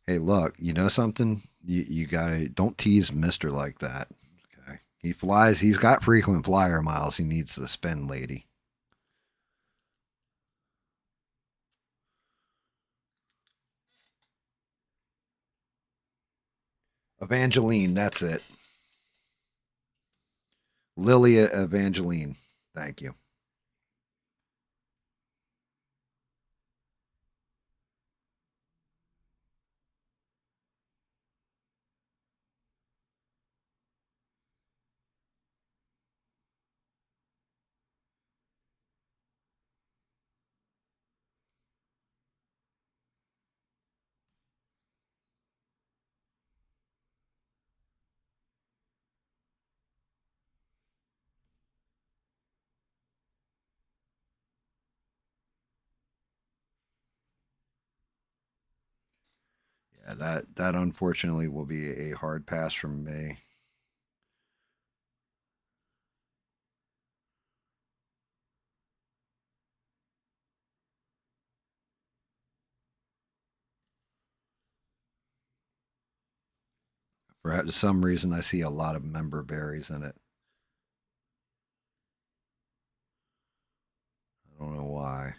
Hey, look, you know something? You gotta don't tease Mister like that. Okay, he flies. He's got frequent flyer miles. He needs to spend, lady. Evangeline, that's it. Lilia Evangeline. Thank you. Yeah, that unfortunately will be a hard pass from me. For some reason, I see a lot of member berries in it. I don't know why.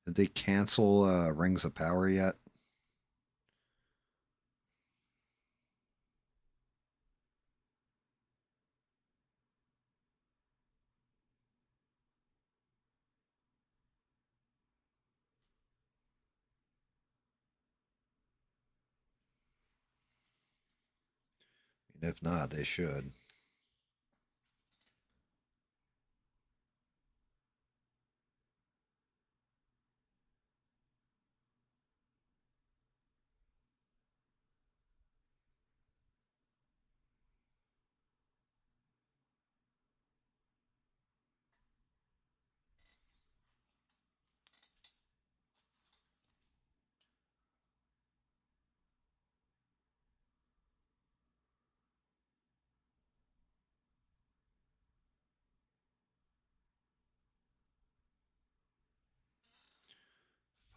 Did they cancel Rings of Power yet? If not, they should.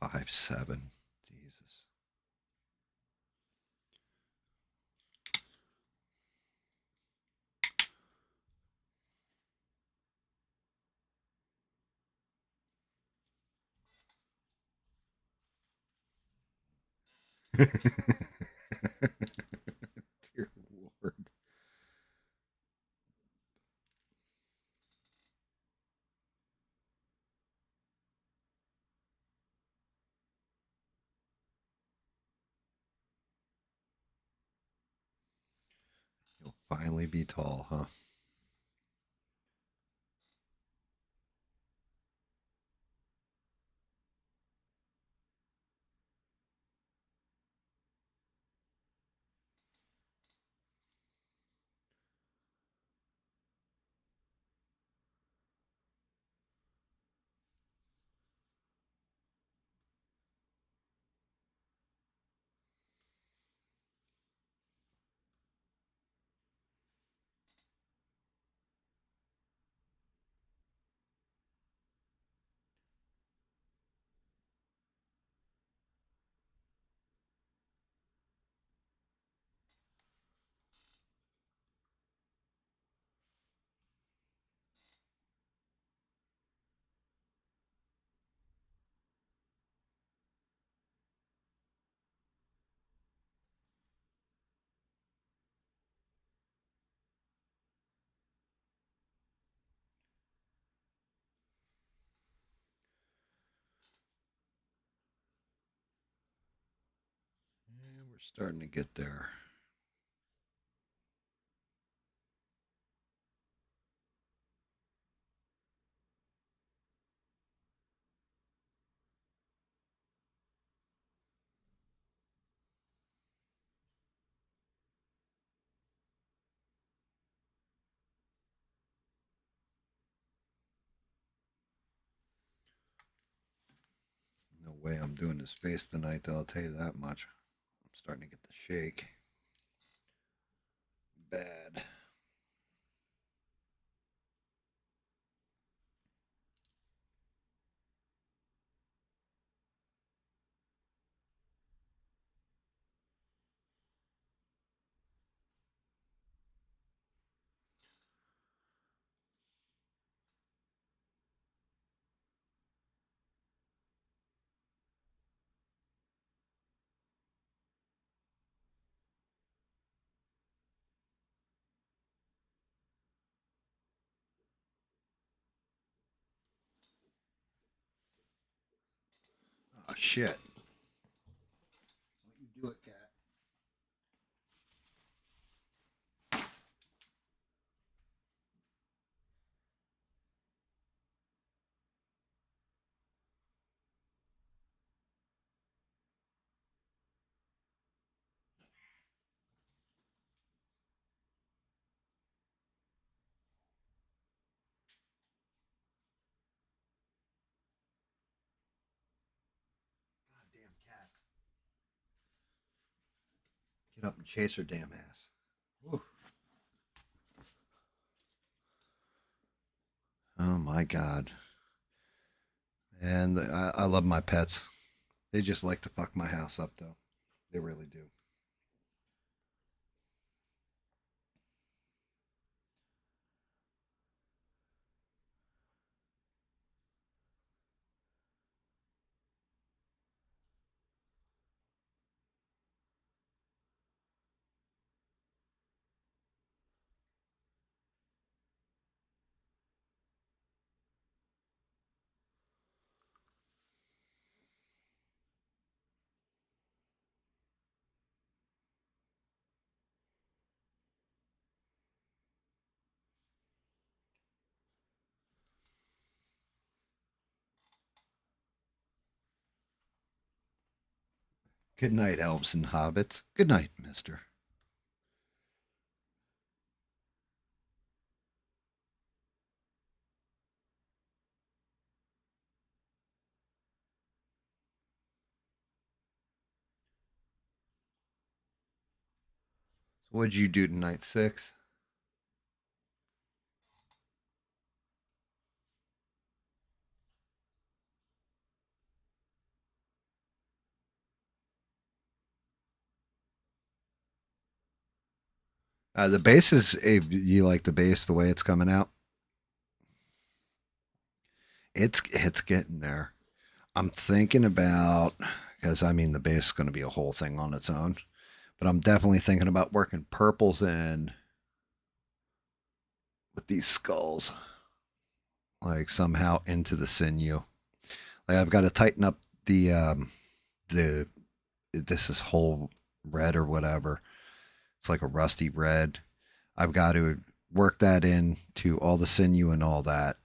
Five, 7. Jesus. Dear Lord. You'll finally be tall, huh? Yeah, we're starting to get there. No way I'm doing this face tonight, though, I'll tell you that much. I'm starting to get the shake. Bad. Oh, shit. Don't you do it, cat. Goddamn cats. Get up and chase her damn ass. Whew. Oh my God. And I love my pets. They just like to fuck my house up, though. They really do. Good night, elves and hobbits. Good night, mister. What'd you do tonight, Six? The bass is. You like the bass the way it's coming out? It's getting there. I'm thinking about, because I mean the bass is going to be a whole thing on its own, but I'm definitely thinking about working purples in with these skulls, like somehow into the sinew. Like I've got to tighten up the this is whole red or whatever. It's like a rusty red. I've got to work that in to all the sinew and all that.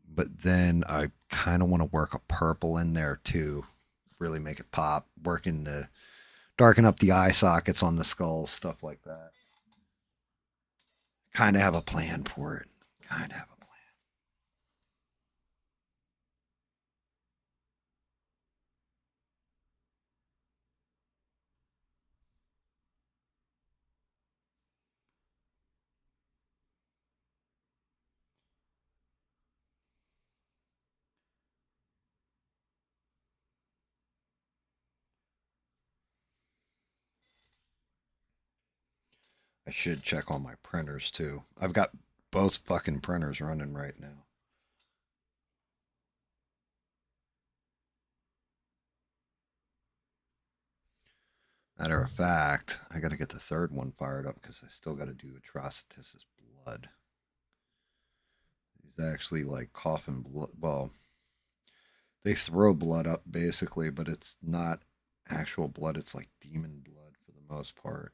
But then I kind of want to work a purple in there too, really make it pop. Working the darken up the eye sockets on the skulls, stuff like that. Kind of have a plan for it. Kind of have a plan. I should check on my printers too. I've got both fucking printers running right now. Matter of fact, I got to get the third one fired up because I still got to do Atrocitus' blood. He's actually like coughing blood. Well, they throw blood up basically, but it's not actual blood. It's like demon blood for the most part.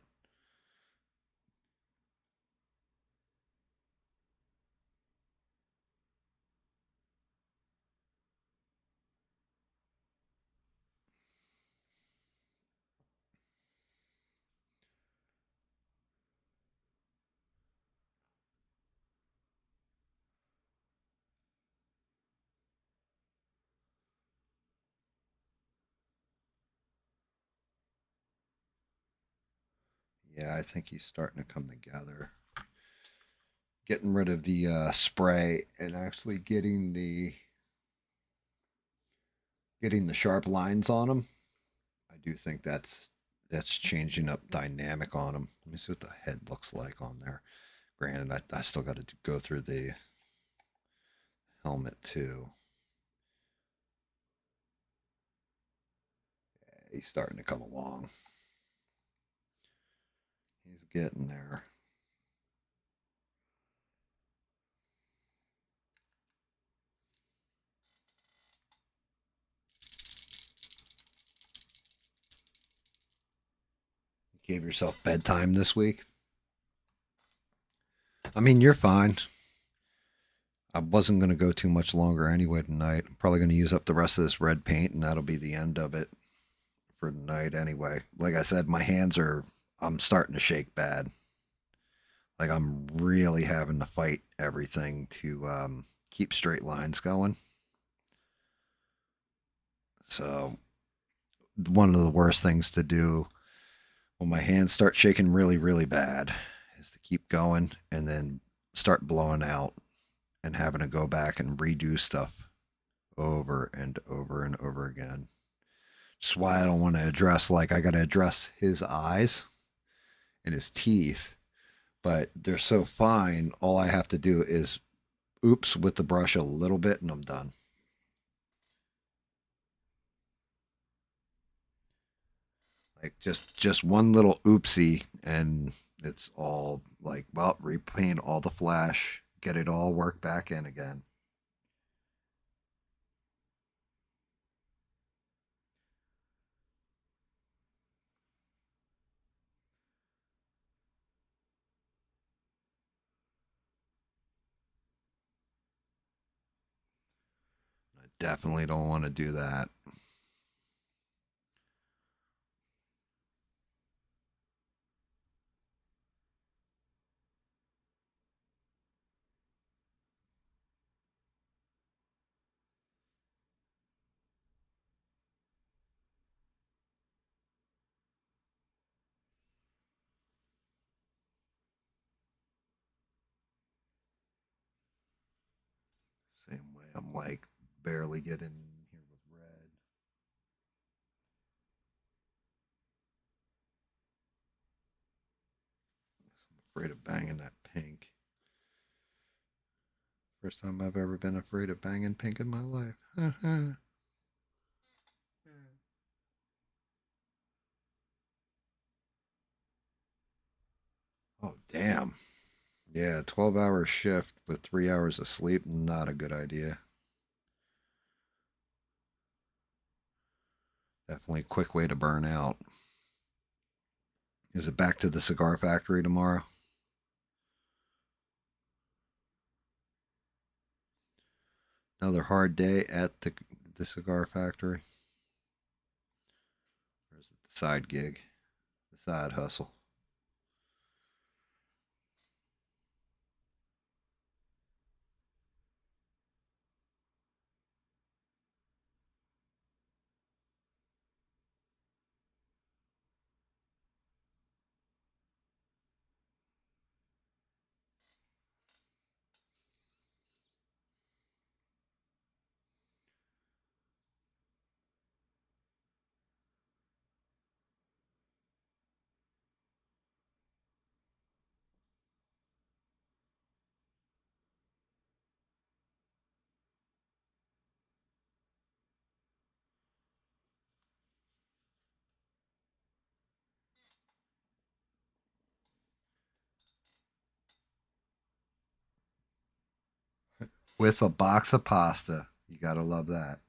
Yeah, I think he's starting to come together. Getting rid of the spray and actually getting the sharp lines on him. I do think that's changing up dynamic on him. Let me see what the head looks like on there. Granted, I still got to go through the helmet too. Yeah, he's starting to come along. He's getting there. You gave yourself bedtime this week? I mean, you're fine. I wasn't going to go too much longer anyway tonight. I'm probably going to use up the rest of this red paint, and that'll be the end of it for tonight anyway. Like I said, I'm starting to shake bad. Like I'm really having to fight everything to keep straight lines going. So one of the worst things to do when my hands start shaking really, really bad is to keep going and then start blowing out and having to go back and redo stuff over and over and over again. That's why I don't want to address, like, I got to address his eyes and his teeth, but they're so fine. All I have to do is oops with the brush a little bit and I'm done. Like just one little oopsie and it's all like, well, repaint all the flash, get it all worked back in again. I definitely don't want to do that. Same way. I'm like barely getting here with red. I'm afraid of banging that pink. First time I've ever been afraid of banging pink in my life. Oh, damn. Yeah, 12-hour shift with 3 hours of sleep, not a good idea. Definitely a quick way to burn out. Is it back to the cigar factory tomorrow? Another hard day at the cigar factory. Or is it the side gig? The side hustle. With a box of pasta. You gotta love that.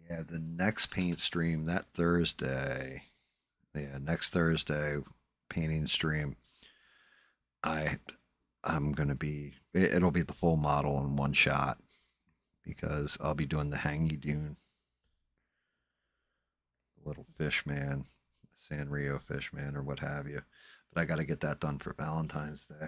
Yeah, the next paint stream that Thursday. Yeah, next Thursday painting stream. I I'm gonna be it'll be the full model in one shot because I'll be doing the hangy dune, the little fish man, Sanrio fish man or what have you. But I got to get that done for Valentine's Day.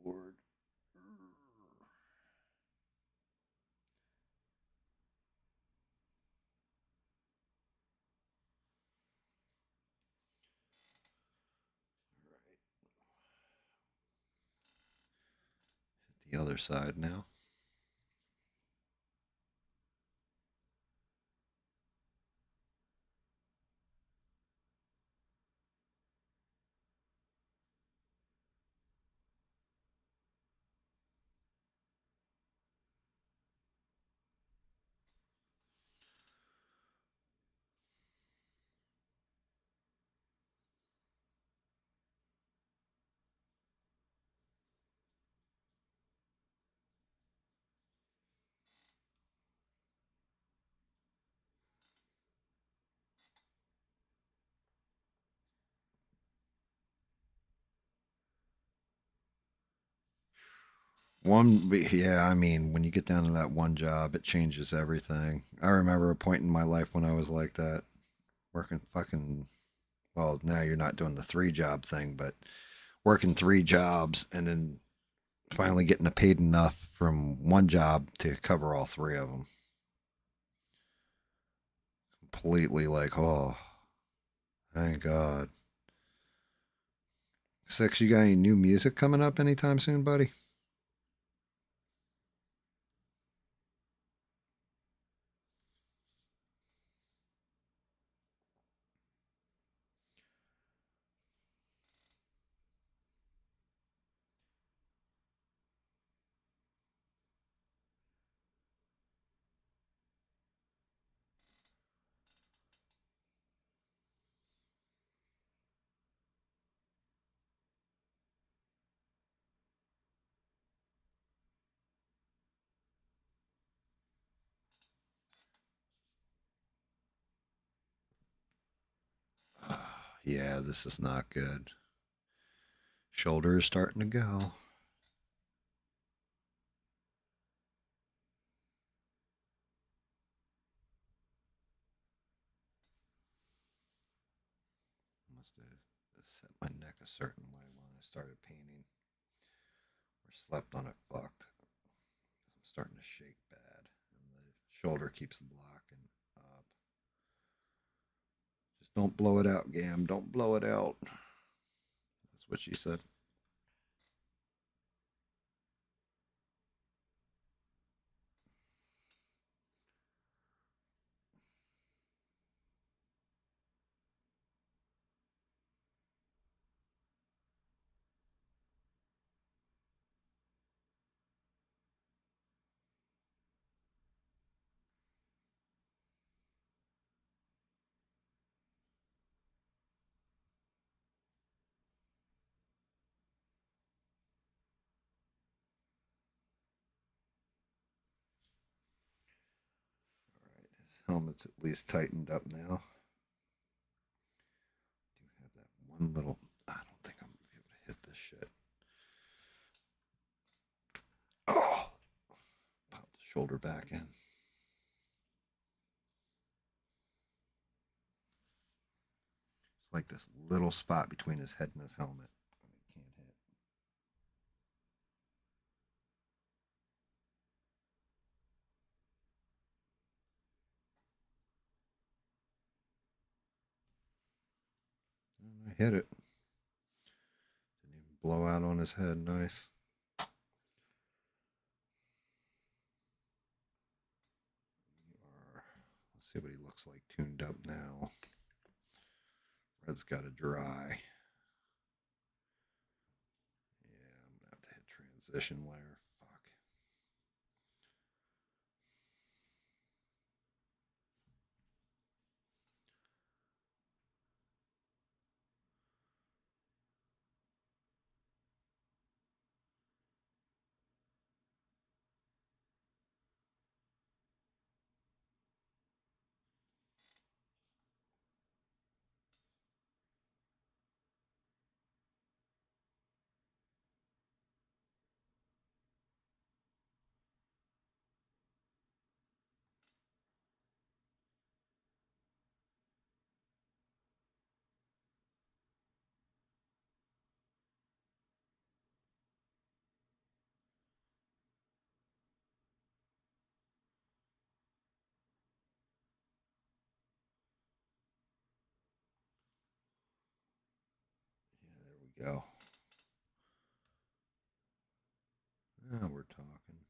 Lord. The other side now. Yeah, I mean, when you get down to that one job, it changes everything. I remember a point in my life when I was like that, working fucking, well, now you're not doing the 3 job thing, but working 3 jobs and then finally getting paid enough from one job to cover all 3 of them. Completely like, oh, thank God. Six, you got any new music coming up anytime soon, buddy? Yeah, this is not good. Shoulder is starting to go. Must have set my neck a certain way when I started painting. Or slept on it fucked. I'm starting to shake bad. And the shoulder keeps blocking up. Just don't blow it out, Gam. Don't blow it out. That's what she said. Helmet's at least tightened up now. Do have that one little. I don't think I'm gonna be able to hit this shit. Oh, pop the shoulder back in. It's like this little spot between his head and his helmet. I can't hit. I hit it. Didn't even blow out on his head. Nice. Let's see what he looks like tuned up now. Red's got to dry. Yeah, I'm going to have to hit transition layer. Fuck. Go. Now we're talking.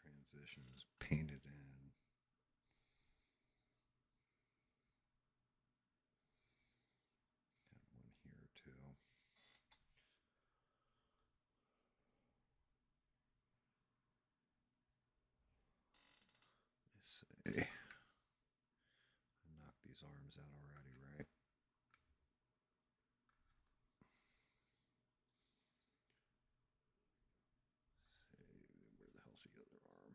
Transition is painted in. Got one here too. Let's see. Knock these arms out already, right? Let's see, where the hell's the other arm?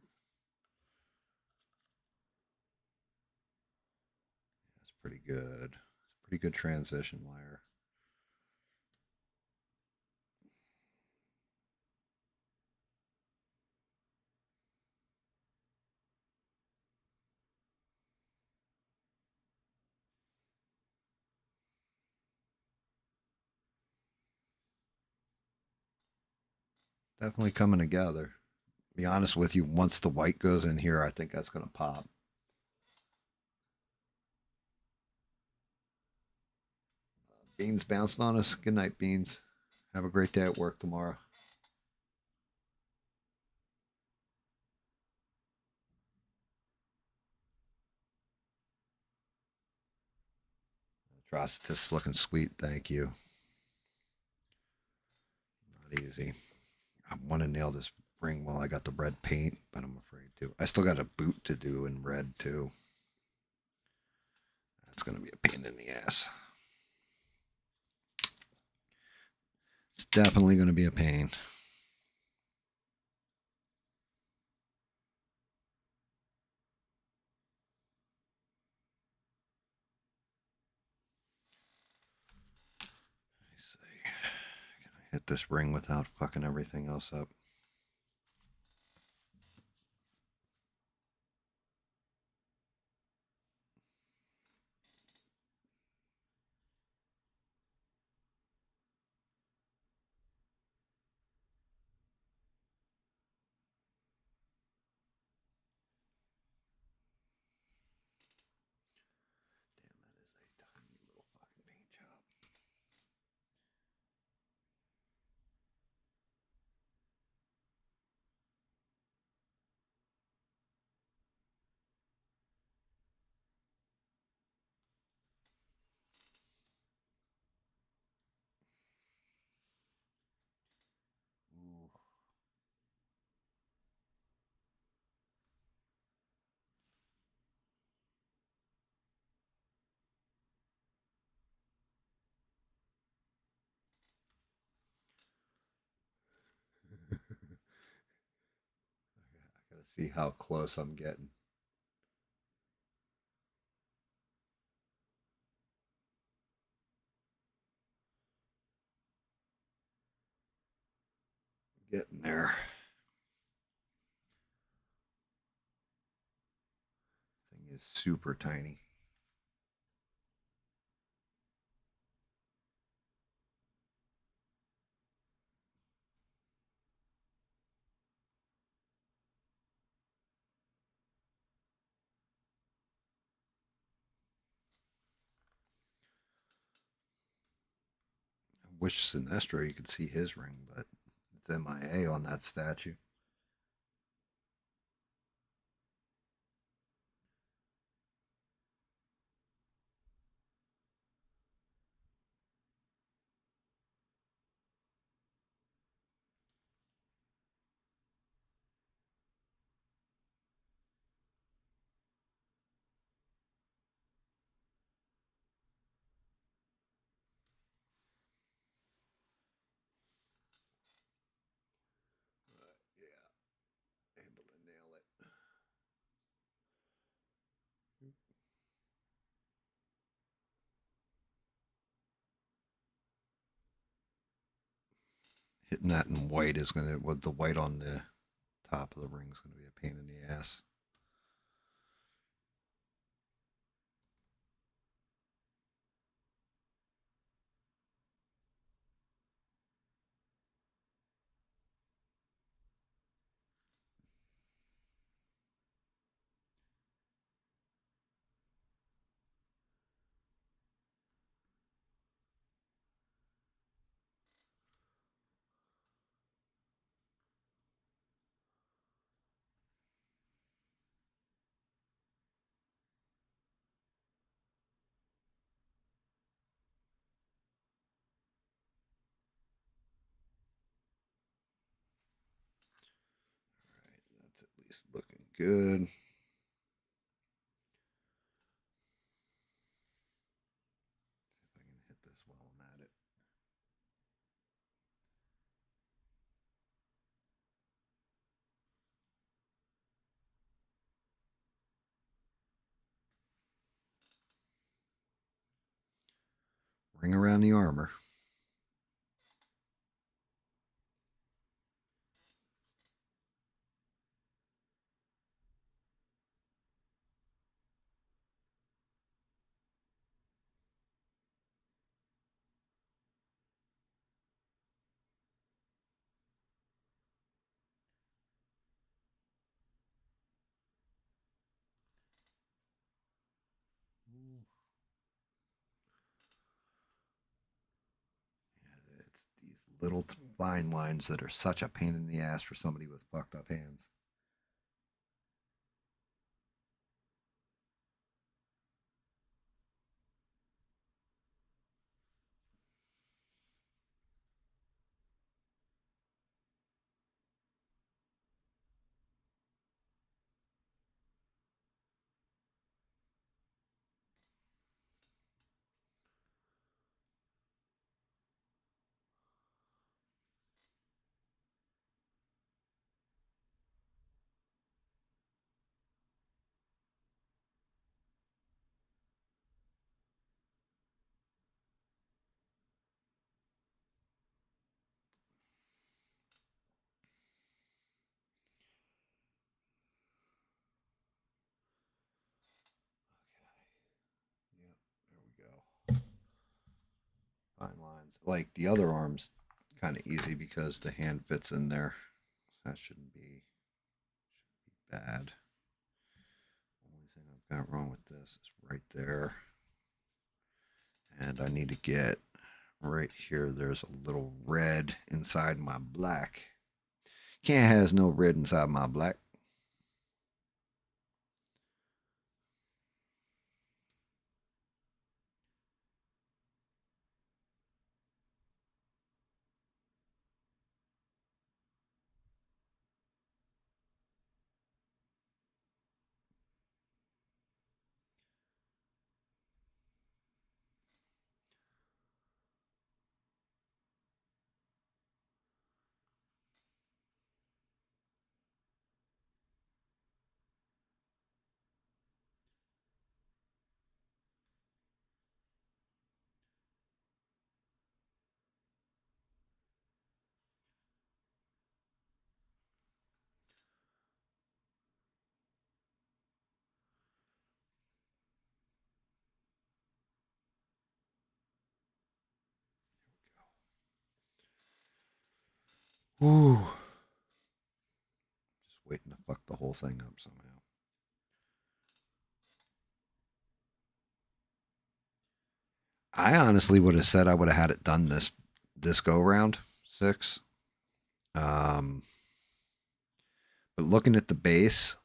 That's pretty good. Pretty good transition layer. Definitely coming together. Be honest with you, once the white goes in here, I think that's going to pop. Beans bounced on us. Good night, Beans. Have a great day at work tomorrow. Atrocitus looking sweet. Thank you. Not easy. I want to nail this ring while I got the red paint, but I'm afraid to. I still got a boot to do in red too. That's going to be a pain in the ass. It's definitely going to be a pain. Let me see. Can I hit this ring without fucking everything else up? I gotta see how close I'm getting. Getting there. Thing is super tiny. I wish Sinestro you could see his ring, but it's MIA on that statue. Yeah, able to nail it. Hitting that in white is going to, with the white on the top of the ring, is going to be a pain in the ass. That's at least looking good. See if I can hit this while I'm at it. Ring around the armor. It's these little fine lines that are such a pain in the ass for somebody with fucked up hands. like the other arm's kind of easy because the hand fits in there. That shouldn't be bad. Only thing I've got wrong with this is right there. And I need to get right here. There's a little red inside my black. Can't has no red inside my black. Ooh. Just waiting to fuck the whole thing up somehow. I honestly would have said I would have had it done this go round 6. But looking at the base,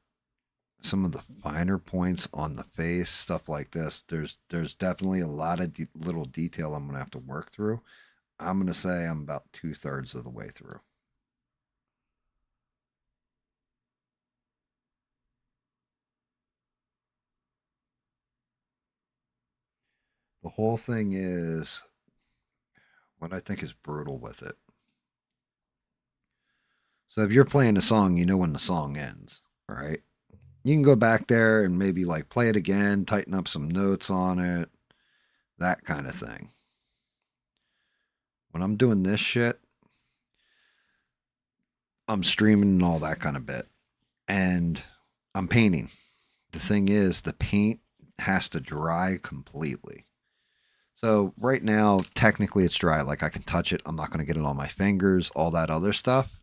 some of the finer points on the face, stuff like this, there's definitely a lot of little detail I'm gonna have to work through. I'm gonna say I'm about 2/3 of the way through. The whole thing is what I think is brutal with it. So if you're playing a song, you know when the song ends, right? You can go back there and maybe like play it again, tighten up some notes on it, that kind of thing. When I'm doing this shit, I'm streaming and all that kind of bit. And I'm painting. The thing is, the paint has to dry completely. So right now, technically it's dry. Like I can touch it. I'm not going to get it on my fingers, all that other stuff.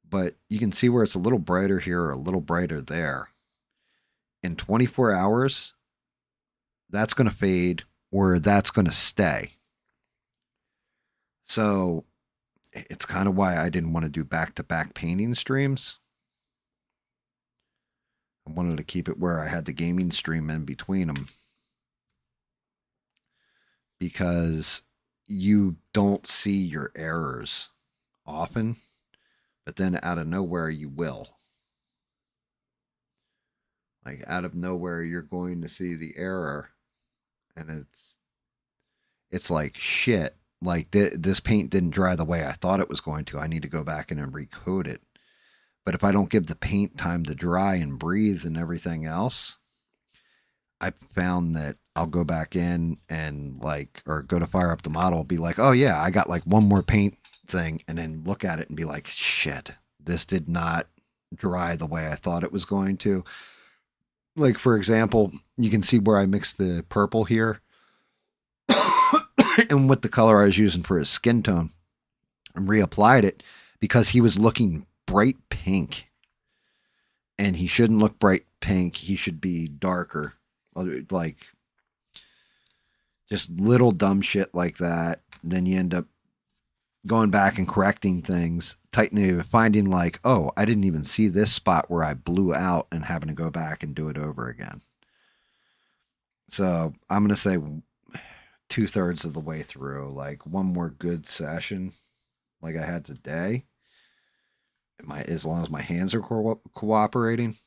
But you can see where it's a little brighter here or a little brighter there. In 24 hours, that's going to fade or that's going to stay. So it's kind of why I didn't want to do back-to-back painting streams. I wanted to keep it where I had the gaming stream in between them. Because you don't see your errors often, but then out of nowhere you will. Like out of nowhere you're going to see the error and it's like shit. Like this paint didn't dry the way I thought it was going to. I need to go back in and recoat it. But if I don't give the paint time to dry and breathe and everything else, I found that I'll go back in and or go to fire up the model, be like, oh yeah, I got like one more paint thing, and then look at it and be like, shit, this did not dry the way I thought it was going to. Like, for example, you can see where I mixed the purple here and with the color I was using for his skin tone and reapplied it because he was looking bright pink. And he shouldn't look bright pink. He should be darker. Like, just little dumb shit like that. Then you end up going back and correcting things, tightening, finding like, oh, I didn't even see this spot where I blew out and having to go back and do it over again. So I'm going to say 2/3 of the way through, like one more good session like I had today. As long as my hands are cooperating,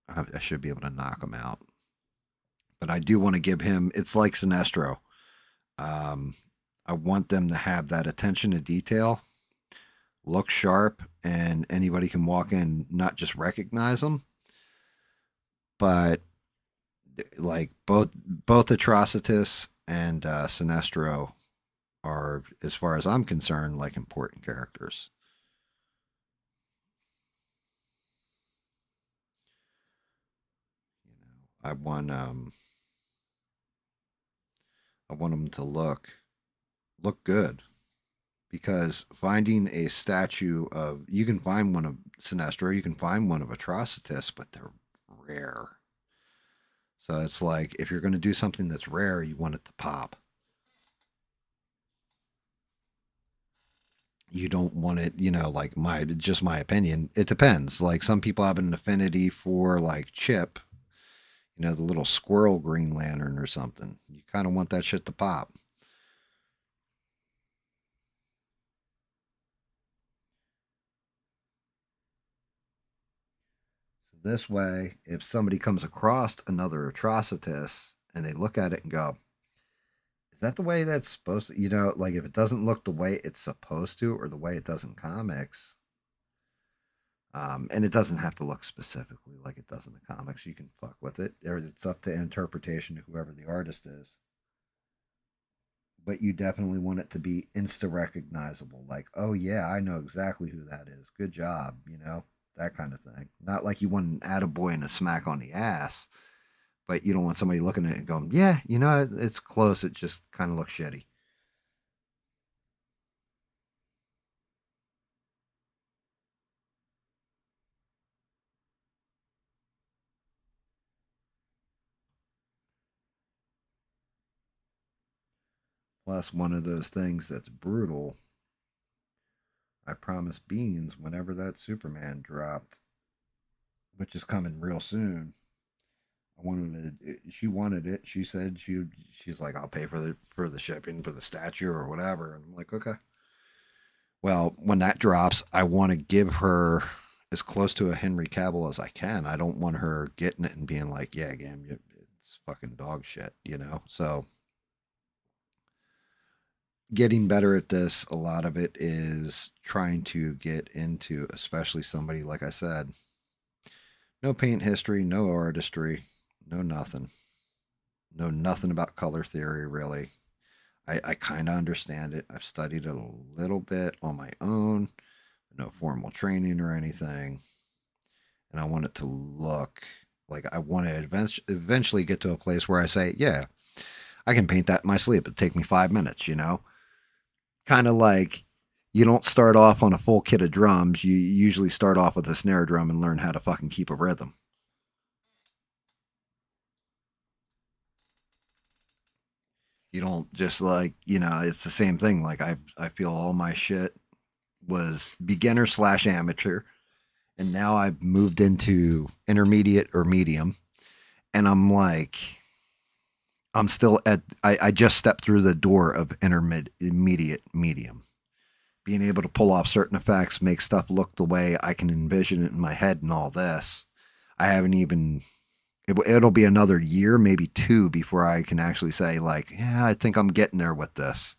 I should be able to knock him out. But I do want to give him, it's like Sinestro. I want them to have that attention to detail, look sharp, and anybody can walk in, not just recognize them, but like both Atrocitus and Sinestro are, as far as I'm concerned, like important characters. I want them to look look good. Because finding a statue of, you can find one of Sinestro, you can find one of Atrocitus, but they're rare. So it's like, if you're going to do something that's rare, you want it to pop. You don't want it, like just my opinion. It depends. Like some people have an affinity for like Chip, the little squirrel Green Lantern or something. You kind of want that shit to pop. This way, if somebody comes across another Atrocitus and they look at it and go, is that the way that's supposed to, like if it doesn't look the way it's supposed to or the way it does in comics, and it doesn't have to look specifically like it does in the comics, you can fuck with it. It's up to interpretation of whoever the artist is. But you definitely want it to be insta recognizable. Like, oh yeah, I know exactly who that is. Good job, that kind of thing. Not like you want an attaboy and a smack on the ass, but you don't want somebody looking at it and going, yeah, it's close. It just kind of looks shitty. Plus, one of those things that's brutal. I promised Beans whenever that Superman dropped, which is coming real soon. I wanted it. She wanted it. She said she's like, I'll pay for the shipping for the statue or whatever. And I'm like, okay. Well, when that drops, I want to give her as close to a Henry Cavill as I can. I don't want her getting it and being like, yeah, GAM, it's fucking dog shit, So getting better at this, a lot of it is trying to get into, especially somebody, like I said, no paint history, no artistry, no nothing. Know nothing about color theory, really. I kind of understand it. I've studied it a little bit on my own, no formal training or anything. And I want it to look like I want to eventually get to a place where I say, yeah, I can paint that in my sleep. It'll take me 5 minutes, Kind of like you don't start off on a full kit of drums. You usually start off with a snare drum and learn how to fucking keep a rhythm. You don't just like, it's the same thing. Like I feel all my shit was beginner / amateur. And now I've moved into intermediate or medium. And I'm like, I'm still I just stepped through the door of intermediate medium. Being able to pull off certain effects, make stuff look the way I can envision it in my head and all this. I haven't even, it'll be another year, maybe 2 before I can actually say like, yeah, I think I'm getting there with this.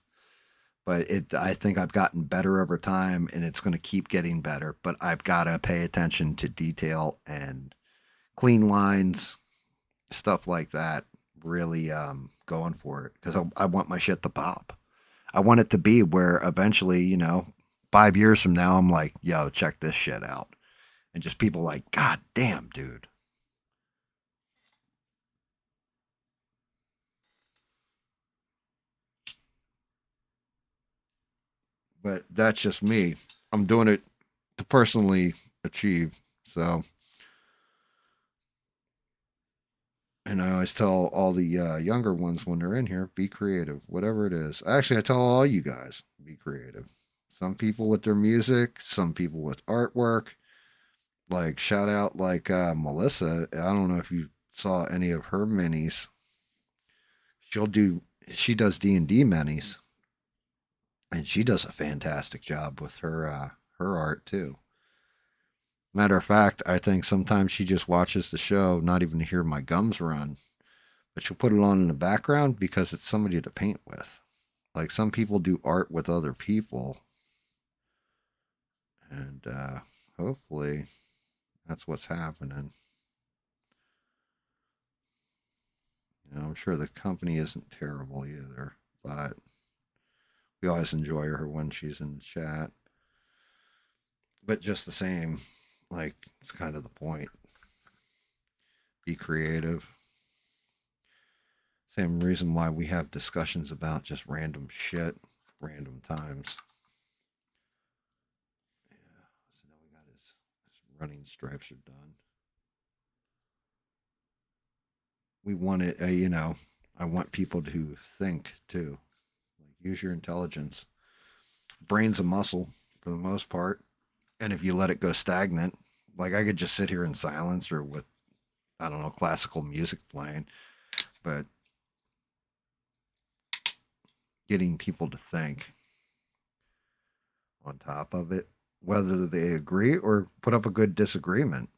But I think I've gotten better over time and it's going to keep getting better, but I've got to pay attention to detail and clean lines, stuff like that. Really going for it because I want my shit to pop. I want it to be where eventually, 5 years from now, I'm like, yo, check this shit out. And just people like, God damn, dude. But that's just me. I'm doing it to personally achieve. So, and I always tell all the younger ones when they're in here, be creative, whatever it is. Actually, I tell all you guys, be creative. Some people with their music, some people with artwork. Like, shout out like Melissa. I don't know if you saw any of her minis. She does D&D minis. And she does a fantastic job with her art too. Matter of fact, I think sometimes she just watches the show, not even to hear my gums run, but she'll put it on in the background because it's somebody to paint with. Like some people do art with other people, and hopefully that's what's happening. I'm sure the company isn't terrible either, but we always enjoy her when she's in the chat. But just the same, like, it's kind of the point. Be creative. Same reason why we have discussions about just random shit. random times. Yeah. So now we got his running stripes are done. We want it, I want people to think too. Like, use your intelligence. Brain's a muscle for the most part. And if you let it go stagnant, like I could just sit here in silence or with, I don't know, classical music playing, but getting people to think on top of it, whether they agree or put up a good disagreement,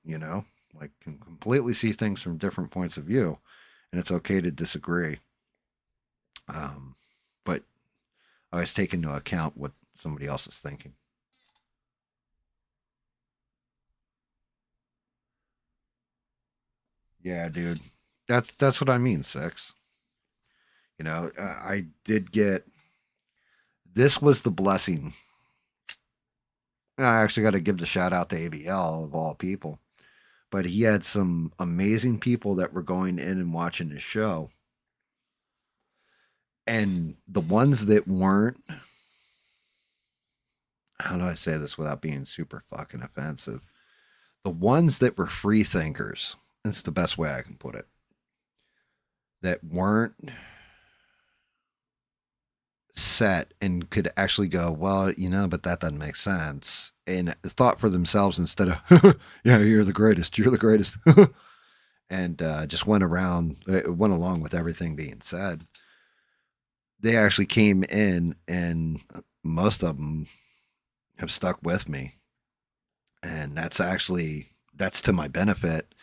like can completely see things from different points of view, and it's okay to disagree. But I always take into account what somebody else is thinking. Yeah, dude, that's what I mean, Six. I did get. This was the blessing. I actually got to give the shout out to AVL of all people, but he had some amazing people that were going in and watching his show. And the ones that weren't, how do I say this without being super fucking offensive? The ones that were free thinkers, that's the best way I can put it, that weren't set and could actually go, well, but that doesn't make sense. And thought for themselves instead of, yeah, you're the greatest, and just went along with everything being said. They actually came in, and most of them have stuck with me. And that's to my benefit,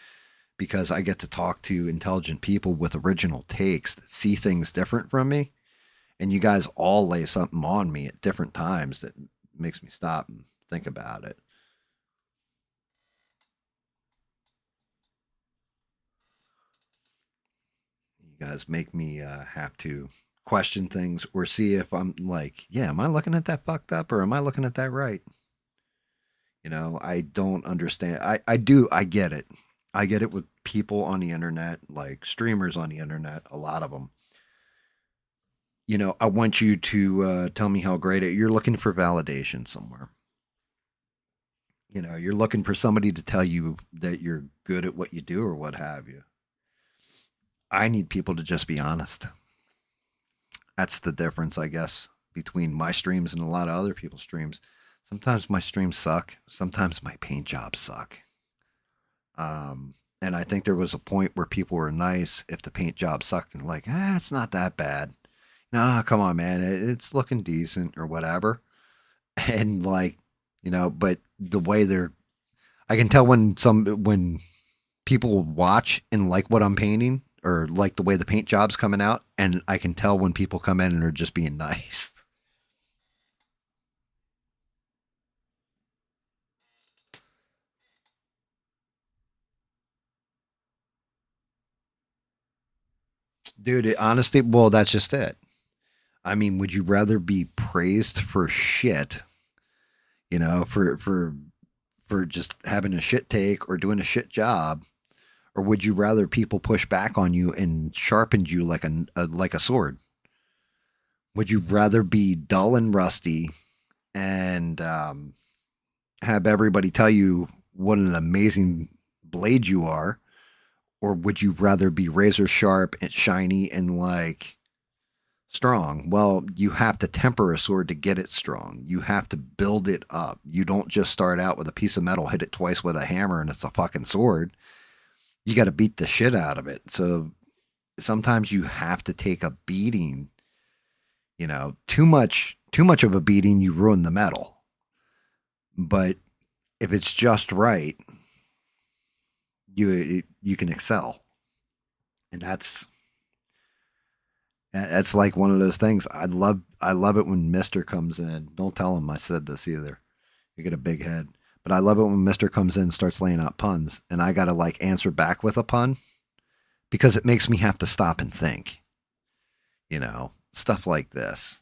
because I get to talk to intelligent people with original takes that see things different from me. And you guys all lay something on me at different times that makes me stop and think about it. You guys make me have to question things or see if I'm like, yeah, am I looking at that fucked up or am I looking at that right? I don't understand. I do. I get it. I get it with people on the internet, like streamers on the internet, a lot of them. I want you to tell me how great you're looking for validation somewhere. You're looking for somebody to tell you that you're good at what you do or what have you. I need people to just be honest. That's the difference, I guess, between my streams and a lot of other people's streams. Sometimes my streams suck. Sometimes my paint jobs suck. And I think there was a point where people were nice if the paint job sucked and like, it's not that bad. No, come on, man. It's looking decent or whatever. And like, but the way I can tell when people watch and like what I'm painting or like the way the paint job's coming out. And I can tell when people come in and are just being nice. Dude, honesty, well, that's just it. I mean, would you rather be praised for shit, for just having a shit take or doing a shit job, or would you rather people push back on you and sharpened you like a sword? Would you rather be dull and rusty and have everybody tell you what an amazing blade you are, or would you rather be razor sharp and shiny and like strong? Well, you have to temper a sword to get it strong. You have to build it up. You don't just start out with a piece of metal, hit it twice with a hammer, and it's a fucking sword. You got to beat the shit out of it. So sometimes you have to take a beating. Too much of a beating, you ruin the metal. But if it's just right, you can excel. And that's like one of those things. I love it when Mr. comes in. Don't tell him I said this either. You get a big head. But I love it when Mr. comes in and starts laying out puns, and I got to like answer back with a pun because it makes me have to stop and think. Stuff like this.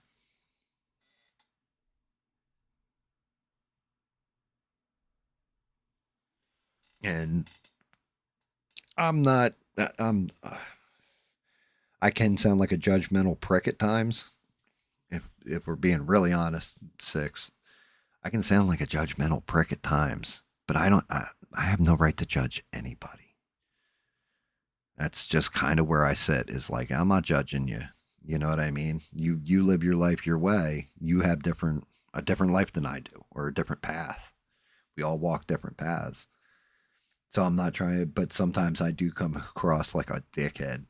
And I'm not, I can sound like a judgmental prick at times, if we're being really honest, 6. I can sound like a judgmental prick at times, but I have no right to judge anybody. That's just kind of where I sit, is like, I'm not judging you. You know what I mean? You live your life your way. You have a different life than I do, or a different path. We all walk different paths. So I'm not trying, but sometimes I do come across like a dickhead.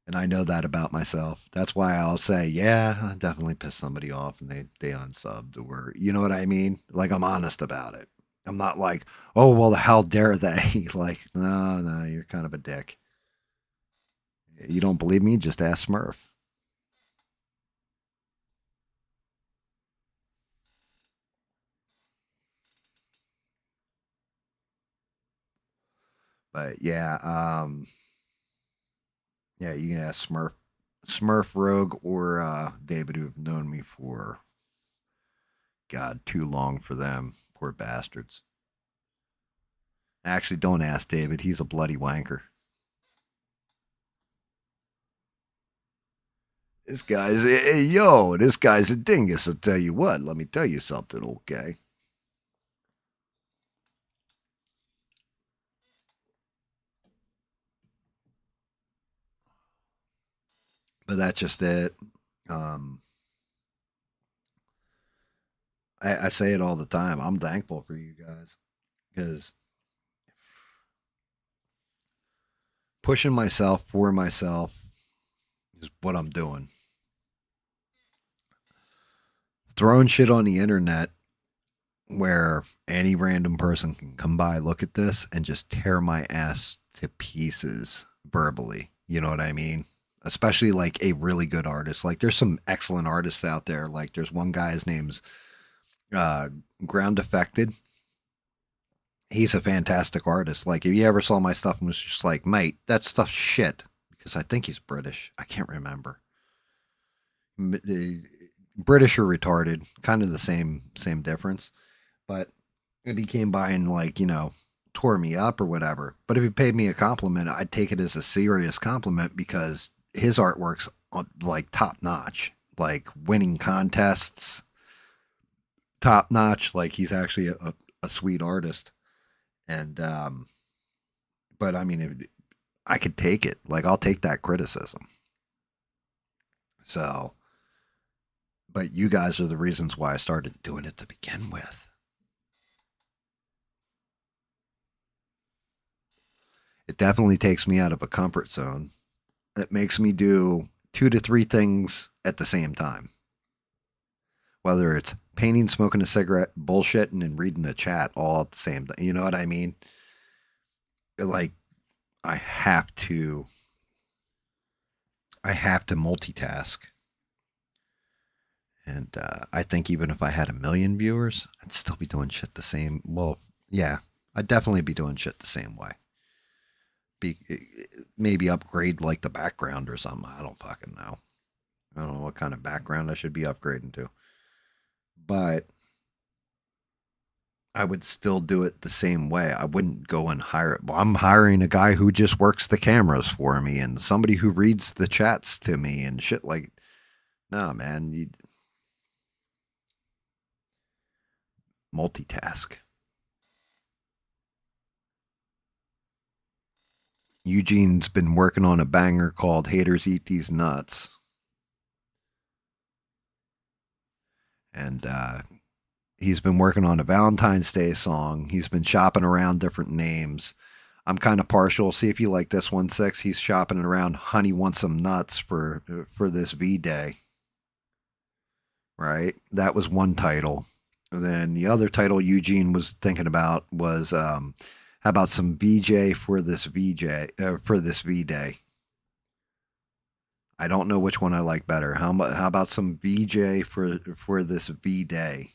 And I know that about myself. That's why I'll say, yeah, I definitely pissed somebody off and they unsubbed, or, you know what I mean? Like, I'm honest about it. I'm not like, oh, well, how dare they? Like, no, you're kind of a dick. You don't believe me? Just ask Smurf. But yeah, yeah, you can ask Smurf, Rogue, or David, who've known me for, God, too long for them. Poor bastards. Actually, don't ask David. He's a bloody wanker. This guy's, hey, yo, this guy's a dingus. I'll tell you what. Let me tell you something, okay? But that's just it. I say it all the time. I'm thankful for you guys, because pushing myself for myself is what I'm doing. Throwing shit on the internet where any random person can come by, look at this, and just tear my ass to pieces verbally. You know what I mean? Especially like a really good artist. Like, there's some excellent artists out there. Like, there's one guy, his name's Ground Affected. He's a fantastic artist. Like, if you ever saw my stuff and was just like, mate, that stuff's shit. Because I think he's British. I can't remember. British or retarded, kind of the same difference. But if he came by and, like, you know, tore me up or whatever, but if he paid me a compliment, I'd take it as a serious compliment, because his artwork's like top notch, like winning contests, top notch. Like, he's actually a sweet artist. And but I mean, if I could take it, like, I'll take that criticism. So, but you guys are the reasons why I started doing it to begin with. It definitely takes me out of a comfort zone. It makes me do 2 to 3 things at the same time. Whether it's painting, smoking a cigarette, bullshitting, and reading a chat all at the same time. You know what I mean? Like, I have to multitask. And I think even if I had 1 million viewers, I'd still be doing shit the same. Well, yeah, I'd definitely be doing shit the same way. Maybe upgrade like the background or something. I don't fucking know. I don't know what kind of background I should be upgrading to. But I would still do it the same way. I wouldn't go and hire it. Well, I'm hiring a guy who just works the cameras for me, and somebody who reads the chats to me and shit. Like, no, man, you multitask. Eugene's been working on a banger called Haters Eat These Nuts. And he's been working on a Valentine's Day song. He's been shopping around different names. I'm kind of partial. See if you like this one, 6. He's shopping around Honey Wants Some Nuts for this V-Day. Right? That was one title. And then the other title Eugene was thinking about was how about some VJ for this V-Day? I don't know which one I like better. How about some VJ for this V-Day?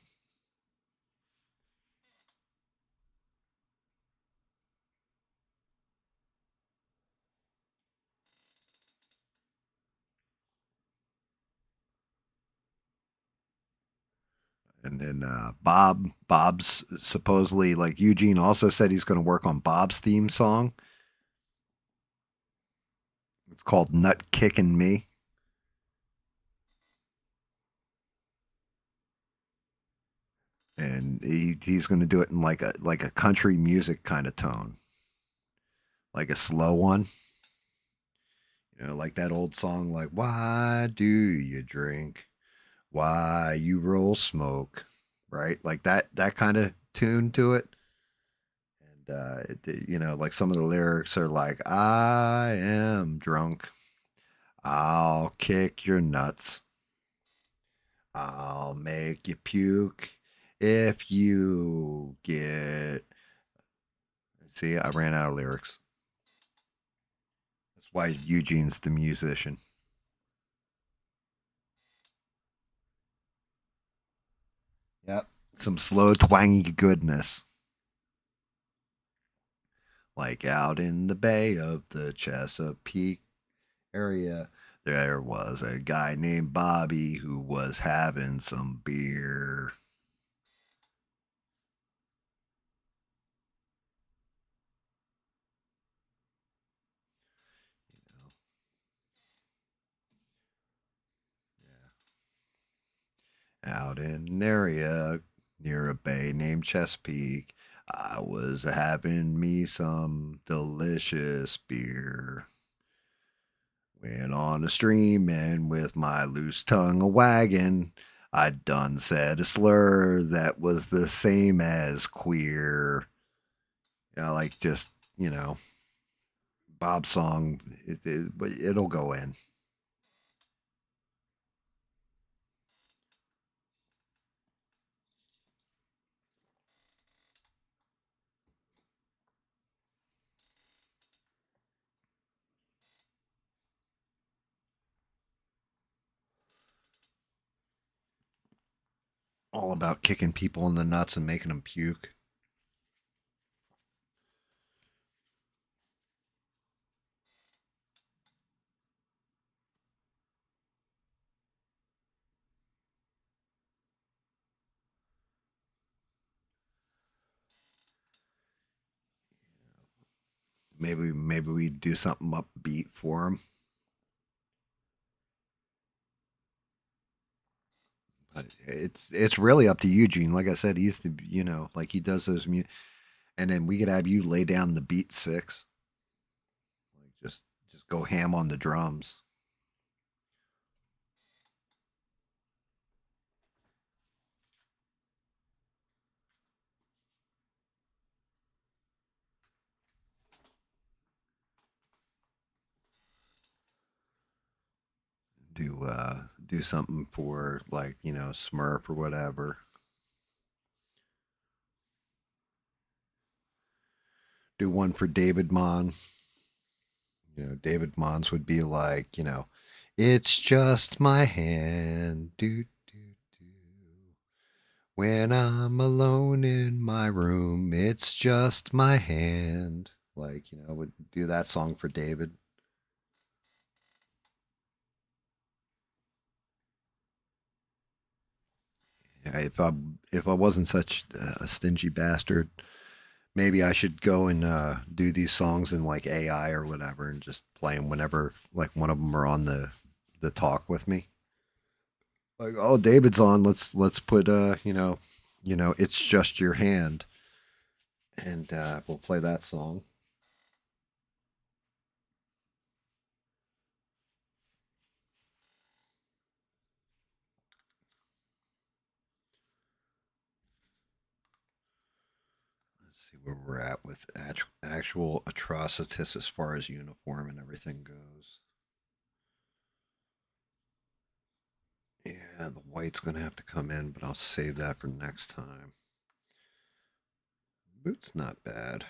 And then Bob's supposedly, like, Eugene also said he's going to work on Bob's theme song. It's called Nut Kickin' Me. and he's going to do it in like a country music kind of tone, like a slow one. You know, like that old song, like "Why do you drink? Why you roll smoke?" Right, like that kind of tune to it. And you know, like some of the lyrics are like, "I am drunk. I'll kick your nuts. I'll make you puke if you get." See, I ran out of lyrics. That's why Eugene's the musician. Yep. Some slow, twangy goodness. Like out in the bay of the Chesapeake area, there was a guy named Bobby who was having some beer. Out in an area near a bay named Chesapeake, I was having me some delicious beer. Went on a stream and with my loose tongue a wagging, I done said a slur that was the same as queer. You know, like just, you know, Bob's song, but it'll go in. All about kicking people in the nuts and making them puke. Maybe we do something upbeat for him. But it's really up to Eugene. Like I said, he's the, you know, like he does those and then we could have you lay down the beat six. Like just go ham on the drums. Do something for like, you know, Smurf or whatever. Do one for David Mon. You know, David Mons would be like, you know, it's just my hand. When I'm alone in my room, it's just my hand. Like, you know, would do that song for David. Yeah, if I wasn't such a stingy bastard, maybe I should go and do these songs in like AI or whatever, and just play them whenever like one of them are on the talk with me. Like, oh, David's on. Let's put it's just your hand, and we'll play that song. Let's see where we're at with actual Atrocitus as far as uniform and everything goes. Yeah, the white's gonna have to come in, but I'll save that for next time. Boot's not bad.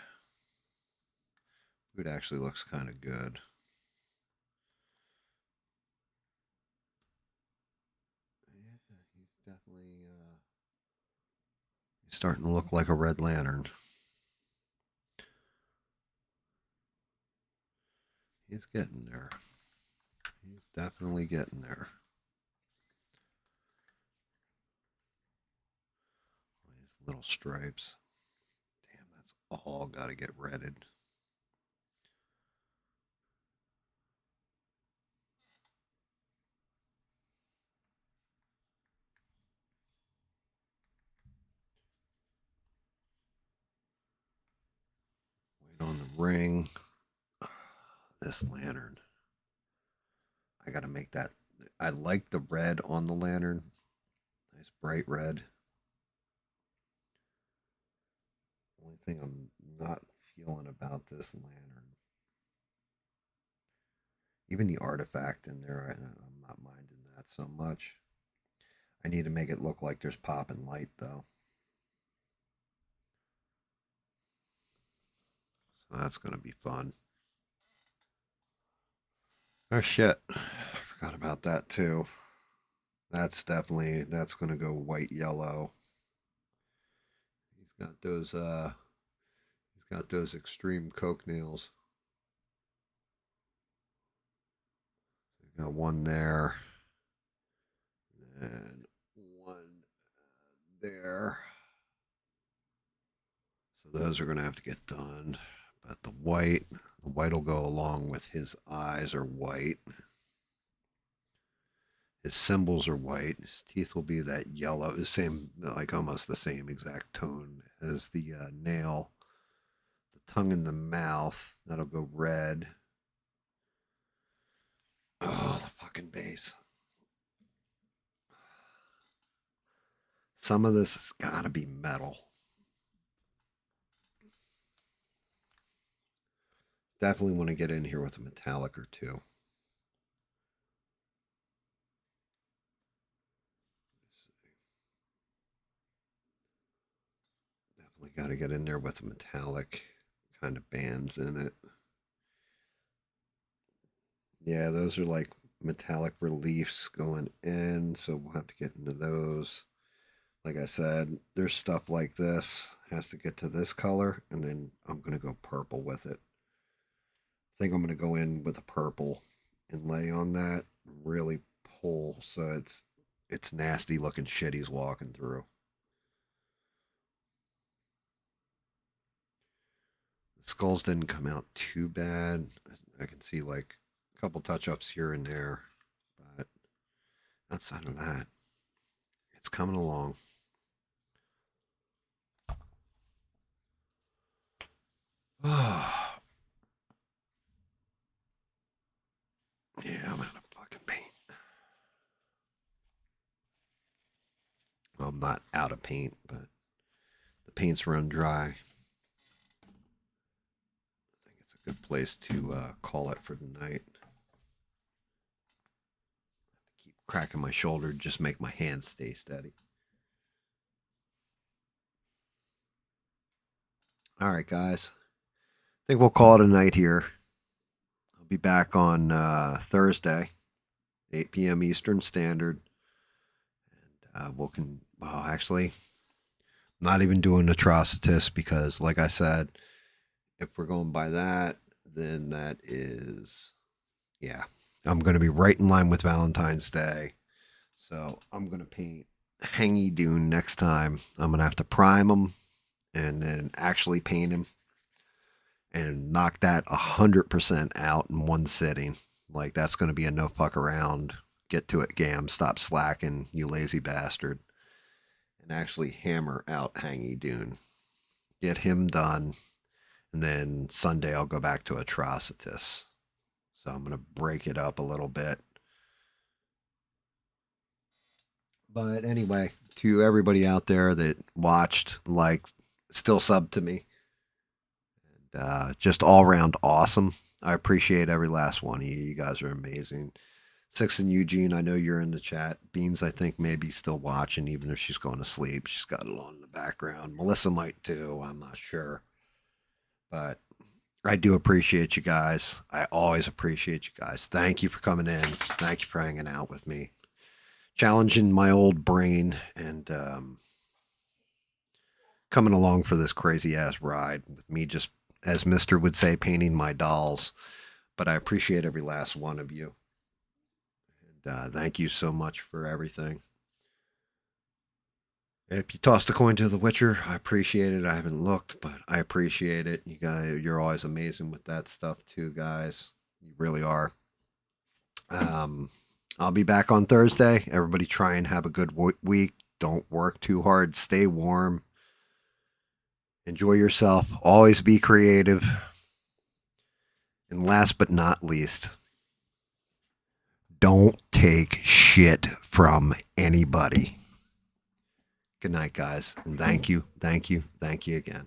Boot actually looks kind of good. Yeah, he's definitely he's starting to look like a Red Lantern. He's getting there. He's definitely getting there. These little stripes. Damn, that's all got to get redded. ring. This lantern. I got to make that. I like the red on the lantern. Nice bright red. Only thing I'm not feeling about this lantern. Even the artifact in there, I'm not minding that so much. I need to make it look like there's popping light though. So that's going to be fun. Oh shit. I forgot about that too. That's going to go white yellow. He's got those extreme coke nails. Got one there. And one there. So those are going to have to get done. But the white will go along with his eyes are white. His symbols are white. His teeth will be that yellow, the same, like almost the same exact tone as the nail. The tongue in the mouth, that'll go red. Oh, the fucking base. Some of this has got to be metal. Definitely want to get in here with a metallic or two. Definitely got to get in there with a metallic kind of bands in it. Yeah, those are like metallic reliefs going in, so we'll have to get into those. Like I said, there's stuff like this has to get to this color, and then I'm going to go purple with it. I think I'm going to go in with a purple and lay on that, really pull so it's nasty looking shit he's walking through. The skulls didn't come out too bad. I can see like a couple touch-ups here and there, but outside of that, it's coming along. Yeah, I'm out of fucking paint. Well, I'm not out of paint, but the paint's run dry. I think it's a good place to call it for the night. Keep cracking my shoulder, just make my hands stay steady. All right, guys. I think we'll call it a night here. I'll be back on Thursday, 8 p.m. Eastern Standard. And actually, I'm not even doing Atrocitus because, like I said, if we're going by that, then that is, yeah, I'm going to be right in line with Valentine's Day. So I'm going to paint Hangy Dune next time. I'm going to have to prime him and then actually paint him and knock that 100% out in one sitting. Like, that's going to be a no fuck around. Get to it, GAM. Stop slacking, you lazy bastard. And actually hammer out Hangy Dune. Get him done. And then Sunday I'll go back to Atrocitus. So I'm going to break it up a little bit. But anyway, to everybody out there that watched, like, still sub to me. And just all around awesome. I appreciate every last one of you. You guys are amazing. Six and Eugene, I know you're in the chat. Beans, I think, maybe still watching, even if she's going to sleep. She's got it on in the background. Melissa might too. I'm not sure. But I do appreciate you guys. I always appreciate you guys. Thank you for coming in. Thank you for hanging out with me. Challenging my old brain and coming along for this crazy ass ride with me, just as Mr. would say, painting my dolls. But I appreciate every last one of you. And thank you so much for everything. If you tossed a coin to The Witcher, I appreciate it. I haven't looked, but I appreciate it. You guys, you're always amazing with that stuff too, guys. You really are. I'll be back on Thursday. Everybody try and have a good week. Don't work too hard. Stay warm. Enjoy yourself. Always be creative. And last but not least, don't take shit from anybody. Good night, guys. And thank you again.